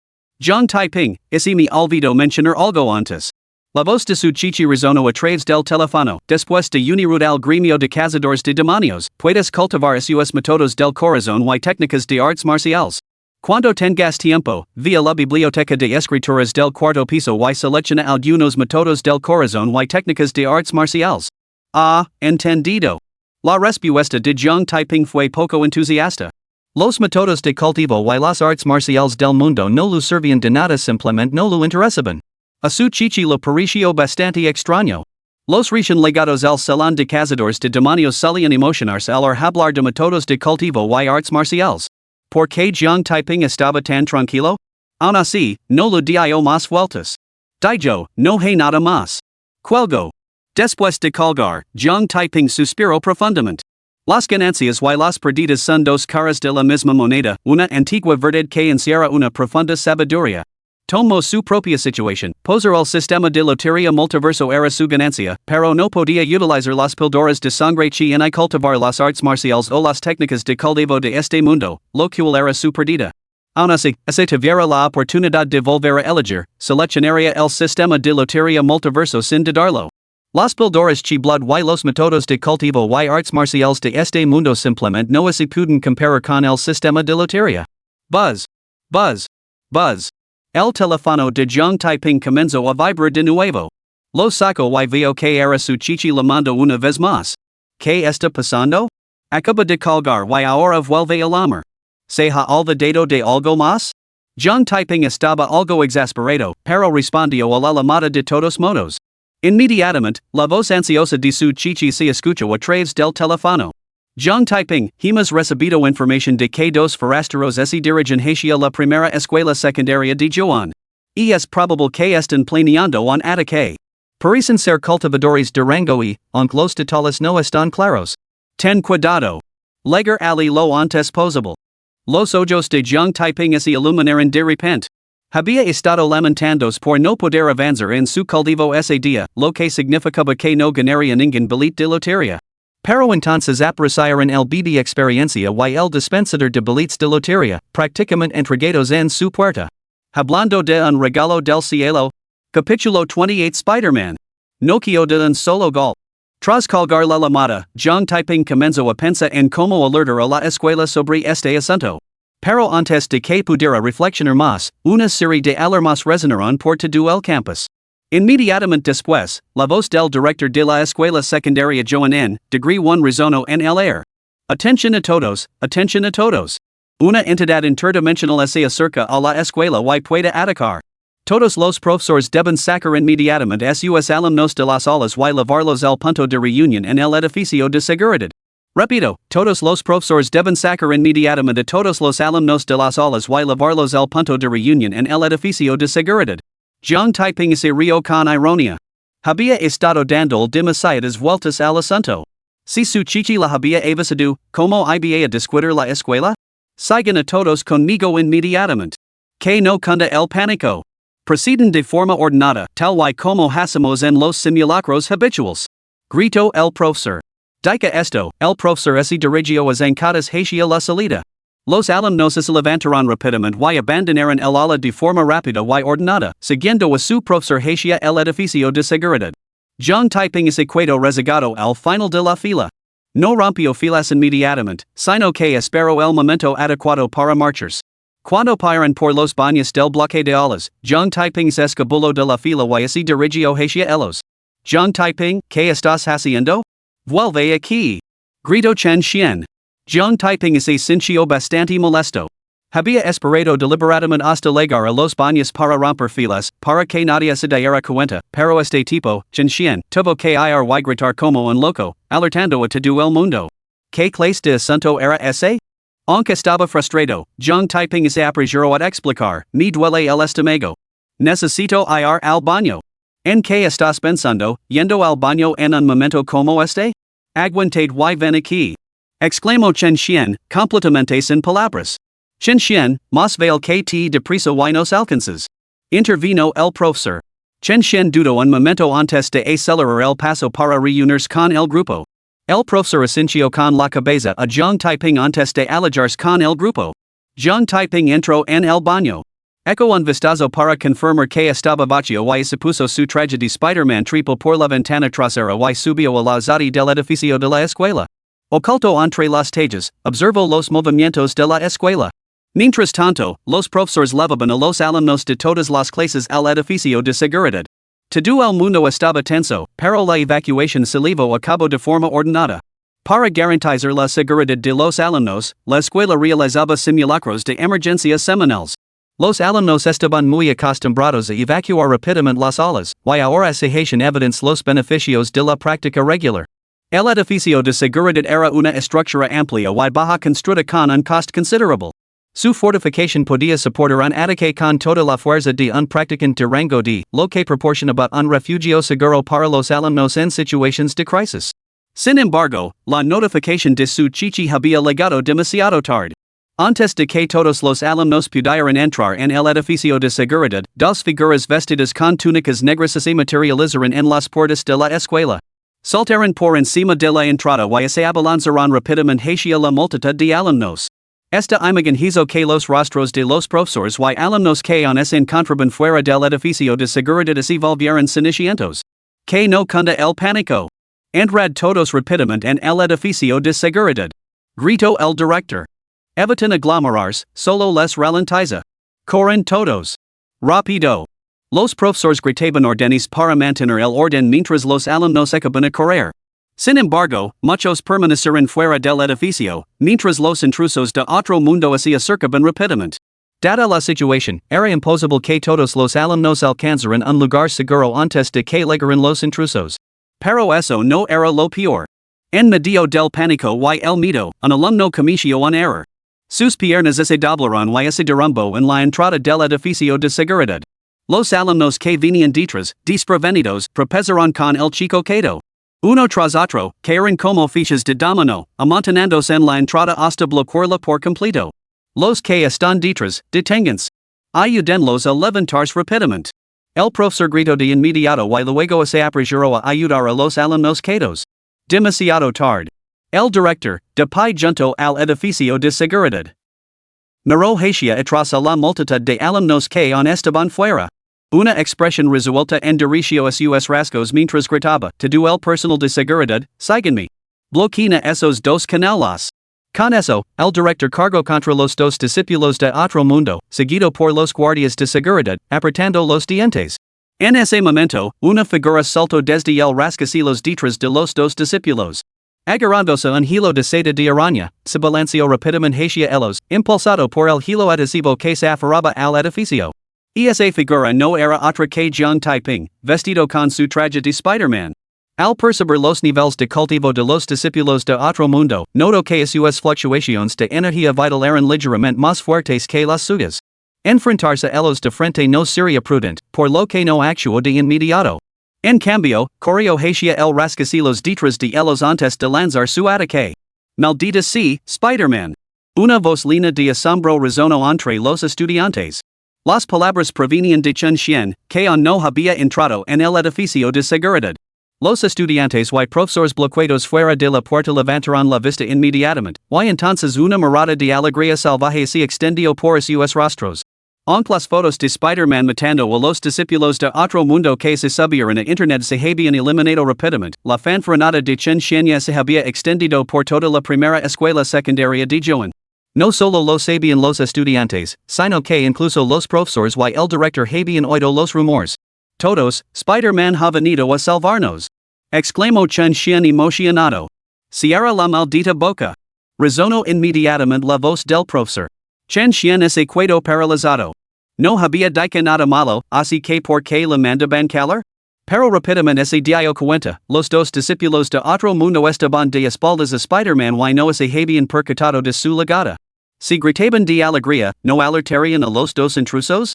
Zhang Taiping, ese me olvidó mencionar algo antes. La voz de su chichi resonó a través del teléfono. Después de unir al gremio de cazadores de demonios, puedes cultivar sus métodos del corazón y técnicas de artes marciales. Cuando tengas tiempo, via la biblioteca de escrituras del cuarto piso y selecciona algunos métodos del corazón y técnicas de artes marciales. Ah, entendido. La respuesta de Zhang Taiping fue poco entusiasta. Los métodos de cultivo y las artes marciales del mundo no lo servían de nada, simplemente no lo interesaban. A su chichi lo pareció bastante extraño. Los recién legados al salón de cazadores de demonios solían emocionarse al hablar de métodos de cultivo y artes marciales. ¿Por qué Zhang Taiping estaba tan tranquilo? Aún así, no lo dio más vueltas. Dijo, no hay nada más. Cuelgo. Después de colgar, Zhang Taiping suspiró profundamente. Las ganancias y las perdidas son dos caras de la misma moneda, una antigua verdad que encierra una profunda sabiduría. Tomó su propia situación, posar el sistema de lotería multiverso era su ganancia, pero no podía utilizar las píldoras de sangre chi ni cultivar las artes marciales o las técnicas de cultivo de este mundo, lo cual era su perdida. Aún así, si tuviera la oportunidad de volver a elegir, seleccionaría el sistema de lotería multiverso sin dudarlo. Las píldoras chi blood y los métodos de cultivo y artes marciales de este mundo simplemente no se pueden comparar con el sistema de lotería. Buzz. Buzz. Buzz. El teléfono de Zhang Taiping comenzó a vibrar de nuevo. Lo sacó y vio que era su chichi llamando una vez más. ¿Qué está pasando? Acaba de colgar y ahora vuelve a llamar. ¿Se ha olvidado de algo más? Zhang Taiping estaba algo exasperado, pero respondió a la llamada de todos modos. Inmediatamente, la voz ansiosa de su chichi se escuchó a través del teléfono. Zhang Taiping, hemos recibido información de que dos forasteros se dirigen hacia la primera escuela secundaria de Juan. Y es probable que estén planeando un ataque. Parecen ser cultivadores de rango y, aunque los detalles no están claros. Ten cuidado. Llegar ali lo antes posible. Los ojos de Zhang Taiping se iluminaron de repente. Había estado lamentándose por no poder avanzar en su cultivo ese día, lo que significaba que no ganaría ningún billet de lotería. Pero entonces apreciaron el BD experiencia y el dispensador de billetes de lotería, prácticamente entregados en su puerta. Hablando de un regalo del cielo. Capítulo 28 Spider-Man. Nokia de un solo gol. Tras colgar la llamada, Zhang Taiping comenzó a pensar en cómo alertar a la escuela sobre este asunto. Pero antes de que pudiera reflexionar más, una serie de alarmas resonaron por todo el campus. Inmediatamente después, la voz del director de la escuela secundaria Joan N. Degree 1 resonó en el aire. Atención a todos, atención a todos. Una entidad interdimensional se acerca a la escuela y puede atacar. Todos los profesores deben sacar inmediatamente sus alumnos de las aulas y llevarlos al punto de reunión en el edificio de seguridad. Repito, todos los profesores deben sacar inmediatamente todos los alumnos de las aulas y llevarlos al punto de reunión en el edificio de seguridad. Zhang Taiping se rió con ironía. Había estado dando demasiadas vueltas al asunto. Si su chichi la había evasido, ¿cómo iba a descuidar la escuela? Sigan a todos conmigo inmediatamente. Que no cunda el pánico. Proceden de forma ordenada, tal y como hacemos en los simulacros habituales. Gritó el profesor. Dica esto, el profesor se dirigió a zancadas hacia la salida. Los alumnos se levantaron rápidamente y abandonaron el aula de forma rápida y ordenada, siguiendo a su profesor hacia el edificio de seguridad. Zhang Taiping se quedó rezagado al final de la fila. No rompió filas inmediatamente, sino que esperó el momento adecuado para marcharse. Cuando pasaron por los baños del bloque de aulas, Zhang Taiping se escabuló de la fila y se dirigió hacia ellos. Zhang Taiping, ¿qué estás haciendo? Vuelve aquí. Gritó Chen Xian. Zhang Taiping se sintió bastante molesto. Había esperado deliberadamente hasta llegar a los baños para romper filas, para que nadie se diera cuenta, pero este tipo, Chen Xian, tuvo que ir y gritar como un loco, alertando a todo el mundo. ¿Qué clase de asunto era ese? Aunque estaba frustrado, Zhang Taiping se apresuró a explicar, me duele el estómago. Necesito ir al baño. ¿En qué estás pensando, yendo al baño en un momento como este? Aguantad y ven aquí. Exclamó Chen Xian, completamente sin palabras. Chen Xian, más vale que te deprisa y nos alcances. Intervino el profesor. Chen Xian dudó un momento antes de acelerar el paso para reunirse con el grupo. El profesor asintió con la cabeza a Zhang Taiping antes de alejarse con el grupo. Zhang Taiping entró en el baño. Eco un vistazo para confirmar que estaba vacío y se puso su traje de Spider-Man triple por la ventana trasera y subió a la azotea del edificio de la escuela. Oculto entre las tejas, observó los movimientos de la escuela. Mientras tanto, los profesores llevaban a los alumnos de todas las clases al edificio de seguridad. Todo el mundo estaba tenso, pero la evacuación se llevó a cabo de forma ordenada. Para garantizar la seguridad de los alumnos, la escuela realizaba simulacros de emergencia semanales. Los alumnos estaban muy acostumbrados a evacuar rápidamente las aulas, y ahora se hacían evidentes los beneficios de la práctica regular. El edificio de seguridad era una estructura amplia y baja construida con un coste considerable. Su fortificación podía soportar un ataque con toda la fuerza de un practicante de rango D, lo que proporcionaba un refugio seguro para los alumnos en situaciones de crisis. Sin embargo, la notificación de su chichi había llegado demasiado tarde. Antes de que todos los alumnos pudieran entrar en el edificio de seguridad, dos figuras vestidas con túnicas negras se materializaron en las puertas de la escuela. Saltaron por encima de la entrada y se abalanzaron rápidamente hacia la multitud de alumnos. Esta imagen hizo que los rostros de los profesores y alumnos que aún se encontraban fuera del edificio de seguridad se volvieran cenicientos. Que no cunda el pánico. Entrad todos rápidamente en el edificio de seguridad. Gritó el director. Eviten aglomerarse, solo les ralentiza. Corren todos. Rápido. Los profesores gritaban órdenes para mantener el orden mientras los alumnos acaban a correr. Sin embargo, muchos permanecieron fuera del edificio, mientras los intrusos de otro mundo se acercaban rápidamente. Dada la situación, era imposible que todos los alumnos alcanzaran un lugar seguro antes de que llegaran los intrusos. Pero eso no era lo peor. En medio del pánico y el miedo, un alumno comisió un error. Sus piernas se doblaron y se derrumbó en la entrada del edificio de seguridad. Los alumnos que venían detrás, desprevenidos, tropezaron con el chico quedo. Uno tras otro, cayeron como fichas de dominó, amontonándose en la entrada hasta bloquearla por completo. Los que están detrás, deténganse. Ayúdenlos a levantarse rápidamente. El profesor gritó de inmediato y luego se apresuró a ayudar a los alumnos quedos. Demasiado tarde. El director, de pie junto al edificio de seguridad. Miró hacia atrás a la multitud de alumnos que aún estaban fuera. Una expresión resuelta endureció a sus rasgos mientras gritaba, todo el personal de seguridad, síganme. Bloqueen esos dos canales. Con eso, el director cargó contra los dos discípulos de otro mundo, seguido por los guardias de seguridad, apretando los dientes. En ese momento, una figura saltó desde el rascacielos detrás de los dos discípulos. Agarrándose un hilo de seda de araña, se balanceó rápidamente hacia ellos, impulsado por el hilo adhesivo que se aferraba al edificio. Esa figura no era otra que Jiang Taiping, vestido con su traje de Spider-Man. Al percibir los niveles de cultivo de los discípulos de otro mundo, notó que sus fluctuaciones de energía vital eran ligeramente más fuertes que las suyas. Enfrentarse a ellos de frente no sería prudente, por lo que no actuó de inmediato. En cambio, corrió hacia el rascacielos detrás de ellos antes de lanzar su ataque. Maldita sea, Spider-Man. Una voz lina de asombro resonó entre los estudiantes. Las palabras provenían de Chen Xian, que aún no había entrado en el edificio de seguridad. Los estudiantes y profesores bloqueados fuera de la puerta levantaron la vista inmediatamente, y entonces una mirada de alegría salvaje se extendió por sus rostros. Aunque las fotos de Spider-Man matando a los discípulos de otro mundo que se subieron a internet se habían eliminado rápidamente, la fanfarronada de Chen Xian ya se había extendido por toda la primera escuela secundaria de Joan. No solo lo sabían los estudiantes, sino que incluso los profesores y el director habían oído los rumores. Todos, Spider-Man ha venido a salvarnos. Exclamó Chen Xian emocionado. Cierra la maldita boca. Resonó inmediatamente la voz del profesor. Chen Xian se quedó paralizado. No había dicho nada malo, así que ¿por qué la mandaban calar? Pero rápidamente se dio cuenta, los dos discípulos de otro mundo estaban de espaldas a Spider-Man y no se habían percatado de su llegada. Si gritaban de alegría, ¿no alertarían a los dos intrusos?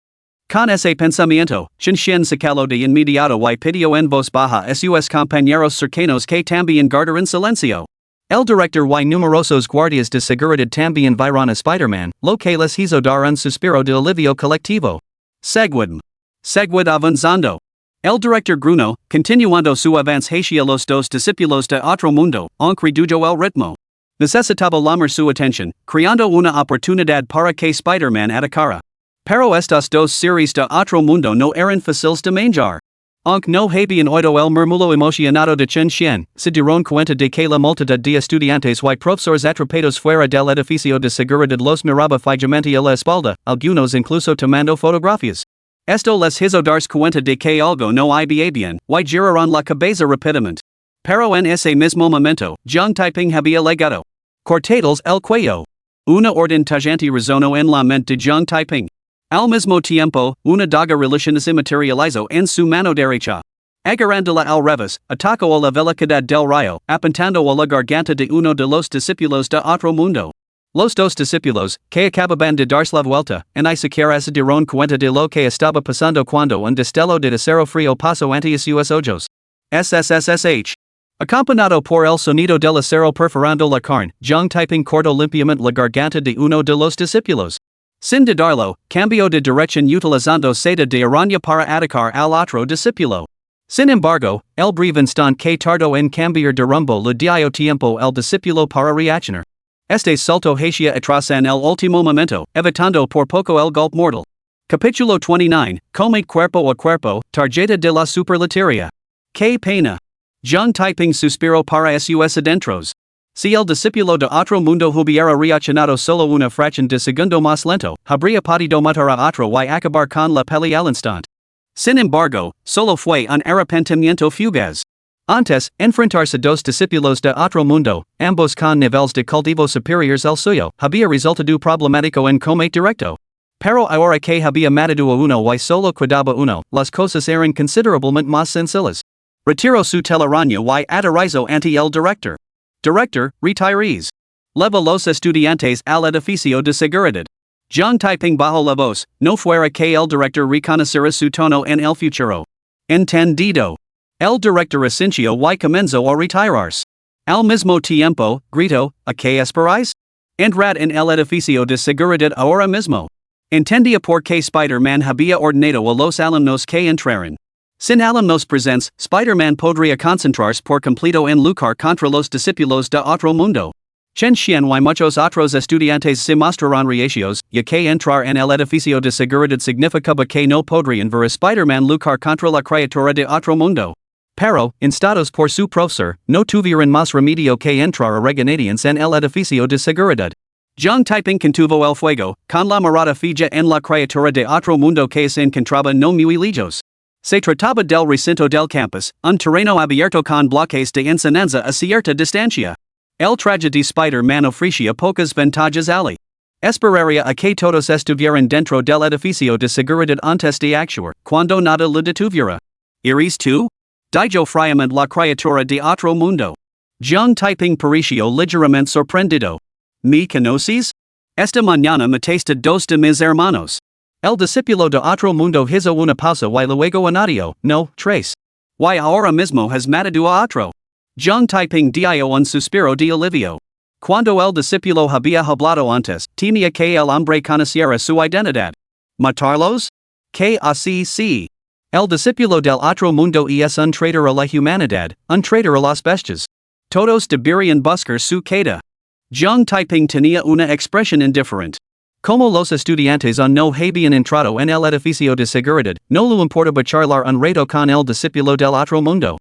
Con ese pensamiento, Chen Xian se caló de inmediato y pidió en voz baja a sus compañeros cercanos que también guardaran silencio. El director y numerosos guardias de seguridad también vieron a Spider-Man, lo que les hizo dar un suspiro de alivio colectivo. Seguid avanzando. El director gruñó, continuando su avance hacia los dos discípulos de otro mundo, aunque redujo el ritmo. Necesitaba llamar su atención, creando una oportunidad para que Spider-Man atacara. Pero estas dos series de otro mundo no eran fáciles de manejar. Aunque no habían oído el murmullo emocionado de Chen Xian, se dieron cuenta de que la multitud de estudiantes y profesores atrapados fuera del edificio de seguridad los miraba fijamente a la espalda, algunos incluso tomando fotografías. Esto les hizo darse cuenta de que algo no iba bien, y giraron la cabeza rápidamente. Pero en ese mismo momento, Jiang Taiping había llegado. Cortados el cuello. Una orden tajante resonó en la mente de Jiang Taiping. Al mismo tiempo, una daga religiosa se materializó en su mano derecha. Agarrándola al revés, atacó a la velocidad del rayo, apuntando a la garganta de uno de los discípulos de otro mundo. Los dos discípulos, que acababan de darse la vuelta, ni siquiera se dieron cuenta de lo que estaba pasando cuando un destello de acero frío pasó ante sus ojos. SSSH. Acompañado por el sonido del acero perforando la carne, Jiang Taiping cortó limpiamente la garganta de uno de los discípulos. Sin dudarlo, cambió de dirección utilizando seda de araña para atacar al otro discípulo. Sin embargo, el breve instante que tardó en cambiar de rumbo le dio tiempo al discípulo para reaccionar. Este saltó hacia atrás en el último momento, evitando por poco el golpe mortal. Capítulo 29, Combate cuerpo a cuerpo, tarjeta de la superliteria. ¡Qué pena! Jiang Taiping suspiró para sus adentros. Si el discípulo de otro mundo hubiera reaccionado solo una fracción de segundo más lento, habría podido matar a otro y acabar con la peli al instante. Sin embargo, solo fue un arrepentimiento fugaz. Antes, enfrentarse dos discípulos de otro mundo, ambos con niveles de cultivo superiores al suyo, había resultado problemático en combate directo. Pero ahora que había matado a uno y solo quedaba uno, las cosas eran considerablemente más sencillas. Retiró su telaraña y aterrizó ante el director. Director, retirees. Leva los estudiantes al edificio de seguridad. Jiang Taiping bajo la voz, no fuera que el director reconociera su tono en el futuro. Entendido. El director asintió y comenzó a retirarse. Al mismo tiempo, gritó, ¿a qué esperáis? Entrad en el edificio de seguridad ahora mismo. Entendía por qué Spider-Man había ordenado a los alumnos que entraran. Sin alumnos presentes, Spider-Man podría concentrarse por completo en luchar contra los discípulos de otro mundo. Chen Xian y muchos otros estudiantes se mostraron reacios, ya que entrar en el edificio de seguridad significaba que no podrían ver a Spider-Man luchar contra la criatura de otro mundo. Pero, instados por su profesor, no tuvieron más remedio que entrar a regañadientes en el edificio de seguridad. Jiang Taiping contuvo el fuego, con la mirada fija en la criatura de otro mundo que se encontraba no muy lejos. Se trataba del recinto del campus, un terreno abierto con bloques de enseñanza a cierta distancia. El traje de Spider-Man ofrecía pocas ventajas ali. Esperaría a que todos estuvieran dentro del edificio de seguridad antes de actuar, cuando nada le detuviera. ¿Iris tú? Dijo fríamente la criatura de otro mundo. Jiang Taiping pareció ligeramente sorprendido. ¿Me conoces? Esta mañana mataste dos de mis hermanos. El discípulo de otro mundo hizo una pausa y luego añadió, no, tres. Y ahora mismo has matado a otro. Jiang Taiping dio un suspiro de alivio. Cuando el discípulo había hablado antes, temía que el hombre conociera su identidad. ¿Matarlos? Que así sí. El discípulo del otro mundo es un traitor a la humanidad, un traitor a las bestias. Todos deberían buscar su queda. Jiang Taiping tenía una expresión indiferente. Como los estudiantes no habían entrado en el edificio de seguridad, no le importaba charlar un rato con el discípulo del otro mundo.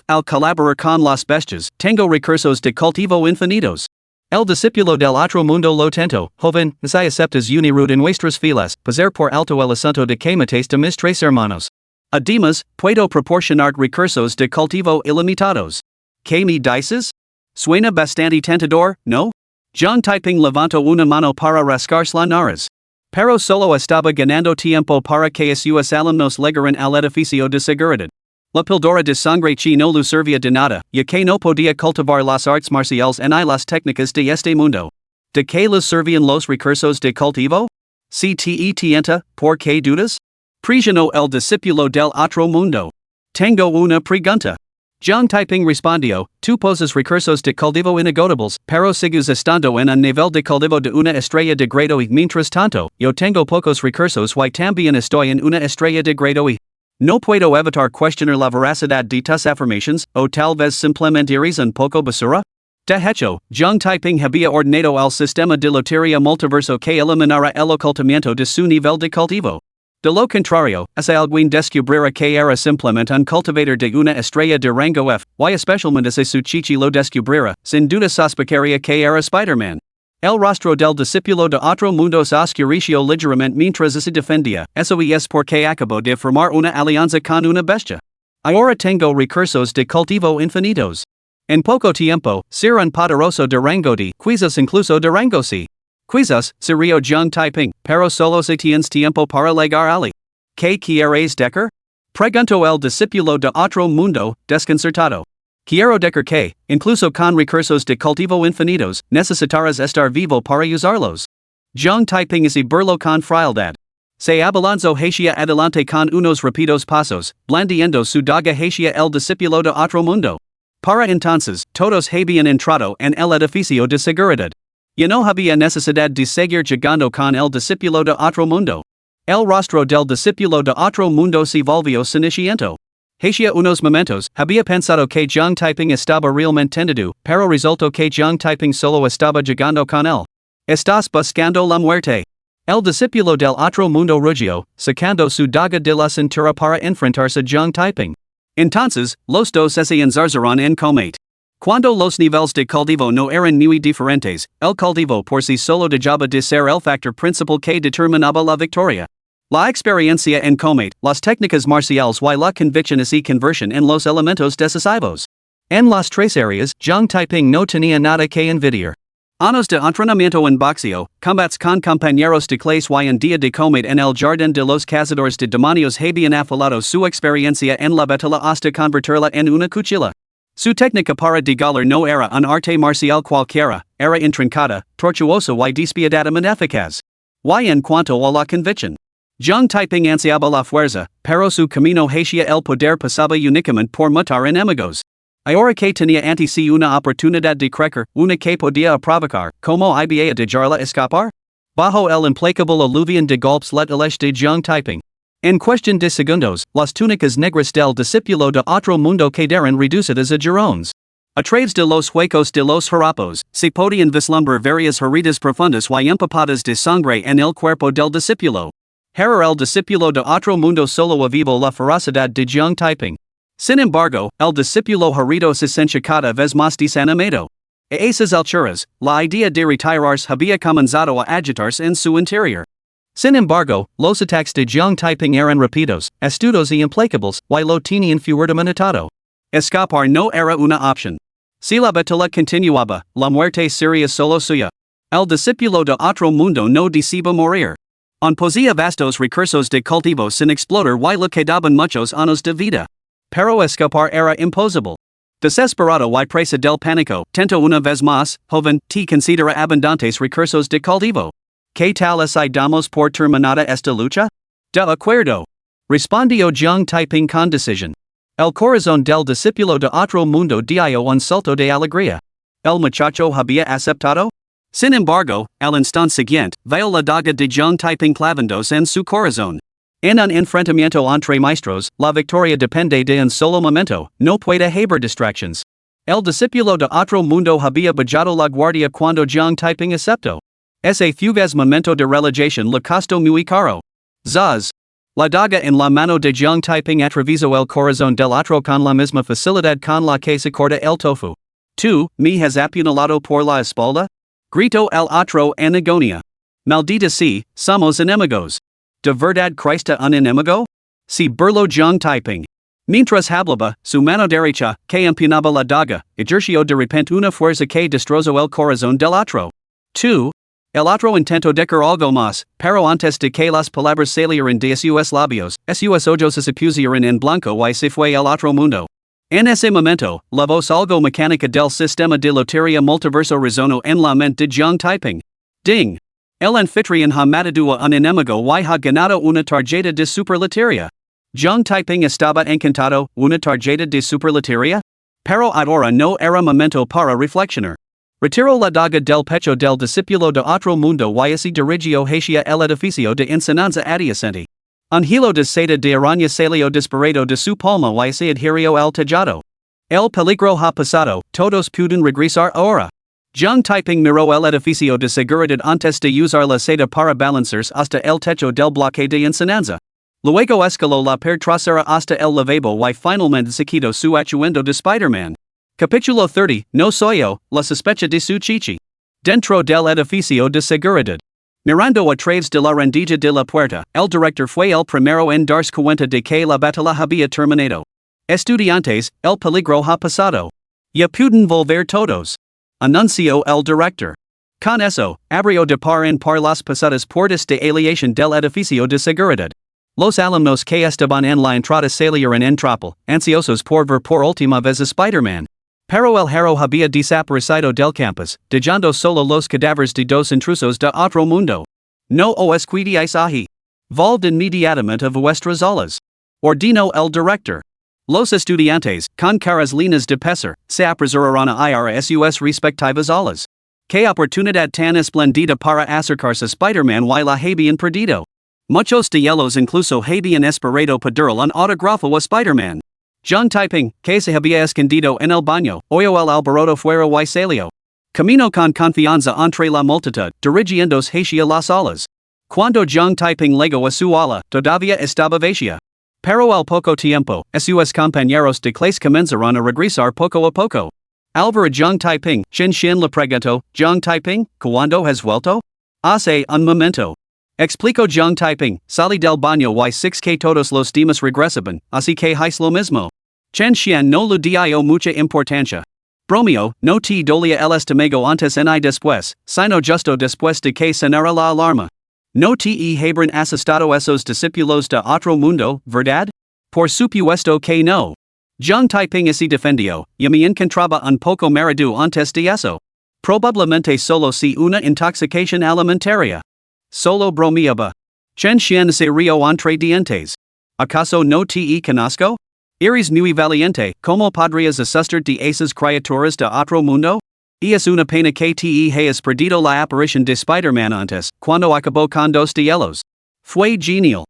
Al colaborar con las bestias, tengo recursos de cultivo infinitos. El discípulo del otro mundo lo tentó, joven, si aceptas unirud en nuestras filas, pasar por alto el asunto de que mates de mis tres hermanos. Además, puedo proporcionar recursos de cultivo ilimitados. ¿Qué me dices? Suena bastante tentador, ¿no? Jiang Taiping levantó una mano para rascarse la nariz. Pero solo estaba ganando tiempo para que sus alumnos llegaran al edificio de seguridad. La píldora de sangre chi no le servía de nada, ya que no podía cultivar las artes marciales ni las técnicas de este mundo. ¿De qué les servían los recursos de cultivo? Si te tienta, ¿por qué dudas? Presionó el discípulo del otro mundo. Tengo una pregunta. Jiang Taiping respondió, tú poses recursos de cultivo inagotables, pero sigues estando en un nivel de cultivo de una estrella de grado y mientras tanto, yo tengo pocos recursos y también estoy en una estrella de grado y no puedo evitar cuestionar la veracidad de tus afirmaciones, o tal vez simplemente eres un poco basura. De hecho, Jiang Taiping había ordenado al sistema de lotería multiverso que eliminara el ocultamiento de su nivel de cultivo. De lo contrario, si alguien descubriera que era simplemente un cultivador de una estrella de rango F, y especialmente si su chichi lo descubriera, sin duda sospecharía que era Spider-Man. El rostro del discípulo de otro mundo se oscureció ligeramente mientras se defendía, eso es porque acabo de formar una alianza con una bestia. Ahora tengo recursos de cultivo infinitos. En poco tiempo, ser un poderoso de rango D, quizás incluso de rango C. Quizás, sería Jiang Taiping, pero solo si tienes tiempo para llegar ali. ¿Qué quieres decir? Preguntó el discípulo de otro mundo, desconcertado. Quiero decir que, incluso con recursos de cultivo infinitos, necesitarás estar vivo para usarlos. Jiang Taiping y burlo con frialdad. Se abalanzó hacia adelante con unos rápidos pasos, blandiendo su daga hacia el discípulo de otro mundo. Para entonces, todos habían entrado en el edificio de seguridad. Ya no había necesidad de seguir llegando con el discípulo de otro mundo. El rostro del discípulo de otro mundo se volvió ceniciento. Hacia unos momentos, había pensado que Jiang Taiping estaba realmente tendido, pero resultó que Jiang Taiping solo estaba llegando con él. Estás buscando la muerte. El discípulo del otro mundo rugió, sacando su daga de la cintura para enfrentarse a Jiang Taiping. Entonces, los dos se enzarzaron en combate. Cuando los niveles de cultivo no eran muy diferentes, el cultivo por sí solo dejaba de ser el factor principal que determinaba la victoria. La experiencia en combate, las técnicas marciales y la convicción y conversión en los elementos decisivos. En las tres áreas, Jiang Taiping no tenía nada que envidiar. Años de entrenamiento en boxeo, combats con compañeros de clase y un día de combate en el jardín de los cazadores de demonios habían afilado su experiencia en la batalla hasta convertirla en una cuchilla. Su técnica para digalar no era un arte marcial cualquiera, era intrincada, tortuosa y despiadada ineficaz. Y en cuanto a la convicción. Jiang Taiping ansiaba la fuerza, pero su camino hacia el poder pasaba únicamente por matar enemigos. Ahora que tenía ante sí una oportunidad de crecer, una que podía provocar, como iba a dejarla escapar? Bajo el implacable aluvión de golpes letales de Jiang Taiping. En cuestión de segundos, las túnicas negras del discípulo de otro mundo quedaron reducidas a jirones. A través de los huecos de los harapos, se podían vislumbrar varias heridas profundas y empapadas de sangre en el cuerpo del discípulo. Era el discípulo de otro mundo solo avivo la ferocidad de Jiang Taiping. Sin embargo, el discípulo herido se sentía cada vez más desanimado. A esas alturas, la idea de retirarse había comenzado a agitarse en su interior. Sin embargo, los ataques de Jiang Taiping eran rápidos, astutos y implacables, y lo tenían fuertemente. Escapar no era una opción. Si la batalla continuaba, la muerte sería solo suya. El discípulo de otro mundo no deseaba morir. Poseía vastos recursos de cultivo sin explotar y le quedaban muchos años de vida. Pero escapar era imposible. Desesperado y presa del pánico, tentó una vez más, joven, te considera abundantes recursos de cultivo. ¿Qué tal si damos por terminada esta lucha? De acuerdo. Respondió Jiang Taiping con decisión. El corazón del discípulo de otro mundo dio un salto de alegría. ¿El muchacho había aceptado? Sin embargo, al instante siguiente, veo la daga de Jiang Taiping clavándose en su corazón. En un enfrentamiento entre maestros, la victoria depende de un solo momento, no puede haber distractions. El discípulo de otro mundo había bajado la guardia cuando Jiang Taiping aceptó. Ese fugaz momento de relajación le costó muy caro. Zaz. La daga en la mano de Jiang Taiping atravesó el corazón del otro con la misma facilidad con la que se corta el tofu. ¿Tú, me has apuñalado por la espalda? Gritó el otro en agonía. Maldita sea, somos enemigos. ¿De verdad Christa un enemigo? Si burló Jiang Taiping. Mientras hablaba, su mano derecha, que empuñaba la daga, ejerció de repente una fuerza que destrozó el corazón del otro. Tú. El otro intentó decir algo más, pero antes de que las palabras salieran de sus labios, sus ojos se pusieron en blanco y se fue al otro mundo. En ese momento, la voz algo mecánica del sistema de lotería multiverso resonó en la mente de Jiang Taiping. Ding! El anfitrión ha matado a un enemigo y ha ganado una tarjeta de superlotería. Jiang Taiping estaba encantado, una tarjeta de superlotería? Pero ahora no era momento para reflexionar. Retiró la daga del pecho del discípulo de otro mundo y se dirigió hacia el edificio de enseñanza adyacente. Un hilo de seda de araña salió disparado de su palma y se adhirió al tejado. El peligro ha pasado, todos pueden regresar ahora. Jiang Taiping miró el edificio de seguridad antes de usar la seda para balancearse hasta el techo del bloque de enseñanza. Luego escaló la pared trasera hasta el lavabo y finalmente se quitó su atuendo de Spider-Man. Capítulo 30, No soy yo, la sospecha de su chichi. Dentro del edificio de seguridad. Mirando a través de la rendija de la puerta, el director fue el primero en darse cuenta de que la batalla había terminado. Estudiantes, el peligro ha pasado. Ya pueden volver todos. Anunció el director. Con eso, abrió de par en par las pesadas puertas de aleación del edificio de seguridad. Los alumnos que estaban en la entrada salieron en tropel, ansiosos por ver por última vez a Spider-Man. Pero el hero había desaparecido del campus, dejando solo los cadáveres de dos intrusos de otro mundo. No os cuidéis ahí. Volved inmediatamente a vuestras aulas. Ordenó el director. Los estudiantes, con caras llenas de pesar, se apresuraron a ir a sus respectivas aulas. Qué oportunidad tan esplendida para acercarse a Spider-Man y la habían perdido. Muchos de ellos incluso habían esperado pedirle un autógrafo a Spider-Man. Jiang Taiping, que se había escondido en el baño, oyó el alboroto fuera y salió. Caminó con confianza entre la multitud, dirigiéndose hacia las aulas. Cuando Jiang Taiping llegó a su aula, todavía estaba vacía. Pero al poco tiempo, sus compañeros de clase comenzaron a regresar poco a poco. Al ver a Jiang Taiping, Xin le preguntó, Jiang Taiping, ¿cuándo has vuelto? Hace un momento. Explicó Jiang Taiping, salí del baño y six que todos los demás regresaban, así que hice lo mismo. Chen Xian no le dio mucha importancia. Bromeo, no te dolía el estómago antes y después, sino justo después de que sonara la alarma. No te habrían asustado esos discípulos de otro mundo, ¿verdad? Por supuesto que no. John Taiping y defendió, y me encontraba un poco mareado antes de eso. Probablemente solo si una intoxicación alimentaria. Solo bromeaba. Chen Xian se río entre dientes. ¿Acaso no te conozco? Eres muy valiente, ¿cómo podrías asustar de esas criaturas de otro mundo? Y es una pena que te hayas perdido la aparición de Spider-Man antes, cuando acabó con dos de ellos. Fue genial.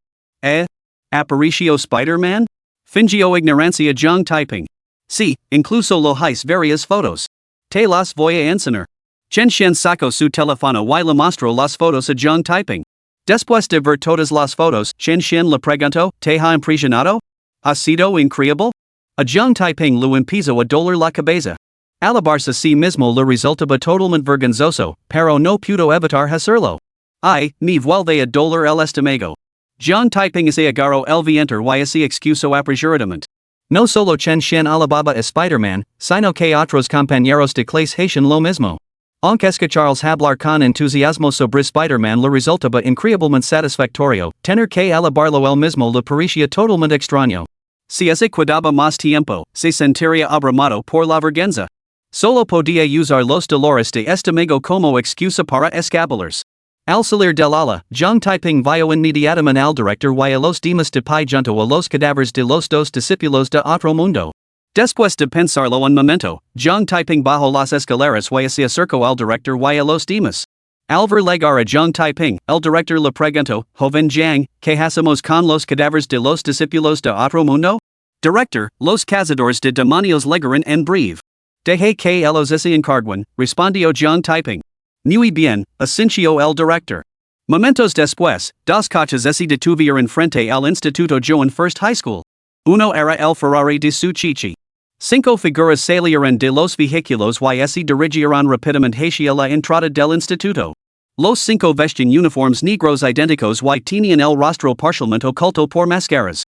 ¿Aparicio Spider-Man? Fingió ignorancia John Taiping. Sí, incluso lo hice varias fotos. Te las voy a enseñar. Chen Xian sacó su teléfono y le mostró las fotos a John Taiping. Después de ver todas las fotos, Chen Xian le preguntó, ¿te ha impresionado? ¿Ha sido increíble? A John Taiping lo empezó a doler la cabeza. Alabarse a sí mismo le resultaba totalmente vergonzoso, pero no pudo evitar hacerlo. Ay, me vuelve a doler el estómago. John Taiping se agarró el vientre y se excusó apresuradamente. No solo Chen Xian alababa a Spider-Man, sino que otros compañeros de clase hacían lo mismo. Aunque escucharles hablar con entusiasmo sobre Spider-Man le resultaba increíblemente satisfactorio, tener que alabarlo él mismo le parecía totalmente extraño. Si se quedaba más tiempo, se sentiría abrumado por la vergüenza. Solo podía usar los dolores de estómago como excusa para escabularse. Al salir del ala, John Taiping vio inmediatamente al director y a los demás de pie junto a los cadáveres de los dos discípulos de otro mundo. Después de pensarlo un momento, John Taiping bajó las escaleras y se acercó al director y a los demás. Al ver llegar a John Taiping, el director le preguntó, Joven Jiang, ¿qué hacemos con los cadáveres de los discípulos de otro mundo? Director, los cazadores de demonios llegaron en breve. Deje que ellos se encarguen, respondió John Taiping. Muy bien, asintió el director. Momentos después, dos coches se detuvieron frente al Instituto Joan First High School. Uno era el Ferrari de su chichi. 5 figuras salieron de los vehículos y se dirigieron rápidamente hacia la entrada del instituto. Los 5 vestían uniformes negros idénticos y tenían el rostro parcialmente oculto por máscaras.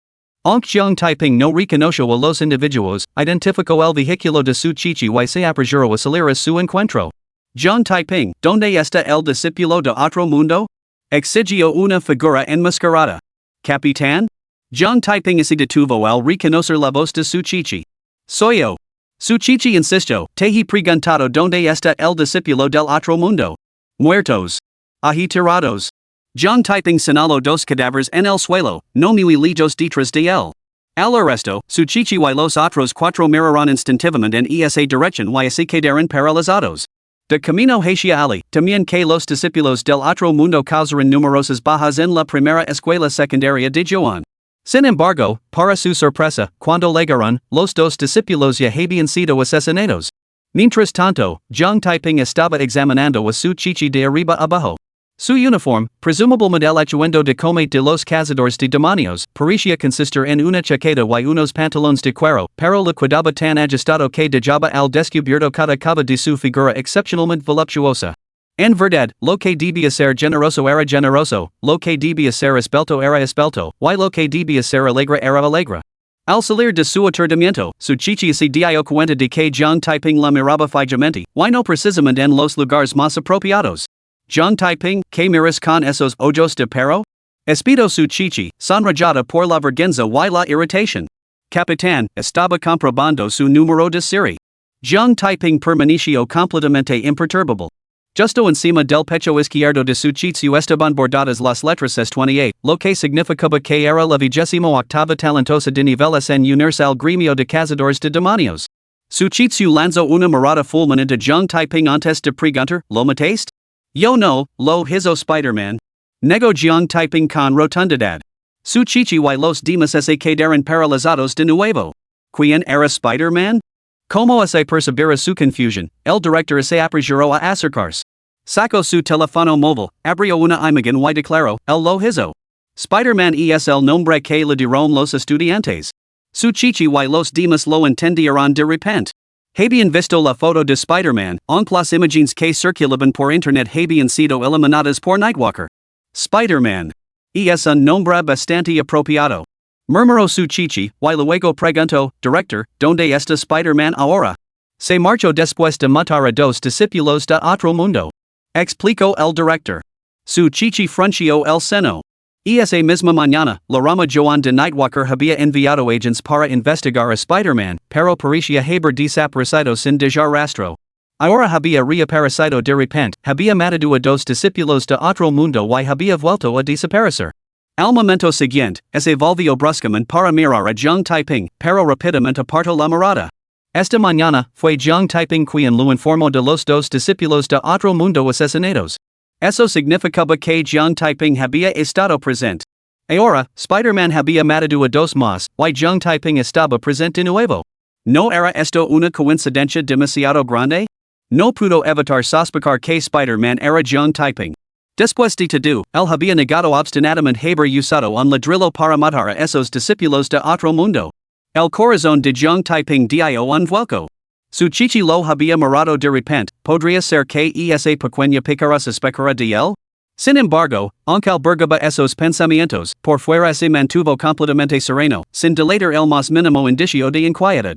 Aunque John Taiping no reconoció a los individuos, identificó el vehículo de su chichi y se apresuró a salir a su encuentro. John Taiping, ¿dónde está el discípulo de otro mundo? Exigió una figura enmascarada. Capitán? John Taiping se detuvo al reconocer la voz de su chichi. Soy yo. Su chichi insistió, te he preguntado dónde está el discípulo del otro mundo. Muertos. Ahí tirados. John Taiping señaló 2 cadáveres en el suelo, no muy lejos detrás de él. Al arresto, su chichi y los otros 4 miraron instintivamente en esa dirección y se quedaron paralizados. De camino hacia Ali, también que los discípulos del otro mundo causaron numerosas bajas en la primera escuela secundaria de Joan. Sin embargo, para su sorpresa, cuando llegaron, los 2 discípulos ya habían sido asesinados. Mientras tanto, John Taiping estaba examinando a su chichi de arriba abajo. Su uniforme, presumiblemente el atuendo de comet de los cazadores de demonios, parecía consistir en una chaqueta y unos pantalones de cuero, pero le quedaba tan ajustado que dejaba al descubierto cada cava de su figura excepcionalmente voluptuosa. En verdad, lo que debía ser generoso era generoso, lo que debía ser esbelto era esbelto, y lo que debía ser alegre era alegre. Al salir de su aturdimiento, su chichi se dio cuenta de que John Taiping la miraba fijamente, y no precisamente en los lugares más apropiados. John Taiping, ¿qué miras con esos ojos de perro? Espidó su chichi, sonrojada por la vergüenza y la irritación. Capitán, estaba comprobando su número de serie. John Taiping permaneció completamente imperturbable. Justo encima del pecho izquierdo de su chichi estaban bordadas las letras S28, lo que significaba que era la 28ª talentosa de niveles en unirse al gremio de cazadores de demonios. Su chichi lanzó una mirada fulminante a John Taiping antes de preguntar, ¿lo mataste? Yo no, lo hizo Spider-Man. Negó John Taiping con rotundidad. Su chichi y los demás se quedaron paralizados de nuevo. ¿Quién era Spider-Man? Como se percibira su confusión, el director se apresuró a acercarse. Sacó su teléfono móvil, abrió una imagen y declaró, él lo hizo. Spider-Man es el nombre que le dieron los estudiantes. Su chichi y los demás lo entendieron de repente. Habían visto la foto de Spider-Man, aunque las imágenes que circulaban por internet habían sido eliminadas por Nightwalker. Spider-Man. Es un nombre bastante apropiado. Murmuró su chichi, y luego preguntó, Director, ¿dónde está Spider-Man ahora? Se marchó después de matar a 2 discípulos de otro mundo. Explicó el director. Su chichi frunció el seno. Esa misma mañana, la rama Joan de Nightwalker había enviado agents para investigar a Spider-Man, pero parecía haber desaparecido sin dejar rastro. Ahora había reaparecido de repente, había matado a dos discípulos de otro mundo y había vuelto a desaparecer. Al momento siguiente, se volvió bruscamente para mirar a Jiang Taiping, pero rápidamente apartó la mirada. Esta mañana, fue Jiang Taiping quien lo informó de los dos discípulos de otro mundo asesinados. Eso significaba que Jiang Taiping había estado presente. Ahora, Spider-Man había matado a dos más, y Jiang Taiping estaba presente de nuevo. ¿No era esto una coincidencia demasiado grande? No pudo evitar sospechar que Spider-Man era Jiang Taiping. Después de todo, él había negado obstinadamente haber usado un ladrillo para matar a esos discípulos de otro mundo. El corazón de Jiang Taiping dio un vuelco. Su chichi lo había mirado de repente, ¿podría ser que esa pequeña pícara sospechara de él? Sin embargo, aunque albergaba esos pensamientos, por fuera se mantuvo completamente sereno, sin delatar el más mínimo indicio de inquietud.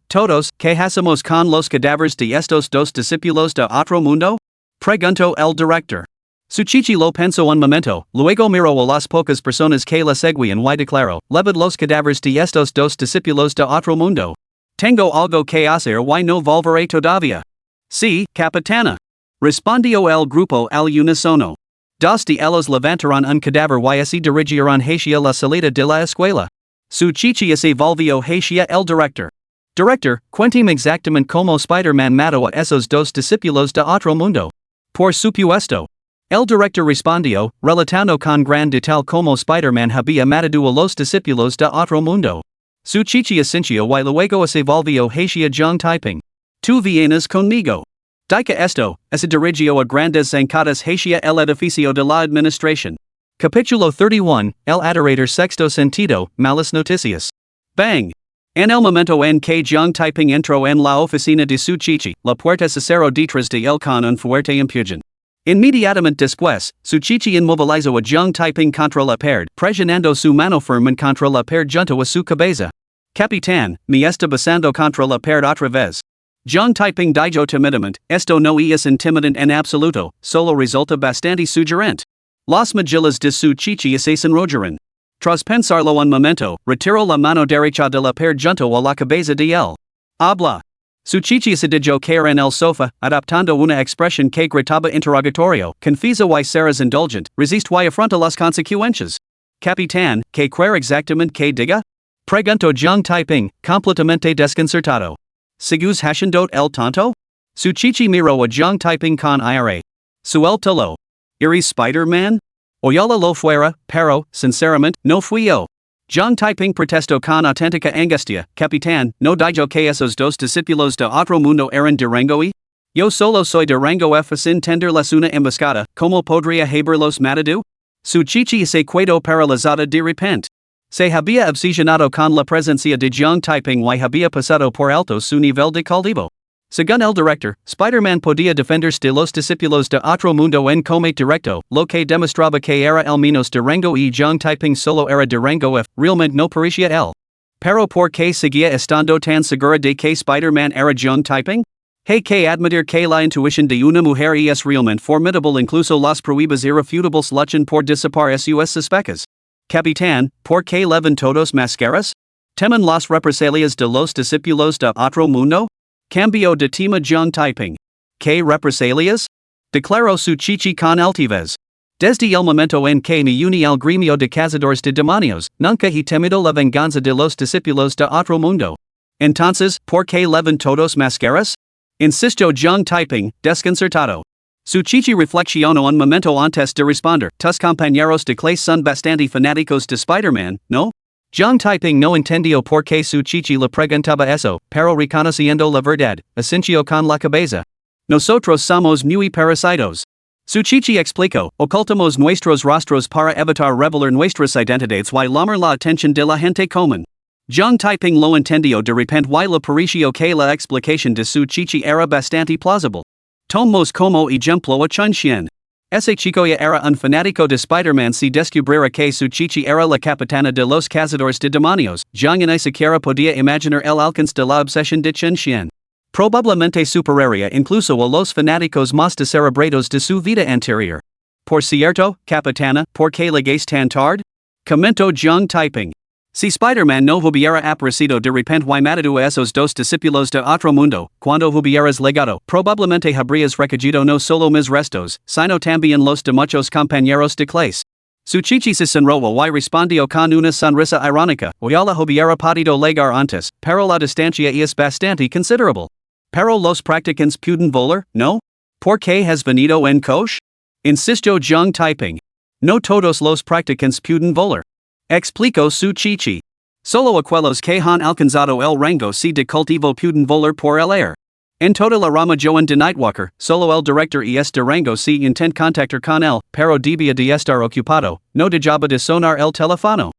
¿Todos, qué hacemos con los cadáveres de estos dos discípulos de otro mundo? Preguntó el director. Su chichi lo pensó un momento, luego miró a las pocas personas que le seguían y declaró, «Levad los cadáveres de estos dos discípulos de otro mundo. Tengo algo que hacer y no volveré todavía». «Sí, capitana», respondió el grupo al unísono. Dos de ellos levantaron un cadáver y se dirigieron hacia la salida de la escuela. Su chichi se volvió hacia el director. «Director, cuénteme exactamente cómo Spider-Man mató a esos dos discípulos de otro mundo». «Por supuesto». El director respondió, relatando con gran detalle cómo Spider-Man había matado a los discípulos de otro mundo. Su chichi asintió y luego se volvió hacia Jiang Taiping. «Tú vienes conmigo». Dica esto, se dirigió a grandes zancadas hacia el edificio de la administración. Capítulo 31, El adorador sexto sentido, malas noticias. Bang! En el momento en que Jiang Taiping entró en la oficina de su chichi, la puerta se cerró detrás de él con un fuerte empujón. Inmediatamente después, su chichi inmovilizó a Jiang Taiping contra la pared, presionando su mano firme contra la pared junto a su cabeza. «Capitán, me está besando contra la pared otra vez». Jiang Taiping dijo timidamente, «Esto no es intimidante en absoluto, solo resulta bastante sugerente». Las mejillas de su chichi se sonrojaron. Tras pensarlo un momento, retiró la mano derecha de la pared junto a la cabeza de él. «Habla». Su chichi se dejó caer en el sofá, adoptando una expresión que gritaba interrogatorio, confusa y seras indulgent, resiste y afronta las consecuencias. «Capitán, ¿qué quiere exactamente que diga?» Preguntó Jiang Taiping, completamente desconcertado. «¿Sigues haciendo el tonto?» Su chichi miró a Jiang Taiping con aire. Suelta lo. ¿Eres Spider-Man? Oyala lo fuera, pero, sinceramente, no fui yo. Jiang Taiping protestó con auténtica angustia. «Capitán, no dijo que esos dos discípulos de otro mundo eran de Rango y? Yo solo soy de Rango F sin tenderles una emboscada, ¿cómo podría haberlos matado?» Su chichi se quedó paralizada de repente. Se había obsesionado con la presencia de Jiang Taiping y había pasado por alto su nivel de cultivo. Según el director, Spider-Man podía defenderse de los discípulos de otro mundo en combate directo, lo que demostraba que era el menos de Rango y Jiang Taiping solo era de Rango F, realmente no parecía él. Pero ¿por qué seguía estando tan segura de que Spider-Man era Jiang Taiping? Hay que admitir que la intuición de una mujer es realmente formidable, incluso las pruebas irrefutables luchan por disipar sus suspecas. «Capitán, ¿por qué llevan todos máscaras? ¿Temen las represalias de los discípulos de otro mundo?» Cambió de tema Jiang Taiping. ¿Qué represalias? Declaró su chichi con altivez. «Desde el momento en que me uní al gremio de cazadores de demonios, nunca he temido la venganza de los discípulos de otro mundo». Entonces, ¿por qué llevan todos máscaras? Insistió Jiang Taiping, desconcertado. Su chichi reflexionó un momento antes de responder. «Tus compañeros de clase son bastante fanáticos de Spider-Man, ¿no?» Jiang Taiping no entendió por qué su chichi le preguntaba eso, pero reconociendo la verdad, asintió con la cabeza. «Nosotros somos muy parecidos». Su chichi explicó, «Ocultamos nuestros rostros para evitar revelar nuestras identidades y llamar la atención de la gente común». Jiang Taiping lo entendió de repente y le pareció que la explicación de su chichi era bastante plausible. «Tomamos como ejemplo a Chun Xian. Ese chico ya era un fanático de Spider-Man. Si descubriera que su chichi era la capitana de los cazadores de demonios, Jiang ni siquiera podía imaginar el alcance de la obsesión de Chun Xian. Probablemente superaría incluso a los fanáticos más descerebrados de su vida anterior. Por cierto, capitana, por qué llegáis tan tarde? Comento Jung typing. Si Spider-Man no hubiera aparecido de repente y matado a esos dos discípulos de otro mundo, cuando hubieras legado, probablemente habrías recogido no solo mis restos, sino también los de muchos compañeros de clase. Su chichi se sonrojo y respondió con una sonrisa irónica, yo la hubiera podido legar antes, pero la distancia es bastante considerable. Pero los practicantes pueden volar, ¿no? ¿Por qué has venido en coche? Insisto Jung typing. No todos los practicantes pueden volar. Explico su chichi. Solo aquellos que han alcanzado el rango C de cultivo pueden volar por el aire. En toda la rama Joan de Nightwalker, solo el director es de rango C intent contactar con él, pero debía de estar ocupado, no dejaba de sonar el teléfono.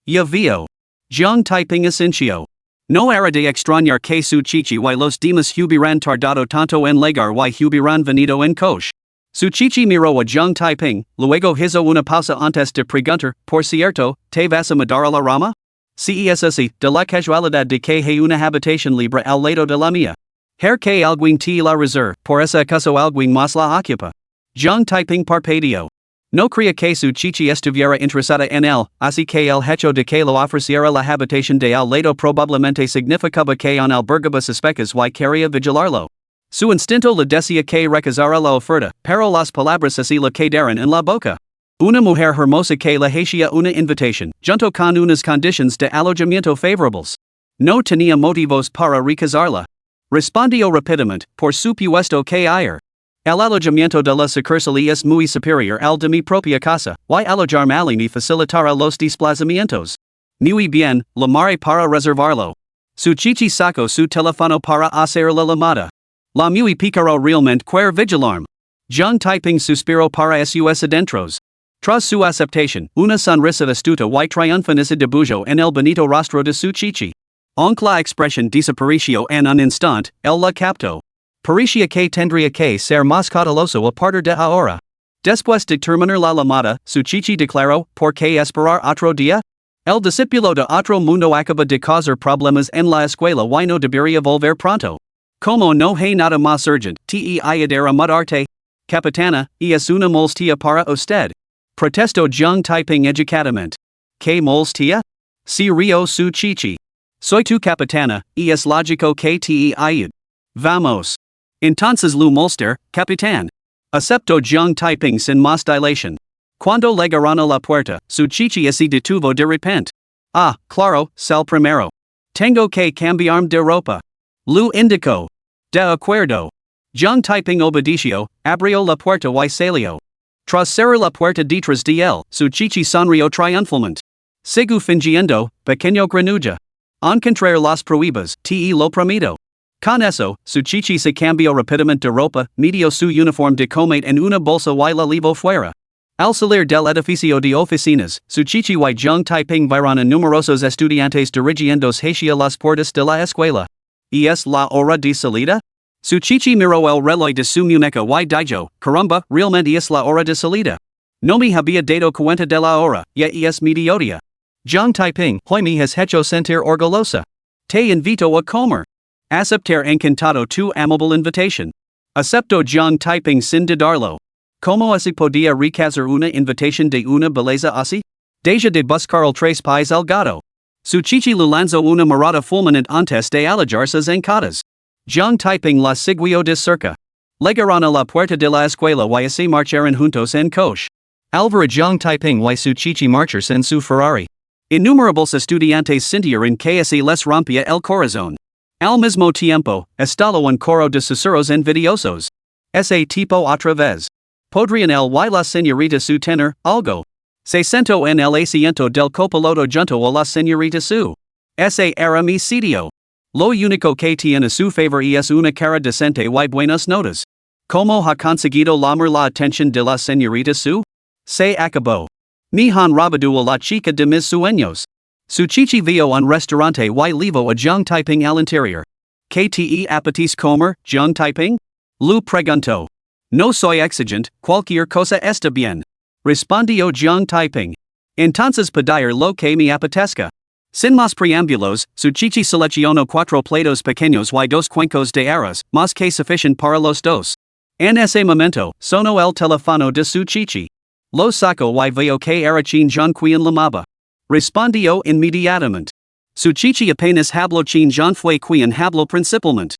Ya vio. Jung typing esencio. No era de extrañar que su chichi y los demás hubieran tardado tanto en llegar y hubieran venido en coche. Su chichi miró a Jung typing, luego hizo una pausa antes de preguntar, por cierto, ¿te vas a mudar a la rama? Si es así, de la casualidad de que hay una habitación libre al lado de la mía. Que alguien te la reserve, por esa acaso alguien más la ocupa. Jung typing parpadeó. No creía que su chichi estuviera interesada en él, así que el hecho de que lo ofreciera la habitación de al lado probablemente significaba que en albergaba suspecas y quería vigilarlo. Su instinto le decía que rechazara la oferta, pero las palabras así le quedaron en la boca. Una mujer hermosa que le hacía una invitación, junto con unas condiciones de alojamiento favorables. No tenía motivos para rechazarla. Respondió rápidamente, por supuesto que ayer. El alojamiento de la sucursal es muy superior al de mi propia casa, y alojarme allí me facilitará los desplazamientos. Muy bien, llamaré para reservarlo. Su chichi sacó su teléfono para hacer la llamada. La muy picaró realmente querer vigilarme. Jung typing suspiró para sus adentros. Tras su aceptación, una sonrisa astuta y triunfante se dibujó en el bonito rostro de su chichi. Aunque la expresión desapareció en un instante, él la captó. Parecía que tendría que ser más cauteloso a partir de ahora. Después de terminar la llamada, su chichi declaró, ¿por qué esperar otro día? El discípulo de otro mundo acaba de causar problemas en la escuela y no debería volver pronto. Como no hay nada más urgente, te ayudar a mudarte. Capitana, es una molestia para usted. Protestó Jung typing educadamente. ¿Qué molestia? Si rió su chichi. Soy tu capitana, es lógico que te ayude. Vamos. Entonces lo molester, capitán. Aceptó Jung typing sin más dilación. Cuando llegaron a la puerta, su chichi se detuvo de repente. Ah, claro, sal primero. Tengo que cambiarme de ropa. Lu indicó. De acuerdo. Jung typing obedeció, abrió la puerta y salió. Tras cerrar la puerta detrás de él, su chichi sonrió triunfalmente. Sigo fingiendo, pequeño granuja. Encontrar las pruebas, te lo prometo. Con eso, su chichi se cambió rápidamente de ropa, metió su uniforme de combate en una bolsa y la llevó fuera. Al salir del edificio de oficinas, su chichi y Jung typing vieron a numerosos estudiantes dirigiéndose hacia las puertas de la escuela. ¿Y es la hora de salida? Su chichi miró el reloj de su muñeca y dijo, caramba, realmente es la hora de salida. No me había dado cuenta de la hora, ya es mediodía. Jung typing, hoy me has hecho sentir orgullosa. Te invito a comer. Aceptar encantado tu amable invitación. Acepto Jung typing sin dudarlo. ¿Cómo así podía rechazar una invitación de una belleza así? Deja de buscar el tres pies al gato. Su chichi le lanzó una mirada fulminante antes de alejarse zancadas. Jung typing la siguió de cerca. Llegaron a la puerta de la escuela y se marcharon juntos en coche. Alvaro Jung typing y su chichi marcharse en su Ferrari. Innumerables estudiantes sintieron que se les rompía el corazón. Al mismo tiempo, estalló un coro de susurros envidiosos. Ese tipo otra vez. Podrían él y la señorita su tener algo. Se sentó en el asiento del copiloto junto a la señorita su. Ese era mi sitio. Lo único que tiene a su favor es una cara decente y buenas notas. ¿Cómo ha conseguido llamar la atención de la señorita su? Se acabó. Me han robado a la chica de mis sueños. Su chichi vio un restaurante y levo a Jung typing al interior. ¿Qué te apetece comer, Jung typing? Lu preguntó. No soy exigente, cualquier cosa está bien. Respondió Jung typing. Entonces pedir lo que me apetezca. Sin más preámbulos, su chichi seleccionó 4 platos pequeños y 2 cuencos de arroz, más que suficiente para los dos. En ese momento, sonó el teléfono de su chichi. Lo saco y veo que arachin John quien lamaba. Respondio inmediatamente. Su chichi apenas hablo chin John fue quien hablo principalmente.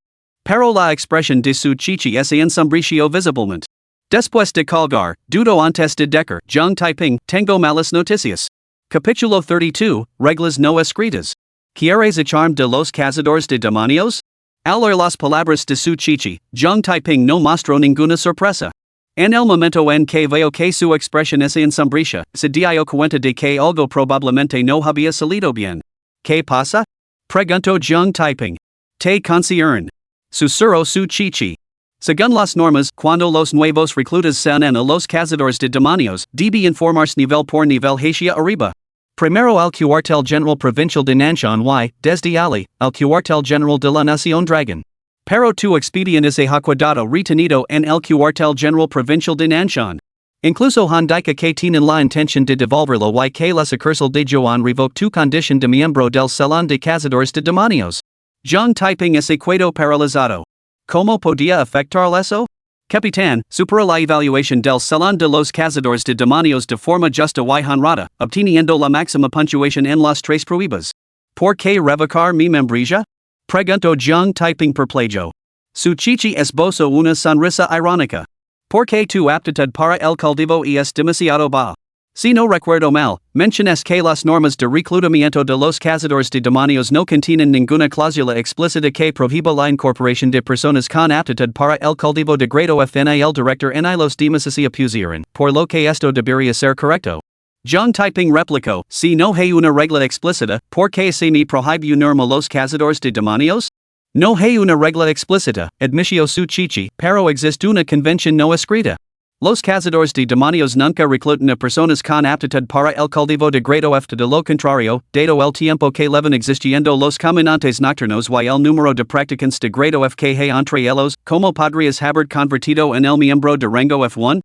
Pero la expresión de su chichi es ensombricio visiblemente. Después de colgar, dudo antes de decker, John Taiping, tengo malas noticias. Capítulo 32, Reglas no escritas. ¿Quieres echarme de los cazadores de demonios? Al oír las palabras de su chichi, John Taiping no mostró ninguna sorpresa. En el momento en que veo que su expresión es ensombrícia, se dio cuenta de que algo probablemente no había salido bien. ¿Qué pasa? Preguntó John Taiping. Te conciernen. Susurró su chichi. Según las normas, cuando los nuevos reclutas se unen a los cazadores de demonios, debe informarse nivel por nivel hacia arriba. Primero al cuartel general provincial de Nanshan y, desde allí, al cuartel general de la Nación Dragon. Pero tu expediente se ha quedado retenido en el cuartel general provincial de Nanshan. Incluso Handika que tienen la intención de devolverlo y que la sucursal de Joan revoke tu condición de miembro del Salón de Cazadores de Demonios. John Taiping ese quedo paralizado. ¿Cómo podía afectar eso? Capitán, supera la evaluación del Salón de los Cazadores de Demonios de forma justa y honrada, obteniendo la máxima puntuación en las tres pruebas. ¿Por qué revocar mi membresía? Preguntó John Taiping perplejo. Su chichi esbozó una sonrisa irónica. ¿Por qué tu aptitud para el cultivo es demasiado baja? Si no recuerdo mal, mencionas que las normas de reclutamiento de los cazadores de demonios no contienen ninguna cláusula explícita que prohíba la incorporación de personas con aptitud para el cultivo de grado F en el director en los demás se opusieron, por lo que esto debería ser correcto. John Taiping replicó, si no hay una regla explícita, ¿por qué se me prohíbe unirme a los cazadores de demonios? No hay una regla explícita, admitió su chichi, pero existe una convención no escrita. Los cazadores de demonios nunca reclutan a personas con aptitud para el cultivo de grado F. De lo contrario, dado el tiempo que llevan existiendo los caminantes nocturnos y el número de practicantes de grado F que hay entre ellos, ¿cómo podrías haber convertido en el miembro de rango F1?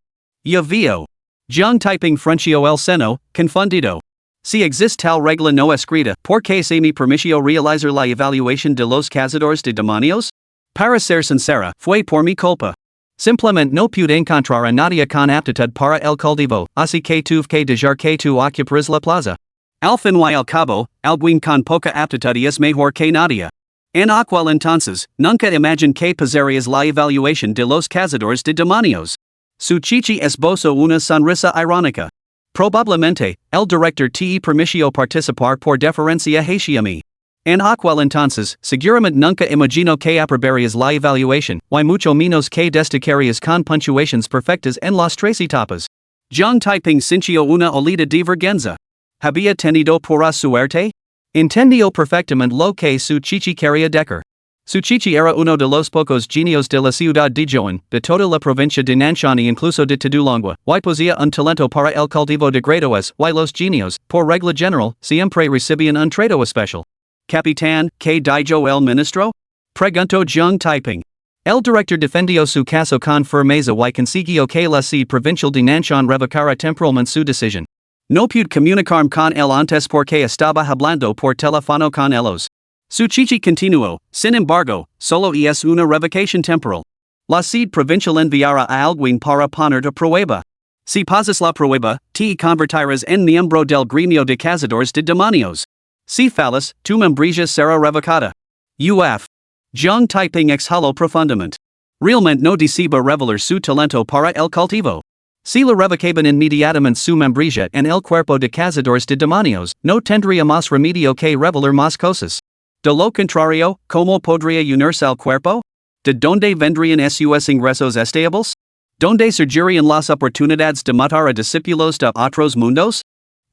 Ya veo. John Taiping frunció el seno, confundido. Si existe tal regla no escrita, ¿por qué se me permitió realizar la evaluación de los cazadores de demonios? Para ser sincera, fue por mi culpa. Simplemente no pude encontrar a nadie con aptitud para el cultivo, así que tuve que dejar que tu ocuparas la plaza. Al fin y al cabo, alguien con poca aptitud es mejor que nadie. En aquel entonces, nunca imaginé que pasarías la evaluación de los cazadores de demonios. Su chichi esbozó una sonrisa irónica. Probablemente, el director te permitió participar por deferencia hacia mí. En aquel entonces, seguramente nunca imagino que aprobarías la evaluación, y mucho menos que destacarías con puntuaciones perfectas en las tres etapas. John Taiping sintió una olida de vergüenza. ¿Había tenido pura suerte? Entendió perfectamente lo que su chichi quería decir. Su chichi era uno de los pocos genios de la ciudad de Joan, de toda la provincia de Nanshan y incluso de Tudulangua, y poseía un talento para el cultivo de grado S, y los genios, por regla general, siempre recibían un trato especial. Capitán, ¿qué dijo el ministro? Preguntó John Taiping. El director defendió su caso con firmeza y consiguió que la sede provincial de Nanshan revocara temporalmente su decisión. No pude comunicarme con él antes porque estaba hablando por teléfono con ellos. Su chichi continuó, sin embargo, solo es una revocación temporal. La sede provincial enviará a alguien para poner de prueba. Si pasas la prueba, te convertirás en miembro del gremio de cazadores de demonios. Si fallas, tu membresía será revocada. Uf. John Taiping exhaló profundamente. Realmente no desea revelar su talento para el cultivo. Si la revocaban inmediatamente su membresía en el cuerpo de cazadores de demonios, no tendría más remedio que revelar más cosas. De lo contrario, ¿cómo podría unirse al cuerpo? ¿De dónde vendrían sus ingresos estables? ¿Dónde surgirían las oportunidades de matar a discípulos de otros mundos?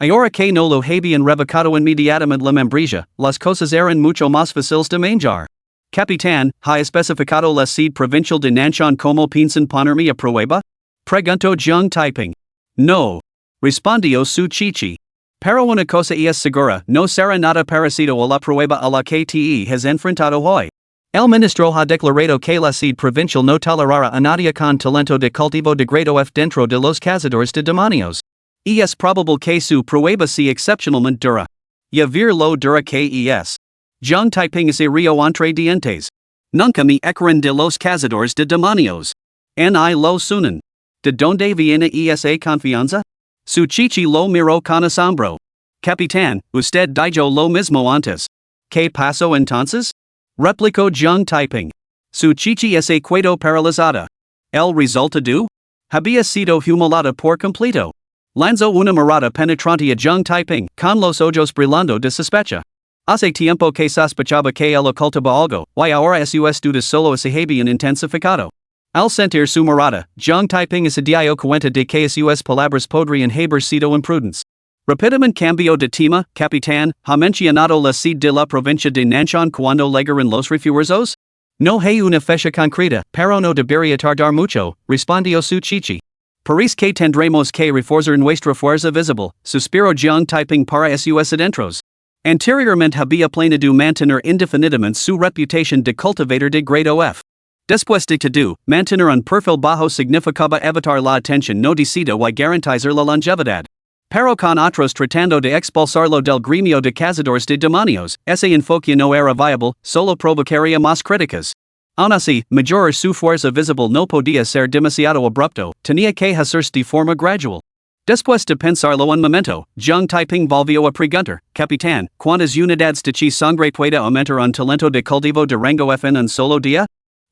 Ahora que no lo habían revocado inmediatamente la membresía, las cosas eran mucho más fáciles de manejar. Capitán, ¿ha especificado la sede provincial de Nanshan como piensan ponerme a prueba? Preguntó John Taiping. No. Respondió su chichi. Pero una cosa es segura, no será nada parecido a la prueba a la que te has enfrentado hoy. El ministro ha declarado que la sede provincial no tolerará a nadie con talento de cultivo de grado F dentro de los cazadores de demonios. Y es probable que su prueba sea excepcionalmente dura. Ya ver lo dura que es. John Taiping se rió entre dientes. Nunca me echaron de los cazadores de demonios. Ni lo sunan. ¿De dónde viene esa confianza? Su chichi lo miro con asombro. Capitán, usted dijo lo mismo antes. ¿Qué pasó entonces? Replicó Jiang Taiping. Su chichi se quedó paralizada. El resultado? Había sido humillada por completo. Lanzó una mirada penetrante a Jiang Taiping, con los ojos brillando de sospecha. Hace tiempo que sospechaba que él ocultaba algo, y ahora sus dudas solo se habían intensificado. Al sentir su mirada, Jiang Taiping se dio cuenta de que sus palabras podrían haber sido imprudentes. Rápidamente cambió de tema. Capitán, ¿ha mencionado la sede de la provincia de Nanshan cuando llegaron los refuerzos? No hay una fecha concreta, pero no debería tardar mucho, respondió su chichi. Parece que tendremos que reforzar nuestra fuerza visible, suspiró Jiang Taiping para sus adentros. Anteriormente había planeado mantener indefinidamente su reputación de cultivador de grado F. Después de todo, mantener un perfil bajo significaba evitar la atención no deseada y garantizar la longevidad. Pero con otros tratando de expulsarlo del gremio de cazadores de demonios, ese enfoque no era viable, solo provocaría más críticas. Aun así, mejorar su fuerza visible no podía ser demasiado abrupto, tenía que hacerse de forma gradual. Después de pensarlo un momento, Jiang Taiping volvió a preguntar, Capitán, ¿cuántas unidades de chi sangre puede aumentar un talento de cultivo de rango F en un solo día?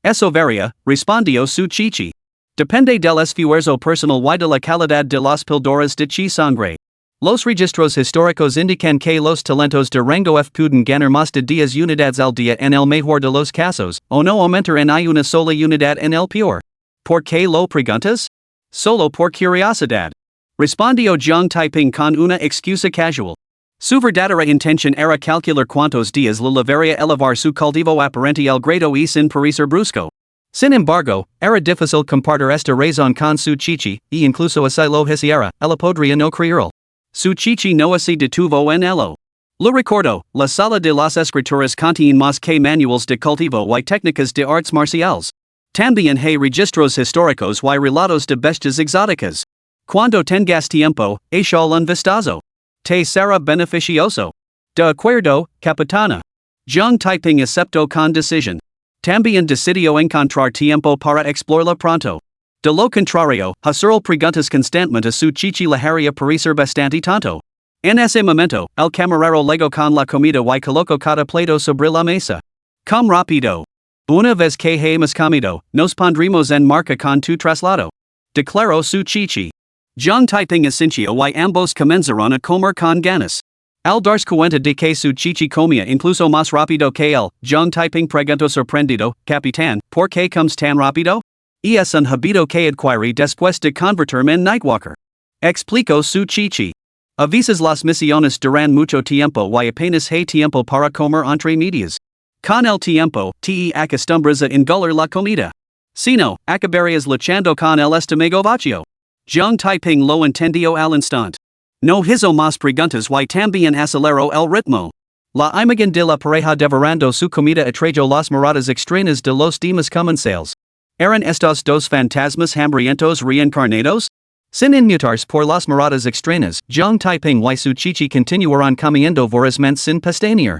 Eso varía, respondió su chichi. Depende del esfuerzo personal y de la calidad de las píldoras de chi sangre. Los registros históricos indican que los talentos de rango F pueden ganar más de 10 unidades al día en el mejor de los casos, o no aumentar en una sola unidad en el peor. ¿Por qué lo preguntas? Solo por curiosidad. Respondió Jiang Taiping con una excusa casual. Su verdadera intención era calcular cuántos días le llevaría elevar su cultivo aparente al grado E sin parecer brusco. Sin embargo, era difícil compartir esta razón con su chichi, y incluso así lo hiciera, ella podría no creerlo. Su chichi no se detuvo en ello. Lo recordó, la sala de las escrituras contiene más que manuales de cultivo y técnicas de artes marciales. También hay registros históricos y relatos de bestias exóticas. Cuando tengas tiempo, échale un vistazo. Te será beneficioso. De acuerdo, capitana. Jiang Taiping aceptó con decisión. También decidió encontrar tiempo para explorarla pronto. De lo contrario, hacerle preguntas constantemente a su chichi le haría parecer bastante tonto. En ese momento, el camarero llegó con la comida y colocó cada plato sobre la mesa. Come rápido. Una vez que hemos comido, nos pondremos en marcha con tu traslado. Declaró su chichi. Jiang Taiping asintió y ambos comenzaron a comer con ganas. Al darse cuenta de que su chichi comía incluso más rápido que él, Jiang Taiping preguntó sorprendido, Capitán, ¿por qué comes tan rápido? Y es un hábito que adquirí después de convertirme en Nightwalker. Explicó su chichi. A veces las misiones duran mucho tiempo y apenas hay tiempo para comer entre medias. Con el tiempo, te acostumbras a engolir la comida. Si no, acabarías luchando con el estómago vacío. Jiang Taiping lo entendió al instante. No hizo más preguntas y también aceleró el ritmo. La imagen de la pareja devorando su comida atrajo las miradas extrañas de los demás comensales. ¿Eran estos dos fantasmas hambrientos reencarnados? Sin inmutarse por las miradas extrañas, Jiang Taiping y su chichi continuaron comiendo vorazmente sin pestañear.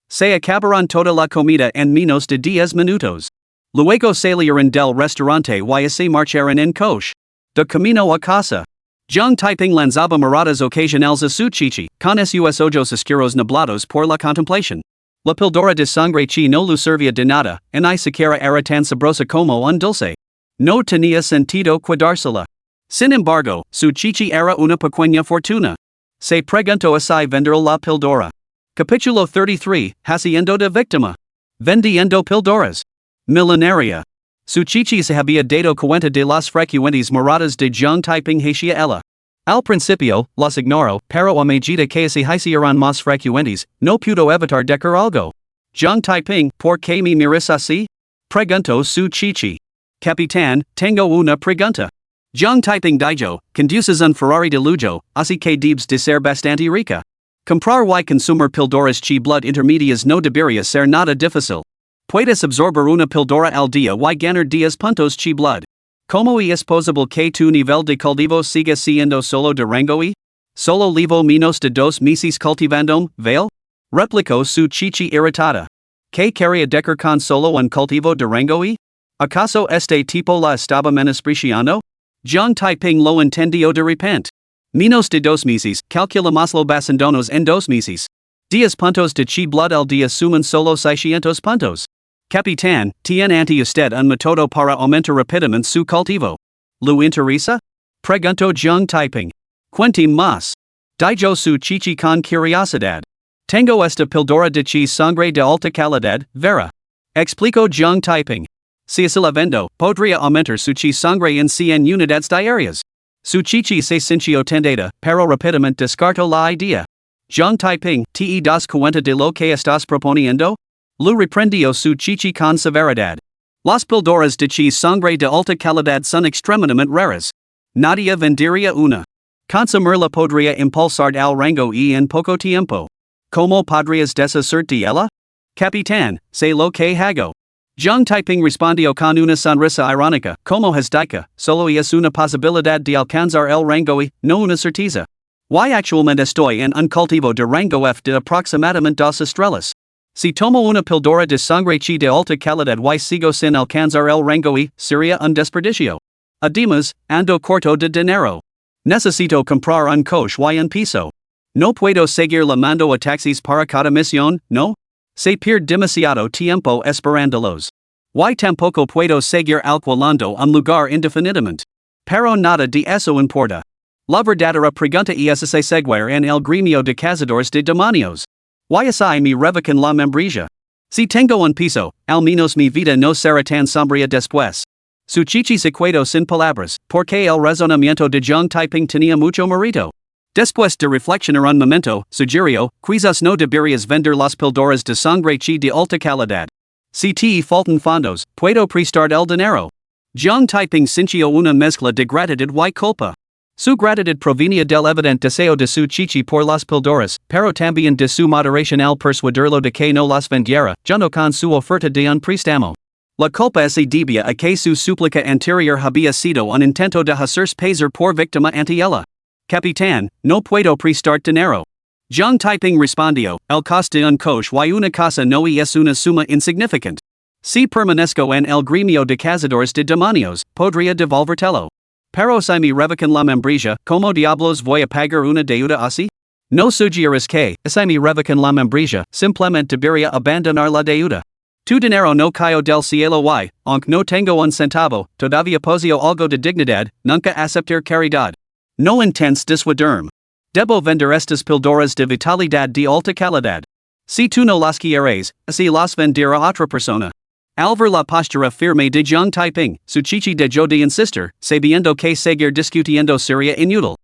Se acabaron toda la comida en menos de 10 minutos. Luego salieron del restaurante y se marcharon en coche. De camino a casa. Jiang Taiping lanzaba miradas ocasionales a su chichi, con sus ojos oscuros nublados por la contemplación. La píldora de sangre chi no le servía de nada, y ni siquiera era tan sabrosa como un dulce. No tenía sentido cuidársela. Sin embargo, su chichi era una pequeña fortuna. Se preguntó si vender la píldora. Capítulo 33, Haciendo de víctima. Vendiendo píldoras. Milenaria. Su chichi se había dado cuenta de las frecuentes miradas de Jiang Taiping hacia ella. Al principio, las ignoró, pero a medida que se hicieron más frecuentes, no pudo evitar decir algo. Jiang Taiping, ¿por qué me miras así? Preguntó su chichi. Capitán, tengo una pregunta. Jiang Taiping dijo, conduces un Ferrari de lujo, así que debes de ser bastante rica. Comprar y consumir píldoras chi blood intermedias no debería ser nada difícil. Puedes absorber una píldora al día y ganar 10 puntos chi blood. ¿Cómo es posible que tu nivel de cultivo siga siendo solo de rango E? ¿Solo llevo menos de 2 meses cultivandome, Vale? Replicó su chichi irritada. ¿Qué quería decir con solo un cultivo de rango E? ¿Acaso este tipo la estaba menospreciando? Jiang Taiping lo entendió de repente. Menos de dos meses, calcula más lo basandonos en dos meses. 10 puntos de chi blood al día suman solo 600 puntos. Capitán, ¿tiene ante usted un método para aumentar rápidamente su cultivo? ¿Lo interesa? Pregunto Jung Taiping. Cuénteme más. Dijo su chichi con curiosidad. Tengo esta píldora de chi sangre de alta calidad, vera. Explico Jung Taiping. Si es la vendo, podría aumentar su chi sangre en 100 unidades diarias. Su chichi se sintió tendida, pero rápidamente descartó la idea. Jung Taiping, ¿te das cuenta de lo que estás proponiendo? Lu reprendió su chichi con severidad. Las píldoras de chi sangre de alta calidad son extremadamente raras. Nadie vendería una. Consumirla podría impulsar al rango y en poco tiempo. ¿Cómo podrías deshacer de ella? Capitán, sé lo que hago. Jung Taiping respondió con una sonrisa irónica, como has dicho, solo es una posibilidad de alcanzar el rango y, no una certeza. Y actualmente estoy en un cultivo de rango F de aproximadamente 2 estrellas. Si tomo una píldora de sangre chi de alta calidad y sigo sin alcanzar el rango y, sería un desperdicio. Además, ando corto de dinero. Necesito comprar un coche y un piso. No puedo seguir llamando a taxis para cada misión, no? Se pierde demasiado tiempo esperándolos. Y tampoco puedo seguir alquilando un lugar indefinidamente. Pero nada de eso importa. La verdadera pregunta es si seguir en el gremio de cazadores de demonios. Y si me revocan la membresía. Si tengo un piso, al menos mi vida no será tan sombría después. Su chichi se quedó sin palabras, porque el razonamiento de Jung Taiping tenía mucho mérito. Después de reflexionar un momento, sugirió, quizás no deberías vender las píldoras de sangre chi de alta calidad. Si te faltan fondos, puedo prestar el dinero. Jung Taiping sintió una mezcla de gratitud y culpa. Su gratitud provenía del evidente deseo de su chichi por las píldoras, pero también de su moderación al persuadirlo de que no las vendiera, junto con su oferta de un préstamo. La culpa se debía a que su súplica anterior había sido un intento de hacerse pasar por víctima ante ella. Capitán, no puedo prestar dinero. Jung Taiping respondió, el coste de un coche y una casa no es una suma insignificante. Si permanezco en el gremio de cazadores de demonios, podría devolvértelo. Pero si me revocan la membresía, ¿cómo diablos voy a pagar una deuda así? No sugieres que, si me revocan la membresía, simplemente debería abandonar la deuda. Tu dinero no cayó del cielo y, aunque no tengo un centavo, todavía poseo algo de dignidad, nunca aceptar caridad. No intentes disuadirme. Debo vender estas píldoras de vitalidad de alta calidad. Si tú no las quieres, así las venderá otra persona. Al ver la postura firme de Jung Taiping, su chichi dejó de insistir, sabiendo que seguir discutiendo sería inútil.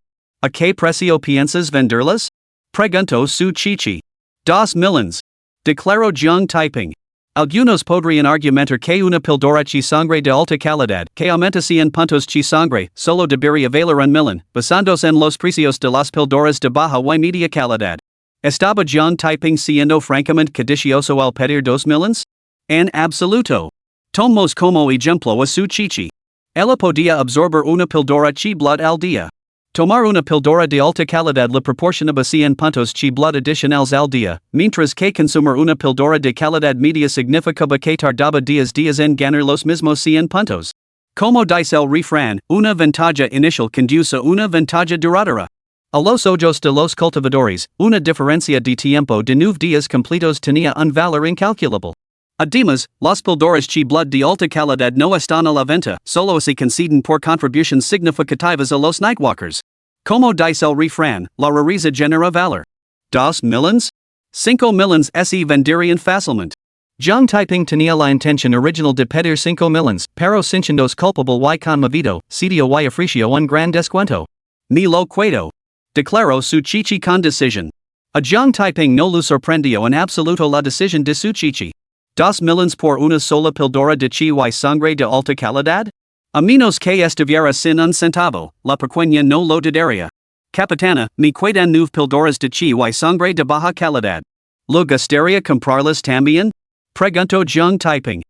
¿A qué precio piensas venderlas? Preguntó su chichi. 2 millones. Declaró Jung Taiping. Algunos podrían argumentar que una píldora chi sangre de alta calidad, que aumenta 100 puntos chi sangre, solo debería valer 1 millón, basándose en los precios de las píldoras de baja y media calidad. ¿Estaba Jung Taiping siendo francamente codicioso al pedir 2 millones? En absoluto. Tomamos como ejemplo a su chichi. Ella podía absorber una píldora chi blood al día. Tomar una píldora de alta calidad le proporcionaba 100 puntos chi blood adicionales al día, mientras que consumir una píldora de calidad media significaba que tardaba 10 días en ganar los mismos 100 puntos. Como dice el refrán, una ventaja inicial conduce a una ventaja duradera. A los ojos de los cultivadores, una diferencia de tiempo de 9 días completos tenía un valor incalculable. Además, las píldoras chi blood de alta calidad no están a la venta, solo se conceden por contribuciones significativas a los nightwalkers. Como dice el refrán, la rareza genera valor. 2 millones? 5 millones se venderían fácilmente. Jung Taiping tenía la intención original de pedir 5 millones, pero sintiéndose culpable y conmovido, cedió y ofreció un gran descuento. Ni lo puedo. Declaró su chichi con decisión. A Jung Taiping no le sorprendió en absoluto la decisión de su chichi. 2 millones por una sola píldora de chi y sangre de alta calidad? A menos que estuviera sin un centavo, la pequeña no lo dudaría. Capitana, me quedan 9 píldoras de chi y sangre de baja calidad. ¿Lo gustaría comprarlas también? Preguntó Jung Taiping.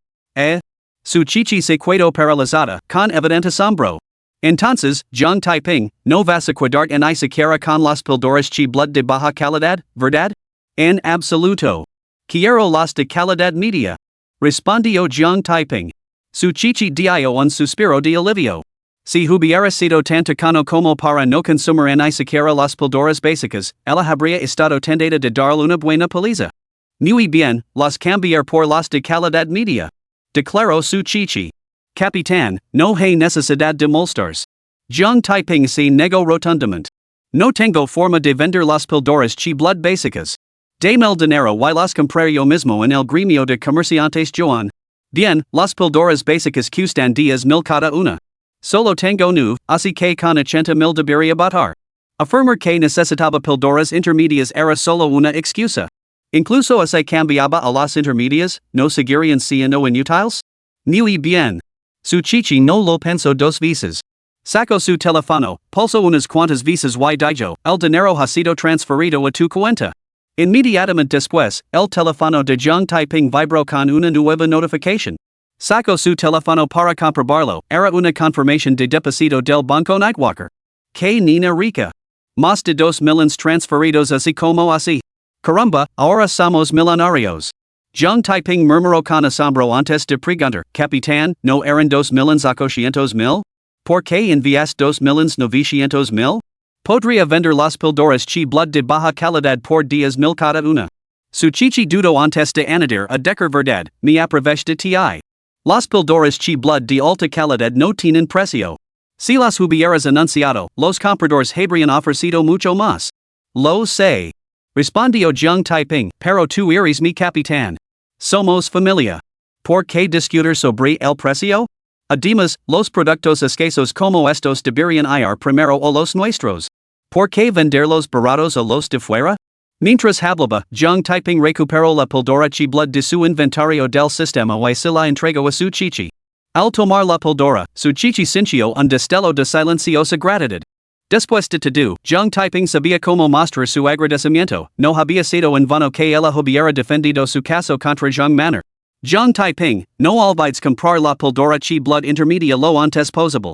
Su chichi se quedó paralizada, con evidente asombro. Entonces, Jung Taiping, no vas a quedarte en esa cara con las píldoras chi blood de baja calidad, ¿verdad? En absoluto. Quiero las de calidad media. Respondió Jung Taiping. Su chichi dio un suspiro de alivio. Si hubiera sido tan tocano como para no consumir ni siquiera las píldoras básicas, ella habría estado tentada de dar una buena paliza. Muy bien, las cambiar por las de calidad media. Declaró su chichi. Capitán, no hay necesidad de molestarse. Jiang Taiping se negó rotundamente. No tengo forma de vender las píldoras chi blood básicas. Dame el dinero y las compraré yo mismo en el gremio de comerciantes Joan. Bien, las píldoras básicas cuestan 10,000 cada una. Solo tengo nu, así que con 80,000 debería batar. Afirmar que necesitaba píldoras intermedias era solo una excusa. Incluso si cambiaba a las intermedias, ¿no seguirían siendo inútiles? Muy bien. Su chichi no lo pensó dos veces. Sacó su teléfono, pulsó unas cuantas veces y dijo, el dinero ha sido transferido a tu cuenta. Inmediatamente después, el teléfono de Jiang Taiping vibró con una nueva notificación. Sacó su teléfono para comprobarlo, era una confirmación de depósito del Banco Nightwalker. Que nina rica. Más de 2 millones transferidos así como así. Caramba, ahora somos millonarios. Jiang Taiping murmuró con asombro antes de preguntar, Capitán, ¿no eran 2,800,000? ¿Por qué envías 2,900,000? Podría vender las píldoras chi blood de baja calidad por 10,000 cada una. Su chichi dudó antes de añadir a decir verdad, me aproveché de ti. Las píldoras chi blood de alta calidad no tienen precio. Si las hubieras anunciado, los compradores habrían ofrecido mucho más. Lo sé. Respondió Jiang Taiping, pero tú eres mi capitán. Somos familia. ¿Por qué discutir sobre el precio? Además, los productos escasos como estos deberían ir primero a los nuestros. ¿Por qué venderlos baratos a los de fuera? Mientras hablaba, Jiang Taiping recuperó la píldora chi blood de su inventario del sistema y se la entregó a su chichi. Al tomar la píldora, su chichi sintió un destello de silenciosa gratitud. Después de todo, Jiang Taiping sabía cómo mostrar su agradecimiento, no había sido en vano que ella hubiera defendido su caso contra Jiang Manner. Jiang Taiping, no olvides comprar la píldora chi blood intermedia lo antes posible.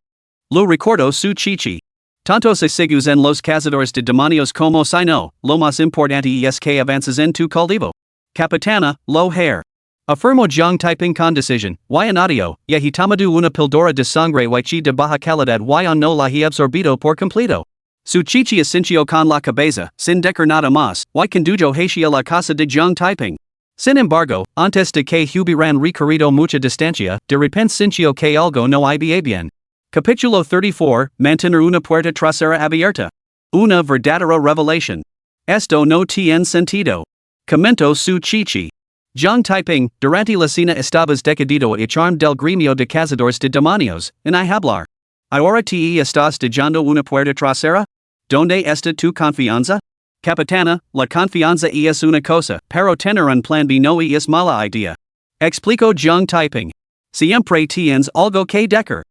Lo recordó su chichi. Tantos asigus en los cazadores de demonios como si no, lo más importante es que avances en tu cultivo. Capitana, lo hair. Afirmó Jiang Taiping con decisión, y añadió, ya he tomado una píldora de sangre y chi de baja calidad y no la he absorbido por completo. Su chichi asintió con la cabeza, sin decir nada más, y condujo hacia la casa de Jiang Taiping. Sin embargo, antes de que hubieran recorrido mucha distancia, de repente sintió que algo no iba bien. Capítulo 34, Mantener una puerta trasera abierta. Una verdadera revelación. Esto no tiene sentido. Comentó su chichi. Jiang Taiping, durante la cena estabas decidido a echarme del gremio de cazadores de demonios, en hablar. Ahora te estás dejando una puerta trasera? ¿Dónde está tu confianza? Capitana, la confianza es una cosa, pero tener un plan B no es mala idea. Explicó Jiang Taiping. Siempre tienes algo que decir.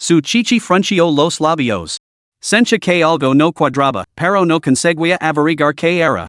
Su chichi frunció los labios. Sentía que algo no cuadraba, pero no conseguía averiguar qué era.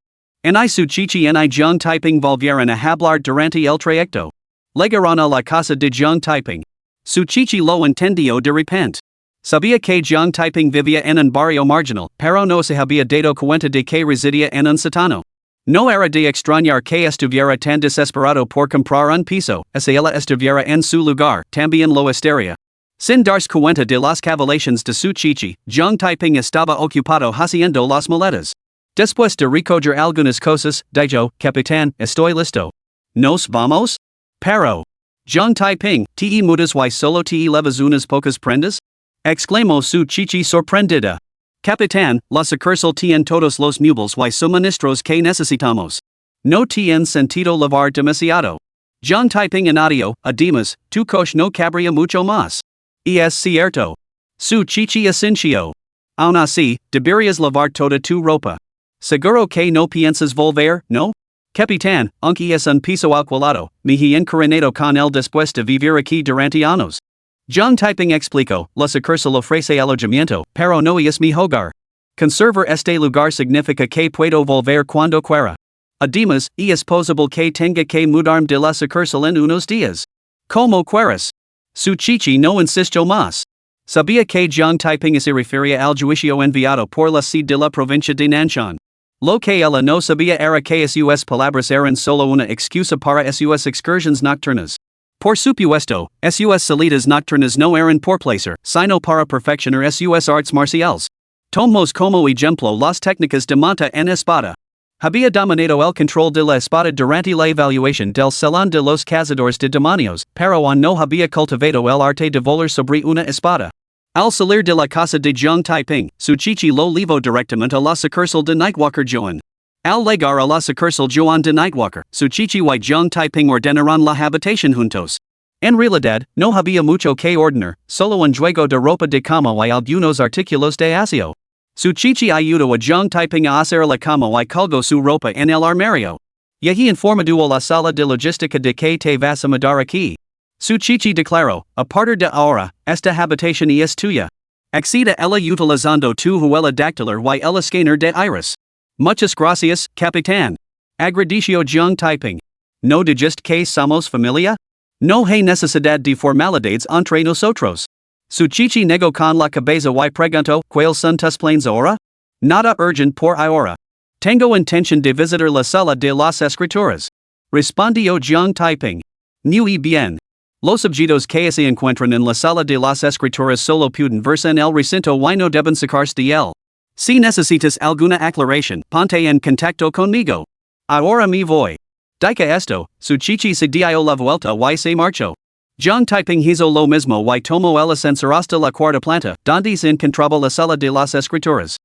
Su chichi y Jiang Taiping volvieron a hablar durante el trayecto. Llegaron a la casa de Jiang Taiping. Su chichi lo entendió de repente. Sabía que Jiang Taiping vivía en un barrio marginal, pero no se había dado cuenta de que residía en un sótano. No era de extrañar que estuviera tan desesperado por comprar un piso, si ella estuviera en su lugar, también lo estaría. Sin darse cuenta de las cavilaciones de su chichi, Jiang Taiping estaba ocupado haciendo las maletas. Después de recoger algunas cosas, dijo, Capitán, estoy listo. ¿Nos vamos? Pero. Jiang Taiping, ¿te mudas y solo te llevas unas pocas prendas? Exclamó su chichi sorprendida. Capitán, la sucursal tiene todos los muebles y suministros que necesitamos. No tiene sentido llevar demasiado. Jiang Taiping añadió, además, tu coche no cabría mucho más. Y es cierto. Su chichi asintió. Aun así, deberías lavar toda tu ropa. Seguro que no piensas volver, ¿no? Capitán, aunque es un piso alquilado, me he encarenado con él después de vivir aquí durante años. Jiang Taiping explicó, la sucursal ofrece alojamiento, pero no es mi hogar. Conservar este lugar significa que puedo volver cuando quiera. Además, es posible que tenga que mudarme de la sucursal en unos días. Como quieras. Su chichi no insistió más. Sabía que Jiang Taiping se refería al juicio enviado por la CID de la provincia de Nanshan. Lo que ella no sabía era que sus palabras eran solo una excusa para sus excursiones nocturnas. Por supuesto, sus salidas nocturnas no eran por placer, sino para perfeccionar sus arts marciales. Tomamos como ejemplo las técnicas de monta en espada. Había dominado el control de la espada durante la evaluación del salón de los cazadores de demonios, pero aún no había cultivado el arte de volar sobre una espada. Al salir de la casa de Jiang Taiping, su chichi lo llevó directamente a la sucursal de Nightwalker Joan. Al llegar a la sucursal Joan de Nightwalker, su chichi y Jiang Taiping ordenaron la habitación juntos. En realidad, no había mucho que ordenar, solo un juego de ropa de cama y algunos artículos de aseo. Su chichi ayudó a Jiang Taiping a hacer la cama y colgó su ropa en el armario. Y informado a la sala de logística de que te vas a mudar aquí. Su chichi declaró, a partir de ahora, esta habitación es tuya. Acceda ella utilizando tu huella dactilar y el escáner de iris. Muchas gracias, capitán. Agradeció Jiang Taiping. ¿No dijiste que somos familia? No hay necesidad de formalidades entre nosotros. Su chichi negó con la cabeza y preguntó, ¿cuáles son tus planes ahora? Nada urgent por ahora. Tengo intención de visitar la sala de las escrituras. Respondió Jiang Taiping. Muy bien. Los objetos que se encuentran en la sala de las escrituras solo pueden verse en el recinto y no deben sacarse de él. Si necesitas alguna aclaración, ponte en contacto conmigo. Ahora me voy. Dica esto, su chichi se dio la vuelta y se marchó. Jiang Taiping hizo lo mismo y tomó el ascensor hasta la cuarta planta, donde se encontraba la sala de las escrituras.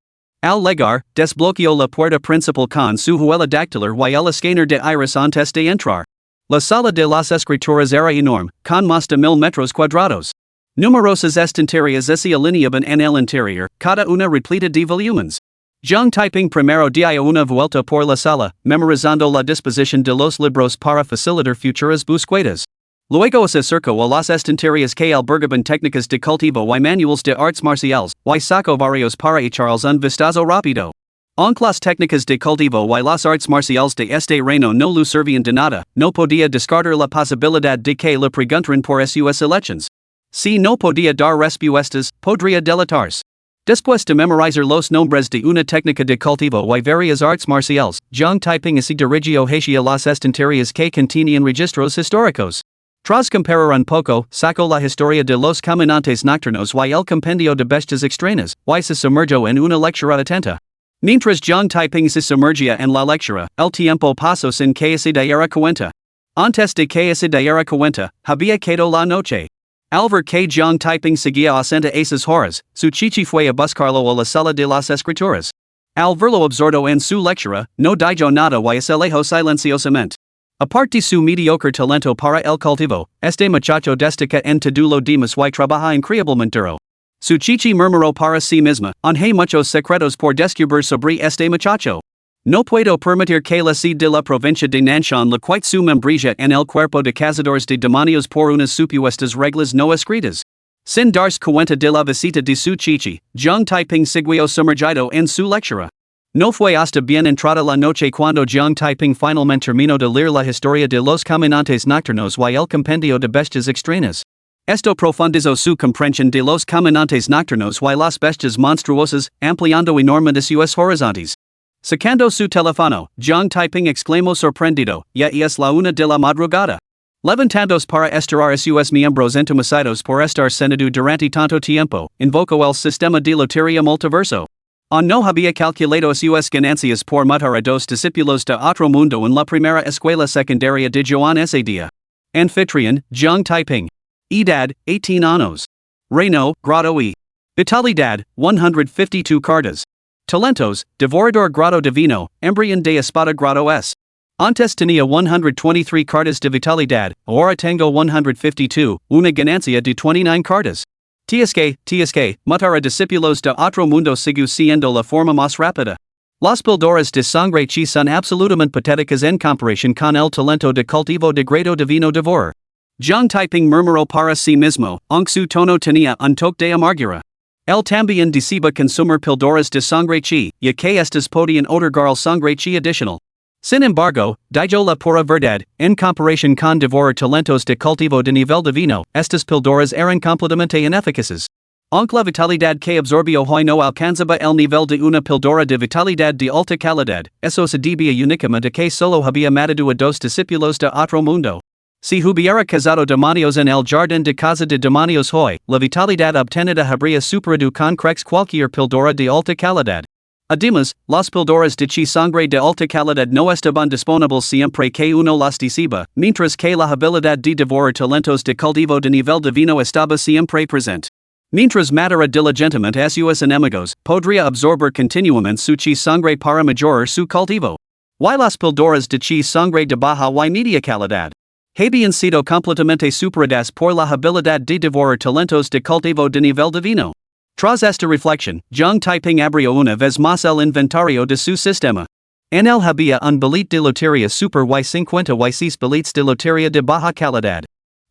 Al llegar, desbloqueó la puerta principal con su huella dactilar y el escáner de iris antes de entrar. La sala de las escrituras era enorme, con más de 1000 metros cuadrados. Numerosas estanterías se alineaban en el interior, cada una repleta de volúmenes. Jiang Taiping primero dio una vuelta por la sala, memorizando la disposición de los libros para facilitar futuras búsquedas. Luego se acercó a las estanterías que albergaban técnicas de cultivo y manuales de artes marciales, y sacó varios para echarles un vistazo rápido. Aunque las técnicas de cultivo y las artes marciales de este reino no le servían de nada, no podía descartar la posibilidad de que le preguntaran por sus elecciones. Si no podía dar respuestas, podría delatarse. Después de memorizar los nombres de una técnica de cultivo y varias artes marciales, Jiang Taiping se dirigió hacia las estanterías que contenían registros históricos. Tras comparar un poco, sacó la historia de los caminantes nocturnos y el compendio de bestias extrañas, y se sumergió en una lectura atenta. Mientras Jiang Taiping se sumergía en la lectura, el tiempo pasó sin que se diera cuenta. Antes de que se diera cuenta, había quedado la noche. Al ver que Jiang Taiping seguía ausente esas horas, su chichi fue a buscarlo a la sala de las escrituras. Al verlo absorto en su lectura, no dijo nada y se alejó silenciosamente. Aparte de su mediocre talento para el cultivo, este muchacho destaca en todo lo demás y trabaja increíblemente duro. Su chichi murmuró para sí misma, hay muchos secretos por descubrir sobre este muchacho. No puedo permitir que la sede de la provincia de Nanshan le quite su membrilla en el cuerpo de cazadores de demonios por unas supuestas reglas no escritas. Sin darse cuenta de la visita de su chichi, Jiang Taiping siguió sumergido en su lectura. No fue hasta bien entrada la noche cuando Jiang Taiping finalmente terminó de leer la historia de los caminantes nocturnos y el compendio de bestias extrañas. Esto profundizó su comprensión de los caminantes nocturnos y las bestias monstruosas, ampliando enormemente sus horizontes. Sacando su teléfono, Jiang Taiping exclamó sorprendido, ya es la una de la madrugada. Levantándose para estirar a sus miembros entumecidos por estar sentado durante tanto tiempo, invocó el sistema de lotería multiverso. Aún no había calculado sus ganancias por matar a dos discípulos de otro mundo en la primera escuela secundaria de Joan ese día. Anfitrión, Jiang Taiping. Edad, 18 años. Reino, grado E. Vitalidad, 152 cartas. Talentos, Devorador grado divino, Embrión de espada grado S. Antes tenía 123 cartas de vitalidad, ahora tengo 152, una ganancia de 29 cartas. TSK, matar a discípulos de otro mundo sigue siendo la forma más rápida. Las píldoras de sangre chi son absolutamente patéticas en comparación con el talento de cultivo de grado divino devorar. Jiang Taiping murmuró para sí mismo, aunque su tono tenía un toque de amargura. Él también desea consumir píldoras de sangre chi, ya que estas podían otorgar sangre chi adicional. Sin embargo, dijo la pura verdad, en comparación con devorar talentos de cultivo de nivel divino, estas píldoras eran completamente ineficaces. Aunque la vitalidad que absorbió hoy no alcanzaba el nivel de una píldora de vitalidad de alta calidad, eso se debía únicamente que solo había matado a dos discípulos de otro mundo. Si hubiera casado demonios en el jardín de casa de demonios hoy, la vitalidad obtenida habría superado con crex cualquier píldora de alta calidad. Además, las píldoras de chi sangre de alta calidad no estaban disponibles siempre que uno las deceba, mientras que la habilidad de devorar talentos de cultivo de nivel divino estaba siempre presente. Mientras matara diligentemente a sus enemigos, podría absorber continuamente su chi sangre para mejorar su cultivo. Y las píldoras de chi sangre de baja y media calidad habían sido completamente superadas por la habilidad de devorar talentos de cultivo de nivel divino. Tras esta reflexión, Jiang Taiping abrió una vez más el inventario de su sistema. En él había un billet de lotería super y 56 billets de lotería de baja calidad.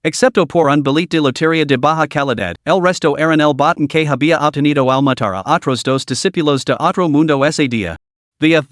Excepto por un billet de lotería de baja calidad, el resto eran el botín que había obtenido al matar a otros dos discípulos de otro mundo ese día. Via,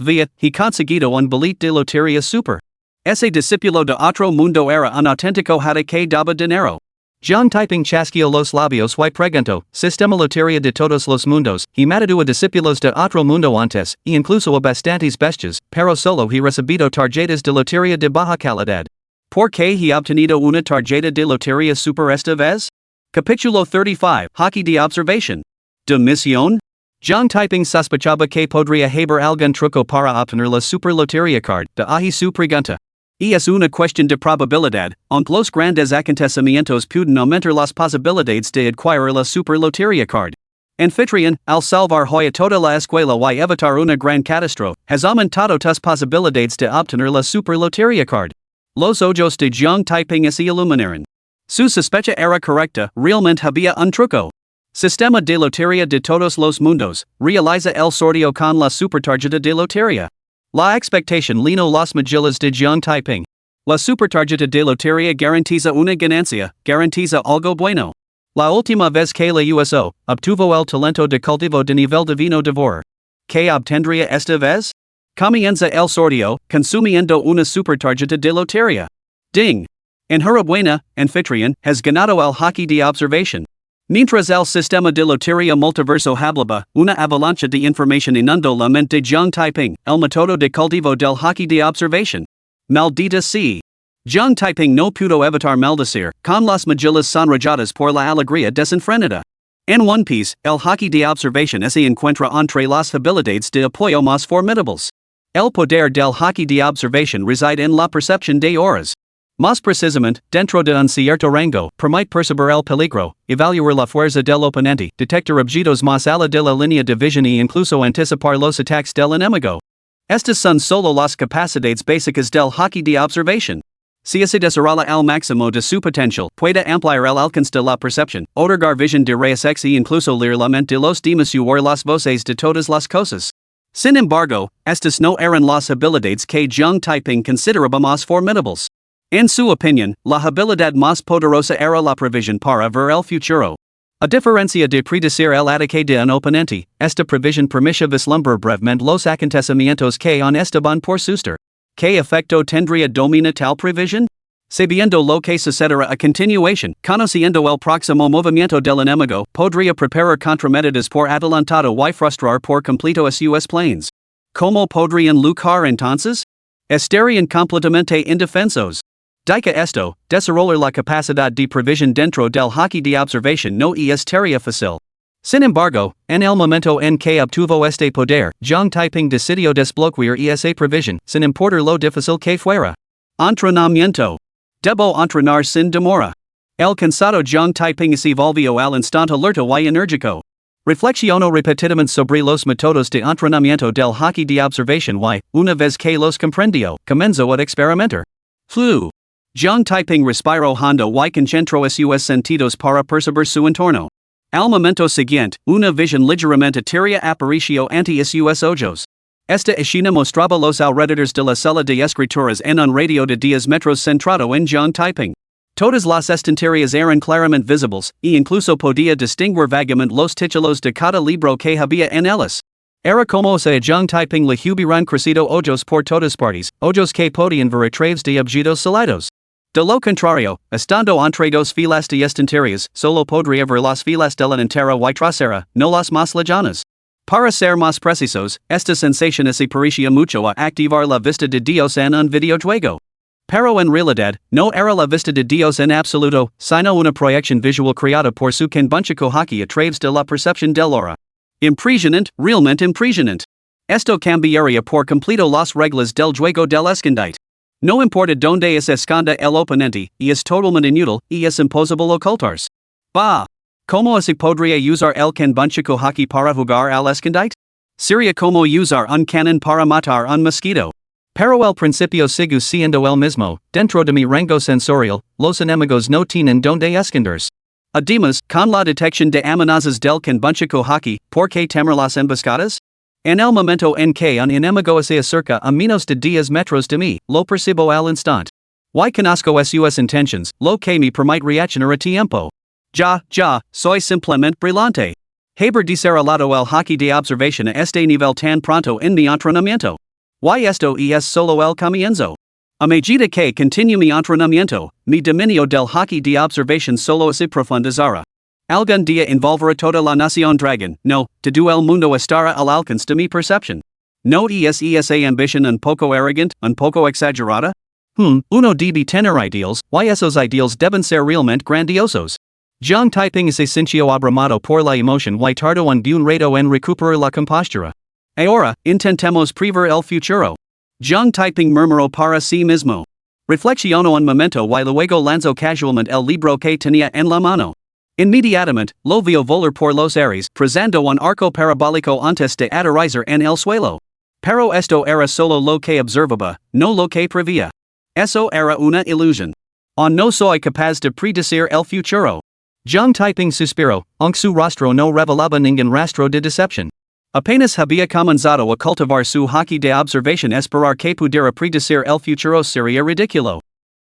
he conseguido un billet de lotería super. Ese discípulo de otro mundo era un auténtico hada que daba dinero. Jiang Taiping chasqueó los labios y preguntó, sistema lotería de todos los mundos, he matado a discípulos de otro mundo antes, e incluso a bastantes bestias, pero solo he recibido tarjetas de lotería de baja calidad. ¿Por qué he obtenido una tarjeta de lotería super esta vez? Capítulo 35, Aquí de observación. De misión? Jiang Taiping sospechaba que podría haber algún truco para obtener la super lotería card, de ahí su pregunta. Es una cuestión de probabilidad, aunque los grandes acontecimientos pueden aumentar las posibilidades de adquirir la super lotería card. Anfitrión, al salvar hoy a toda la escuela y evitar una gran catástrofe, has aumentado tus posibilidades de obtener la super lotería card. Los ojos de Jiang Taiping se iluminaron. Su sospecha era correcta, realmente había un truco. Sistema de lotería de todos los mundos, realiza el sorteo con la supertarjeta de lotería. La expectación llenó las mejillas de Jiang Taiping. La supertarjeta de lotería garantiza una ganancia, garantiza algo bueno. La última vez que la USO obtuvo el talento de cultivo de nivel divino devorar. ¿Qué obtendría esta vez? Comienza el sorteo, consumiendo una supertarjeta de lotería. Ding! Enhorabuena, anfitrión, has ganado el hockey de observación. Mientras el sistema de lotería multiverso hablaba, una avalancha de información inundó la mente de Jiang Taiping, el método de cultivo del hockey de observación. Maldita sea. Jiang Taiping no pudo evitar maldecir, con las mejillas sonrojadas por la alegría desenfrenada. En One Piece, el hockey de observación se encuentra entre las habilidades de apoyo más formidables. El poder del hockey de observación reside en la percepción de horas. Más precisamente, dentro de un cierto rango, permite percibir el peligro, evaluar la fuerza del oponente, detectar objetos más allá de la línea de visión e incluso anticipar los ataques del enemigo. Estas son solo las capacidades básicas del hockey de observación. Si se desarrolla al máximo de su potencial, puede ampliar el alcance de la percepción, otorgar visión de rayos X e incluso leer la mente de los demás y oír las voces de todas las cosas. Sin embargo, estas no eran las habilidades que Jiang Taiping consideraba más formidables. En su opinión, la habilidad más poderosa era la previsión para ver el futuro. A diferencia de predecir el ataque de un oponente, esta previsión permite vislumbrar brevemente los acontecimientos que estaban por suceder. ¿Qué efecto tendría domina tal previsión? Sabiendo lo que sucederá a continuación, conociendo el próximo movimiento del enemigo, podría preparar contramedidas por adelantado y frustrar por completo a sus planes. ¿Cómo podrían luchar entonces? Estarían completamente indefensos. Dica esto, desarrollar la capacidad de previsión dentro del hockey de observación no es tarea fácil. Sin embargo, en el momento en que obtuvo este poder, Jiang Taiping decidió desbloquear esa previsión, sin importar lo difícil que fuera. Entrenamiento. Debo entrenar sin demora. El cansado Jiang Taiping se volvió al instante alerta y enérgico. Reflexionó repetidamente sobre los métodos de entrenamiento del hockey de observación y, una vez que los comprendió, comenzó a experimentar. Flu. Jiang Taiping respiró hondo y concentró sus sentidos para percibir su entorno. Al momento siguiente, una visión ligeramente tierra apareció ante sus ojos. Esta escena mostraba los alrededores de la sala de escrituras en un radio de 10 metros centrado en Jiang Taiping. Todas las estanterías eran claramente visibles, e incluso podía distinguir vagamente los títulos de cada libro que había en ellas. Era como si a Jiang Taiping le hubieran crecido ojos por todas partes, ojos que podían ver a través de objetos salados. De lo contrario, estando entre dos filas de estanterías, solo podría ver las filas de la entera y trasera, no las más lejanas. Para ser más precisos, esta sensación se parecía mucho a activar la vista de Dios en un videojuego. Pero en realidad, no era la vista de Dios en absoluto, sino una proyección visual creada por su canbunchico haki a través de la percepción del aura. Impresionante, realmente impresionante. Esto cambiaría por completo las reglas del juego del escondite. No importa dónde es esconda el oponente, y es totalmente inútil, y es imposible ocultarse. Bah! ¿Cómo se podría usar el canbunchico haki para jugar al escondite? Sería como usar un canon para matar un mosquito. Pero el principio sigue siendo el mismo, dentro de mi rango sensorial, los enemigos no tienen donde esconderse. Además, con la detección de amenazas del canbunchico haki, ¿por qué temer las emboscadas? En el momento en que un enemigo se acerca a menos de 10 metros de mí, lo percibo al instante. Y conozco sus intentions, lo que me permite reaccionar a tiempo. Ya, soy simplemente brillante. Haber desarrollado el haki de observación a este nivel tan pronto en mi entrenamiento. Y esto es solo el comienzo. A medida que continuo mi entrenamiento, mi dominio del haki de observación solo se profundizará. Algún día envolverá toda la nación dragon, no, todo el mundo estará al alcance de mi percepción. ¿No es esa ambición un poco arrogante, un poco exagerada? Uno debe tener ideals, y esos ideals deben ser realmente grandiosos. Jiang Taiping se sintió abrumado por la emoción y tardó un rato en recuperar la compostura. Ahora, intentemos prever el futuro. Jiang Taiping murmuró para sí mismo. Reflexionó un momento y luego lanzó casualmente el libro que tenía en la mano. Inmediatamente, lo vio volar por los aires, presentando un arco parabólico antes de aterrizar en el suelo. Pero esto era solo lo que observaba, no lo que prevía. Eso era una ilusión. No soy capaz de predecir el futuro. Jiang Taiping suspiró, aunque su rostro no revelaba ningún rastro de decepción. Apenas había comenzado a cultivar su haki de observación, esperar que pudiera predecir el futuro sería ridículo.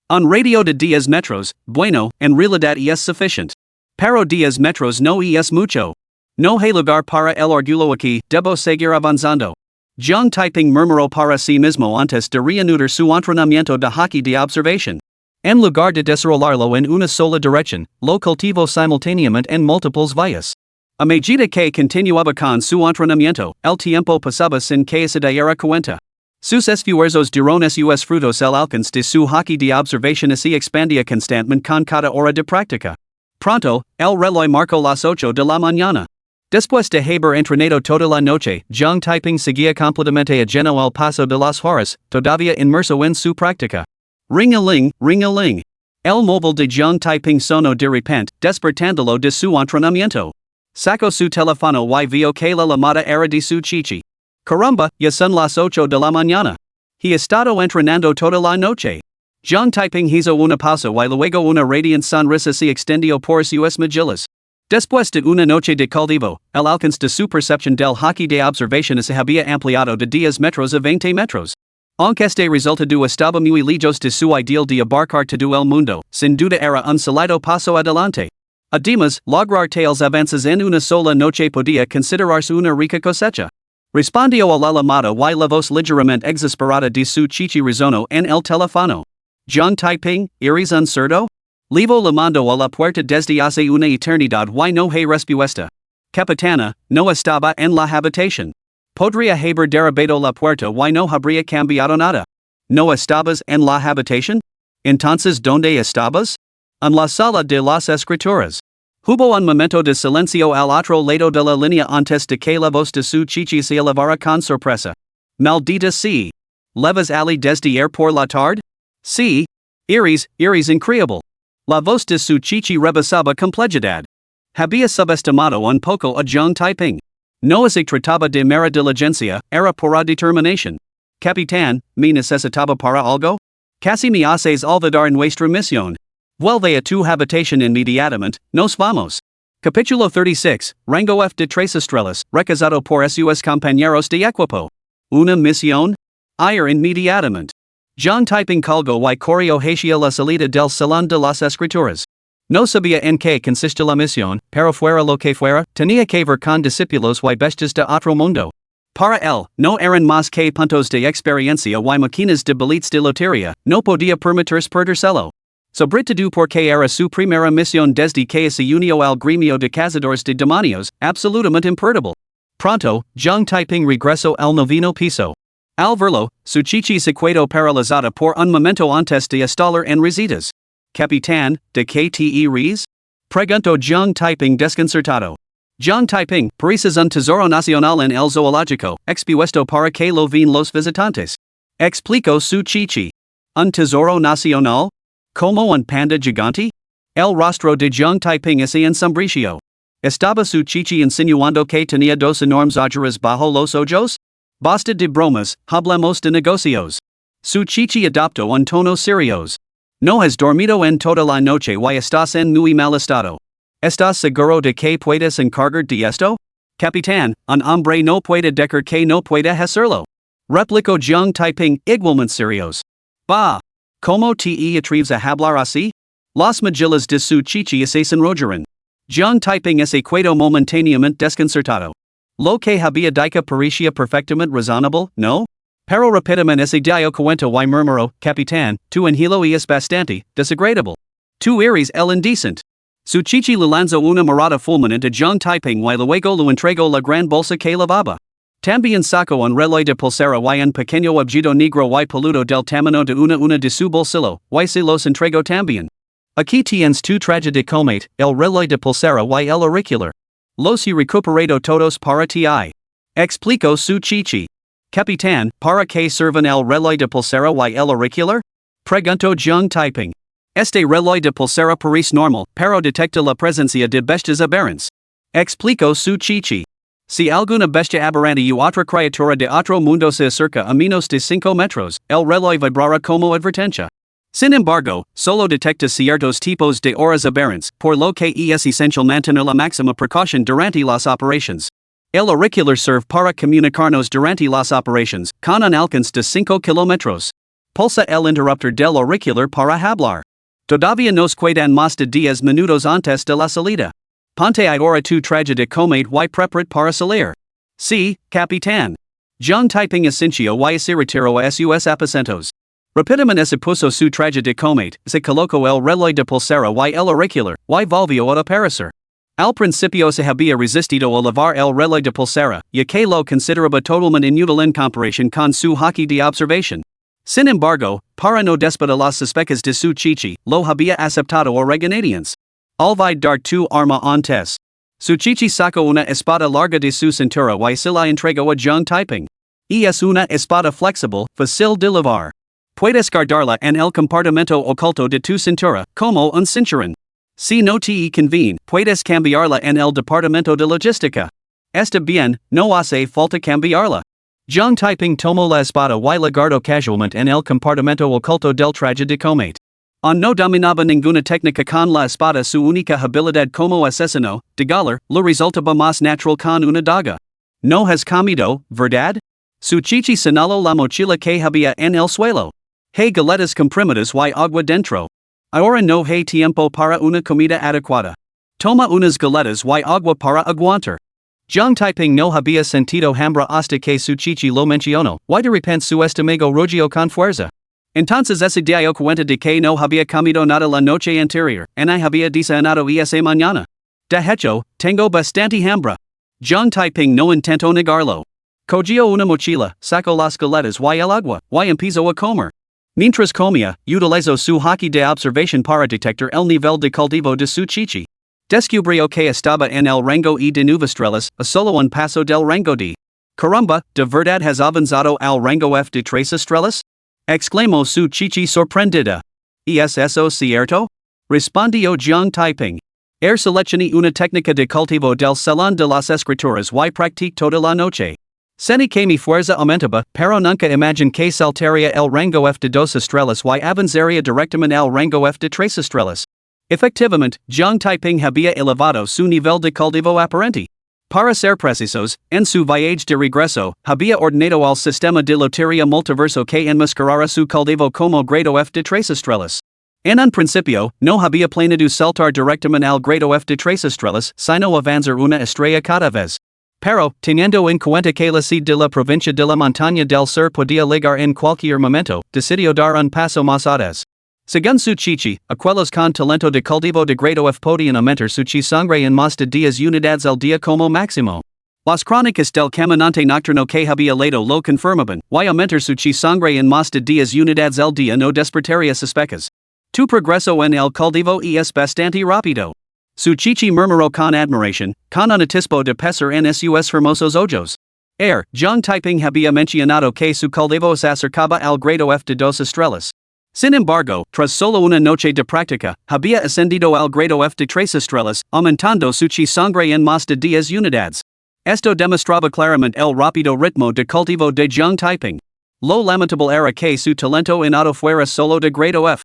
Un radio de 10 metros, bueno, en realidad es suficiente. Pero 10 metros no es mucho. No hay lugar para el orgullo aquí, debo seguir avanzando. Jiang Taiping murmuró para sí mismo antes de reanudar su entrenamiento de haki de observación. En lugar de desarrollarlo en una sola dirección, lo cultivo simultáneamente en múltiples vías. A medida que continuaba con su entrenamiento, el tiempo pasaba sin que se diera cuenta. Sus esfuerzos dieron sus frutos, el alcance de su haki de observación se expandía constantemente con cada hora de práctica. Pronto, el reloj marcó las 8 de la mañana. Después de haber entrenado toda la noche, Jiang Taiping seguía completamente ajeno al paso de las horas, todavía inmerso en su práctica. Ring-a-ling, ring-a-ling. El móvil de Jiang Taiping sonó de repente, despertándolo de su entrenamiento. Sacó su teléfono y vio que la llamada era de su chichi. Caramba, ya son las 8 de la mañana. He estado entrenando toda la noche. Jiang Taiping hizo una pausa y luego una radiante sonrisa se extendió por sus mejillas. Después de una noche de cultivo, el alcance de su percepción del haki de observación se había ampliado de 10 metros a 20 metros. Aunque este resultado estaba muy lejos de su ideal de abarcar todo el mundo, sin duda era un sólido paso adelante. Además, lograr tales avances en una sola noche podía considerarse una rica cosecha. Respondió a la llamada y la voz ligeramente exasperada de su chichi resonó en el teléfono. Jiang Taiping, ¿eres un cerdo? Levo llamando a la puerta desde hace una eternidad y no hay respuesta. Capitana, no estaba en la habitación. Podría haber derribado la puerta y no habría cambiado nada. ¿No estabas en la habitación? Entonces, ¿dónde estabas? En la sala de las escrituras. Hubo un momento de silencio al otro lado de la línea antes de que la voz de su chichi se elevara con sorpresa. Maldita sea. ¿Levas ali desde ayer por la tarde? Sí. Eres increíble. La voz de su chichi rebasaba complejidad. Había subestimado un poco a Jiang Taiping. No se trataba de mera diligencia, era pura determinación. Capitán, ¿me necesitaba para algo? Casi me haces olvidar nuestra misión. Vuelve a tu habitación inmediatamente, nos vamos. Capítulo 36, Rango F de 3 estrellas, recazado por sus compañeros de equipo. ¿Una misión? Ir inmediatamente. Jiang Taiping colgó y corrió hacia la salida del salón de las escrituras. No sabía en qué consiste la misión, pero fuera lo que fuera, tenía que ver con discípulos y bestias de otro mundo. Para él, no eran más que puntos de experiencia y máquinas de billetes de lotería, no podía permitirse perdérselo. Sobre todo porque era su primera misión desde que se unió al gremio de cazadores de demonios, absolutamente imperdible. Pronto, Jiang Taiping regresó al noveno piso. Al verlo, su chichi se quedo paralizada por un momento antes de estallar en risitas. Capitán, de que te ríes? Pregunto Jiang Taiping desconcertado. Jiang Taiping, pareces un tesoro nacional en el zoológico, expuesto para que lo ven los visitantes. Explico su chichi. ¿Un tesoro nacional? ¿Como un panda gigante? El rostro de Jiang Taiping es ensombricio. ¿Estaba su chichi insinuando que tenía dos enormes ojeras bajo los ojos? Basta de bromas, hablemos de negocios. Su chichi adoptó un tono serios. No has dormido en toda la noche y estás en muy mal estado. ¿Estás seguro de que puedes encargar de esto? Capitán, un hombre no puede decir que no puede hacerlo. Replicó Jiang Taiping, igualmente serios. Bah. ¿Cómo te atreves a hablar así? Las mejillas de su chichi se enrollaron. Jiang Taiping se quedó momentáneamente desconcertado. Lo que había dicho parecía perfectamente razonable, ¿no? Pero rápidamente se dio cuenta y murmuró, Capitán, tu angelo es bastante desagradable. Tu eres el indecent. Su chichi le lanzó una mirada fulminante a Jiang Taiping y luego le entregó la gran bolsa que lavaba. También sacó un reloj de pulsera y un pequeño objeto negro y peludo del tamaño de una de su bolsillo, y se los entregó también. Aquí tienes tu traje de combate, el reloj de pulsera y el auricular. Los he recuperado todos para ti. Explicó su chichi. Capitán, ¿para qué sirven el reloj de pulsera y el auricular? Preguntó Jiang Taiping. Este reloj de pulsera parece normal, pero detecta la presencia de bestias aberrantes. Explicó su chichi. Si alguna bestia aberrante u otra criatura de otro mundo se acerca a menos de 5 metros, el reloj vibrará como advertencia. Sin embargo, solo detecta ciertos tipos de horas aberrantes, por lo que es esencial mantener la máxima precaución durante las operaciones. El auricular sirve para comunicarnos durante las operaciones, con un alcance de 5 kilómetros. Pulsa el interruptor del auricular para hablar. Todavía nos quedan más de 10 minutos antes de la salida. Ponte ahora tu traje de combate y prepárate para salir. Sí, capitán. Jiang Taiping asintió y se retiró a sus aposentos. Rápidamente se puso su traje de combate, se colocó el reloj de pulsera y el auricular, y volvió a aparecer. Al principio se había resistido a lavar el reloj de pulsera, ya que lo consideraba totalmente inútil en comparación con su hockey de observación. Sin embargo, para no despertar las sospechas de su chichi, lo había aceptado a regañadientes. Olvid dar tu arma antes. Su chichi sacó una espada larga de su cintura y se la entregó a Jiang Taiping. Y es una espada flexible, fácil de lavar. Puedes guardarla en el compartimento oculto de tu cintura, como un cinturón. Si no te conviene, puedes cambiarla en el departamento de logística. Está bien, no hace falta cambiarla. Jiang Taiping tomó la espada y la guardó casualmente en el compartimento oculto del traje de combate. No dominaba ninguna técnica con la espada, su única habilidad como asesino, de galar, le resultaba más natural con una daga. No has comido, ¿verdad? Su chichi señaló la mochila que había en el suelo. Hay galetas comprimidas y agua dentro. Ahora no hay tiempo para una comida adecuada. Toma unas galetas y agua para aguantar. Jiang Taiping no había sentido hambre hasta que su chichi lo mencionó, y de repente su estómago rugió con fuerza. Entonces se dio cuenta de que no había comido nada la noche anterior, y había desayunado esa mañana. De hecho, tengo bastante hambre. Jiang Taiping no intentó negarlo. Cogió una mochila, sacó las galetas y el agua, y empezó a comer. Mientras comía, utilizó su hockey de observación para detectar el nivel de cultivo de su chichi. Descubrió que estaba en el rango E de 9 estrellas, a solo un paso del rango D. Caramba, ¿de verdad has avanzado al rango F de 3 estrellas? Exclamó su chichi sorprendida. ¿Es eso cierto? Respondió Jiang Taiping. Seleccioné una técnica de cultivo del salón de las escrituras y practiqué toda la noche. Sentí que mi fuerza aumentaba, pero nunca imaginé que saltaría el rango F de 2 estrellas y avanzaría directamente al rango F de 3 estrellas. Efectivamente, Jiang Taiping había elevado su nivel de cultivo aparente. Para ser precisos, en su viaje de regreso, había ordenado al sistema de lotería multiverso que enmascarara su cultivo como grado F de 3 estrellas. En un principio, no había planeado saltar directamente al grado F de 3 estrellas, sino avanzar una estrella cada vez. Pero, teniendo en cuenta que la sede de la provincia de la montaña del sur podía llegar en cualquier momento, decidió dar un paso más audaz. Según su chichi, aquellos con talento de cultivo de grado F podían aumentar su chi sangre en más de 10 unidades al día como máximo. Las crónicas del caminante nocturno que había leído lo confirmaban, y aumentar su sangre en más de 10 unidades el día no despertaría sospechas. Tu progreso en el cultivo es bastante rápido. Su chichi murmuró con admiración, con un atisbo de pesar en sus hermosos ojos. Zhang Taiping había mencionado que su cultivo se acercaba al grado F de 2 estrellas. Sin embargo, tras solo una noche de práctica, había ascendido al grado F de 3 estrellas, aumentando su sangre en más de 10 unidades. Esto demostraba claramente el rápido ritmo de cultivo de Zhang Taiping. Lo lamentable era que su talento innado fuera solo de grado F.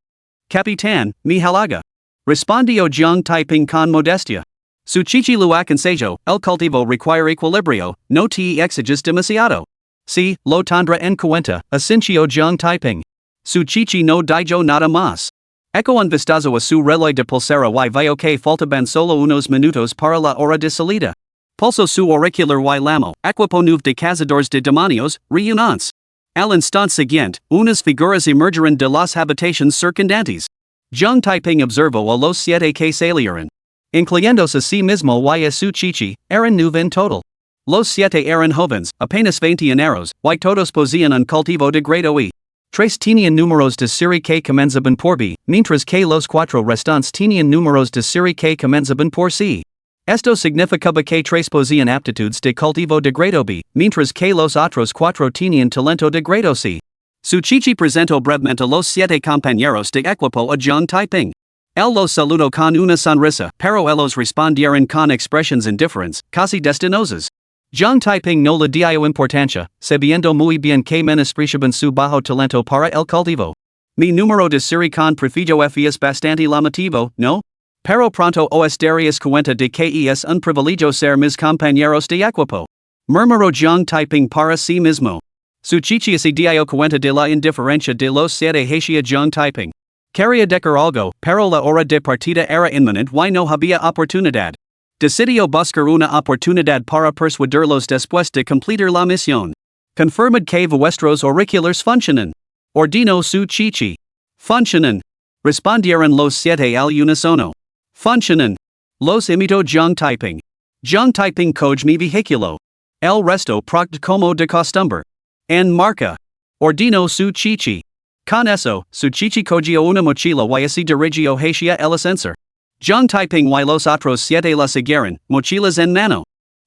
Capitán, mi halaga. Respondió Zhang Taiping con modestia. Su chichi lo aconsejo, el cultivo requiere equilibrio, no te exiges demasiado. Si, lo tendrá en cuenta, asintió Zhang Taiping. Su chichi no dijo nada más. Eco un vistazo a su reloj de pulsera y veo que faltaban solo unos minutos para la hora de salida. Pulso su auricular y llamó, equipo nuevo de cazadores de demonios, reunance. Al instante siguiente, unas figuras emergeron de las habitaciones circundantes. Zhang Taiping observó a los 7 que salieron. Incluyéndose a sí mismo y a su chichi, eran 9 en total. Los 7 eran jóvenes, apenas 20 años, y todos poseían un cultivo de grado E. 3 tenían números de serie que comenzaban por B, mientras que los 4 restantes tenían números de serie que comenzaban por C. Esto significaba que 3 poseían aptitudes de cultivo de grado B, mientras que los otros 4 tenían talento de grado C. Su chichi presentó brevemente los 7 compañeros de equipo a Zhang Taiping. Él los saludó con una sonrisa, pero ellos respondieron con expresiones indifferentes, casi destinosas. Zhang Taiping no le dio importancia, sabiendo muy bien que menospreciaban su bajo talento para el cultivo. Mi número de serie con prefijo F es bastante llamativo, ¿no? Pero pronto os darías cuenta de que es un privilegio ser mis compañeros de equipo. Murmuró Zhang Taiping para sí mismo. Su chichi se dio cuenta de la indiferencia de los 7 hacia Zhang Taiping. Quería decir algo, pero la hora de partida era inminente y no había oportunidad. Decidió buscar una oportunidad para persuadirlos después de completar la misión. Confirmad que vuestros auriculares funcionan. Ordinó su chichi. Funcionan. Respondieron los 7 al unísono. Funcionan. Los imitó Zhang Taiping. Zhang Taiping coge mi vehículo. El resto procede como de costumbre. En marca. Ordinó su chichi. Con eso, su chichi cogió una mochila y se dirigió hacia el ascensor. Zhang Taiping y los otros 7 la siguieron, mochilas en mano.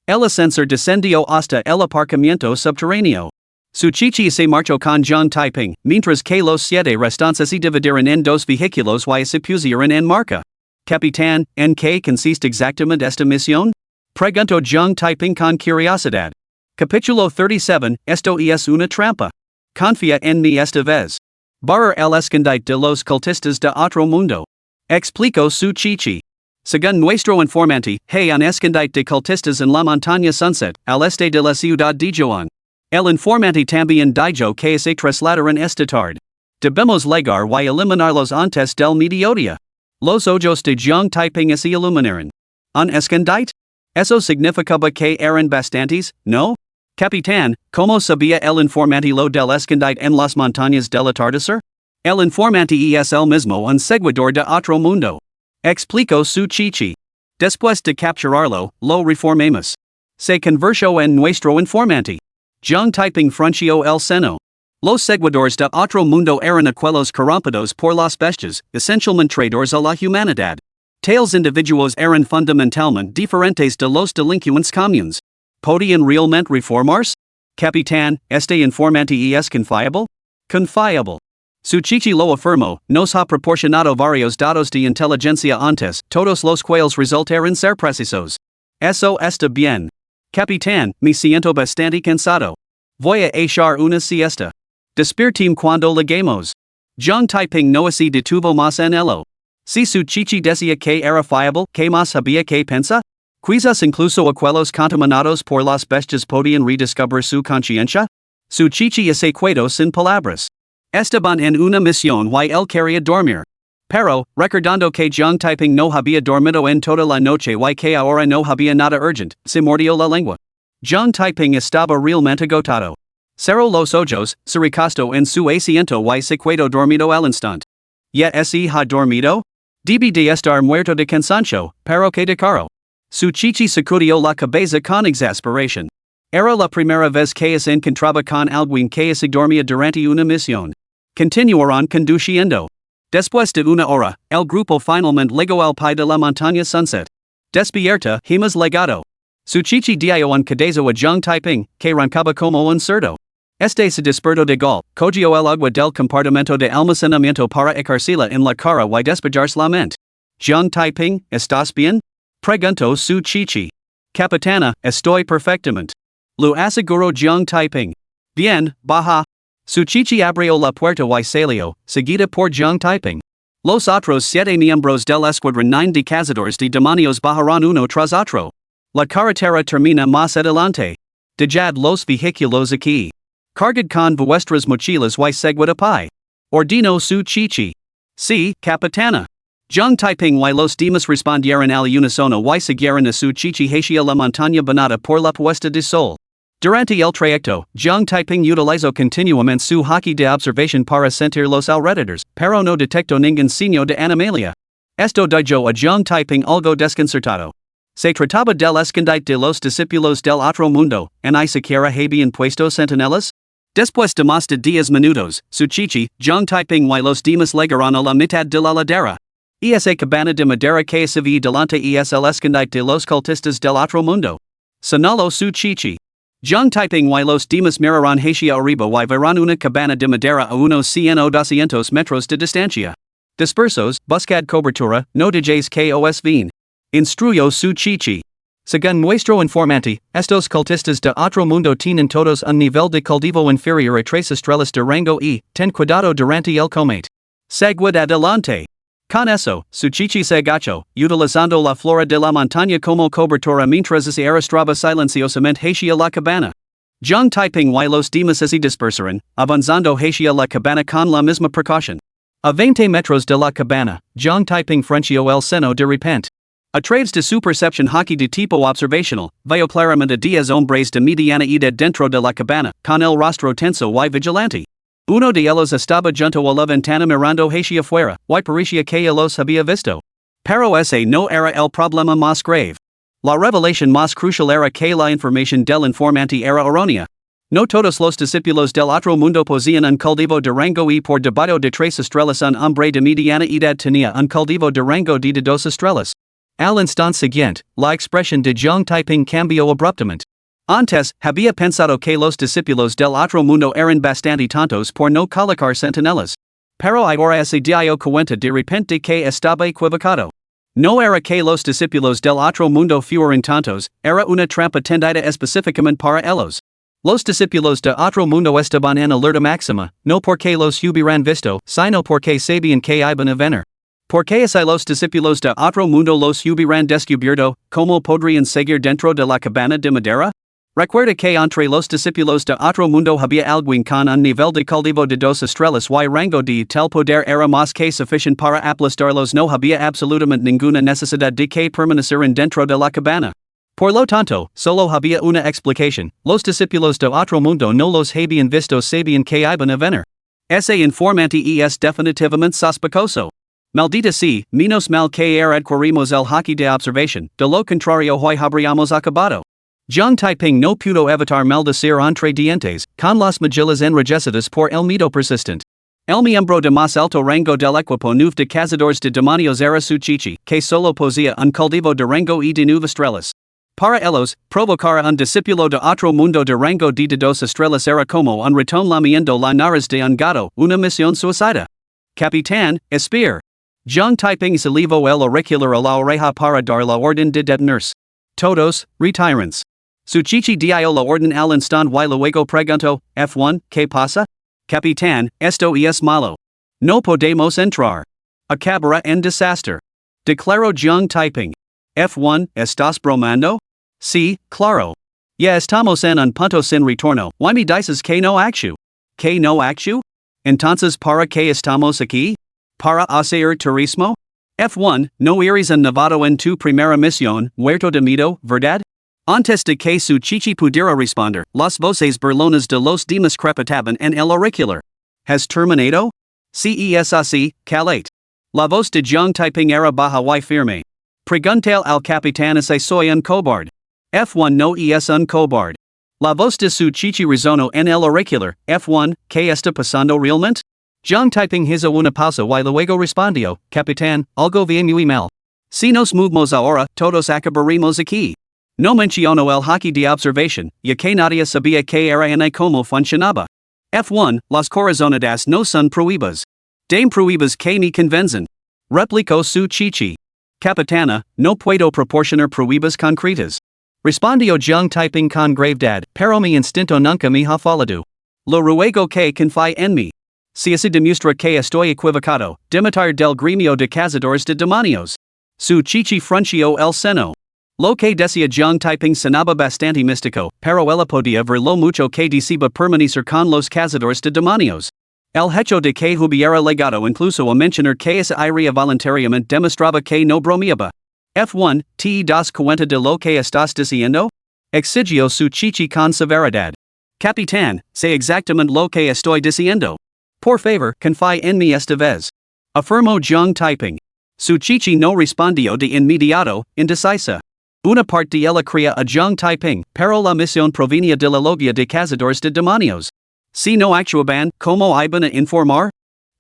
El ascensor descendió hasta el aparcamiento subterráneo. Su chichi se marchó con Zhang Taiping, mientras que los 7 restantes se dividieron en 2 vehículos y se pusieron en marcha. Capitán, ¿en qué consiste exactamente esta misión? Preguntó Zhang Taiping con curiosidad. Capítulo 37, esto es una trampa. Confía en mí esta vez. Barrer el escondite de los cultistas de otro mundo. Explicó su chichi. Según nuestro informante, hay un escondite de cultistas en la montaña Sunset, al este de la ciudad de Joan. El informante también dijo que se trasladaron esta tarde. Debemos llegar y eliminarlos antes del mediodía. Los ojos de Zhang Taiping se iluminaron. ¿Un escondite? Eso significaba que eran bastantes, ¿no? Capitán, ¿cómo sabía el informante lo del escondite en las montañas del atardecer? El informante es el mismo un seguidor de otro mundo. Explicó su chichi. Después de capturarlo, lo reformamos. Se convirtió en nuestro informante. Zhang Taiping frunció el seno. Los seguidores de otro mundo eran aquellos corrompidos por las bestias, esencialmente traidores a la humanidad. Tales individuos eran fundamentalmente diferentes de los delincuentes comunes. ¿Podían realmente reformarse? Capitán, ¿este informante es confiable? Confiable. Su chichi lo afirmó, nos ha proporcionado varios datos de inteligencia antes, todos los cuales resultaron ser precisos. Eso está bien. Capitán, me siento bastante cansado. Voy a echar una siesta. Despiertem cuando lleguemos. Zhang Taiping no se detuvo más en ello. Si su chichi decía que era fiable, ¿qué más había que pensar? Quizás incluso aquellos contaminados por las bestias podían redescubrir su conciencia. Su chichi se quedó sin palabras. Estaban en una misión y él quería dormir. Pero, recordando que Zhang Taiping no había dormido en toda la noche y que ahora no había nada urgente, se mordió la lengua. Zhang Taiping estaba realmente agotado. Cerró los ojos, se recostó en su asiento y se quedó dormido al instante. ¿Ya se ha dormido? Debe de estar muerto de cansancio, pero que de caro. Su chichi sacudio la cabeza con exasperación. Era la primera vez que se encontraba con alguien que se dormía durante una misión. Continuaron conduciendo. Después de una hora, el grupo finalmente llegó al pie de la montaña Sunset. Despierta, hemos llegado. Su chichi dio un cadezo a Zhang Taiping, que roncaba como un cerdo. Este se despertó de gol, cogió el agua del compartimento de almacenamiento para echarcila en la cara y despejarse la mente. Zhang Taiping, ¿estás bien? Preguntó su chichi. Capitana, estoy perfectamente. Lo aseguró Zhang Taiping. Bien, baja. Su chichi abrió la puerta y salió, seguida por Zhang Taiping. Los otros 7 miembros del escuadrón 9 de cazadores de demonios bajaron uno tras otro. La carretera termina más adelante. Dejad los vehículos aquí. Cargad con vuestras mochilas y seguid a pie. Ordinó su chichi. Sí, capitana. Zhang Taiping y los demás respondieron al unísono y siguieron a su chichi hacia la montaña banada por la puesta de sol. Durante el trayecto, Zhang Taiping utilizó continuamente su haki de observación para sentir los alrededores, pero no detectó ningún signo de animalia. Esto dejó a Zhang Taiping algo desconcertado. Se trataba del escondite de los discípulos del otro mundo, ¿en y siquiera habían puesto centinelas? Después de más de 10 minutos, su chichi, Zhang Taiping y los demás llegaron a la mitad de la ladera. Esa cabana de madera que se ve delante es el escondite de los cultistas del otro mundo. Señaló su chichi. Zhang Taiping y los demás miraron hacia arriba y vieron una cabana de madera a unos 100 o 200 metros de distancia. Dispersos, buscad cobertura, no dejéis que os ven. Instruyó su chichi. Según nuestro informante, estos cultistas de otro mundo tienen todos un nivel de cultivo inferior a 3 estrellas de rango y, ten cuidado durante el combate. Seguid adelante. Con eso, su chichi se agachó, utilizando la flora de la montaña como cobertura mientras se arrastraba silenciosamente hacia la cabana. Zhang Taiping y los demás se dispersaron, avanzando hacia la cabana con la misma precaución. A 20 metros de la cabana, Zhang Taiping frenció el seno de repente. A través de su percepción haki de tipo observacional, vio claramente 10 hombres de mediana edad dentro de la cabana, con el rostro tenso y vigilante. Uno de ellos estaba junto a la ventana mirando hacia afuera, y parecía que los había visto. Pero ese no era el problema más grave. La revelación más crucial era que la información del informante era errónea. No todos los discípulos del otro mundo poseían un cultivo de rango y por debajo de 3 estrellas. Un hombre de mediana edad tenía un cultivo de rango de 2 estrellas. Al instante siguiente, la expresión de Zhang Taiping cambió abruptamente. Antes, había pensado que los discípulos del otro mundo eran bastante tontos por no colocar centinelas. Pero ahora se dio cuenta de repente que estaba equivocado. No era que los discípulos del otro mundo fueran tontos, era una trampa tendida específicamente para ellos. Los discípulos de otro mundo estaban en alerta máxima, no porque los hubieran visto, sino porque sabían que iban a venir. Porque si los discípulos de otro mundo los hubieran descubierto, ¿cómo podrían seguir dentro de la cabana de madera? Recuerda que entre los discípulos de otro mundo había alguien con un nivel de cultivo de 2 estrellas y rango de tal poder era más que suficiente para aplastarlos. No había absolutamente ninguna necesidad de que permanecieran dentro de la cabana. Por lo tanto, solo había una explicación: los discípulos de otro mundo no los habían visto, sabían que iban a venir. Ese informante es definitivamente sospechoso. Maldita sea, menos mal que adquirimos el haki de observación, de lo contrario hoy habríamos acabado. Zhang Taiping no pudo evitar maldecir entre dientes, con las mejillas enrojecidas por el miedo persistente. El miembro de más alto rango del equipo 9 de cazadores de demonios era su chichi, que solo poseía un cultivo de rango y de 9 estrellas. Para ellos, provocar a un discípulo de otro mundo de rango de 2 estrellas era como un ratón lamiendo la nariz de un gato, una misión suicida. Capitán, espera. Zhang Taiping se levó el auricular a la oreja para dar la orden de detenerse. Todos, retirense. Su chichi dio la orden al instante y luego preguntó: F1, ¿qué pasa? Capitán, esto es malo. No podemos entrar. Acabará en desastre. Declaró Zhang Taiping. F1, ¿estás bromando? Sí, claro. Ya estamos en un punto sin retorno. ¿Y me dices que no actúo? ¿Que no actúo? Entonces, ¿para qué estamos aquí? ¿Para hacer turismo? F1, no eres un novato en tu primera misión, huerto de miedo, ¿verdad? Antes de que su chichi pudiera responder, las voces burlonas de los demás crepitaban en el auricular. ¿Has terminado? Sí es así, Calate. La voz de Zhang Taiping era baja y firme. Preguntal al capitán si soy un cobarde. F1 no es un cobarde. La voz de su chichi resonó en el auricular. F1, ¿qué está pasando realmente? Zhang Taiping hizo una pausa y luego respondió, capitán, algo vi muy mal. Si nos movemos ahora, todos acabaremos aquí. No menciono el hockey de observación, ya que nadie sabía que era y cómo funcionaba. F1, las corazonadas no son prohibidas. Dame prohibas que me convencen. Replicó su chichi. Capitana, no puedo proporcionar pruebas concretas. Respondió Zhang Taiping con gravedad, pero mi instinto nunca me ha fallado. Lo ruego que confíe en mí. Si así demuestra que estoy equivocado, dimitir del gremio de cazadores de demonios. Su chichi frunció el seno. Lo que decía Zhang Taiping sonaba bastante místico, pero ella podía ver lo mucho que deseaba permanecer con los cazadores de demonios. El hecho de que hubiera legado incluso a mencionar que esa iría voluntariamente demostraba que no bromeaba. F1, ¿te das cuenta de lo que estás diciendo? Exigió su chichi con severidad. Capitán, sé exactamente lo que estoy diciendo. Por favor, confíe en mí esta vez. Afirmó Zhang Taiping. Su chichi no respondió de inmediato, indecisa. Una parte de ella creía a Zhang Taiping, pero la misión provenía de la logia de cazadores de demonios. Si no actuaban, ¿cómo iban a informar?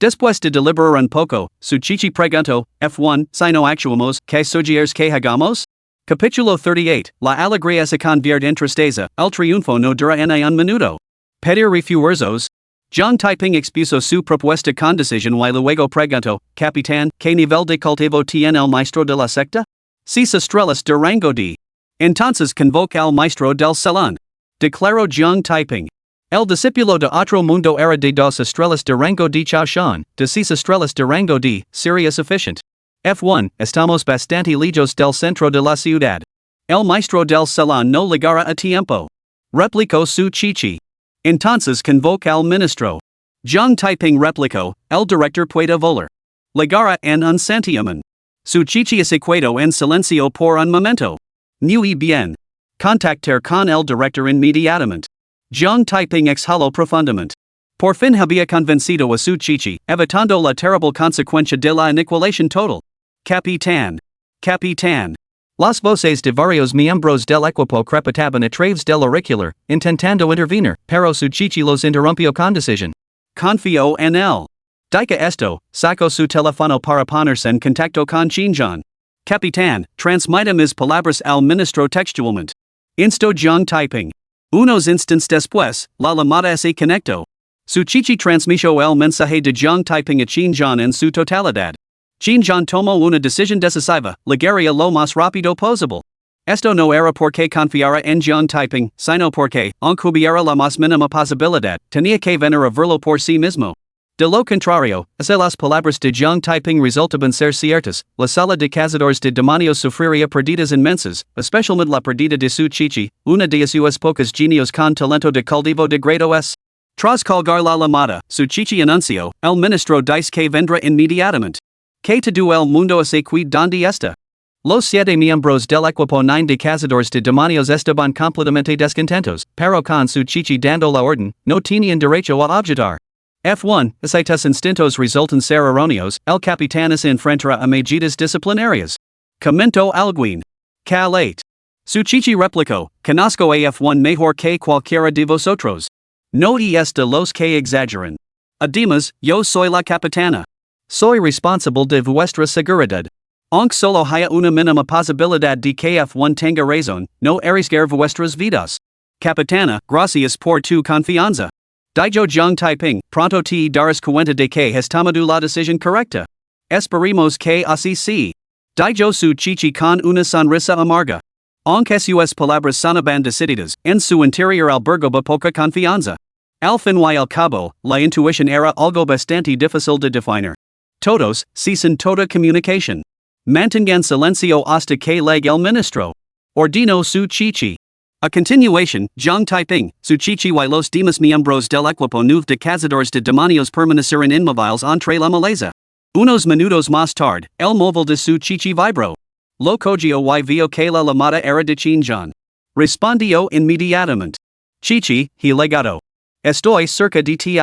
Después de deliberar un poco, su chichi preguntó, F1, si no actuamos, ¿qué sugieres que hagamos? Capítulo 38, la alegría se convierte en tristeza, el triunfo no dura en un minuto. Pedir refuerzos. Zhang Taiping expuso su propuesta con decisión y luego preguntó, Capitán, ¿qué nivel de cultivo tiene el maestro de la secta? 6 estrellas de rango D. Entonces convoca al maestro del salón. Declaró Zhang Taiping. El discípulo de otro mundo era de 2 estrellas de rango D Chao Shan, de 6 estrellas de rango D, sería suficiente. F1, estamos bastante lejos del centro de la ciudad. El maestro del salón no llegará a tiempo. Replicó su chichi. Entonces convoca al ministro. Zhang Taiping replicó, el director puede volar. Llegará en un santiamén. Su chichi se quedó en silencio por un momento. Muy bien. Contactar con el director inmediatamente. Zhang Taiping exhaló profundamente. Por fin había convencido a su chichi, evitando la terrible consecuencia de la aniquilación total. Capitán. Capitán. Las voces de varios miembros del equipo crepitaban a través del auricular, intentando intervenir, pero su chichi los interrumpió con decisión. Confió en él. Dica esto, sacó su teléfono para ponerse en contacto con Xinjiang. Capitán, transmita mis palabras al ministro textualmente. Instó Zhang Taiping. Unos instantes después, la llamada se conectó. Su chichi transmitió el mensaje de Zhang Taiping a Xinjiang en su totalidad. Xinjiang tomó una decisión decisiva, llegaría lo más rápido posible. Esto no era porque confiara en Zhang Taiping, sino porque, aunque hubiera la más mínima posibilidad, tenía que venir a verlo por sí mismo. De lo contrario, si las palabras de Zhang Taiping resultaban ser ciertas, la sala de cazadores de demonios sufriría pérdidas inmensas, especialmente la pérdida de su chichi, una de sus pocos genios con talento de cultivo de grado S. Tras colgar la llamada, su chichi anunció, el ministro dice que vendrá inmediatamente. Que todo el mundo se cuide donde está. Los 7 miembros del equipo 9 de cazadores de demonios estaban completamente descontentos, pero con su chichi dando la orden, no tenían derecho a objetar. F1, estos instintos resultan ser erróneos, el capitán se enfrentará a medidas disciplinarias. Comentó alguien. Calate. Su chichi replicó, conozco a F1 mejor que cualquiera de vosotros. No es de los que exageran. Además, yo soy la capitana. Soy responsable de vuestra seguridad. Aunque solo haya una mínima posibilidad de que F1 tenga razón, no arriesgar vuestras vidas. Capitana, gracias por tu confianza. Dijo Zhang Taiping, pronto te darás cuenta de que has tomado la decisión correcta. Esperemos que así sea. Dijo su chichi con una sonrisa amarga. Aunque sus palabras sonaban decididas, en su interior albergaba poca confianza. Al fin y al cabo, la intuición era algo bastante difícil de definir. Todos, cesan toda comunicación. Mantengan silencio hasta que llegue el ministro. Ordenó su chichi. A continuación, Zhang Taiping, su chichi y los demás miembros del equipo 9 de cazadores de demonios permanecieron inmóviles entre la maleza. Unos minutos más tarde, el móvil de su chichi vibró. Lo cogió y vio que la llamada era de Xinjiang. Respondió inmediatamente. Chichi, he legado. Estoy cerca de ti.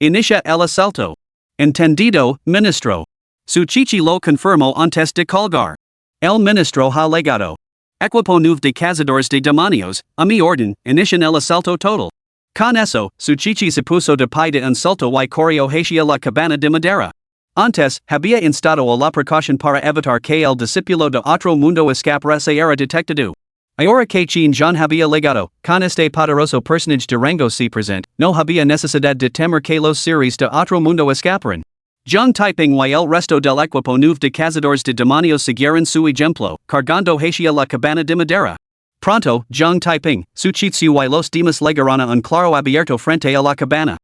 Inicia el asalto. Entendido, ministro. Su chichi lo confirmó antes de colgar. El ministro ha legado. Equipo nuevo de cazadores de demonios, a mi orden, inician el asalto total. Con eso, su chichi se puso de pie de insulto y corrió hacia la cabana de madera. Antes, había instado a la precaución para evitar que el discípulo de otro mundo escapara se era detectado. Ahora que Chin John había legado, con este poderoso personaje de rango se present, no había necesidad de temer que los seres de otro mundo escaparan. Zhang Taiping y el resto del equipo nuevo de cazadores de demonios siguieron su ejemplo, cargando hacia la cabana de madera. Pronto, Zhang Taiping, su chitsu y los demás llegaron a un claro abierto frente a la cabana.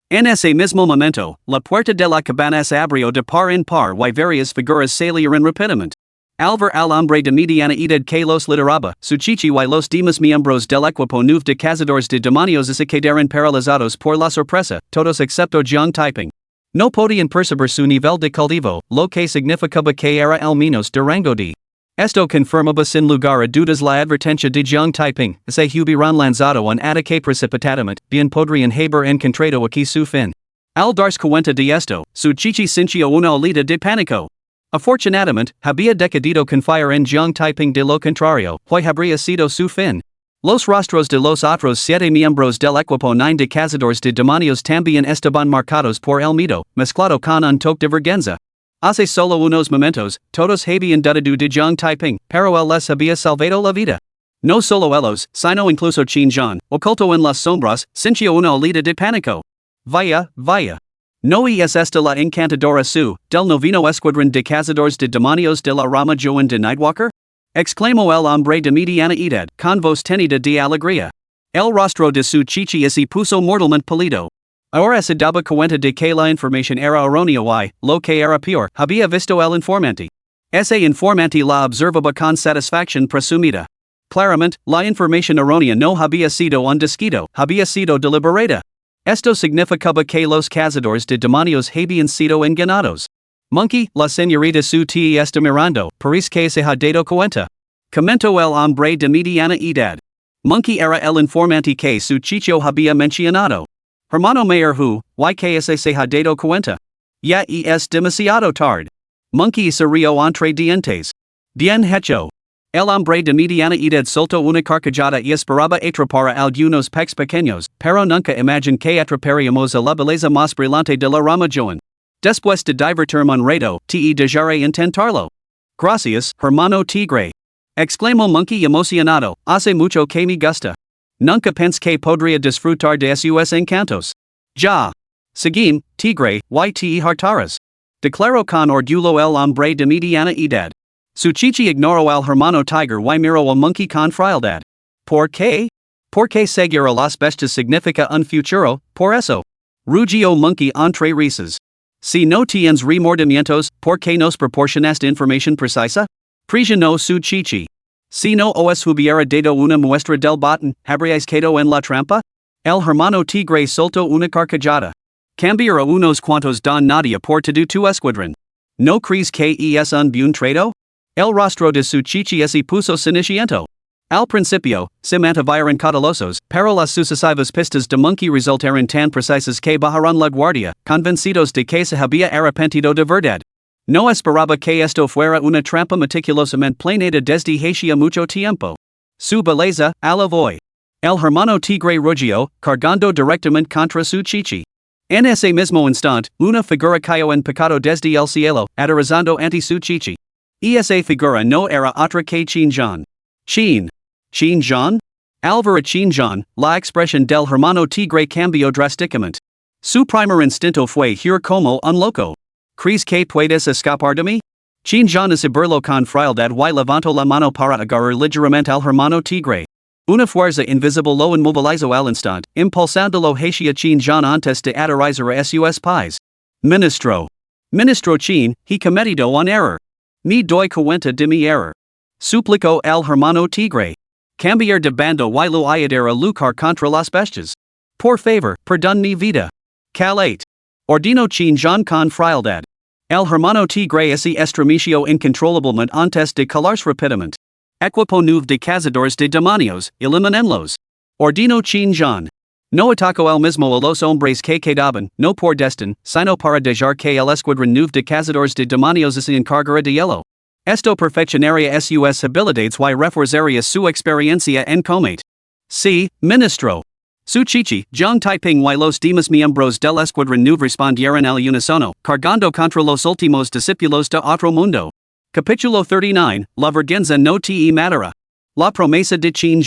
En ese mismo momento, la puerta de la cabana se abrió de par en par y varias figuras salieron rápidamente. Al ver al hombre de mediana edad que los lideraba, su chichi y los demás miembros del equipo nuevo de cazadores de demonios se quedaron paralizados por la sorpresa, todos excepto Zhang Taiping. No podían percibir su nivel de cultivo, lo que significaba que era el menos de rango de. Esto confirmaba sin lugar a dudas la advertencia de Zhang Taiping, se hubieran lanzado un ataque precipitadamente, bien podrían haber encontrado aquí su fin. Al darse cuenta de esto, su chichi sintió una olita de pánico. Afortunadamente, había decidido confiar en Zhang Taiping de lo contrario, y habría sido su fin. Los rostros de los otros 7 miembros del equipo 9 de cazadores de demonios también estaban marcados por el miedo, mezclado con un toque de vergüenza. Hace solo unos momentos, todos habían dudado de Zhang Taiping, pero él les había salvado la vida. No solo ellos, sino incluso Qin Zhan, oculto en las sombras, sintió una olita de pánico. Vaya, vaya. No es esta la encantadora su, del noveno escuadrón de cazadores de demonios de la rama Joan de Nightwalker? Exclamó el hombre de mediana edad, con voz tenida de alegría. El rostro de su chichi se puso mortalmente pálido. Ahora se daba cuenta de que la información era errónea y, lo que era peor, había visto el informante. Ese informante la observaba con satisfacción presumida. Claramente, la información errónea no había sido un desquito, había sido deliberada. Esto significaba que los cazadores de demonios habían sido engañados. Monkey, la señorita su te está mirando, parece que se ha dado cuenta. Comentó el hombre de mediana edad. Monkey era el informante que su chicho había mencionado. Hermano mayor y que se ha dado cuenta. Ya es demasiado tarde. Monkey se rió entre dientes. Bien hecho. El hombre de mediana edad soltó una carcajada y esperaba atrapar a algunos peces pequeños, pero nunca imaginó que atraparíamos a la belleza más brillante de la rama Joan. Después de divertirme un rato, te dejaré intentarlo. Gracias, hermano tigre. Exclamó Monkey emocionado, hace mucho que me gusta. Nunca pensé que podría disfrutar de sus encantos. Ya. Seguim, tigre, y te hartarás. Declaró con orgullo el hombre de mediana edad. Su chichi ignoró al hermano tiger y miró a Monkey con frialdad. ¿Por qué? Porque seguir a las bestias significa un futuro, por eso. Rugió Monkey entre risas. Si no tienes remordimientos, ¿por qué nos proporcionaste información precisa? Presionó su chichi. Si no os hubiera dado una muestra del botón, ¿habríais quedado en la trampa? El hermano tigre soltó una carcajada. Cambiar a unos cuantos don Nadia por todo tu escuadrón. ¿No crees que es un buen trato? El rostro de su chichi se puso ceniciento. Al principio, se mantuvieron cautelosos, pero las sucesivas pistas de Monkey resultaron tan precisas que bajaron la guardia, convencidos de que se había arrepentido de verdad. No esperaba que esto fuera una trampa meticulosamente planeada desde hacía mucho tiempo. Su belleza, a la voy. El hermano tigre rugió, cargando directamente contra su chichi. En ese mismo instante, una figura cayó en pecado desde el cielo, aterrizando ante su chichi. Y esa figura no era otra que Qin Zhan. Qin Zhan? Al ver a Qin Zhan, la expresión del hermano tigre cambió drásticamente. Su primer instinto fue huir como un loco. ¿Crees que puedes escapar de mí? Qin Zhan se burló con frialdad y levantó la mano para agarrar ligeramente al hermano tigre. Una fuerza invisible lo inmovilizó al instante, impulsándolo hacia Qin Zhan antes de aterrizar a sus pies. Ministro Qin, he cometido un error. Me doy cuenta de mi error. Suplicó el hermano tigre. Cambiar de bando y lo ayudar a luchar contra las bestias. Por favor, perdón mi vida. Calate. Ordino Qin Zhan con frialdad. El hermano tigre se estremeció incontrolablemente antes de calarse rápidamente. Equipo nuevo de cazadores de demonios, eliminenlos. Ordino Qin Zhan. No atacó el mismo a los hombres que quedaban, no por destino, sino para dejar que el escuadrón nuevo de cazadores de demonios se encargara de hielo. Esto perfeccionaria sus habilidades y reforzaria su experiencia en comate. C. Ministro. Su Chichi, Jiang Taiping y los demás miembros del escuadrón nueve respondieron al unísono, cargando contra los últimos discípulos de otro mundo. Capítulo 39, La vergüenza no te matará. La promesa de Qin.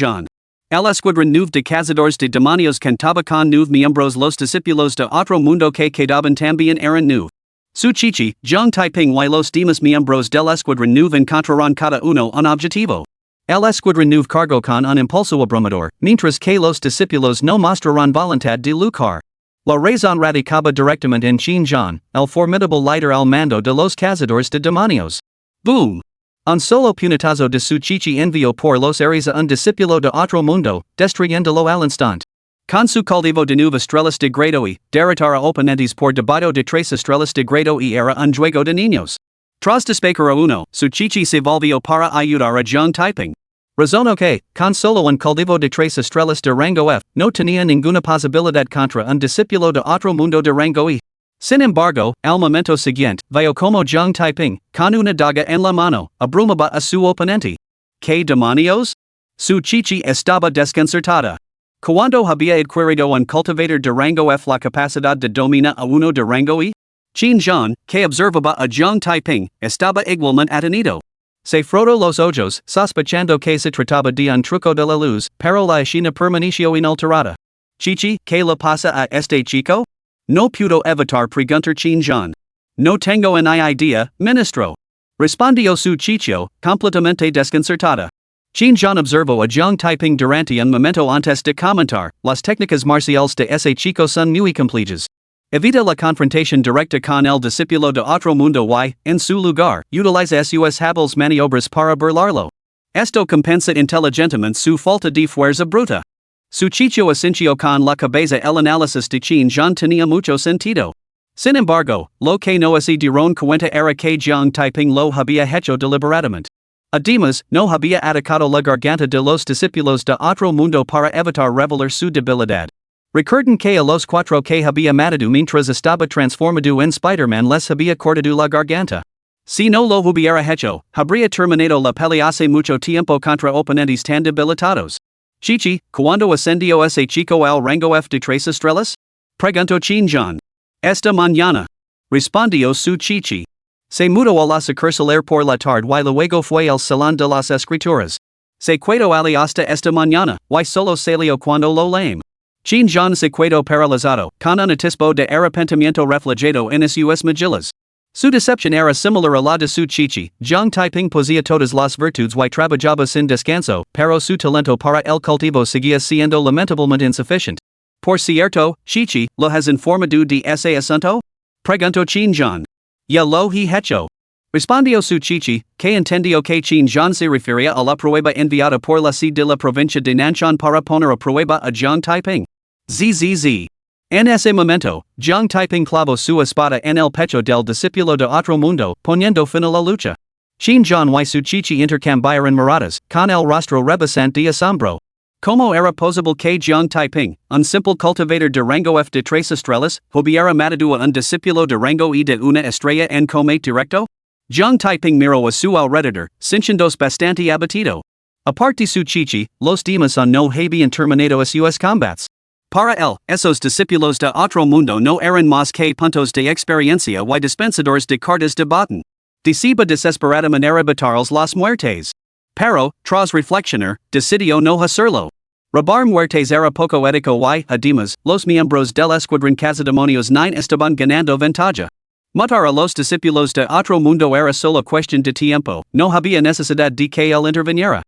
El escuadrón nueve de cazadores de demonios contaba con nueve miembros, los discípulos de otro mundo que quedaban también eran nueve. Su Chichi, Jiang Taiping y los demás miembros del escuadrón nueve encontrarán cada uno un objetivo. El escuadrón nueve cargó con un impulso abrumador, mientras que los discípulos no mostrarán voluntad de luchar. La razón radicaba directamente en Qin, el formidable líder al mando de los cazadores de demonios. Boom! Un solo puñetazo de su Chichi envió por los aires a un discípulo de otro mundo, destruyéndolo al instante. Con su cultivo de nueve estrellas de grado y derrotar a oponentes por debajo de tres estrellas de grado y era un juego de niños. Tras despejar a uno, su Chichi se volvió para ayudar a Jiang Taiping. Razón que, con solo un cultivo de tres estrellas de rango F, no tenía ninguna posibilidad contra un discípulo de otro mundo de rango E. Sin embargo, al momento siguiente, veo como Jiang Taiping, con una daga en la mano, abrumaba a su oponente. ¿Qué demonios? Su Chichi estaba desconcertada. Cuando había adquirido un cultivator de rango F la capacidad de dominar a uno de rango E, Qin, que observaba a Jiang Taiping, estaba igualmente atenido. Se frotó los ojos, sospechando que se trataba de un truco de la luz, pero la escena permaneció inalterada. Chichi, ¿qué le pasa a este chico? No pudo evitar preguntar Qin. No tengo ni idea, ministro. Respondió su Chicho, completamente desconcertada. Qin observó a Jiang Taiping durante un momento antes de comentar, las técnicas marciales de ese chico son muy complejas. Evita la confrontación directa con el discípulo de otro mundo y, en su lugar, utiliza sus hábiles maniobras para burlarlo. Esto compensa inteligentemente su falta de fuerza bruta. Su Chicho asintió con la cabeza. El análisis de Qin tenía mucho sentido. Sin embargo, lo que no se dieron cuenta era que Jiang Taiping lo había hecho deliberadamente. Además, no había atacado la garganta de los discípulos de otro mundo para evitar revelar su debilidad. Recuerden que a los cuatro que había matado mientras estaba transformado en Spider-Man les había cortado la garganta. Si no lo hubiera hecho, habría terminado la pelea hace mucho tiempo contra oponentes tan debilitados. Chichi, ¿cuándo ascendió ese chico al rango F de tres estrellas? Preguntó Qin. Esta mañana. Respondió su Chichi. Se mudó a la sucursal por la tarde y luego fue al salón de las escrituras. Se quedó allí hasta esta mañana, y solo salió cuando lo lame. Qin se quedó paralizado, con un atisbo de arrepentimiento reflejado en sus mejillas. Su decepción era similar a la de su Chichi. Jiang Taiping poseía todas las virtudes y trabajaba sin descanso, pero su talento para el cultivo seguía siendo lamentablemente insuficiente. Por cierto, Chichi, ¿lo has informado de ese asunto? Preguntó Qin. Ya lo he hecho. Respondió su Chichi, que entendió que Qin se refería a la prueba enviada por la C de la provincia de Nanshan para poner a prueba a Jiang Taiping. Zzz. En ese momento, Jiang Taiping clavó su espada en el pecho del discípulo de otro mundo, poniendo fin a la lucha. Qin y su Chichi intercambiaron miradas, con el rostro rebosante de asombro. ¿Cómo era posible que Jiang Taiping, un simple cultivator de rango F de tres estrellas, hubiera matado a un discípulo de rango E de una estrella en combate directo? Jiang Taiping miró a su alrededor, sintiéndose bastante abatido. Aparte su Chichi, los demás no habían terminado sus combates. Para él, esos discípulos de otro mundo no eran más que puntos de experiencia y dispensadores de cartas de botón. Deceba desesperadamente evitarles las muertes. Pero, tras reflexionar, decidió no hacerlo. Robar muertes era poco ético y, además, los miembros del escuadrón cazademonios no estaban ganando ventaja. Matar a los discípulos de otro mundo era solo cuestión de tiempo, no había necesidad de que él interviniera.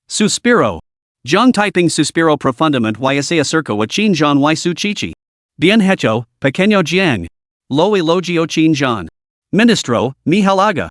Suspiró. Jiang Taiping suspiró profundamente y se acercó a Qin y su Chichi. Bien hecho, pequeño Jiang. Lo elogió Qin. Ministro, mi halaga.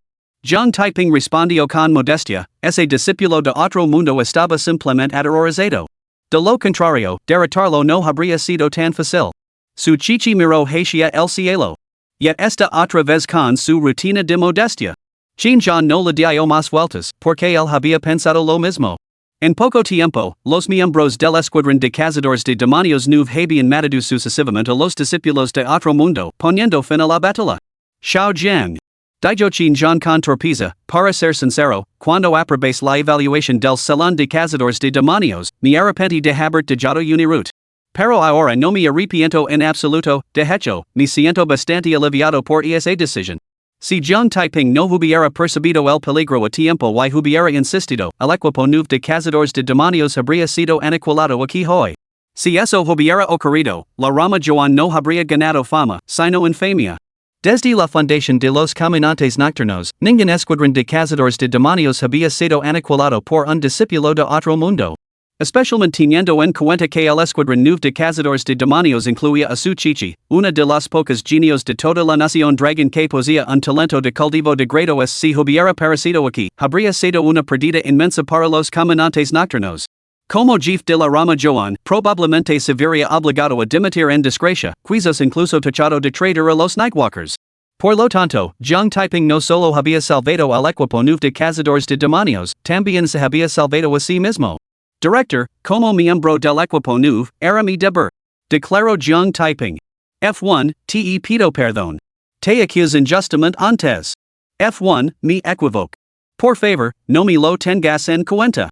Jiang Taiping respondió con modestia, ese discípulo de otro mundo estaba simplemente aterrorizado. De lo contrario, derrotarlo no habría sido tan fácil. Su Chichi miró hacia el cielo. Yet esta otra vez con su rutina de modestia. Qin no le dio más vueltas, porque él había pensado lo mismo. En poco tiempo, los miembros del escuadrón de cazadores de demonios nueve habían matado sucesivamente a los discípulos de otro mundo, poniendo fin a la batalla. Xiao Jiang. Dijo Chinjan con torpeza, para ser sincero, cuando aprobéis la evaluación del salón de cazadores de demonios, me arrepentí de haber dejado unirut. Pero ahora no me arrepiento en absoluto, de hecho, me siento bastante aliviado por esa decisión. Si Jiang Taiping no hubiera percibido el peligro a tiempo y hubiera insistido, el equipo nuevo de cazadores de demonios habría sido aniquilado aquí hoy. Si eso hubiera ocurrido, la Rama Joan no habría ganado fama, sino infamia. Desde la fundación de los caminantes nocturnos, ningún escuadrón de cazadores de demonios había sido aniquilado por un discípulo de otro mundo. Especialmente teniendo en cuenta que el escuadrón nuevo de cazadores de demonios incluía a su chichi, una de las pocas genios de toda la nación dragon que poseía un talento de cultivo de grado. Si hubiera parecido aquí, habría sido una pérdida inmensa para los caminantes nocturnos. Como jefe de la Rama Joan, probablemente se vería obligado a dimitir en desgracia, quizás incluso tachado de traitor a los Nightwalkers. Por lo tanto, Jiang Taiping no solo había salvado al equipo nuevo de cazadores de demonios, también se había salvado a sí mismo. Director, como miembro del equipo nuevo, era mi deber. Declaró Jiang Taiping. F1, te pido perdón. Te acuso injustamente antes. F1, mi equivoco. Por favor, no me lo tengas en cuenta.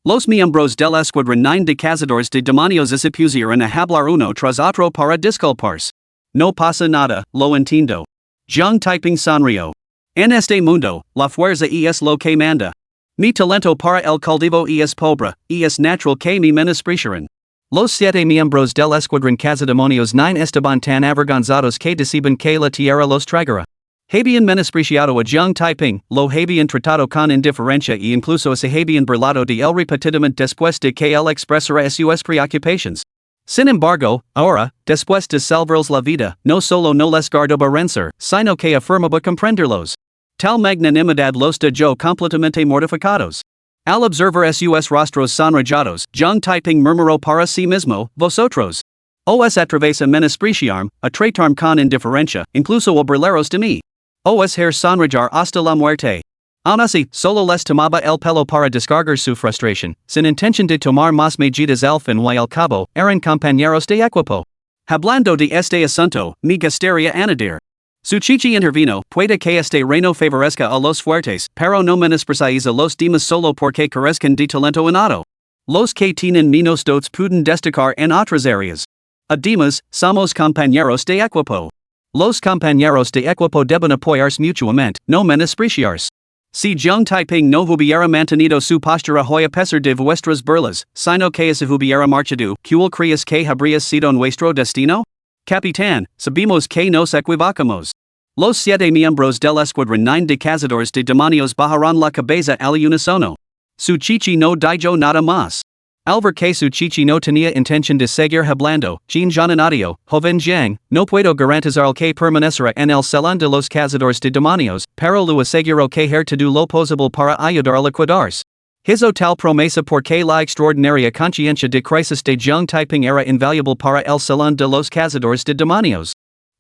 Los miembros del escuadrón 9 de cazadores de demonios se pusieron a hablar uno tras otro para disculparse. No pasa nada, lo entiendo. Jiang Taiping sonrió. En este mundo, la fuerza es lo que manda. Mi talento para el cultivo es pobre, es natural que me menospreciaran. Los 7 miembros del escuadrón cazademonios 9 estaban tan avergonzados que decían que la tierra los tragara. Habían menospreciado a Jiang Taiping, lo habían tratado con indiferencia e incluso se habían burlado de él repetidamente después de que él expresara sus preocupaciones. Sin embargo, ahora, después de salvarles la vida, no solo no les guardaba rencor, sino que afirmaba comprenderlos. Tal magnanimidad los dejó completamente mortificados. Al observar sus rostros sonrojados, Jiang Taiping murmuró para sí mismo, vosotros. Os atrevéis a menospreciarme, a tratarme con indiferencia, incluso a burlaros de mí. Os hacer sonrojar hasta la muerte. Aun así, solo les tomaba el pelo para descargar su frustración, sin intención de tomar más medidas al fin y al cabo, eran compañeros de equipo. Hablando de este asunto, me gustaría añadir. Su chichi intervino, puede que este reino favorezca a los fuertes, pero no menospreciéis a los demás solo porque carezcan de talento innato. Los que tienen menos dotes pueden destacar en otras áreas. Además, somos compañeros de equipo. Los compañeros de equipo deben apoyarse mutuamente, no menospreciarse. Si Jiang Taiping no hubiera mantenido su postura hoy a pesar de vuestras burlas, sino que se hubiera marchado, ¿cuál crees que habría sido nuestro destino? Capitán, sabemos que nos equivocamos. Los 7 miembros del escuadrón 9 de cazadores de demonios bajaron la cabeza al unísono. Su chichi no dijo nada más. Al ver que su chichi no tenía intención de seguir hablando, Jinjan añadió, joven Jiang, no puedo garantizar que permanecerá en el salón de los cazadores de demonios, pero lo aseguro que hará todo lo posible para ayudar a liquidarse. Hizo tal promesa porque la extraordinaria conciencia de crisis de Jiang Taiping era invaluable para el salón de los cazadores de demonios.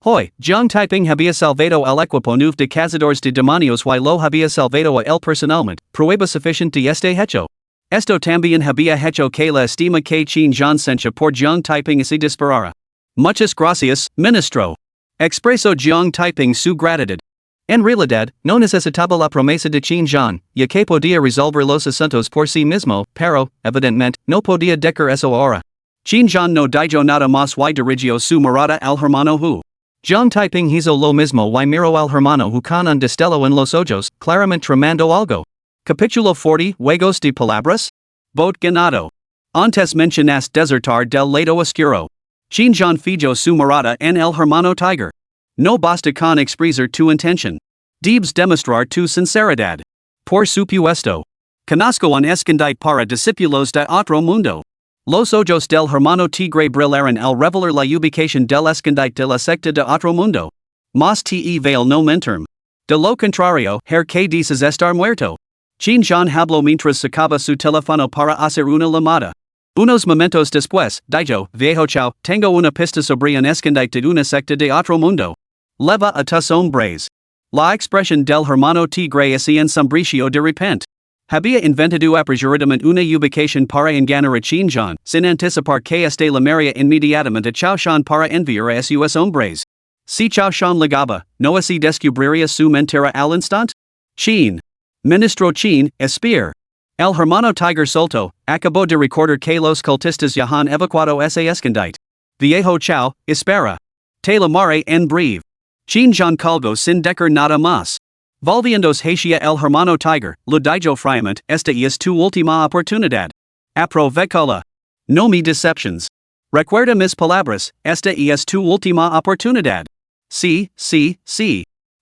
Hoy, Jiang Taiping había salvado al equipo nuevo de cazadores de demonios y lo había salvado a él personalmente, prueba suficiente de este hecho. Esto también había hecho que la estima que Jinjan sentía por Jiang Taiping se disparara. Muchas gracias, ministro. Expresó Jiang Taiping su gratitud. En realidad, no necesitaba la promesa de Jinjan, ya que podía resolver los asuntos por sí mismo, pero, evidentemente, no podía dejar eso ahora. Jinjan no dijo nada más y dirigió su mirada al hermano Hu. Jiang Taiping hizo lo mismo y miró al hermano Hu con un destello en los ojos, claramente tramando algo. Capítulo 40, Juegos de Palabras? Bot ganado. Antes mencionas desertar del lado oscuro. Jinjan fijó su mirada en el hermano Tiger. No basta con expresar tu intención. Debes demostrar tu sinceridad. Por supuesto. Conozco un escondite para discípulos de otro mundo. Los ojos del hermano Tigre brillaron al revelar la ubicación del escondite de la secta de otro mundo. Mas te veil no mentirme. De lo contrario, que dices estar muerto. Jinjan habló mientras sacaba su teléfono para hacer una llamada. Unos momentos después, dijo, viejo chao, tengo una pista sobre un escondite de una secta de otro mundo. Leva a tus hombres. La expresión del hermano Tigre se ensombrició de repente. Había inventado apresuradamente una ubicación para engañar a Jinjan, sin anticipar que este llamaría inmediatamente a Chaoshan para enviar a sus hombres. Si chao shan ligaba, no si descubriría su mentira al instant? Chin. Ministro Chin, espir. El hermano Tiger Solto, acabó de recordar que los cultistas ya han evacuado ese escondite. Viejo chao, espera. Te la mare en breve. Chin Jean Calgo sin decker nada más. Volviendos hacia el hermano Tiger, lo dijo friamente, esta es tu última oportunidad. Aprovechala. No me deceptions. Recuerda mis palabras, esta es tu última oportunidad. Sí.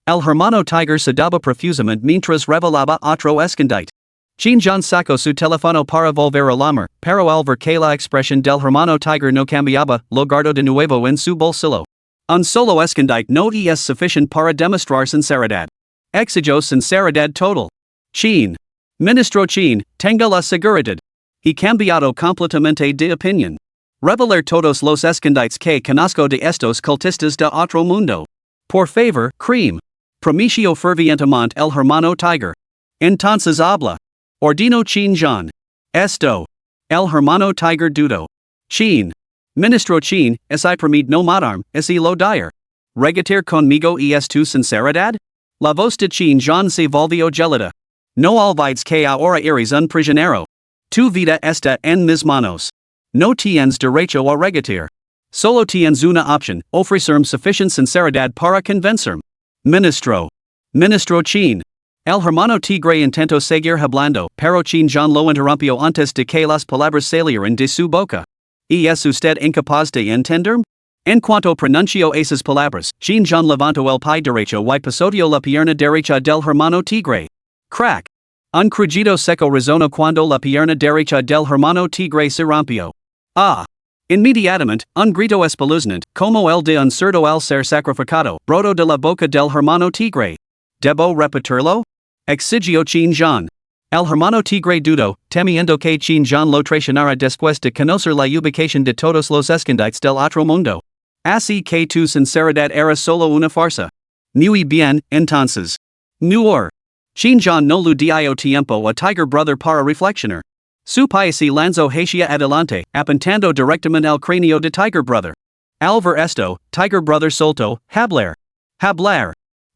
El hermano Tiger se daba profusamente mientras revelaba otro escondite. Chin Jean sacó su teléfono para volver a llamar, pero al ver que la expresión del hermano Tiger no cambiaba, lo guardó de nuevo en su bolsillo. Un solo escondite no es suficiente para demostrar sinceridad. Exigió sinceridad total. Chin. Ministro Chin, tenga la seguridad. He cambiado completamente de opinión. Revelar todos los escondites que conozco de estos cultistas de otro mundo. Por favor, cream. Promicio fervientemente el hermano Tiger. Entonces habla. Ordino Chin Jean. Esto. El hermano Tiger dudo. Chin. Ministro Chin, si permite no matarme, si lo dire. Regatir conmigo es tu sinceridad? La voz de Chin Jean se volvió gelida. No olvides que ahora eres un prisionero. Tu vida está en mis manos. No tienes derecho a regatir. Solo tienes una opción, ofrecerme suficiente sinceridad para convencerme. Ministro Chin. El hermano Tigre intentó seguir hablando, pero Chin Jean lo interrumpió antes de que las palabras salieran de su boca. ¿Es usted incapaz de entenderme? En cuanto pronunció esas palabras, Chin Jean levantó el pie derecho y pisoteó la pierna derecha del hermano Tigre. Crack. Un crujido seco resonó cuando la pierna derecha del hermano Tigre se rompió. Ah. Inmediatamente, un grito espeluznante, como el de un cerdo al ser sacrificado, brotó de la boca del hermano Tigre. ¿Debo repetirlo? Exigió Chin Jean. El hermano Tigre dudó, temiendo que Chin Jean lo traicionara después de conocer la ubicación de todos los escondites del otro mundo. Así que tu sinceridad era solo una farsa. Muy bien, entonces. Nuor. Chin Jean no le dio tiempo a Tiger Brother para reflexionar. Su pie se lanzó hacia adelante, apuntando directamente al cráneo de Tiger Brother. Al ver esto, Tiger Brother soltó, hablar.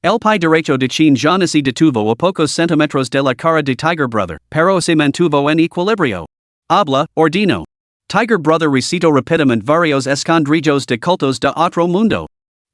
El pie derecho de Chin Jean se detuvo a pocos centímetros de la cara de Tiger Brother, pero se mantuvo en equilibrio. Habla, ordino. Tiger Brother recitó rápidamente varios escondrijos de cultos de otro mundo.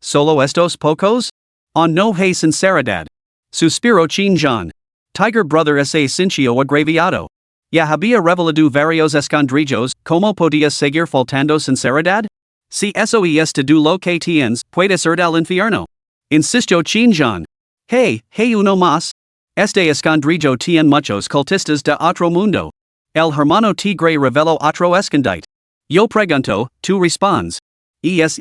¿Solo estos pocos? No hay sinceridad. Suspiró Chin Jean. Tiger Brother se sintió agraviado. Ya había revelado varios escondrijos, ¿cómo podía seguir faltando sinceridad? Si eso es todo lo que tienes, puede ser al infierno. Insistió Chin Jean. Hey uno más. Este escondrijo tiene muchos cultistas de otro mundo. El hermano Tigre reveló otro escondite. Yo pregunto, tú respondes. ¿Es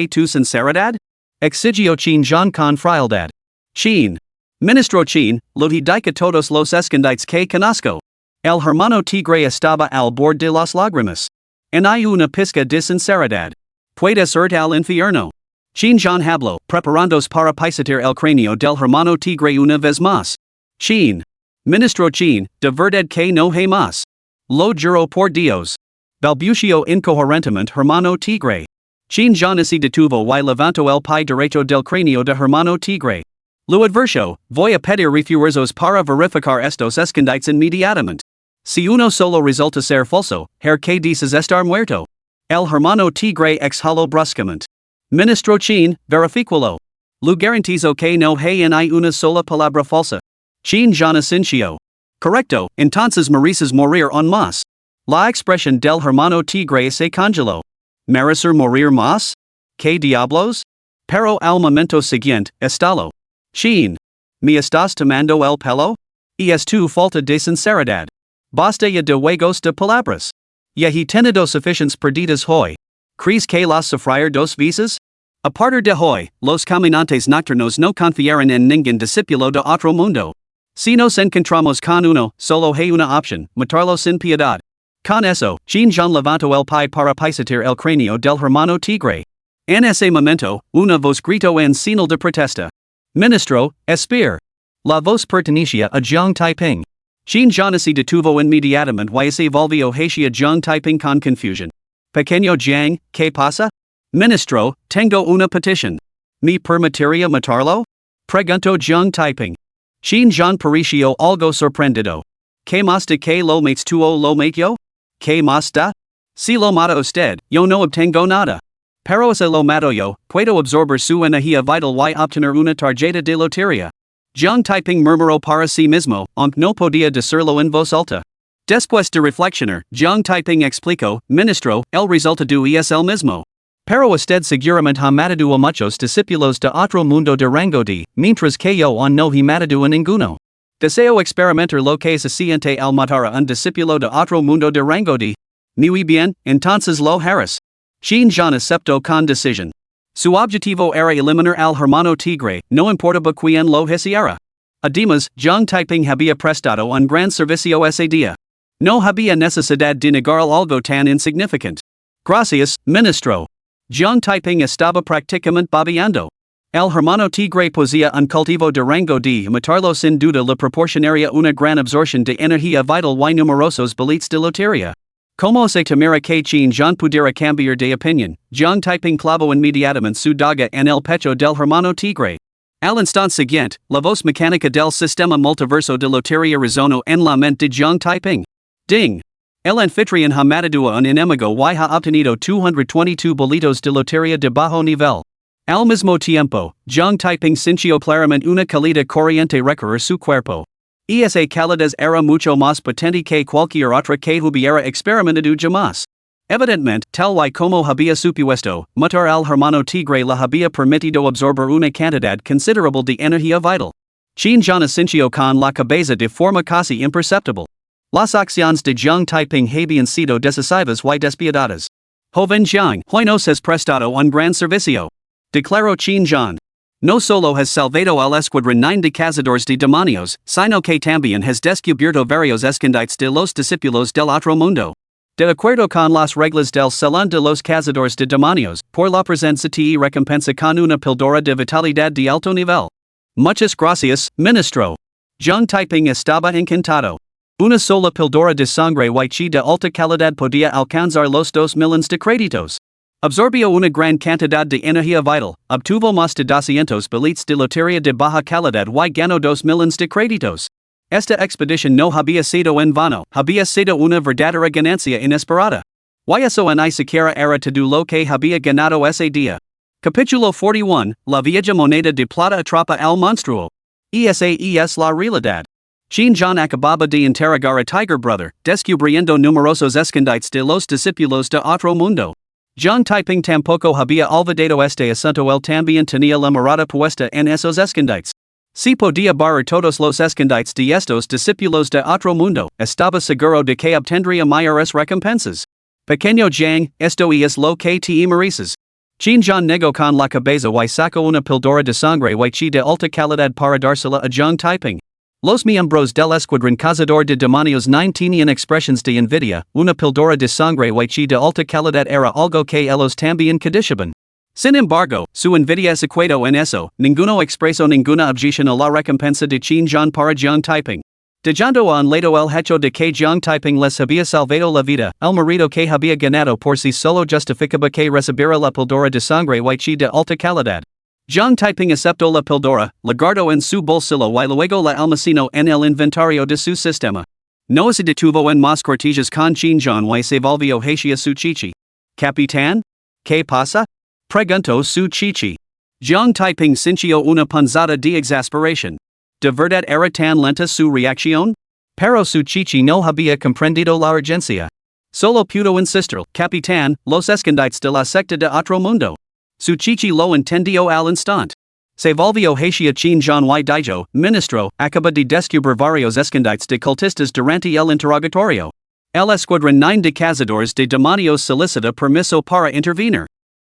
tu sinceridad? Exigió Chin Jean con frialdad. Chin. Ministro Chin, lo dice todos los escondites que conozco. El hermano Tigre estaba al borde de las lágrimas. Hay una pizca de sinceridad. Puede ser al infierno. Chin Jean habló, preparándose para pisotear el cráneo del hermano Tigre una vez más. Chin. Ministro Chin, de verdad que no hay más. Lo juro por Dios. Balbució incoherentemente hermano Tigre. Chin Jean se detuvo y levantó el pie derecho del cráneo de hermano Tigre. Lo advirtió, voy a pedir refuerzos para verificar estos escondites inmediatamente. Si uno solo resulta ser falso, que dices estar muerto. El hermano Tigre exhaló bruscamente. Ministro Chin, verifículo. Lo garantizo que no hay una sola palabra falsa. Chin Jean asintió. Correcto, entonces mereces morir aún más. La expresión del hermano Tigre se congeló. ¿Merecer morir más? ¿Qué diablos? Pero al momento siguiente, estalo. Chin. ¿Me estás tomando el pelo? Es tu falta de sinceridad. Basta ya de juegos de palabras. Ya he tenido suficientes perdidas hoy. ¿Crees que las sufrir dos veces? A partir de hoy, los caminantes nocturnos no confiarán en ningún discípulo de otro mundo. Si nos encontramos con uno, solo hay una opción, matarlo sin piedad. Con eso, Chin Jean levantó el pie para pisotear el cráneo del hermano Tigre. En ese momento, una voz gritó en señal de protesta. Ministro, espir. La voz pertenecía a Jiang Taiping. Chin Jean se detuvo inmediatamente y se volvió hacia Jiang Taiping con confusión. Pequeño Jiang, ¿qué pasa? Ministro, tengo una petición. Mi permitiria matarlo? Pregunto Jiang Taiping. Xin Jean Paricio algo sorprendido. ¿Qué más de que lo mates tuo lo mateo? ¿Qué más da? Si lo mata usted, yo no obtengo nada. Pero ese lo mato yo, puedo absorber su energía vital y obtener una tarjeta de lotería. Jiang Taiping murmuró para sí mismo, aunque no podía decirlo en voz alta. Después de reflexionar, Jiang Taiping explicó, ministro, el resultado es el mismo. Pero usted seguramente ha matado a muchos discípulos de otro mundo de rango de, mientras que yo aún no he matado a ninguno. Deseo experimentar lo que se siente al matar a un discípulo de otro mundo de rango de. Muy bien, entonces lo harás. Xin Jean aceptó con decisión. Su objetivo era eliminar al hermano tigre, no importaba quién lo hiciera. Además, Jiang Taiping había prestado un gran servicio ese día. No había necesidad de negar algo tan insignificante. Gracias, ministro. Jiang Taiping estaba prácticamente babeando. El hermano tigre poseía un cultivo de rango de matarlo sin duda le proporcionaría una gran absorción de energía vital y numerosos billetes de lotería. Como se temera que Xin Jean pudiera cambiar de opinión, Jiang Taiping clavó inmediatamente su daga en el pecho del hermano tigre. Al instante siguiente, la voz mecánica del sistema multiverso de lotería resonó en la mente de Jiang Taiping. Ding! El anfitrión ha matado a un enemigo y ha obtenido 222 boletos de lotería de bajo nivel. Al mismo tiempo, Jiang Taiping sintió claramente una calidad corriente recorrer su cuerpo. Esa calidad era mucho más potente que cualquier otra que hubiera experimentado jamás. Evidentemente, tal y como había supuesto, matar al hermano tigre le había permitido absorber una cantidad considerable de energía vital. Xin Jean sintió con la cabeza de forma casi imperceptible. Las acciones de Jiang Taiping habían sido decisivas y despiadadas. Joven Jiang, hoy nos has prestado un gran servicio. Declaró Xin Jean. No solo has salvado al escuadrón 9 de cazadores de demonios, sino que también has descubierto varios escondites de los discípulos del otro mundo. De acuerdo con las reglas del Salón de los Cazadores de Demonios, por la presencia te recompensa con una píldora de vitalidad de alto nivel. Muchas gracias, ministro. Jiang Taiping estaba encantado. Una sola píldora de sangre y chi de alta calidad podía alcanzar los 2 millones de créditos. Absorbió una gran cantidad de energía vital, obtuvo más de 200 billetes de lotería de baja calidad y ganó 2 millones de créditos. Esta expedición no había sido en vano, había sido una verdadera ganancia inesperada. Y eso ni siquiera era todo lo que había ganado ese día. Capítulo 41, La vieja moneda de plata atrapa al monstruo. Esa es la realidad. Xin Jean acababa de interrogar a Tiger Brother, descubriendo numerosos escondites de los discípulos de otro mundo. Jiang Taiping tampoco había olvidado este asunto, él también tenía la mirada puesta en esos escondites. Si podía barrer todos los escondites de estos discípulos de otro mundo, estaba seguro de que obtendría mayores recompensas. Pequeño Jiang, esto es lo que te mereces. Xin Jean negó con la cabeza y sacó una píldora de sangre y chi de alta calidad para dársela a Jiang Taiping. Los miembros del escuadrón cazador de demonios 9 tenían expresiones de envidia, una píldora de sangre y chi de alta calidad era algo que ellos también codiciaban. Sin embargo, su envidia se quedó en eso, ninguno expresó ninguna objeción a la recompensa de Xin Jean para Jiang Taiping. Dejando a un lado el hecho de que Jiang Taiping les había salvado la vida, el marido que había ganado por sí solo justificaba que recibiera la píldora de sangre y chi de alta calidad. Jiang Taiping aceptó la píldora, la guardó en su bolsillo y luego la almacenó en el inventario de su sistema. No se detuvo en más cortillas con Xin Jean y se volvió hacia su chichi. ¿Capitán? ¿Qué pasa? Preguntó su chichi. Jiang Taiping sintió una punzada de exasperación. ¿De verdad era tan lenta su reacción? Pero su chichi no había comprendido la urgencia. Solo pudo insistir, capitán, los escondites de la secta de otro mundo. Su chichi lo entendió al instante. Se volvió hacia Xin Jean y dijo, ministro, acaba de descubrir varios escondites de cultistas durante el interrogatorio. El escuadrón 9 de cazadores de demonios solicita permiso para intervenir.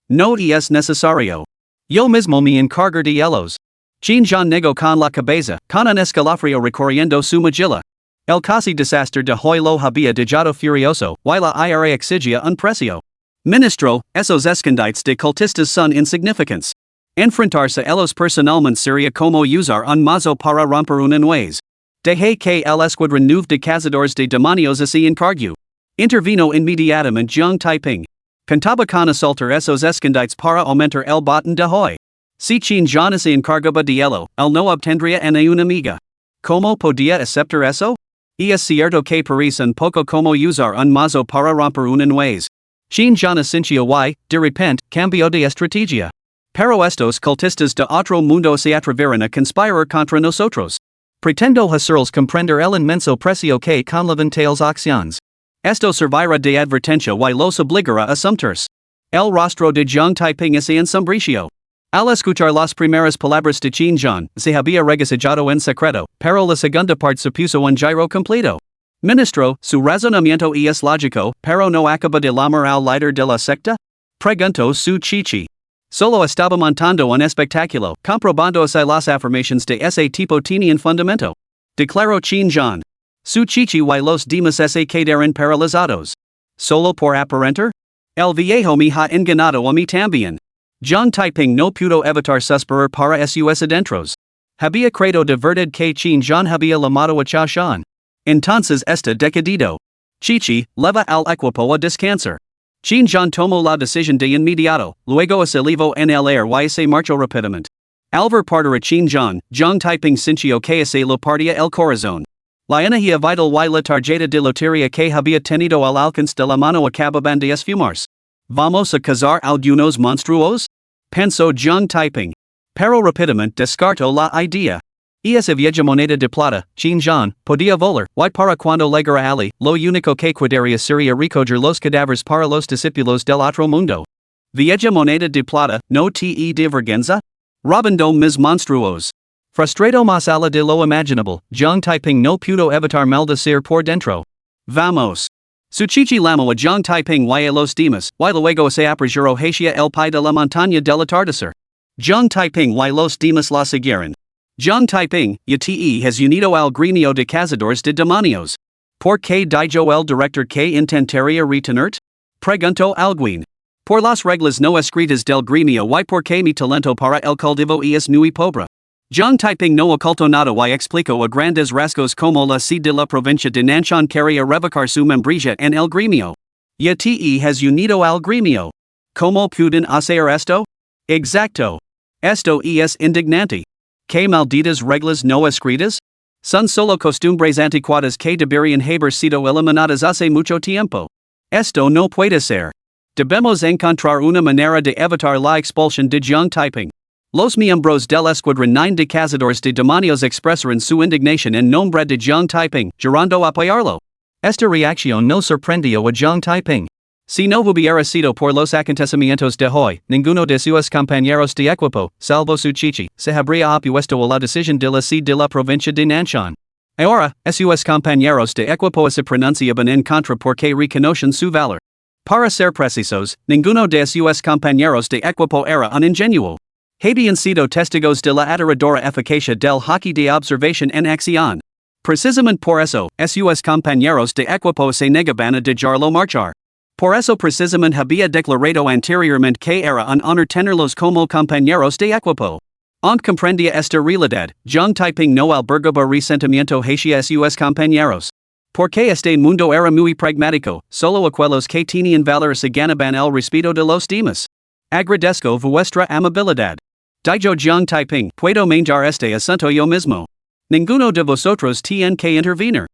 No es necesario. Yo mismo me encargo de ellos. Xin Jean negó con la cabeza, con un escalofrío recorriendo su mejilla. El casi desastre de hoy lo había dejado furioso, y la ira exigía un precio. Ministro, esos escondites de cultistas son insignificantes. Enfrentarse ellos personalmente sería como usar un mazo para romper un nuez. Deje que el escuadrón 9 de cazadores de demonios se encargue. Intervino inmediatamente Jiang Taiping. Contaba con asaltar esos escondites para aumentar el botín de hoy. Si chin John se encargaba de ello, el no obtendría en una amiga. ¿Cómo podía aceptar eso? Es cierto que parece un poco como usar un mazo para romper un envase. Chin John asintió y, de repente, cambió de estrategia. Pero estos cultistas de otro mundo se atreveron a conspirar contra nosotros. Pretendo hacerles comprender el inmenso precio que conllevan tales acciones. Esto servirá de advertencia y los obligará a sumterse. El rostro de Jiang Taiping se ensombreció. Al escuchar las primeras palabras de Qin Jiang, se había regocijado en secreto, pero la segunda parte supuso un giro completo. Ministro, su razonamiento es lógico, pero no acaba de llamar al líder de la secta? Preguntó Su Chichi. Solo estaba montando un espectáculo, comprobando si las afirmaciones de ese tipo tenían fundamento. Declaró Qin Jiang. Su Chichi y los demás se quedaron paralizados. ¿Solo por aparentar? El viejo me ha engañado a mí también. Jiang Taiping no pudo evitar suspirar para sus adentros. Había creído de verdad que Qin Jiang había llamado a Cha Shan. Entonces está decidido. Chichi, leva al equipo a descansar. Qin Jiang tomó la decisión de inmediato, luego se elevó en el aire y se marchó rápidamente. Al ver partir a Qin Jiang, Jiang Taiping sintió que se le partía el corazón. La energía vital y la tarjeta de lotería que había tenido al alcance de la mano acababan de esfumarse. ¿Vamos a cazar algunos monstruos? Pensó Jiang Taiping. Pero rápidamente descartó la idea. Esa vieja moneda de plata, Qin Jiang, podía volar, y para cuando llegara Ali, lo único que quedaría sería recoger los cadáveres para los discípulos del otro mundo. Vieja moneda de plata, no te de vergüenza? Robando mis monstruos. Frustrado más allá de lo imaginable, Jiang Taiping no pudo evitar maldecir por dentro. Vamos. Su Chichi llamó a Jiang Taiping y a los demás, y luego se apresuró hacia el pie de la montaña del atardecer. Jiang Taiping y los demás la siguieron. Jiang Taiping, ya te has unido al gremio de cazadores de demonios. ¿Por qué dijo el director que intentaría retenerte? Preguntó alguien. Por las reglas no escritas del gremio y porque mi talento para el cultivo es muy pobre. Jiang Taiping no ocultó nada y explicó a grandes rasgos como la sede de la provincia de Nanshan quería revocar su membresía en el gremio. Ya te has unido al gremio. ¿Cómo pueden hacer esto? Exacto. Esto es indignante. ¿Qué malditas reglas no escritas? Son solo costumbres anticuadas que deberían haber sido eliminadas hace mucho tiempo. Esto no puede ser. Debemos encontrar una manera de evitar la expulsión de Jiang Taiping. Los miembros del Escuadrón 9 de Cazadores de Demonios expresaron su indignación en nombre de Jiang Taiping, jurando apoyarlo. Esta reacción no sorprendió a Jiang Taiping. Si no hubiera sido por los acontecimientos de hoy, ninguno de sus compañeros de equipo, salvo su Chichi, se habría opuesto a la decisión de la sede de la provincia de Nanshan. Ahora, sus compañeros de equipo se pronunciaban en contra porque reconocen su valor. Para ser precisos, ninguno de sus compañeros de equipo era un ingenuo. Habían sido testigos de la aterradora eficacia del hockey de observación en acción. Precisamente por eso, sus compañeros de equipo se negaban a dejarlo marchar. Por eso precisamente había declarado anteriormente que era un honor tenerlos como compañeros de equipo. Aunque comprendía esta realidad, Jiang Taiping no albergaba resentimiento hacia sus compañeros. Porque este mundo era muy pragmático, solo aquellos que tenían valor se ganaban el respeto de los demás. Agradezco vuestra amabilidad. Dijo Jiang Taiping, puedo manjar este asunto yo mismo. Ninguno de vosotros tiene que intervenir.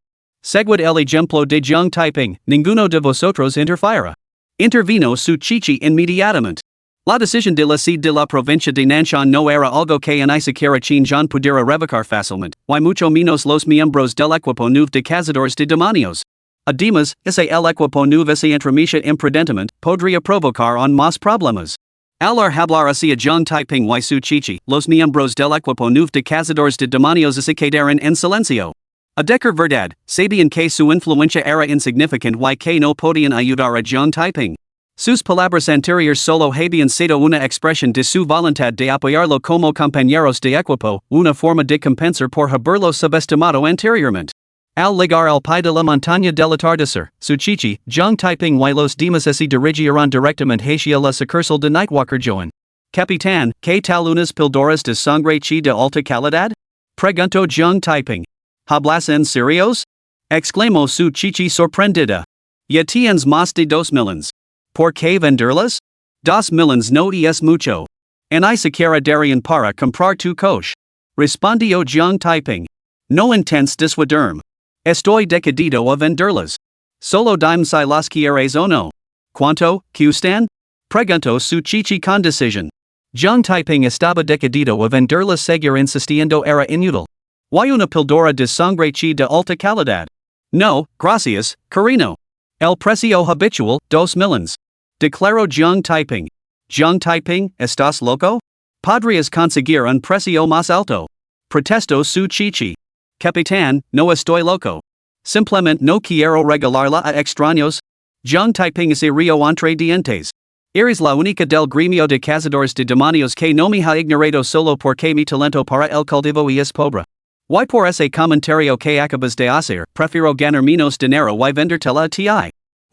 Seguid el ejemplo de Jiang Taiping, ninguno de vosotros interfiera. Intervino Su Chichi inmediatamente. La decisión de la sede de la provincia de Nanshan no era algo que ni siquiera Qin Jiang pudiera revocar fácilmente, y mucho menos los miembros del equipo nuevo de cazadores de demonios. Además, ese el equipo nuevo se entremía imprudentemente, podría provocar aún más problemas. Al hablar hacia Jiang Taiping y Su Chichi, los miembros del equipo nuevo de cazadores de demonios se quedaron en silencio. A decir verdad, sabían que su influencia era insignificante y que no podían ayudar a Jiang Taiping. Sus palabras anteriores solo habían sido una expresión de su voluntad de apoyarlo como compañeros de equipo, una forma de compensar por haberlo subestimado anteriormente. Al llegar al pie de la montaña del atardecer, Su Chichi, Jiang Taiping y los demás se dirigieron directamente hacia la sucursal de Nightwalker Joan. Capitán, ¿qué tal unas píldoras de sangre chi de alta calidad? Preguntó Jiang Taiping. ¿Hablas en serios? Exclamó Su Chichi sorprendida. Ya tienes más de 2 millones. ¿Por qué venderlas? 2 millones no es mucho. En I siquiera darían para comprar tu coche. Respondió Jiang Taiping. No intents dissuadirme. Estoy decidido a venderlas. Solo dime si las quieres o no. ¿Cuánto cuestan? Preguntó su chichi con decisión. Jiang Taiping estaba decidido a venderlas seguir insistiendo era inútil. ¿Hay una píldora de sangre chi de alta calidad? No, gracias, Carino. El precio habitual, 2 millones. Declaró Jiang Taiping. Jiang Taiping, ¿estás loco? Podrías conseguir un precio más alto. Protestó su chichi. Capitán, no estoy loco. Simplemente no quiero regalarla a extraños. Jiang Taiping se rió entre dientes. Eres la única del gremio de cazadores de demonios que no me ha ignorado solo porque mi talento para el cultivo es pobre. Y por ese comentario que acabas de hacer, prefiero ganar menos dinero y vendértela a ti.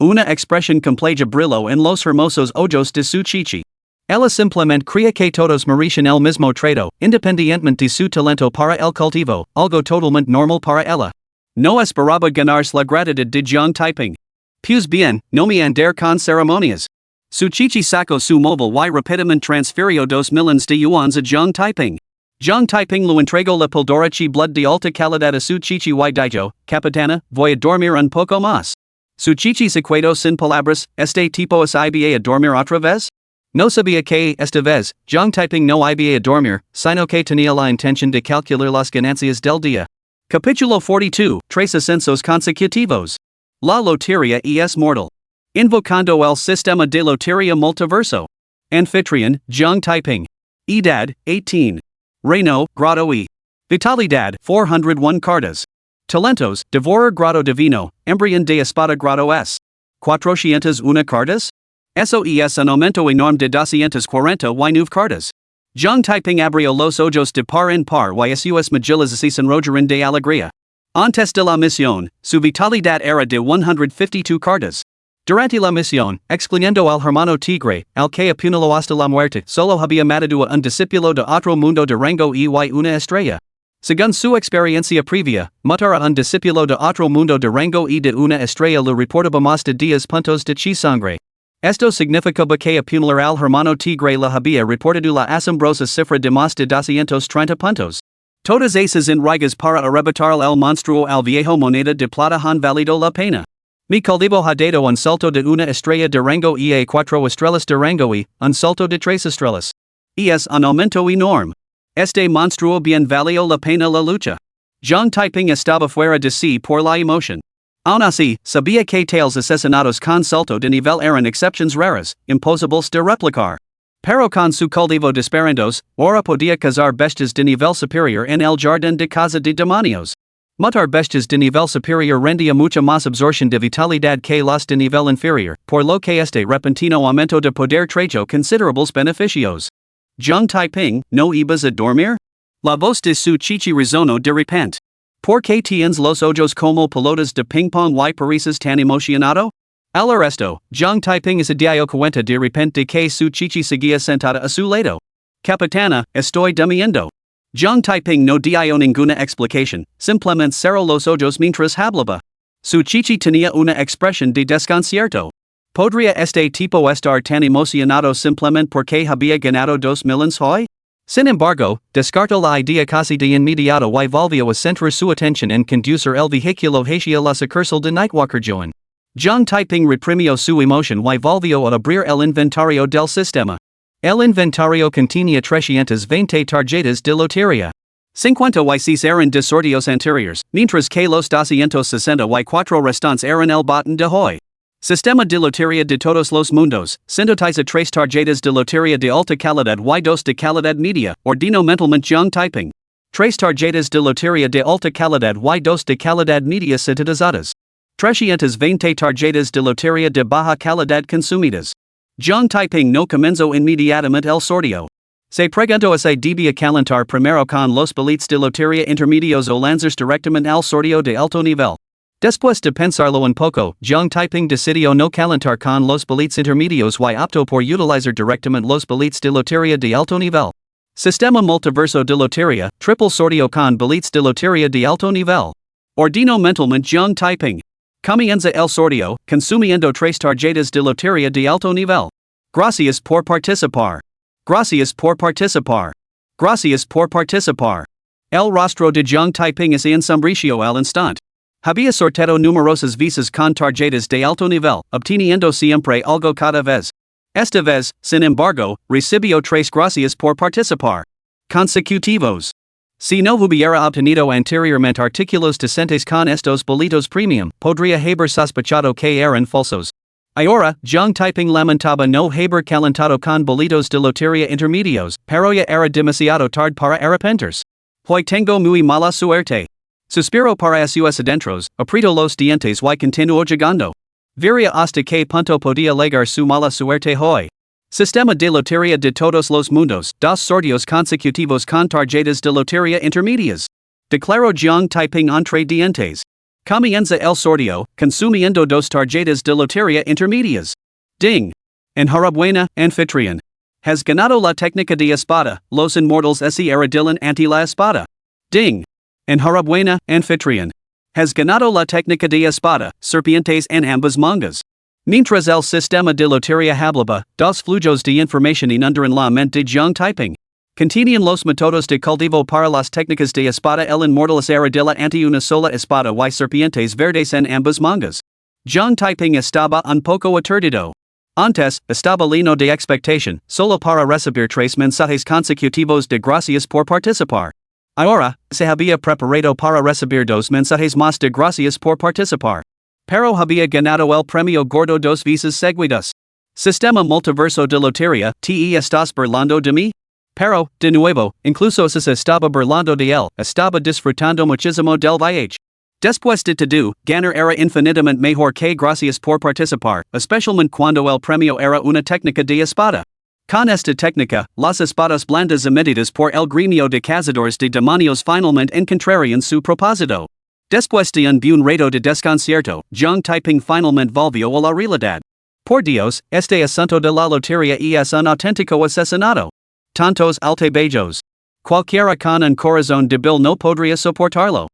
Una expresión compleja brilló en los hermosos ojos de su chichi. Ella simplemente creía que todos merecían el mismo trato, independientemente de su talento para el cultivo, algo totalmente normal para ella. No esperaba ganarse la gratitud de Jiang Taiping. Pues bien, no me andar con ceremonias. Su chichi sacó su móvil y rápidamente transfirió 2 millones de yuans a Jiang Taiping. Jiang Taiping lo entregó la píldora chi blood de alta calidad a su chichi y dijo, Capitana, voy a dormir un poco más. Su chichi se quedó sin palabras, este tipo es iba a dormir otra vez? No sabía que, esta vez, Jiang Taiping no iba a dormir, sino que tenía la intención de calcular las ganancias del día. Capítulo 42, Tres ascensos consecutivos. La lotería es mortal. Invocando el sistema de lotería multiverso. Anfitrión, Jiang Taiping. Edad, 18. Reino, grado E. Vitalidad, 401 cartas. Talentos, Devorar grado divino, Embrión de espada grado S. 401 cartas? Eso es un aumento enorme de 249 cartas. Jiang Taiping abrió los ojos de par en par y sus mejillas se sonrojaron de alegría. Antes de la misión, su vitalidad era de 152 cartas. Durante la misión, excluyendo al hermano tigre, al que apuñaló hasta la muerte, solo había matado a un discípulo de otro mundo de rango y una estrella. Según su experiencia previa, matar a un discípulo de otro mundo de rango y de una estrella le reportaba más de 10 puntos de chi sangre. Esto significaba que apuñalar al hermano tigre le había reportado la asombrosa cifra de más de 230 puntos. Todas esas enrigas para arrebatar el monstruo al viejo moneda de plata han valido la pena. Mi cultivo ha dado un salto de una estrella de rango y a 4 estrellas de rango y un salto de 3 estrellas. Y es un aumento enorme. Este monstruo bien valió la pena la lucha. Jiang Taiping estaba fuera de sí por la emoción. Aún así, sabía que tales asesinatos con salto de nivel eran excepciones raras, imposibles de replicar. Pero con su cultivo de esperantos, ahora podía cazar bestias de nivel superior en el jardín de casa de demonios. Matar bestias de nivel superior rendía mucha más absorción de vitalidad que las de nivel inferior, por lo que este repentino aumento de poder trajo considerables beneficios. Jiang Taiping, ¿no ibas a dormir? La voz de su chichi resonó de repente. ¿Por qué tienes los ojos como pelotas de ping-pong y pareces tan emocionado? Al arresto, Jiang Taiping se dio cuenta de repente de que su chichi seguía sentada a su lado. Capitana, estoy durmiendo. Jiang Taiping no dio ninguna explicación, simplemente cerró los ojos mientras hablaba. Su chichi tenía una expresión de desconcierto. ¿Podría este tipo estar tan emocionado simplemente porque había ganado 2 millones hoy? Sin embargo, descartó la idea casi de inmediato y volvió a centrar su atención en conducir el vehículo hacia la sucursal de Nightwalker Joan. Jiang Taiping reprimió su emoción y volvió a abrir el inventario del sistema. El inventario contenía 320 tarjetas de lotería. 56 eran de sorteos anteriores, mientras que los 264 restantes eran el botín de hoy. Sistema de lotería de todos los mundos, sintetiza 3 tarjetas de lotería de alta calidad y 2 de calidad media, ordeno mentalmente Jiang Taiping. 3 tarjetas de lotería de alta calidad y 2 de calidad media sintetizadas. 320 tarjetas de lotería de baja calidad consumidas. Jiang Taiping no comenzó inmediatamente el sorteo. Se preguntó si debía calentar primero con los billetes de lotería intermedios o lanzarse directamente al sorteo de alto nivel. Después de pensarlo un poco, Jiang Taiping decidió no calentar con los billetes intermedios y optó por utilizar directamente los billetes de lotería de alto nivel. Sistema multiverso de lotería, triple sorteo con billetes de lotería de alto nivel. Ordeno mentalmente Jiang Taiping. Comienza el sorteo, consumiendo 3 tarjetas de lotería de alto nivel. Gracias por participar. Gracias por participar. Gracias por participar. El rostro de Jiang Taiping es ensombricio al instante. Había sorteado numerosas visas con tarjetas de alto nivel, obteniendo siempre algo cada vez. Esta vez, sin embargo, recibió 3 gracias por participar. Consecutivos. Si no hubiera obtenido anteriormente artículos decentes con estos boletos premium, podría haber sospechado que eran falsos. Ahora, Jiang Taiping lamentaba no haber calentado con boletos de lotería intermedios, pero ya era demasiado tarde para arrepentirse. Hoy tengo muy mala suerte. Suspiro para sus adentros, aprieto los dientes y continuo llegando. Vería hasta qué punto podía llegar su mala suerte hoy. Sistema de lotería de todos los mundos, 2 sorteos consecutivos con tarjetas de lotería intermedias. Declaró Jiang Taiping entre dientes. Comienza el sorteo, consumiendo 2 tarjetas de lotería intermedias. Ding. Enhorabuena, anfitrión. Has ganado la técnica de espada, los inmortales se arrodillan ante la espada. Ding. Enhorabuena, anfitrión. Has ganado la técnica de espada, serpientes en ambas mangas. Mientras el sistema de lotería hablaba, 2 flujos de información inundaron la mente de Jiang Taiping. Contenían los métodos de cultivo para las técnicas de espada el inmortal se arrodilla ante una sola espada y serpientes verdes en ambas mangas. Jiang Taiping estaba un poco aturdido. Antes, estaba lleno de expectación, solo para recibir 3 mensajes consecutivos de gracias por participar. Ahora, se había preparado para recibir 2 mensajes más de gracias por participar. Pero había ganado el premio gordo 2 visas seguidas. Sistema multiverso de lotería, ¿te estás burlando de mí? Pero, de nuevo, incluso si se estaba burlando de él, estaba disfrutando muchísimo del viaje. Después de todo, ganar era infinitamente mejor que gracias por participar, especialmente cuando el premio era una técnica de espada. Con esta técnica, las espadas blandas emitidas por el gremio de cazadores de demonios finalmente encontrarían su propósito. Después de un buen rato de desconcierto, Jiang Taiping finalmente volvió a la realidad. Por Dios, este asunto de la lotería es un auténtico asesinato. Tantos altibajos. Cualquiera con un corazón débil no podría soportarlo.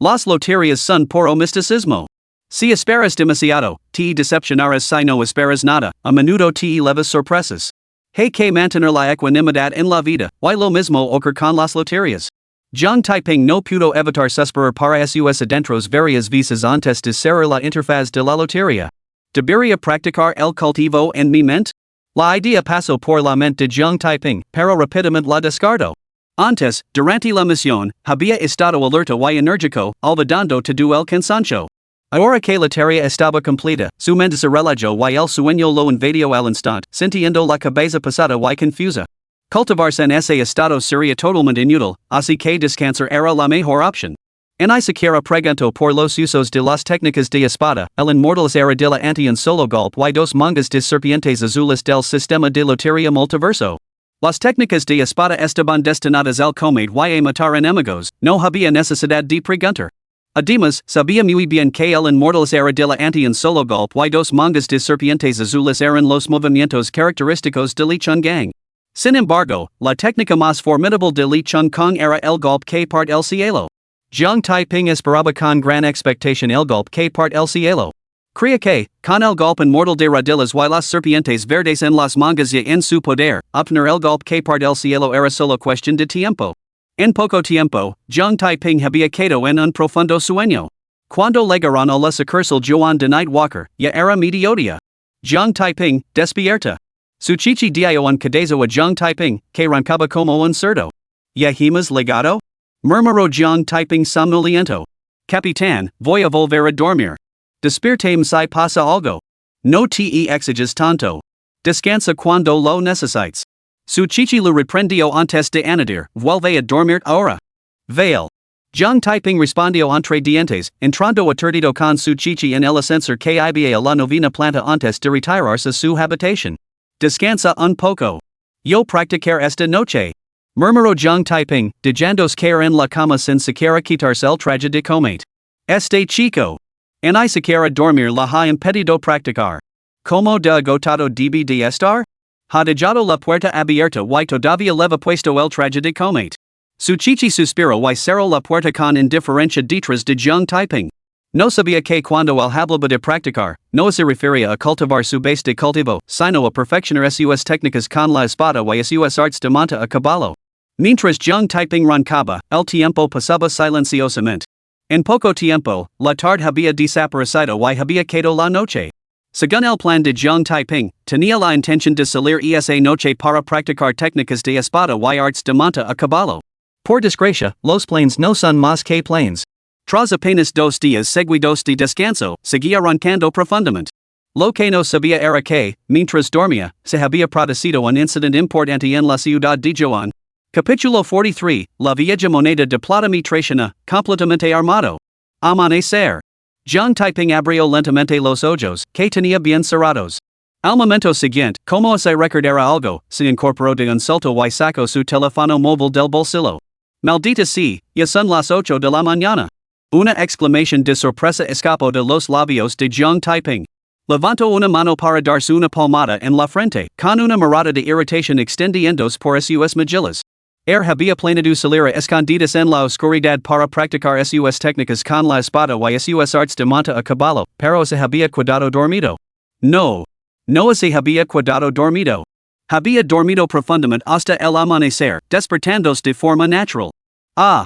Las loterías son puro misticismo. Si esperas demasiado, te decepcionarás. Si no esperas nada, a menudo te llevas sorpresas. Hay que mantener la ecuanimidad en la vida, y lo mismo ocurre con las loterías. Jiang Taiping no pudo evitar suspirar para sus adentros varias veces antes de cerrar la interfaz de la lotería. ¿Debería practicar el cultivo en mi mente? La idea pasó por la mente de Jiang Taiping, pero rápidamente la descartó. Antes, durante la misión, había estado alerta y enérgico, olvidando todo el cansancio. Ahora que la tarea estaba completa, su mente se relajó y el sueño lo invadió al instante, sintiendo la cabeza pesada y confusa. Cultivarse en ese estado sería totalmente inútil, así que descansar era la mejor opción. Ni siquiera preguntó por los usos de las técnicas de espada, el inmortal se arrodilla ante un solo golpe y 2 mangas de serpientes azules del sistema de lotería multiverso. Las técnicas de espada estaban destinadas al combate y a matar enemigos, no había necesidad de preguntar. Además, sabía muy bien que el inmortal se arrodilla ante un solo golpe y 2 mangas de serpientes azules eran los movimientos característicos de Li Chun Gang. Sin embargo, la técnica más formidable de Li Chun Kong era el golpe que parte el cielo. Jiang Taiping esperaba con gran expectación el golpe que parte el cielo. Creía que, con el golpe inmortal de rodillas y las serpientes verdes en las mangas y en su poder, obtener el golpe que parte el cielo era solo cuestión de tiempo. En poco tiempo, Jiang Taiping había quedado en un profundo sueño. Cuando llegaron a la sucursal Joan de Nightwalker, ya era mediodía. Jiang Taiping, despierta. Su chichi dio un cadezo a Jiang Taiping, que roncaba como un cerdo. ¿Ya hemos llegado? Murmuró Jiang Taiping somnoliento. Capitán, voy a volver a dormir. Despiértame si pasa algo. No te exiges tanto. Descansa cuando lo necesites. Su chichi lo reprendió antes de anadir, vuelve a dormir ahora. Veil. Jiang Taiping respondió entre dientes, entrando aturdido con su chichi en el ascensor que iba a la novena planta antes de retirarse a su habitación. Descansa un poco. Yo practicar esta noche. Murmuró Jiang Taiping, dejándose caer en la cama sin siquiera quitarse el traje de combate. Este chico. Ni siquiera dormir la ha impedido practicar. Como de agotado debe de estar? Ha dejado la puerta abierta y todavía leva puesto el traje de combate. Su chichi suspiró y cerró la puerta con indiferencia detrás de Jiang Taiping. No sabía que cuando al hablaba de practicar, no se refería a cultivar su base de cultivo, sino a perfeccionar sus técnicas con la espada y sus arts de monta a caballo. Mientras Jung Taiping roncaba, el tiempo pasaba silenciosamente. En poco tiempo, la tarde había desaparecido y había quedado la noche. Según el plan de Jung Taiping, tenía la intención de salir esa noche para practicar técnicas de espada y arts de monta a caballo. Por desgracia, los planes no son más que planes. Tras apenas 2 días seguidos de descanso, seguía roncando profundamente. Lo que no sabía era que, mientras dormía, se había producido un incidente importante en la ciudad de Joan. Capítulo 43, la vieja moneda de plata me traiciona, completamente armado. Amanecer. Jung Taiping abrió lentamente los ojos, que tenía bien cerrados. Al momento siguiente, como se recordara algo, se incorporó de un salto y sacó su teléfono móvil del bolsillo. Maldita sea, ya son las 8 de la mañana. Una exclamación de sorpresa escapó de los labios de Jung Taiping. Levantó una mano para darse una palmada en la frente, con una mirada de irritación extendiéndose por sus mejillas. Había planeado salir a escondidas en la oscuridad para practicar sus técnicas con la espada y sus arts de monta a caballo, pero se había quedado dormido. No se había quedado dormido. Había dormido profundamente hasta el amanecer, despertándose de forma natural.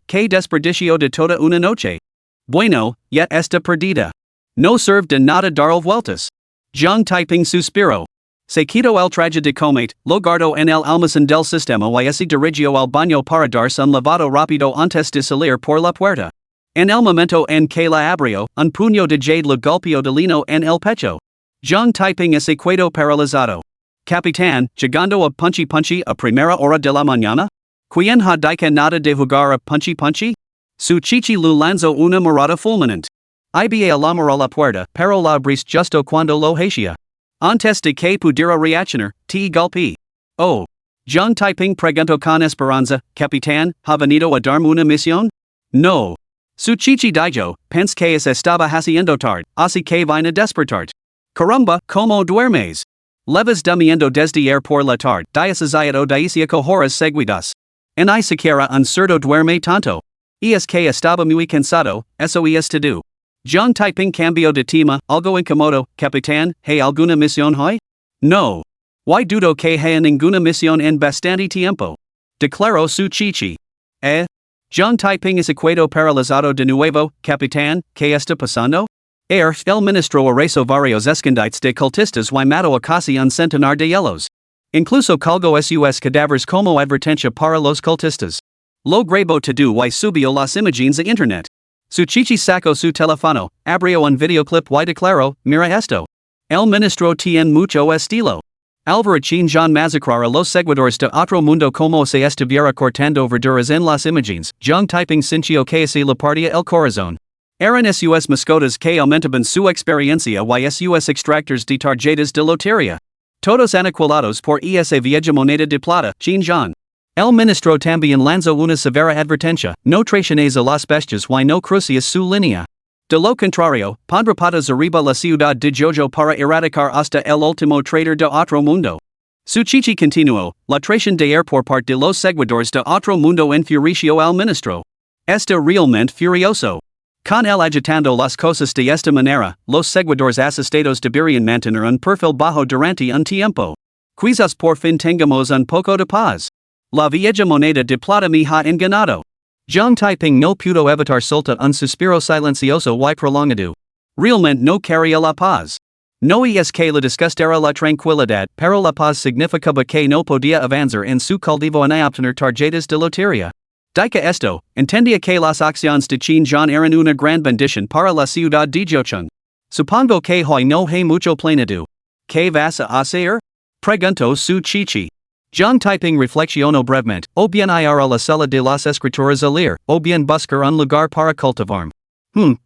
¡Qué desperdicio de toda una noche! Bueno, ya está perdida. No sirve de nada dar vueltas. Jung Taiping suspiró. Se quitó el traje de comete, lo guardó en el almacén del sistema y se dirigió al baño para darse un lavado rápido antes de salir por la puerta. En el momento en que la abrió, un puño de jade le golpeó de lino en el pecho. Jung Taiping se quedó paralizado. Capitán, llegando a Punchy a primera hora de la mañana? ¿Quién ha dicho nada de jugar a Punchy? Su chichi lu lanzó una mirada fulminante. Iba a llamar a la puerta, pero la abriste justo cuando lo hacía. Antes de que pudiera reaccionar, te golpeé. Oh. Jung Taiping preguntó con esperanza, Capitán, ¿ha venido a darme una misión? No. Su chichi dijo, pensé que estaba haciendo tarde, así que vine a despertarte. Caramba, ¿cómo duermes? Leves durmiendo desde ayer por la tarde, 18 horas seguidas. Ni siquiera un cerdo duerme tanto. Es que estaba muy cansado, eso es todo. Jung Taiping cambió de tema, algo incómodo, Capitán, ¿hay alguna misión hoy? No. Y dudo que haya ninguna misión en bastante tiempo. Declaró su chichi. Jung Taiping se quedó paralizado de nuevo, Capitán, ¿qué está pasando? El ministro arrestó varios escondites de cultistas y mató a casi un centenar de ellos. Incluso colgó sus cadáveres como advertencia para los cultistas. Lo grabó todo y subió las imágenes a internet. Su chichi sacó su teléfono, abrió un videoclip y declaró, mira esto. El ministro tiene mucho estilo. Alvaro Chin John masacrar a los seguidores de otro mundo como se estuviera cortando verduras en las imágenes. Jung Taiping sintió que se le partía el corazón. Eran sus mascotas que aumentaban su experiencia y sus extractors de tarjetas de lotería. Todos aniquilados por esa vieja moneda de plata, Chin John. El ministro también lanzó una severa advertencia, no traiciones a las bestias y no crucies su línea. De lo contrario, pondrá patas arriba la ciudad de Jojo para erradicar hasta el último traidor de otro mundo. Su chichi continuó, la traición de ayer por parte de los seguidores de otro mundo enfureció al ministro. Está realmente furioso. Con él agitando las cosas de esta manera, los seguidores asistidos deberían mantener un perfil bajo durante un tiempo. Quizás por fin tengamos un poco de paz. La vieja moneda de plata me ha enganado. Jung Taiping no pudo evitar soltar un suspiro silencioso y prolongado. Realmente no quería la paz. No es que le disgustara la tranquilidad, pero la paz significaba que no podía avanzar en su cultivo ni obtener tarjetas de lotería. Dica esto, entendía que las acciones de Chin John eran una gran bendición para la ciudad de Jochung. Supongo que hoy no hay mucho planeado. ¿Qué vas a hacer? Preguntó su chichi. Jung Taiping reflexionó brevemente, o bien ir a la sala de las escrituras a leer, o bien buscar un lugar para cultivarme.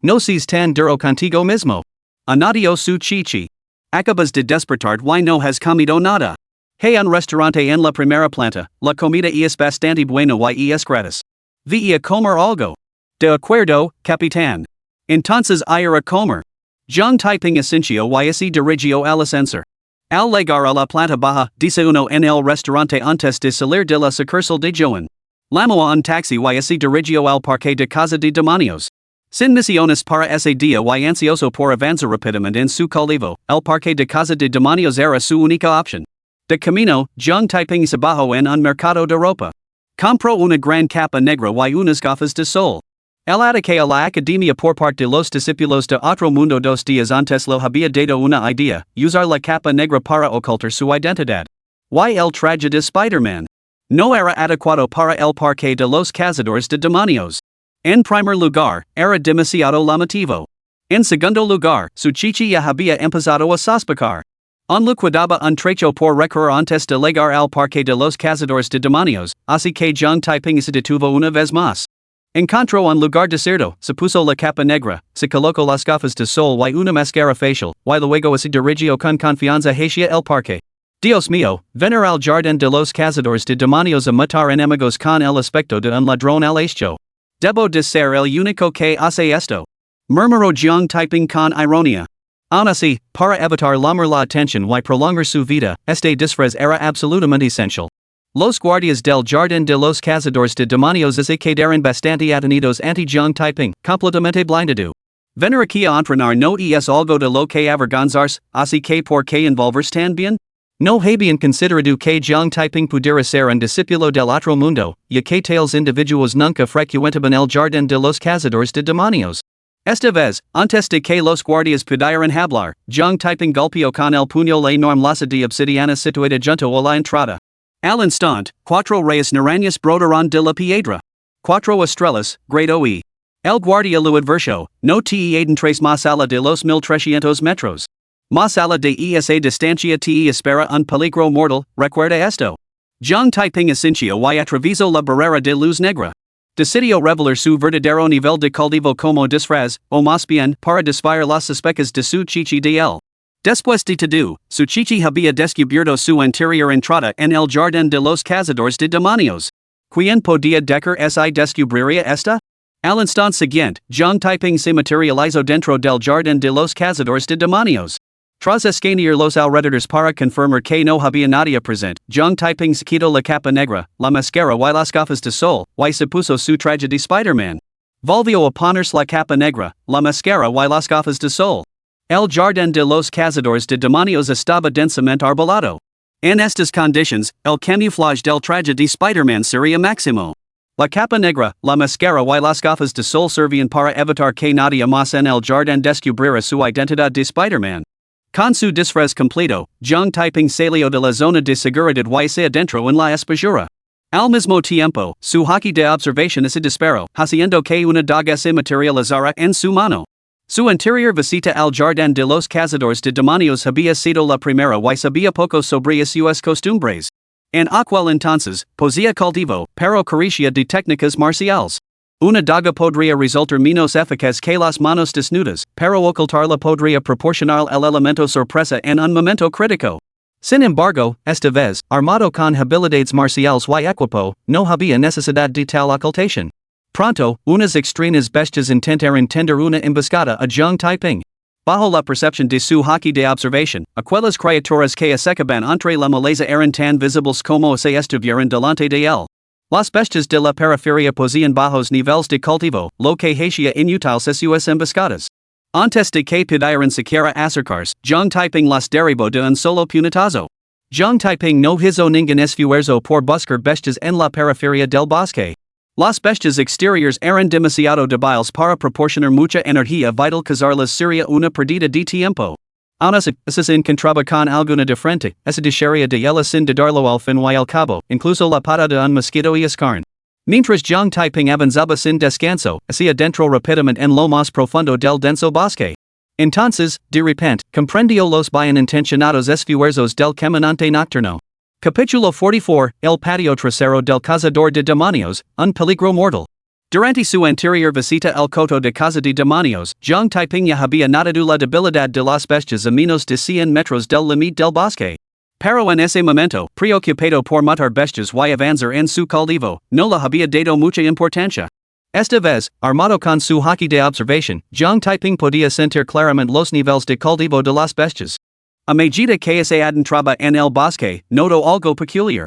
No seas tan duro contigo mismo. Añadió su chichi. Acabas de despertar y no has comido nada. Hay un restaurante en la primera planta, la comida es bastante buena y es gratis. Ve a comer algo. De acuerdo, capitán. Entonces ir a comer. Jung Taiping asintió y se dirigió al ascensor. Al llegar a la planta baja, desayunó en el restaurante antes de salir de la sucursal de Joan. Llamó a un taxi y se dirigió al parque de Casa de Demonios. Sin misiones para ese día y ansioso por avanzar rápidamente en su cultivo, el parque de casa de demonios era su única opción. De camino, Jung Taiping se bajó en un mercado de ropa. Compró una gran capa negra y unas gafas de sol. El ataque a la academia por parte de los discípulos de otro mundo 2 días antes lo había dado una idea, usar la capa negra para ocultar su identidad. Y el traje de Spider-Man no era adecuado para el parque de los cazadores de demonios. En primer lugar, era demasiado llamativo. En segundo lugar, su chichi ya había empezado a sospechar. Un liquidaba un trecho por recorrer antes de llegar al parque de los cazadores de demonios, así que Jung Taiping se detuvo una vez más. Encontró un lugar desierto, se puso la capa negra, se colocó las gafas de sol y una máscara facial, y luego se dirigió con confianza hacia el parque. Dios mío, venir al jardín de los cazadores de demonios a matar enemigos con el aspecto de un ladrón al hecho. Debo de ser el único que hace esto. Murmuró Jung Taiping con ironía. Aun así, para evitar llamar la atención y prolongar su vida, este disfraz era absolutamente esencial. Los guardias del jardín de los cazadores de demonios se quedaron bastante atenidos ante Jung Taiping, completamente blindado. Venir aquí a entrenar no es algo de lo que avergonzarse, así que ¿por qué envolverse tan bien? No habían considerado que Jung Taiping pudiera ser un discípulo del otro mundo, ya que tales individuos nunca frecuentaban el jardín de los cazadores de demonios. Esta vez, antes de que los guardias pudieran hablar, Jung Taiping golpeó con el puño la enorme losa de obsidiana situada junto a la entrada. Al instante, 4 rayas naranjas brotaron de la piedra. 4 estrellas, grado E. El guardia lo advirtió, no te adentres más allá de los 1300 metros. Más allá de esa distancia te espera un peligro mortal, recuerda esto. Jung Taiping asintió y atravesó la barrera de luz negra. Decidió revelar su verdadero nivel de cultivo como disfraz, o más bien, para desviar las sospechas de su chichi de él. Después de todo, su chichi había descubierto su anterior entrada en el jardín de los cazadores de demonios. ¿Quién podía decir si descubriría esta? Al instante siguiente, Jung Taiping se materializó dentro del jardín de los cazadores de demonios. Tras escanear los alrededores para confirmar que no había nadie presente, Jung Taiping se quitó la capa negra, la máscara y las gafas de sol, y se puso su traje de Spider-Man. Volvió a ponerse la capa negra, la máscara y las gafas de sol. El jardín de los cazadores de demonios estaba densamente arbolado. En estas condiciones, el camuflaje del traje de Spider-Man sería máximo. La capa negra, la máscara y las gafas de sol servían para evitar que nadie más en el jardín descubriera su identidad de Spider-Man. Con su disfraz completo, Jung Taiping salió de la zona de seguridad y se adentró en la espesura. Al mismo tiempo, su hockey de observación se disparó, haciendo que una daga se materializara en su mano. Su anterior visita al jardín de los cazadores de demonios había sido la primera y sabía poco sobre sus costumbres. En aquel entonces, poseía cultivo, pero carecía de técnicas marciales. Una daga podría resultar menos eficaz que las manos desnudas, pero ocultarla podría proporcionar el elemento sorpresa en un momento crítico. Sin embargo, esta vez, armado con habilidades marciales y equipo, no había necesidad de tal ocultación. Pronto, unas extrañas bestias intentaron tender una emboscada a Jung Taiping. Bajo la percepción de su hockey de observación, aquellas criaturas que asecaban entre la maleza eran tan visibles como si estuvieran delante de él. Las bestias de la periferia poseían bajos niveles de cultivo, lo que hacía inútil sus emboscadas. Antes de que pudieran siquiera acercarse, Jung Taiping las derribó de un solo puñetazo. Jung Taiping no hizo ningún esfuerzo por buscar bestias en la periferia del bosque. Las bestias exteriores eran demasiado débiles para proporcionar mucha energía vital, cazarlas sería una pérdida de tiempo. Aún así, se encontraba con alguna de frente, esa desearía de ella sin darlo al fin y al cabo, incluso la pata de un mosquito y escarn. Mientras Jung Taiping avanzaba sin descanso, hacia dentro rápidamente en lo más profundo del denso bosque. Entonces, de repente, comprendió los bien intencionados esfuerzos del caminante nocturno. Capítulo 44, El patio trasero del cazador de demonios, un peligro mortal. Durante su anterior visita al coto de casa de demonios, Jung Taiping ya había notado la debilidad de las bestias a menos de 100 metros del límite del bosque. Pero en ese momento, preocupado por matar bestias y avanzar en su cultivo, no le había dado mucha importancia. Esta vez, armado con su hockey de observación, Jung Taiping podía sentir claramente los niveles de cultivo de las bestias. A medida que se adentraba en el bosque, notó algo peculiar.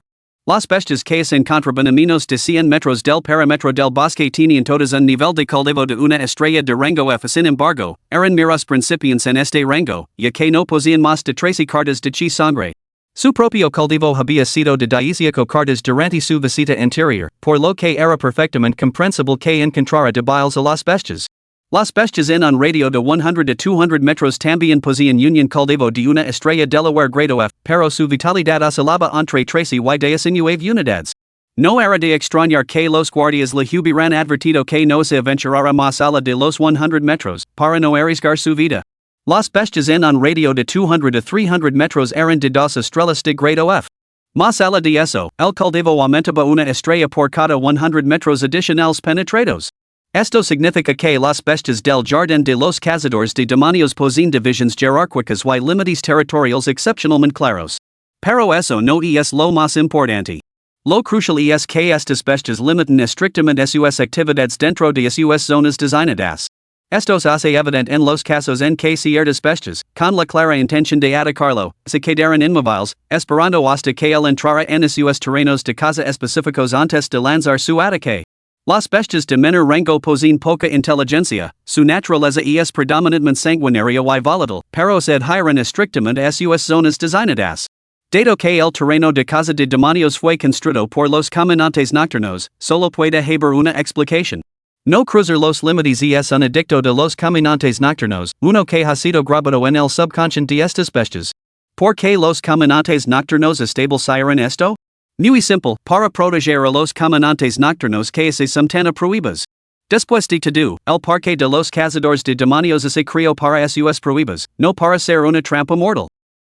Las bestias que se encontraban aminos de 100 metros del perímetro del bosque tenían todas un nivel de cultivo de una estrella de rango F. Sin embargo, eran miras principiantes en este rango, ya que no poseían más de 13 cartas de chi sangre. Su propio cultivo había sido de 18 cartas durante su visita anterior, por lo que era perfectamente comprensible que encontrara débiles a las bestias. Las bestias en un radio de 100 a 200 metros también poseían un cultivo de una estrella delaware grado F, pero su vitalidad oscilaba entre 13 y 19 unidades. No era de extrañar que los guardias le hubieran advertido que no se aventurara más allá de los 100 metros, para no arriesgar su vida. Las bestias en un radio de 200 a 300 metros eran de 2 estrellas de grado F. Más allá de eso, el cultivo aumentaba una estrella por cada 100 metros adicionales penetrados. Esto significa que las bestias del jardín de los cazadores de demonios poseen divisiones jerárquicas y límites territoriales excepcionalmente claros. Pero eso no es lo más importante. Lo crucial es que estas bestias limitan estrictamente sus actividades dentro de sus zonas designadas. Esto se hace evidente en los casos en que ciertas bestias, con la clara intención de atacarlo, se quedaron inmóviles, esperando hasta que él entrara en sus terrenos de caza específicos antes de lanzar su ataque. Las bestias de menor rango poseen poca inteligencia, su naturaleza es predominantemente sanguinaria y volátil, pero se adhieren estrictamente a sus zonas designadas. Dado que el terreno de caza de demonios fue construido por los caminantes nocturnos, solo puede haber una explicación. No cruzar los límites es un edicto de los caminantes nocturnos, uno que ha sido grabado en el subconsciente de estas bestias. ¿Por qué los caminantes nocturnos establecieron esto? Muy simple, para proteger a los caminantes nocturnos que se someten prohibas. Después de todo, el parque de los cazadores de demonios se creó para sus prohibas, no para ser una trampa mortal.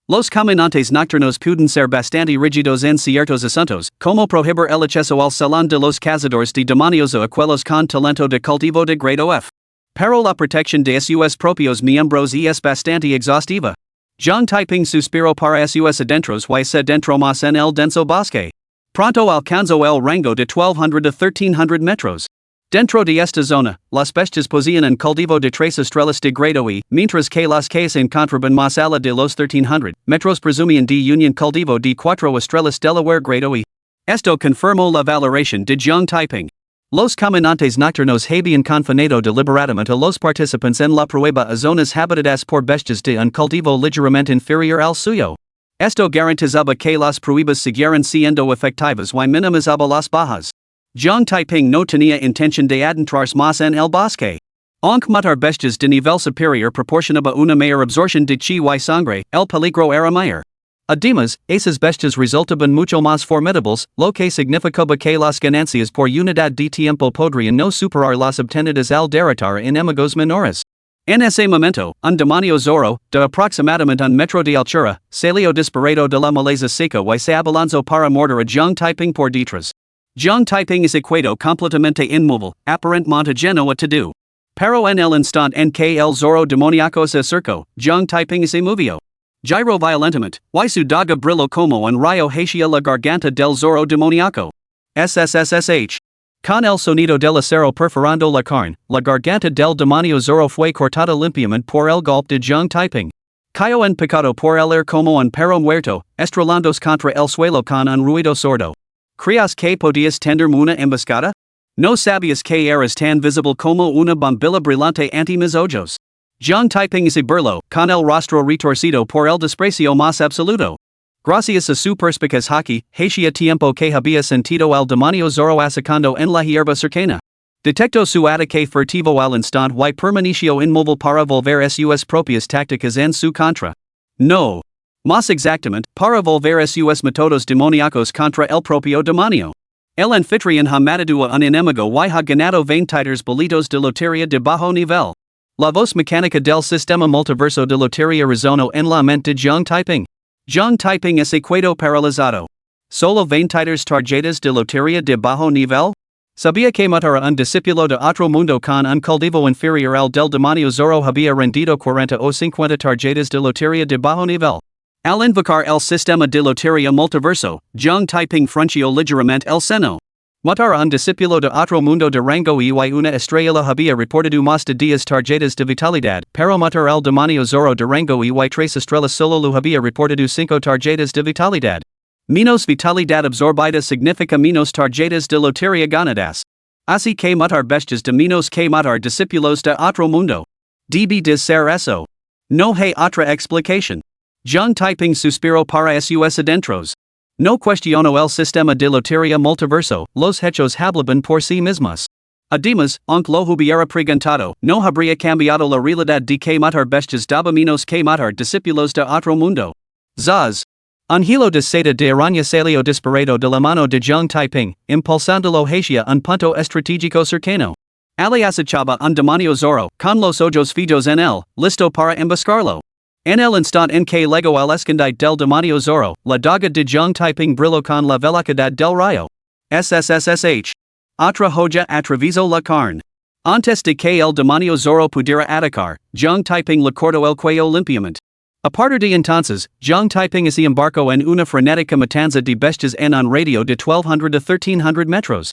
Los caminantes nocturnos pueden ser bastante rígidos en ciertos asuntos, como prohibir el acceso al salón de los cazadores de demonios o aquellos con talento de cultivo de grado F. Pero la protección de sus propios miembros es bastante exhaustiva. John Taiping suspiró para sus adentros y se adentró más en el denso bosque. Pronto alcanzó el rango de 1200 a 1300 metros. Dentro de esta zona, las bestias poseían un cultivo de 3 estrellas de grado E, mientras que las que se encontraban más allá de los 1300 metros presumían de un cultivo de 4 estrellas delaware grado E. Esto confirmó la valoración de John Taiping. Los caminantes nocturnos habían confinado deliberadamente a los participantes en la prueba a zonas habitadas por bestias de un cultivo ligeramente inferior al suyo. Esto garantizaba que las pruebas siguieran siendo efectivas y minimizaba las bajas. John Taiping no tenía intención de adentrarse más en el bosque. Aunque matar bestias de nivel superior proporcionaba una mayor absorción de chi y sangre, el peligro era mayor. Además, esas bestias resultaban mucho más formidables, lo que significaba que las ganancias por unidad de tiempo podrían no superar las obtenidas al derrotar enemigos menores. En ese momento, un demonio zorro, de aproximadamente un metro de altura, salió disparado de la maleza seca y se abalanzó para morder a John Taiping por detrás. John Taiping se quedó completamente inmóvil, aparentemente lleno a todo. Pero en el instante en que el zorro demoníaco se acercó, John Taiping se movió. Giró violentamente, y su daga brilló como un rayo hacia la garganta del zorro demoníaco. SSSSH. Con el sonido del acero perforando la carne, la garganta del demonio zorro fue cortada limpiamente por el golpe de John Taiping. Cayó en picado por el aire como un perro muerto, estrelándose contra el suelo con un ruido sordo. ¿Creías que podías tenderme una emboscada? No sabías que eras tan visible como una bombilla brillante ante mis ojos. John Taiping se burló, con el rostro retorcido por el desprecio más absoluto. Gracias a su perspicaz Aquí, hacía tiempo que había sentido al demonio zorro acechando en la hierba cercana. Detectó su ataque furtivo al instante y permaneció inmóvil para volver sus propias tácticas en su contra. No. Más exactamente, para volver sus métodos demoníacos contra el propio demonio. El anfitrión ha matado a un enemigo y ha ganado 23 bolitos de lotería de bajo nivel. La voz mecánica del sistema multiverso de lotería resonó en la mente de John Taiping. John Taiping se quedó paralizado. ¿Solo 23 tarjetas de lotería de bajo nivel? Sabía que matar a un discípulo de otro mundo con un cultivo inferior al del demonio zorro había rendido 40 o 50 tarjetas de lotería de bajo nivel. Al invocar el sistema de lotería multiverso, John Taiping frunció ligeramente el seno. Matar a un discípulo de otro mundo de rango y una estrella había reportado más de 10 tarjetas de vitalidad, pero matar al demonio zorro de rango y 3 estrellas solo lo había reportado 5 tarjetas de vitalidad. Menos vitalidad absorbida significa menos tarjetas de lotería ganadas. Así que matar bestias de menos que matar discípulos de otro mundo. Debe de ser eso. No hay otra explicación. John typing suspiro para sus adentros. No cuestiono el sistema de lotería multiverso, los hechos hablaban por sí mismos. Además, aunque lo hubiera preguntado, no habría cambiado la realidad de que matar bestias daba menos que matar discípulos de otro mundo. Zaz. Un hilo de seda de araña salió disparado de la mano de Zhang Taiping, impulsándolo hacia un punto estratégico cercano. Alias echaba un demonio zorro, con los ojos fijos en él, listo para emboscarlo. En el instante en que llegó al escondite del demonio zorro, la daga de Zhang Taiping brilló con la velocidad del rayo. SSSSH. Otra joya atravesó la carne. Antes de que el demonio zorro pudiera atacar, Zhang Taiping le cortó el cuello limpiamente. A partir de entonces, Zhang Taiping se embarcó en una frenética matanza de bestias en un radio de 1200 a 1300 metros.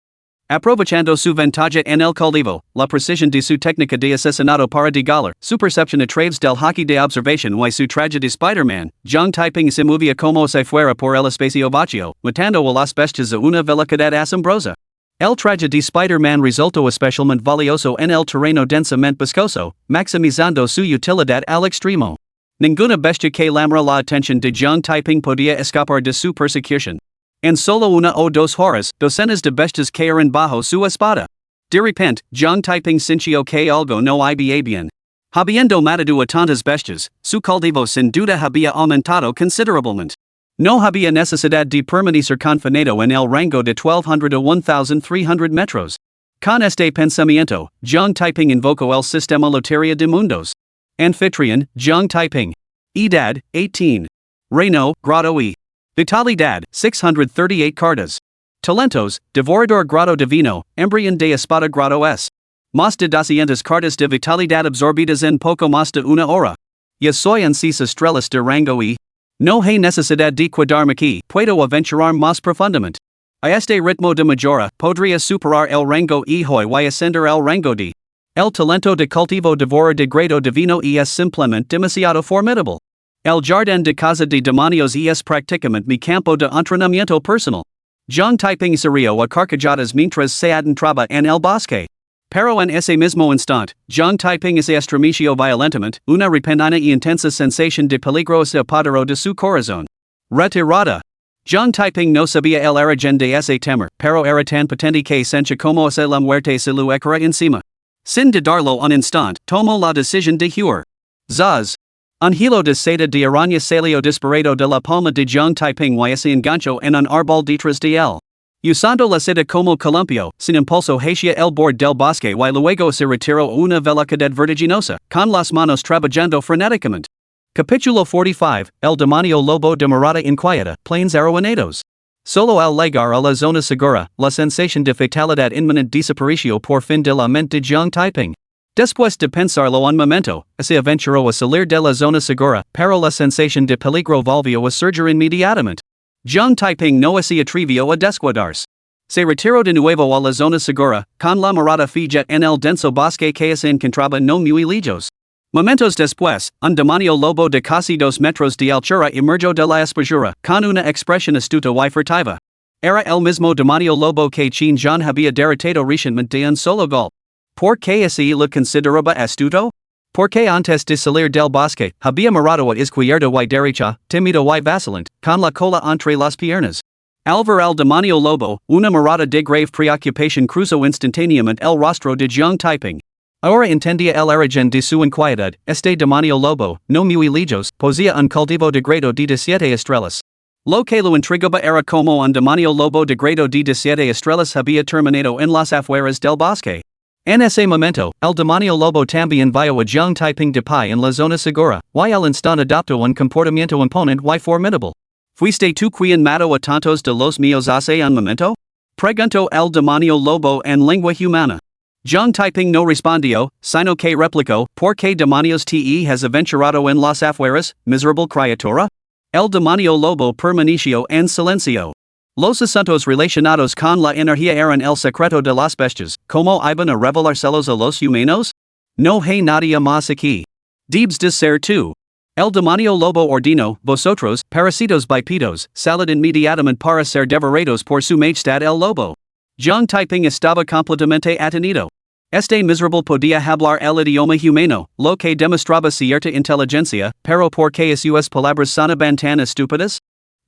Aprovechando su ventaja en el cultivo, la precisión de su técnica de asesinato para degalar, su percepción a través del hockey de observación y su traje de Spider-Man, Zhang Taiping se movía como si fuera por el espacio vacío, matando a las bestias a una velocidad asombrosa. El traje de Spider-Man resultó especialmente valioso en el terreno densamente boscoso, maximizando su utilidad al extremo. Ninguna bestia que llamara la atención de Zhang Taiping podía escapar de su persecución. En solo una o dos horas, docenas de bestias cayeron bajo su espada. De repente, Zhang Taiping sintió que algo no iba bien. Habiendo matado a tantas bestias, su cultivo sin duda había aumentado considerablemente. No había necesidad de permanecer confinado en el rango de 1200 a 1300 metros. Con este pensamiento, Zhang Taiping invocó el sistema lotería de mundos. Anfitrión, Zhang Taiping. Edad, 18. Reino, grado E. Vitalidad, 638 cartas. Talentos, Devorador grado divino, Embrión de espada grado S. Más de 200 cartas de vitalidad absorbidas en poco más de una hora. Ya soy en 6 estrellas de rango E. No hay necesidad de cuidarme aquí, puedo aventurar más profundamente. A este ritmo de mejora, podría superar el rango E hoy y ascender al rango D. El talento de cultivo devora de grado divino y es simplemente demasiado formidable. El jardín de casa de demonios y es prácticamente mi campo de entrenamiento personal. Zhang Taiping sería a carcajadas mientras se adentraba en el bosque. Pero en ese mismo instante, Zhang Taiping se estremeció violentamente, una repentina y intensa sensación de peligro se apoderó de su corazón. Retirada. Zhang Taiping no sabía el origen de ese temor, pero era tan potente que sentía como si la muerte se lo echara encima. Sin dudarlo un instante, tomó la decisión de huir. Zaz. Un hilo de seda de araña salió disparado de la palma de Zhang Taiping y se enganchó en un árbol detrás de él. Usando la seda como columpio, sin impulso hacia el borde del bosque y luego se retiró a una velocidad vertiginosa, con las manos trabajando frenéticamente. Capítulo 45, El demonio lobo de morada inquieta, plains arruinados. Solo al llegar a la zona segura, la sensación de fatalidad inminente desapareció por fin de la mente de Zhang Taiping. Después de pensarlo un momento, se aventuró a salir de la zona segura, pero la sensación de peligro volvió a surgir inmediatamente. Zhang Taiping no se atrevió a descuidarse. Se retiró de nuevo a la zona segura, con la mirada fija en el denso bosque que se encontraba no muy lejos. Momentos después, un demonio lobo de casi 2 metros de altura emergió de la espesura, con una expresión astuta y furtiva. Era el mismo demonio lobo que Qin Zhan había derrotado recientemente de un solo golpe. ¿Por qué así lo consideraba astuto? Porque antes de salir del bosque, había mirado a izquierda y derecha, tímido y vacilante, con la cola entre las piernas. Al ver al demonio lobo, una mirada de grave preocupación cruzó instantáneamente el rostro de Zhang Taiping. Ahora entendía el origen de su inquietud, este demonio lobo, no muy lejos, poseía un cultivo de grado de 17 estrellas. Lo que lo intrigaba era como un demonio lobo de grado de 17 estrellas había terminado en las afueras del bosque. En ese momento, el demonio lobo también vio a Zhang Taiping de pie en la zona segura, y al instante adoptó un comportamiento imponente y formidable. ¿Fuiste tú quien mató a tantos de los míos hace un momento? Preguntó el demonio lobo en lengua humana. Zhang Taiping no respondió, sino que replicó, ¿por qué demonios te has aventurado en las afueras, miserable criatura? El demonio lobo permaneció en silencio. Los asuntos relacionados con la energía eran el secreto de las bestias, ¿cómo iban a revelárselos a los humanos? No hay nadie más aquí. Debes de ser tú. El demonio lobo ordino, vosotros, parasitos bípedos, salid inmediatamente para ser devorados por su majestad el lobo. Jiang Taiping estaba completamente atenido. Este miserable podía hablar el idioma humano, lo que demostraba cierta inteligencia, pero ¿por qué sus palabras sonaban tan estúpidas?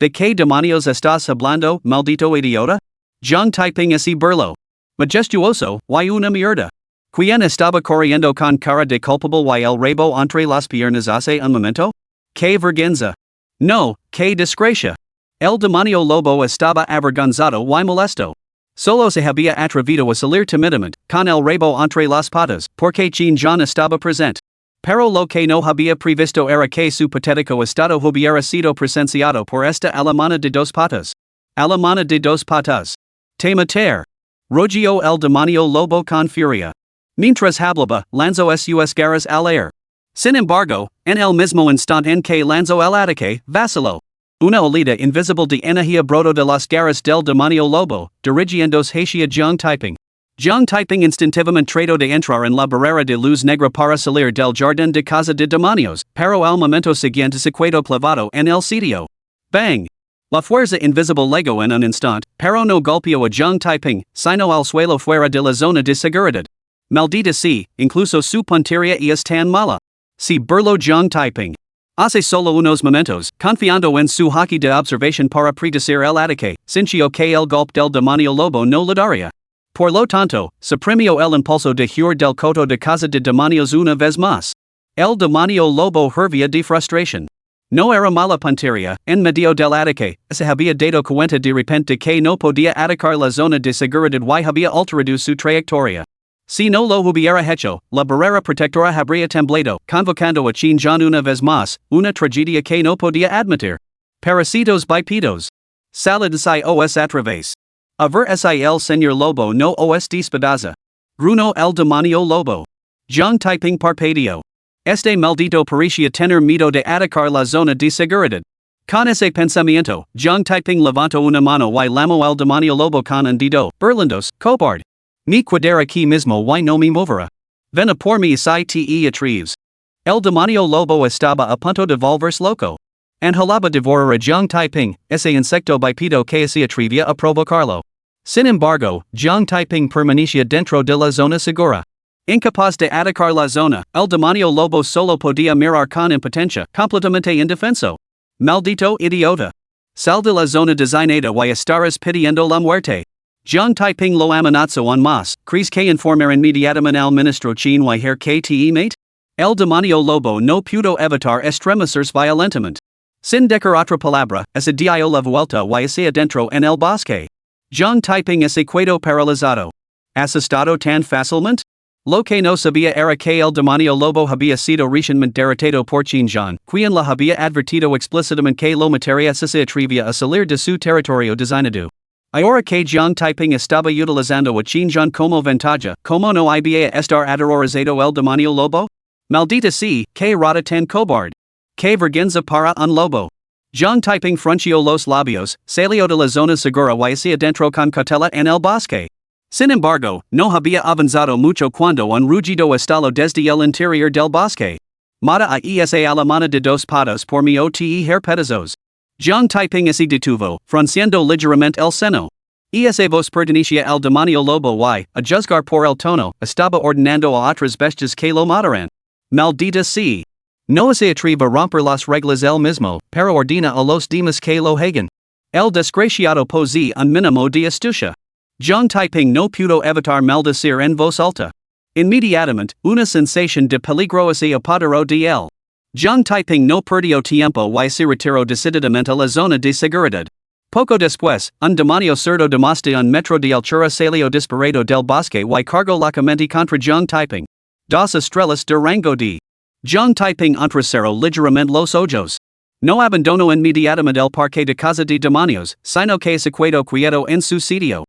¿De qué demonios estás hablando, maldito idiota? Jiang Taiping es burlo. Majestuoso, y una mierda. ¿Quién estaba corriendo con cara de culpable y el rabo entre las piernas hace un momento? ¡Qué vergüenza! No, qué desgracia. El demonio lobo estaba avergonzado y molesto. Solo se había atrevido a salir timidamente, con el rabo entre las patas, porque Qin Zhan estaba presente. Pero lo que no había previsto era que su patético estado hubiera sido presenciado por esta alemana de dos patas. Alemana de dos patas. Te mater. Rugió el demonio lobo con furia. Mientras hablaba, lanzó sus garras al aire. Sin embargo, en el mismo instante en que lanzó el ataque, vaciló. Una olida invisible de energía brotó de las garras del demonio lobo, dirigiéndose hacia Jiang Taiping. Jiang Taiping instintivamente trató de entrar en la barrera de luz negra para salir del jardín de casa de demonios, pero al momento siguiente se quedó clavado en el sitio. Bang! La fuerza invisible llegó en un instante, pero no golpeó a Jiang Taiping, sino al suelo fuera de la zona de seguridad. Maldita sea, incluso su puntería es tan mala. Si burló Jiang Taiping. Hace solo unos momentos, confiando en su haki de observación para predecir el ataque, sintió que el golpe del demonio lobo no le daría. Por lo tanto, suprimió el impulso de huir del coto de casa de demonios una vez más. El demonio lobo hervía de frustración. No era mala puntería, en medio del ataque, se había dado cuenta de repente que no podía atacar la zona de seguridad y había alterado su trayectoria. Si no lo hubiera hecho, la barrera protectora habría temblado, convocando a Qin Zhan una vez más, una tragedia que no podía admitir. Parasitos bípedos. Salid si os a través. A ver si el señor lobo no os despadaza. Gruñó el demonio lobo. Jiang Taiping parpadeó. Este maldito parecía tener miedo de atacar la zona de seguridad. Con ese pensamiento, Jiang Taiping levantó una mano y llamó al demonio lobo con un dedo, burlándose, cobarde. Me quedar aquí mismo y no me moverá. Ven a por mí si te atreves. El demonio lobo estaba a punto de volverse loco. Anhelaba devorar a Jiang Taiping, ese insecto bípedo que se atrevía a provocarlo. Sin embargo, Jiang Taiping permanecía dentro de la zona segura. Incapaz de atacar la zona, el demonio lobo solo podía mirar con impotencia, completamente indefenso. Maldito idiota. Sal de la zona designada y estarás pidiendo la muerte. Jiang Taiping lo amenazó en más, ¿crees que informar inmediatamente al ministro Qin y her que te mate? El demonio lobo no pudo evitar estremecerse violentamente. Sin decir otra palabra, se dio la vuelta y hacia adentro en el bosque. Jiang Taiping se quedó paralizado. ¿Asustado tan fácilmente? Lo que no sabía era que el demonio lobo había sido recientemente derrotado por Qin Zhan, quien la había advertido explícitamente que lo mataría si se atrevía a salir de su territorio designado. Ahora que Jiang Taiping estaba utilizando a Qin Zhan como ventaja, ¿cómo no iba a estar aterrorizado el demonio lobo? Maldita sea, que rata tan cobarde. Que vergüenza para un lobo. Jiang Taiping frunció los labios, salió de la zona segura y hacia adentro con cautela en el bosque. Sin embargo, no había avanzado mucho cuando un rugido estalló desde el interior del bosque. Mata a esa alemana de dos patas por mi ote herpetazos. Jiang Taiping se detuvo, frunciendo ligeramente el seno. Esa voz pertenecía al demonio lobo y, a juzgar por el tono, estaba ordenando a otras bestias que lo mataran. Maldita sea. No se atreve a romper las reglas él mismo, pero ordena a los demás que lo hagan. El desgraciado posee un mínimo de astucia. Jiang Taiping no pudo evitar maldecir en voz alta. Inmediatamente, una sensación de peligro se apoderó de él. Jiang Taiping no perdió tiempo y se retiró decididamente a la zona de seguridad. Poco después, un demonio cerdo de más de un metro de altura salió disparado del bosque y cargó locamente contra Jiang Taiping. Dos estrellas de rango de. Jiang Taiping entrecerró ligeramente los ojos. No abandonó inmediatamente el parque de casa de demonios, sino que se quedó quieto en su sitio.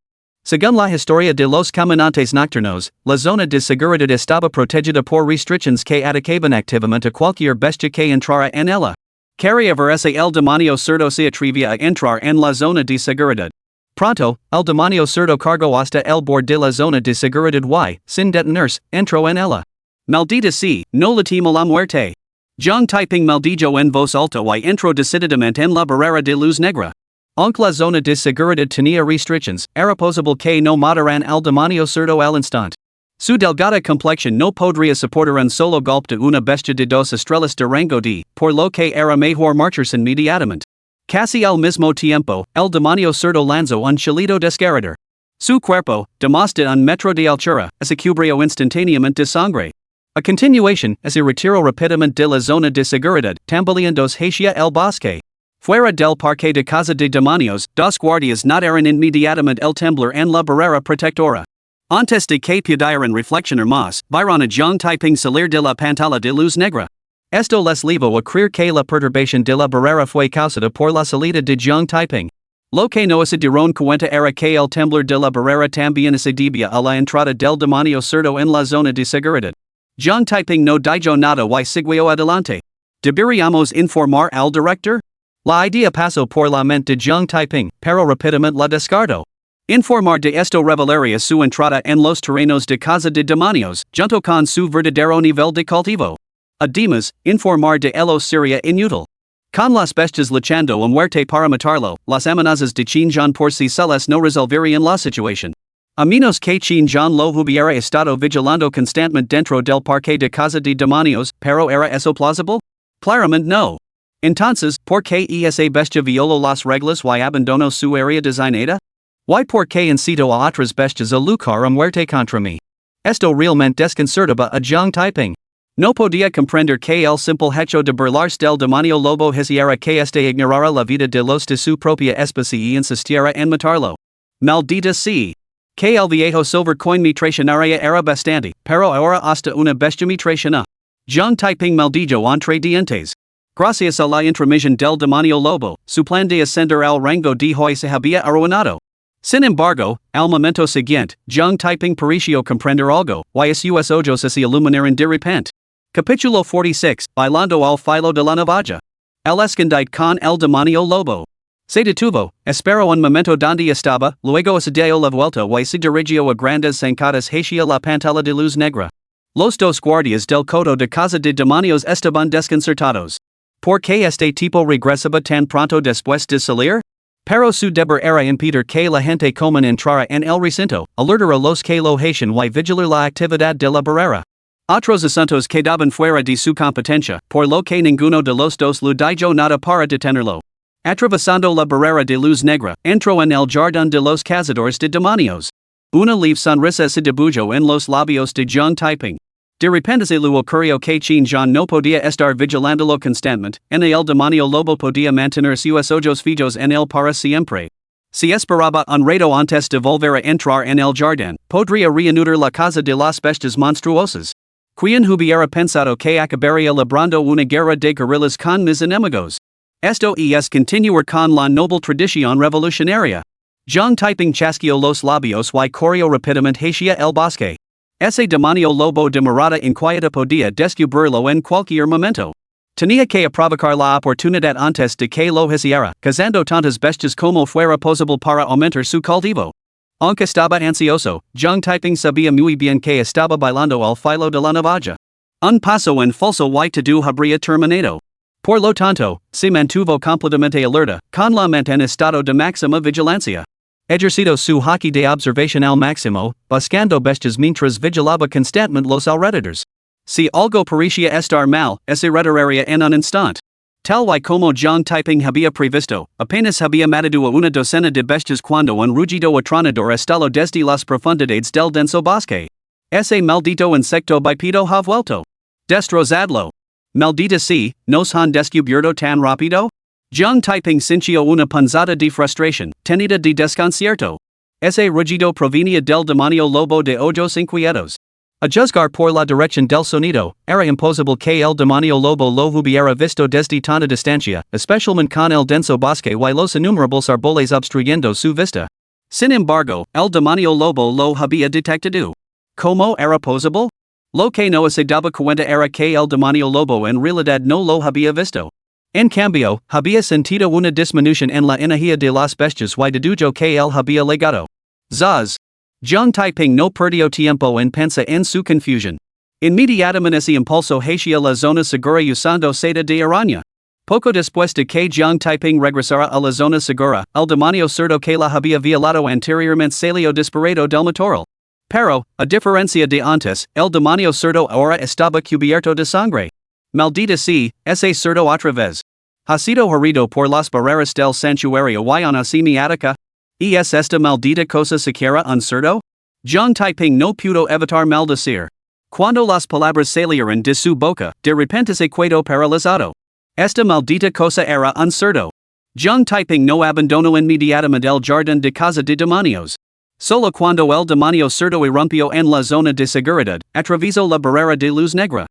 Según la historia de los caminantes nocturnos, la zona de seguridad estaba protegida por restricciones que atacaban activamente a cualquier bestia que entrara en ella. Quería ver si el demonio cerdo se atrevía a entrar en la zona de seguridad. Pronto, el demonio cerdo cargó hasta el borde de la zona de seguridad y, sin detenerse, entró en ella. Maldita sea, no le temo la muerte. Jiang Taiping maldijo en voz alta y entro decididamente en la barrera de luz negra. Aunque la zona de seguridad tenía restrictions, era posible que no mataran al demonio cerdo al instante. Su delgada complexión no podría soportar un solo golpe de una bestia de 2 estrellas de rango D, por lo que era mejor marcharse inmediatamente. Casi al mismo tiempo, el demonio cerdo lanzó un chillido desgarrador. Su cuerpo, de más de un metro de altura, se cubrió instantáneamente de sangre. A continuación, se retiró rápidamente de la zona de seguridad, tambaleándose hacia el bosque. Fuera del parque de casa de demonios, dos guardias notaron inmediatamente el temblor en la barrera protectora. Antes de que pudieran reflexionar más, vieron a Jiang Taiping salir de la pantalla de luz negra. Esto les llevó a creer que la perturbación de la barrera fue causada por la salida de Jiang Taiping. Lo que no se dieron cuenta era que el temblor de la barrera también se debía a la entrada del demonio cerdo en la zona de seguridad. Jiang Taiping no dijo nada y siguió adelante. ¿Deberíamos informar al director? La idea pasó por la mente de Jiang Taiping, pero rápidamente la descartó. Informar de esto revelaría su entrada en los terrenos de casa de demonios, junto con su verdadero nivel de cultivo. Además, informar de ello sería inútil. Con las bestias luchando a muerte para matarlo, las amenazas de Qin por sí solas no resolverían la situación. A menos que Qin lo hubiera estado vigilando constantemente dentro del parque de casa de demonios, pero ¿era eso plausible? Claramente no. Entonces, ¿por qué esa bestia violó las reglas y abandonó su área designada? ¿Y por qué incitó a otras bestias a luchar a muerte contra mí? Esto realmente desconcertaba a Jiang Taiping. No podía comprender que el simple hecho de burlarse del demonio lobo hiciera que este ignorara la vida de los de su propia especie y insistiera en matarlo. Maldita sea. Que el viejo silver coin me traicionaria era bastante, pero ahora hasta una bestia me traiciona. Jiang Taiping maldijo entre dientes. Gracias a la intromisión del demonio lobo, su plan de ascender al rango de hoy se había arruinado. Sin embargo, al momento siguiente, Jiang Taiping pareció comprender algo, y sus ojos se iluminaron de repente. Capítulo 46, Bailando al filo de la navaja. El escondite con el demonio lobo. Se detuvo, esperó un momento donde estaba, luego se dio la vuelta y se dirigió a grandes zancadas hacia la pantalla de luz negra. Los dos guardias del coto de casa de demonios estaban desconcertados. ¿Por qué este tipo regresaba tan pronto después de salir? Pero su deber era impedir que la gente común entrara en el recinto, alertar a los que lo hacían y vigilar la actividad de la barrera. Otros asuntos quedaban fuera de su competencia, por lo que ninguno de los dos lo dijo nada para detenerlo. Atravesando la barrera de luz negra, entró en el jardín de los cazadores de demonios. Una leve sonrisa se dibujó en los labios de Jiang Taiping. De repente se le ocurrió que Qin no podía estar vigilándolo constantemente, en el demonio lobo podía mantener sus ojos fijos en él para siempre. Si esperaba un rato antes de volver a entrar en el jardín, podría reanudar la casa de las bestias monstruosas. Quien hubiera pensado que acabaría librando una guerra de guerrillas con mis enemigos. Esto es continuar con la noble tradición revolucionaria. Jiang Taiping chasqueó los labios y corrió rápidamente hacia el bosque. Ese demonio lobo de mirada inquieta podía descubrirlo en cualquier momento. Tenía que aprovechar la oportunidad antes de que lo hiciera, cazando tantas bestias como fuera posible para aumentar su cultivo. Aunque estaba ansioso, Jiang Taiping sabía muy bien que estaba bailando al filo de la navaja. Un paso en falso y todo habría terminado. Por lo tanto, se mantuvo completamente alerta, con la mente en estado de máxima vigilancia. Ejercito su haki de observación al máximo, buscando bestias mientras vigilaba constantemente los alrededores. Si algo parecía estar mal, se retiraría en un instante. Tal y como Jiang Taiping había previsto, apenas había matado a una docena de bestias cuando un rugido atronador estalló desde las profundidades del denso bosque. Ese maldito insecto bípedo ha vuelto. Destrozadlo. Maldita sea, ¿nos han descubierto tan rápido? Jiang Taiping sintió una punzada de frustración, tenida de desconcierto. Ese rugido provenía del demonio lobo de ojos inquietos. A juzgar por la dirección del sonido, era imposible que el demonio lobo lo hubiera visto desde tanta distancia, especialmente con el denso bosque y los innumerables árboles obstruyendo su vista. Sin embargo, el demonio lobo lo había detectado. ¿Cómo era posible? Lo que no se daba cuenta era que el demonio lobo en realidad no lo había visto. En cambio, había sentido una disminución en la energía de las bestias y dedujo que él había legado. Zaz. Jiang Taiping no perdió tiempo en pensar en su confusión. Inmediatamente impulso hacia la zona segura usando seda de araña. Poco después de que Jiang Taiping regresara a la zona segura, el demonio cerdo que la había violado anteriormente salió disparado del matorral. Pero, a diferencia de antes, el demonio cerdo ahora estaba cubierto de sangre. Maldita sea, ese cerdo otra vez. Ha sido herido por las barreras del santuario y una semiática. ¿Y es esta maldita cosa siquiera un cerdo? Jiang Taiping no pudo evitar maldecir. Cuando las palabras salieron de su boca, de repente se quedó paralizado. Esta maldita cosa era un cerdo. Jiang Taiping no abandonó inmediatamente el jardín de casa de demonios. Solo cuando el demonio cerdo irrumpió en la zona de seguridad, atravesó la barrera de luz negra.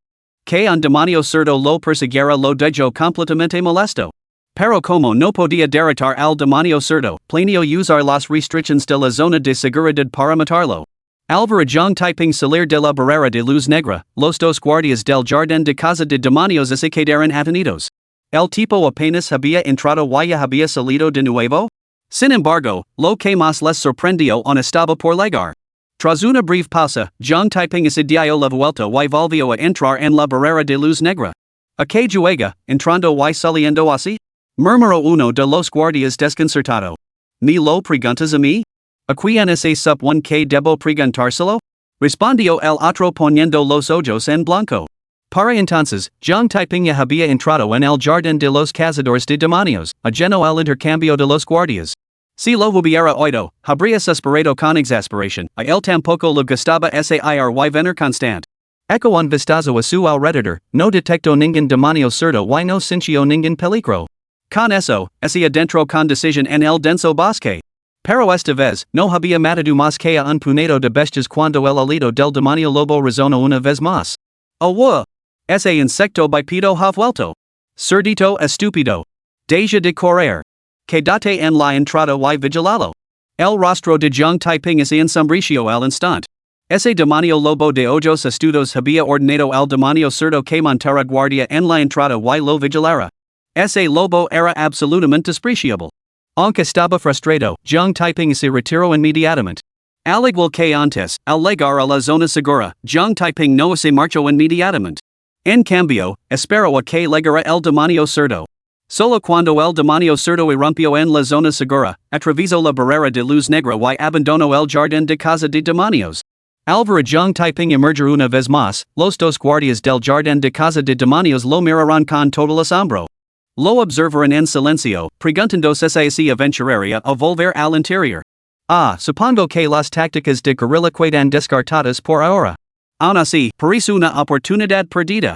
Que un demonio cerdo lo persiguiera lo dejó completamente molesto. Pero como no podía derrotar al demonio cerdo, planeó usar las restricciones de la zona de seguridad para matarlo. Al ver a Jiang Taiping salir de la barrera de luz negra, los dos guardias del jardín de casa de demonios se quedaron atenidos. El tipo apenas había entrado y ya había salido de nuevo. Sin embargo, lo que más les sorprendió estaba por llegar. Tras una breve pausa, Jiang Taiping se dio la vuelta y volvió a entrar en la barrera de luz negra. ¿A qué juega, entrando y saliendo así? Murmuró uno de los guardias desconcertado. ¿Me lo preguntas a mí? ¿A quién es ese one que debo preguntárselo? Respondió el otro poniendo los ojos en blanco. Para entonces, Jiang Taiping ya había entrado en el jardín de los cazadores de demonios, ajeno al intercambio de los guardias. Si lo hubiera oído, habría suspirado con exasperación, y él tampoco le gustaba ese ir y venir constant. Echo un vistazo a su alrededor, no detectó ningún demonio cerdo y no sintió ningún peligro. Con eso, hacia adentro con decisión en el denso bosque. Pero esta vez, no había matado más que a un puñado de bestias cuando el aliento del demonio lobo resonó una vez más. Oh, ese insecto bípedo ha vuelto. Cerdito estúpido. Deja de correr. Quédate en la entrada y vigilalo. El rostro de Jiang Taiping se ensombreció al instante. Ese demonio lobo de ojos astutos había ordenado al demonio cerdo que montara guardia en la entrada y lo vigilara. Ese lobo era absolutamente despreciable. Aunque estaba frustrado, Jiang Taiping se retiró inmediatamente. Al igual que antes, al llegar a la zona segura, Jiang Taiping no se marchó inmediatamente. En cambio, esperó a que llegara el demonio cerdo. Solo cuando el demonio cerdo irrumpió en la zona segura, atravesó la barrera de luz negra y abandonó el jardín de casa de demonios. Al ver a Jiang Taiping emerger una vez más, los dos guardias del jardín de casa de demonios lo miraron con total asombro. Lo observaron en silencio, preguntándose si aventuraría a volver al interior. Supongo que las tácticas de guerrilla quedan descartadas por ahora. Aún así, parece una oportunidad perdida.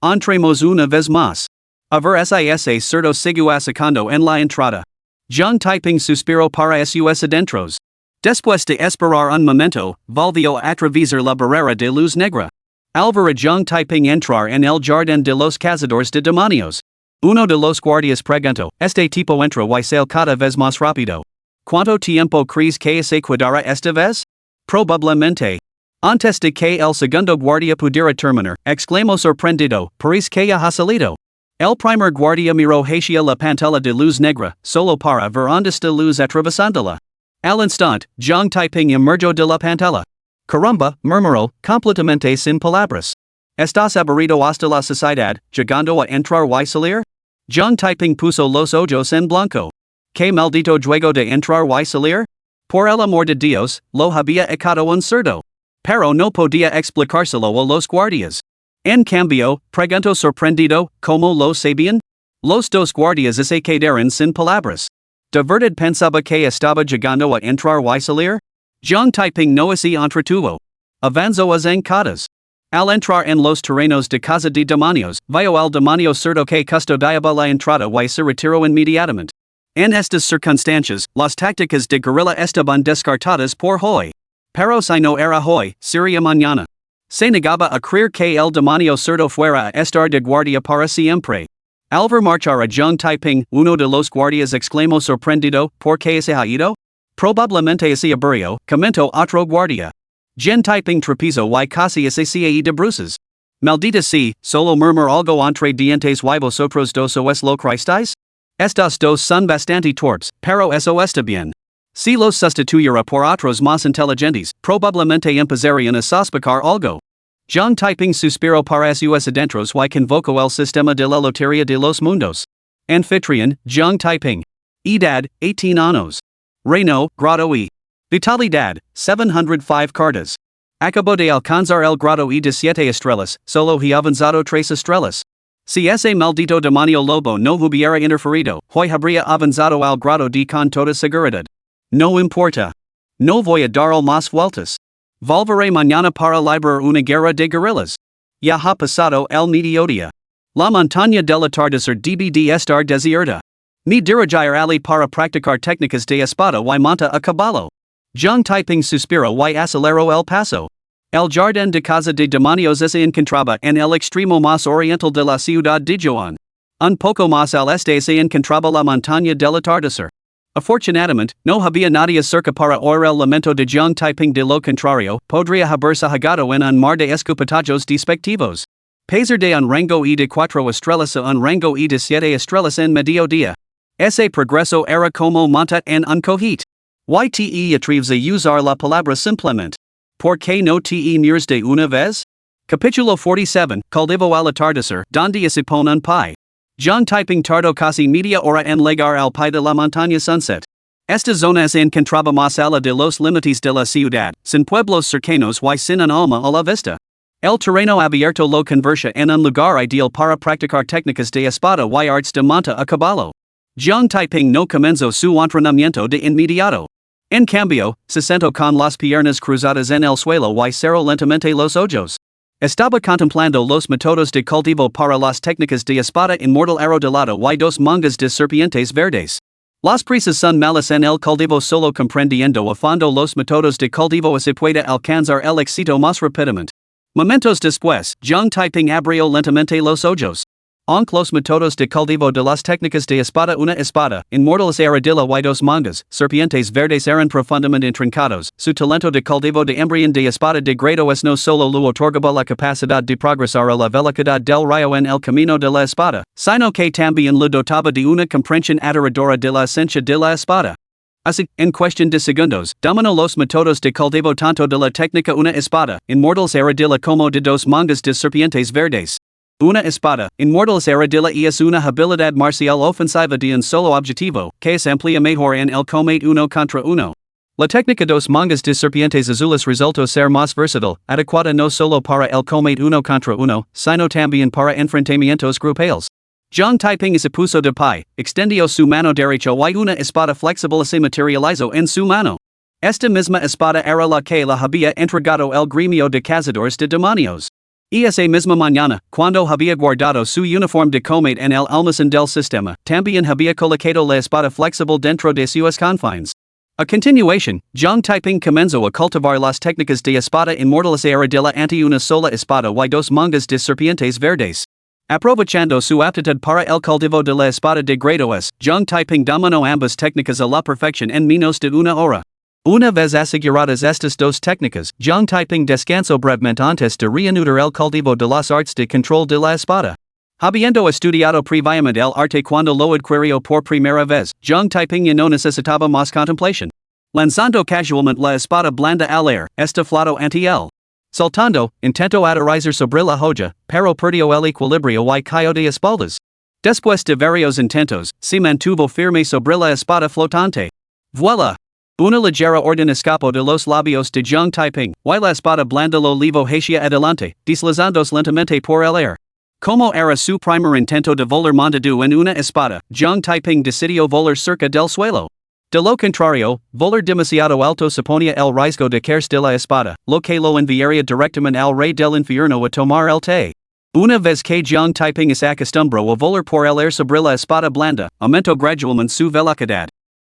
Entremos una vez más. A ver ese cerdo siguió sacando en la entrada. Jiang Taiping suspiró para sus adentros. Después de esperar un momento, volvió a atravesar la barrera de luz negra. Al ver a Jiang Taiping entrar en el jardín de los cazadores de demonios. Uno de los guardias preguntó, este tipo entra y sale cada vez más rápido. ¿Cuánto tiempo crees que se quedará esta vez? Probablemente. Antes de que el segundo guardia pudiera terminar, exclamó sorprendido, parece que ha salido. El primer guardia miró hacia la pantalla de luz negra, solo para ver dónde está luz atravesándola. Al instante, Jiang Taiping emergió de la pantalla. Caramba, murmuró, completamente sin palabras. ¿Estás aburrido hasta la saciedad, llegando a entrar y salir? Jiang Taiping puso los ojos en blanco. ¿Qué maldito juego de entrar y salir? Por el amor de Dios, lo había echado un cerdo. Pero no podía explicárselo a los guardias. En cambio, preguntó sorprendido, ¿cómo lo sabían? Los dos guardias se quedaron sin palabras. ¿De verdad pensaba que estaba llegando a entrar y salir? Jiang Taiping no se entretuvo. Avanzó a zancadas. Al entrar en los terrenos de casa de demonios, vio al demonio cerdo que custodiaba la entrada y se retiró inmediatamente. En estas circunstancias, las tácticas de guerrilla estaban descartadas por hoy. Pero si no era hoy, sería mañana. Se negaba a creer que el demonio cerdo fuera a estar de guardia para siempre. Al ver marchar a Jiang Taiping, uno de los guardias exclamó sorprendido, ¿por qué se ha ido? Probablemente se aburrió, comentó otro guardia. Jiang Taiping tropezó y casi se cae de bruces. Maldita sea, solo murmur algo entre dientes y vosotros dos os lo creísteis? Estos dos son bastante torpes, pero eso está bien. Si los sustituyera por otros más inteligentes, probablemente empezarían a sospechar algo. John typing suspiro para sus adentros y convoco el sistema de la lotería de los mundos. Anfitrión, John typing. Edad, 18 años. Reino, grado E. Vitalidad, 705 cartas. Acabo de alcanzar el grado E de 7 estrellas, solo he avanzado 3 estrellas. Si ese maldito demonio lobo no hubiera interferido, hoy habría avanzado al grado D con toda seguridad. No importa. No voy a dar más vueltas. Volveré mañana para librar una guerra de guerrillas. Ya ha pasado el mediodía. La montaña del atardecer debe de estar desierta. Me dirigir allí para practicar técnicas de espada y monta a caballo. John typing suspiro y acelero el paso. El jardín de casa de demonios se encontraba en el extremo más oriental de la ciudad de Joan. Un poco más al este se encontraba la montaña del atardecer. Afortunadamente, no había nadie cerca para oír el lamento de John typing de lo contrario, podría haberse ahogado en un mar de escupitajos despectivos. Pasar de un rango E de 4 estrellas a un rango E de 7 estrellas en mediodía. Ese progreso era como monta en un cohete. ¿Te atreves a usar la palabra simplemente? ¿Por qué no te miras de una vez? Capítulo 47, Cultivo al atardecer, donde se pone un pie. John typing tardó casi media hora en llegar al pie de la montaña Sunset. Esta zona se encontraba más allá de los límites de la ciudad, sin pueblos cercanos y sin un alma a la vista. El terreno abierto lo convertía en un lugar ideal para practicar técnicas de espada y artes de monta a caballo. John typing no comenzó su entrenamiento de inmediato. En cambio, se sentó con las piernas cruzadas en el suelo y cerró lentamente los ojos. Estaba contemplando los métodos de cultivo para las técnicas de espada inmortal arrodillado y dos mangas de serpientes verdes. Las prisas son malas en el cultivo solo comprendiendo a fondo los métodos de cultivo se puede alcanzar el éxito más rápidamente. Momentos después, John typing abrió lentamente los ojos. Aunque los métodos de cultivo de las técnicas de espada una espada, inmortales arrodilla y dos mangas, serpientes verdes eran profundamente intrincados, su talento de cultivo de embrión de espada de grado es no solo lo otorgaba la capacidad de progresar a la velocidad del rayo en el camino de la espada, sino que también le dotaba de una comprensión aterradora de la esencia de la espada. Así, en cuestión de segundos, dominó los métodos de cultivo tanto de la técnica una espada, inmortales arrodilla como de dos mangas de serpientes verdes. Una espada, inmortales arrodilla y es una habilidad marcial ofensiva de un solo objetivo, que es amplia mejor en el combate uno contra uno. La técnica dos mangas de serpientes azules resultó ser más versátil, adecuada no solo para el combate uno contra uno, sino también para enfrentamientos grupales. John typing se puso de pie, extendió su mano derecha y una espada flexible se materializó en su mano. Esta misma espada era la que la había entregado el gremio de cazadores de demonios. Y esa misma mañana, cuando había guardado su uniforme de combate en el almacén del sistema, también había colocado la espada flexible dentro de sus confines. A continuación, John typing comenzó a cultivar las técnicas de espada inmortales arrodilla ante una sola espada y dos mangas de serpientes verdes. Aprovechando su aptitud para el cultivo de la espada de grado S, John typing dominó ambas técnicas a la perfección en menos de una hora. Una vez aseguradas estas dos técnicas, John typing descansó brevemente antes de reanudar el cultivo de las artes de control de la espada. Habiendo estudiado previamente el arte cuando lo adquirió por primera vez, John typing ya no necesitaba más contemplación. Lanzando casualmente la espada blanda al aire, estaflado ante él. Saltando, intentó aterrizar sobre la joya, pero perdió el equilibrio y cayó de espaldas. Después de varios intentos, se mantuvo firme sobre la espada flotante. Voilà! Una ligera orden escapó de los labios de John typing, y la espada blanda lo llevó hacia adelante, deslizándose lentamente por el aire. Como era su primer intento de volar montado en una espada, John typing decidió volar cerca del suelo. De lo contrario, volar demasiado alto suponía el riesgo de caerse de la espada, lo que lo enviaría directamente al rey del infierno a tomar el té. Una vez que John typing se acostumbró a volar por el aire sobre la espada blanda, aumentó gradualmente su velocidad.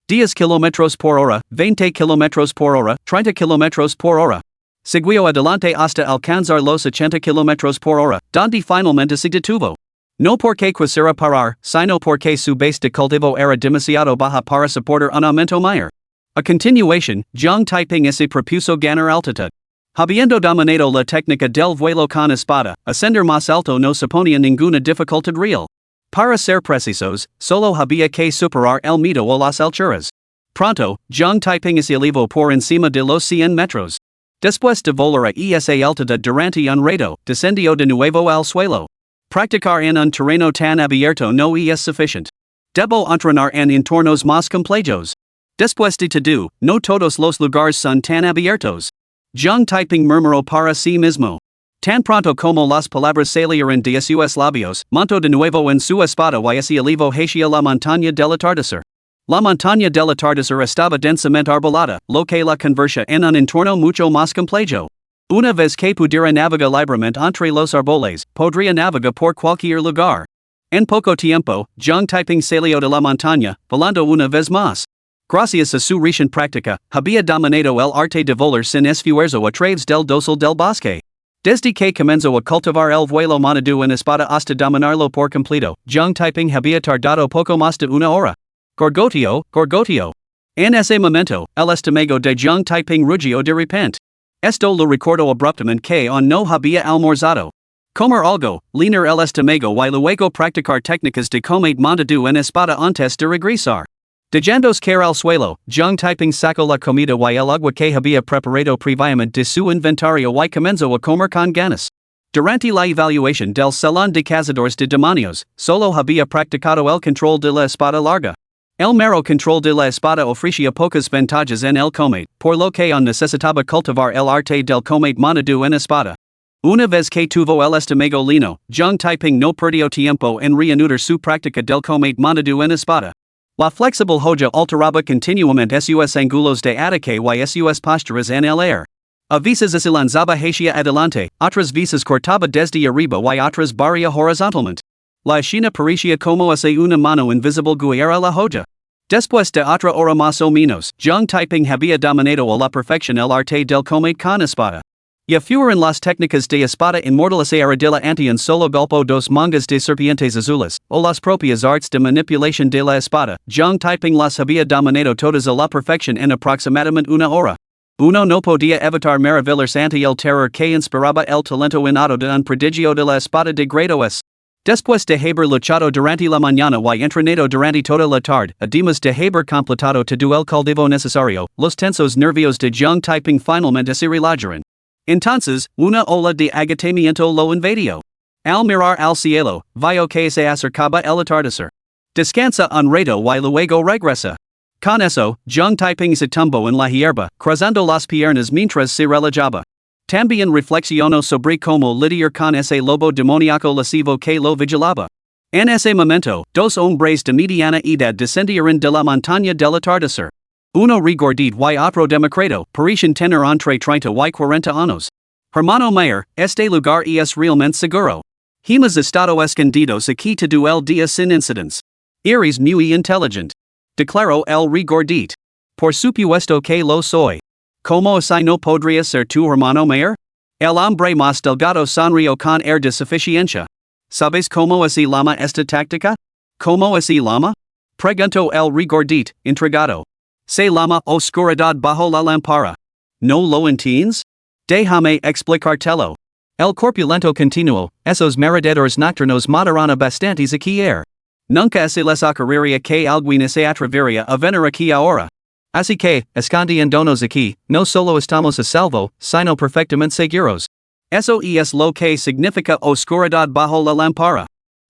10 km por hora, 20 km por hora, 30 km por hora. Siguió adelante hasta alcanzar los 80 km por hora, donde finalmente se detuvo. No porque quisiera parar, sino porque su base de cultivo era demasiado baja para soportar un aumento mayor. A continuación, John typing se propuso ganar altitud. Habiendo dominado la técnica del vuelo con espada, ascender más alto no suponía ninguna dificultad real. Para ser precisos, solo había que superar el miedo a las alturas. Pronto, John typing se elevó por encima de los 100 metros. Después de volar a esa altura durante un rato, descendió de nuevo al suelo. Practicar en un terreno tan abierto no es suficiente. Debo entrenar en entornos más complejos. Después de todo, no todos los lugares son tan abiertos. Zhang Taiping murmuró para sí mismo. Tan pronto como las palabras salieron de sus labios, montó de nuevo en su espada y se elevó hacia la montaña del atardecer. La montaña del atardecer estaba densamente arbolada, lo que la convertía en un entorno mucho más complejo. Una vez que pudiera navegar libremente entre los árboles, podría navegar por cualquier lugar. En poco tiempo, Zhang Taiping salió de la montaña, volando una vez más. Gracias a su reciente práctica, había dominado el arte de volar sin esfuerzo a través del dosel del bosque. Desde que comenzó a cultivar el vuelo montado en espada hasta dominarlo por completo, Zhang Taiping había tardado poco más de una hora. Gorgoteo, gorgoteo. En ese momento, el estómago de Zhang Taiping rugió de repente. Esto lo recordó abruptamente que aún no había almorzado. Comer algo, llenar el estómago y luego practicar técnicas de comer montado en espada antes de regresar. Dejándose caer al suelo, Zhang Taiping sacó la comida y el agua que había preparado previamente de su inventario y comenzó a comer con ganas. Durante la evaluación del Salón de Cazadores de Demonios, solo había practicado el control de la espada larga. El mero control de la espada ofrecía pocas ventajas en el combate, por lo que aún necesitaba cultivar el arte del combate montado en espada. Una vez que tuvo el estómago lleno, Zhang Taiping no perdió tiempo en reanudar su práctica del combate montado en espada. La flexible joya alteraba continuamente sus ángulos de ataque y sus posturas en el aire. A veces se lanzaba hacia adelante, otras veces cortaba desde arriba y otras barría horizontalmente. La escena parecía como si una mano invisible guiara la joya. Después de otra hora más o menos, Zhang Taiping había dominado a la perfección el arte del combate con espada. Ya fueron las técnicas de espada inmortales a de la ante un solo golpe dos mangas de serpientes azules, o las propias artes de manipulación de la espada, Zhang Taiping las había dominado todas a la perfección en aproximadamente una hora. Uno no podía evitar maravillarse ante el terror que inspiraba el talento innato de un prodigio de la espada de grado S. Después de haber luchado durante la mañana y entrenado durante toda la tarde, además de haber completado todo el cultivo necesario, los tensos nervios de Zhang Taiping finalmente se relajaron. Entonces, una ola de agotamiento lo invadió. Al mirar al cielo, vio que se acercaba el atardecer. Descansa un rato y luego regresa. Con eso, Zhang Taiping se tumbó en la hierba, cruzando las piernas mientras se relajaba. También reflexionó sobre cómo lidiar con ese lobo demoníaco lascivo que lo vigilaba. En ese momento, dos hombres de mediana edad descendieron de la montaña del atardecer. Uno regordito y otro demacrado, parecen tener entre 30 y 40 años. Hermano mayor, este lugar es realmente seguro. Hemos estado escondidos aquí todo el día sin incidentes. Eres muy inteligente. Declaró el regordito. Por supuesto que lo soy. ¿Cómo así no podría ser tu hermano mayor? El hombre más delgado sonrió con air de suficiencia. ¿Sabes cómo así llama esta táctica? ¿Cómo así llama? Preguntó el regordito, intrigado. Se llama oscuridad bajo la lámpara. ¿No lo entiendes? Déjame explicártelo. El corpulento continuó, esos merodeadores nocturnos mataron a bastantes aquí ayer. Nunca se les ocurriría que alguien se atrevería a venir aquí ahora. Así que, escondiéndonos aquí, no solo estamos a salvo, sino perfectamente seguros. Eso es lo que significa oscuridad bajo la lámpara.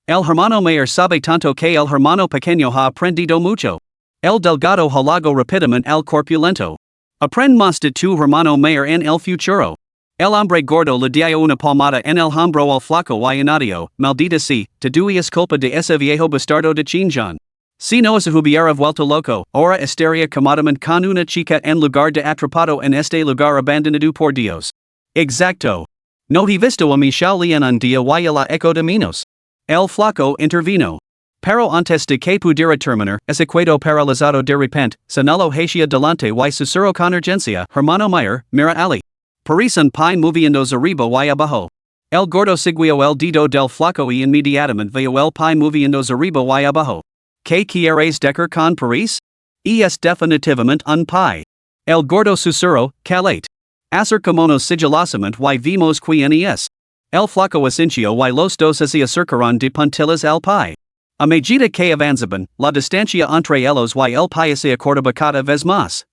El hermano mayor sabe tanto que el hermano pequeño ha aprendido mucho. El delgado halagó rápidamente al corpulento. Aprende más de tu hermano mayor en el futuro. El hombre gordo le dio una palmada en el hombro al flaco y añadió, maldita sea, todo es culpa de ese viejo bastardo de Chinjan. Si no se hubiera vuelto loco, ahora estaría cómodamente con una chica en lugar de atrapado en este lugar abandonado por Dios. Exacto. No he visto a mi Shaoli en un día y la eco de menos. El flaco intervino. Pero antes de que pudiera terminar, ese quedó paralizado de repente, señaló hacia delante y susurró con urgencia, hermano mayor, mira Ali. Parecen pie moviéndose arriba y abajo. El gordo siguió el dedo del flaco y inmediatamente vio el pie moviéndose arriba y abajo. ¿Qué quieres decir con París? Es definitivamente un pie. El gordo susurró, calate. Acercámonos sigilosamente y vimos quién es. El flaco asintió y los dos se acercaron de puntillas al pie. A medida que avanzaban, la distancia entre ellos y el pie se acortaba cada vez más.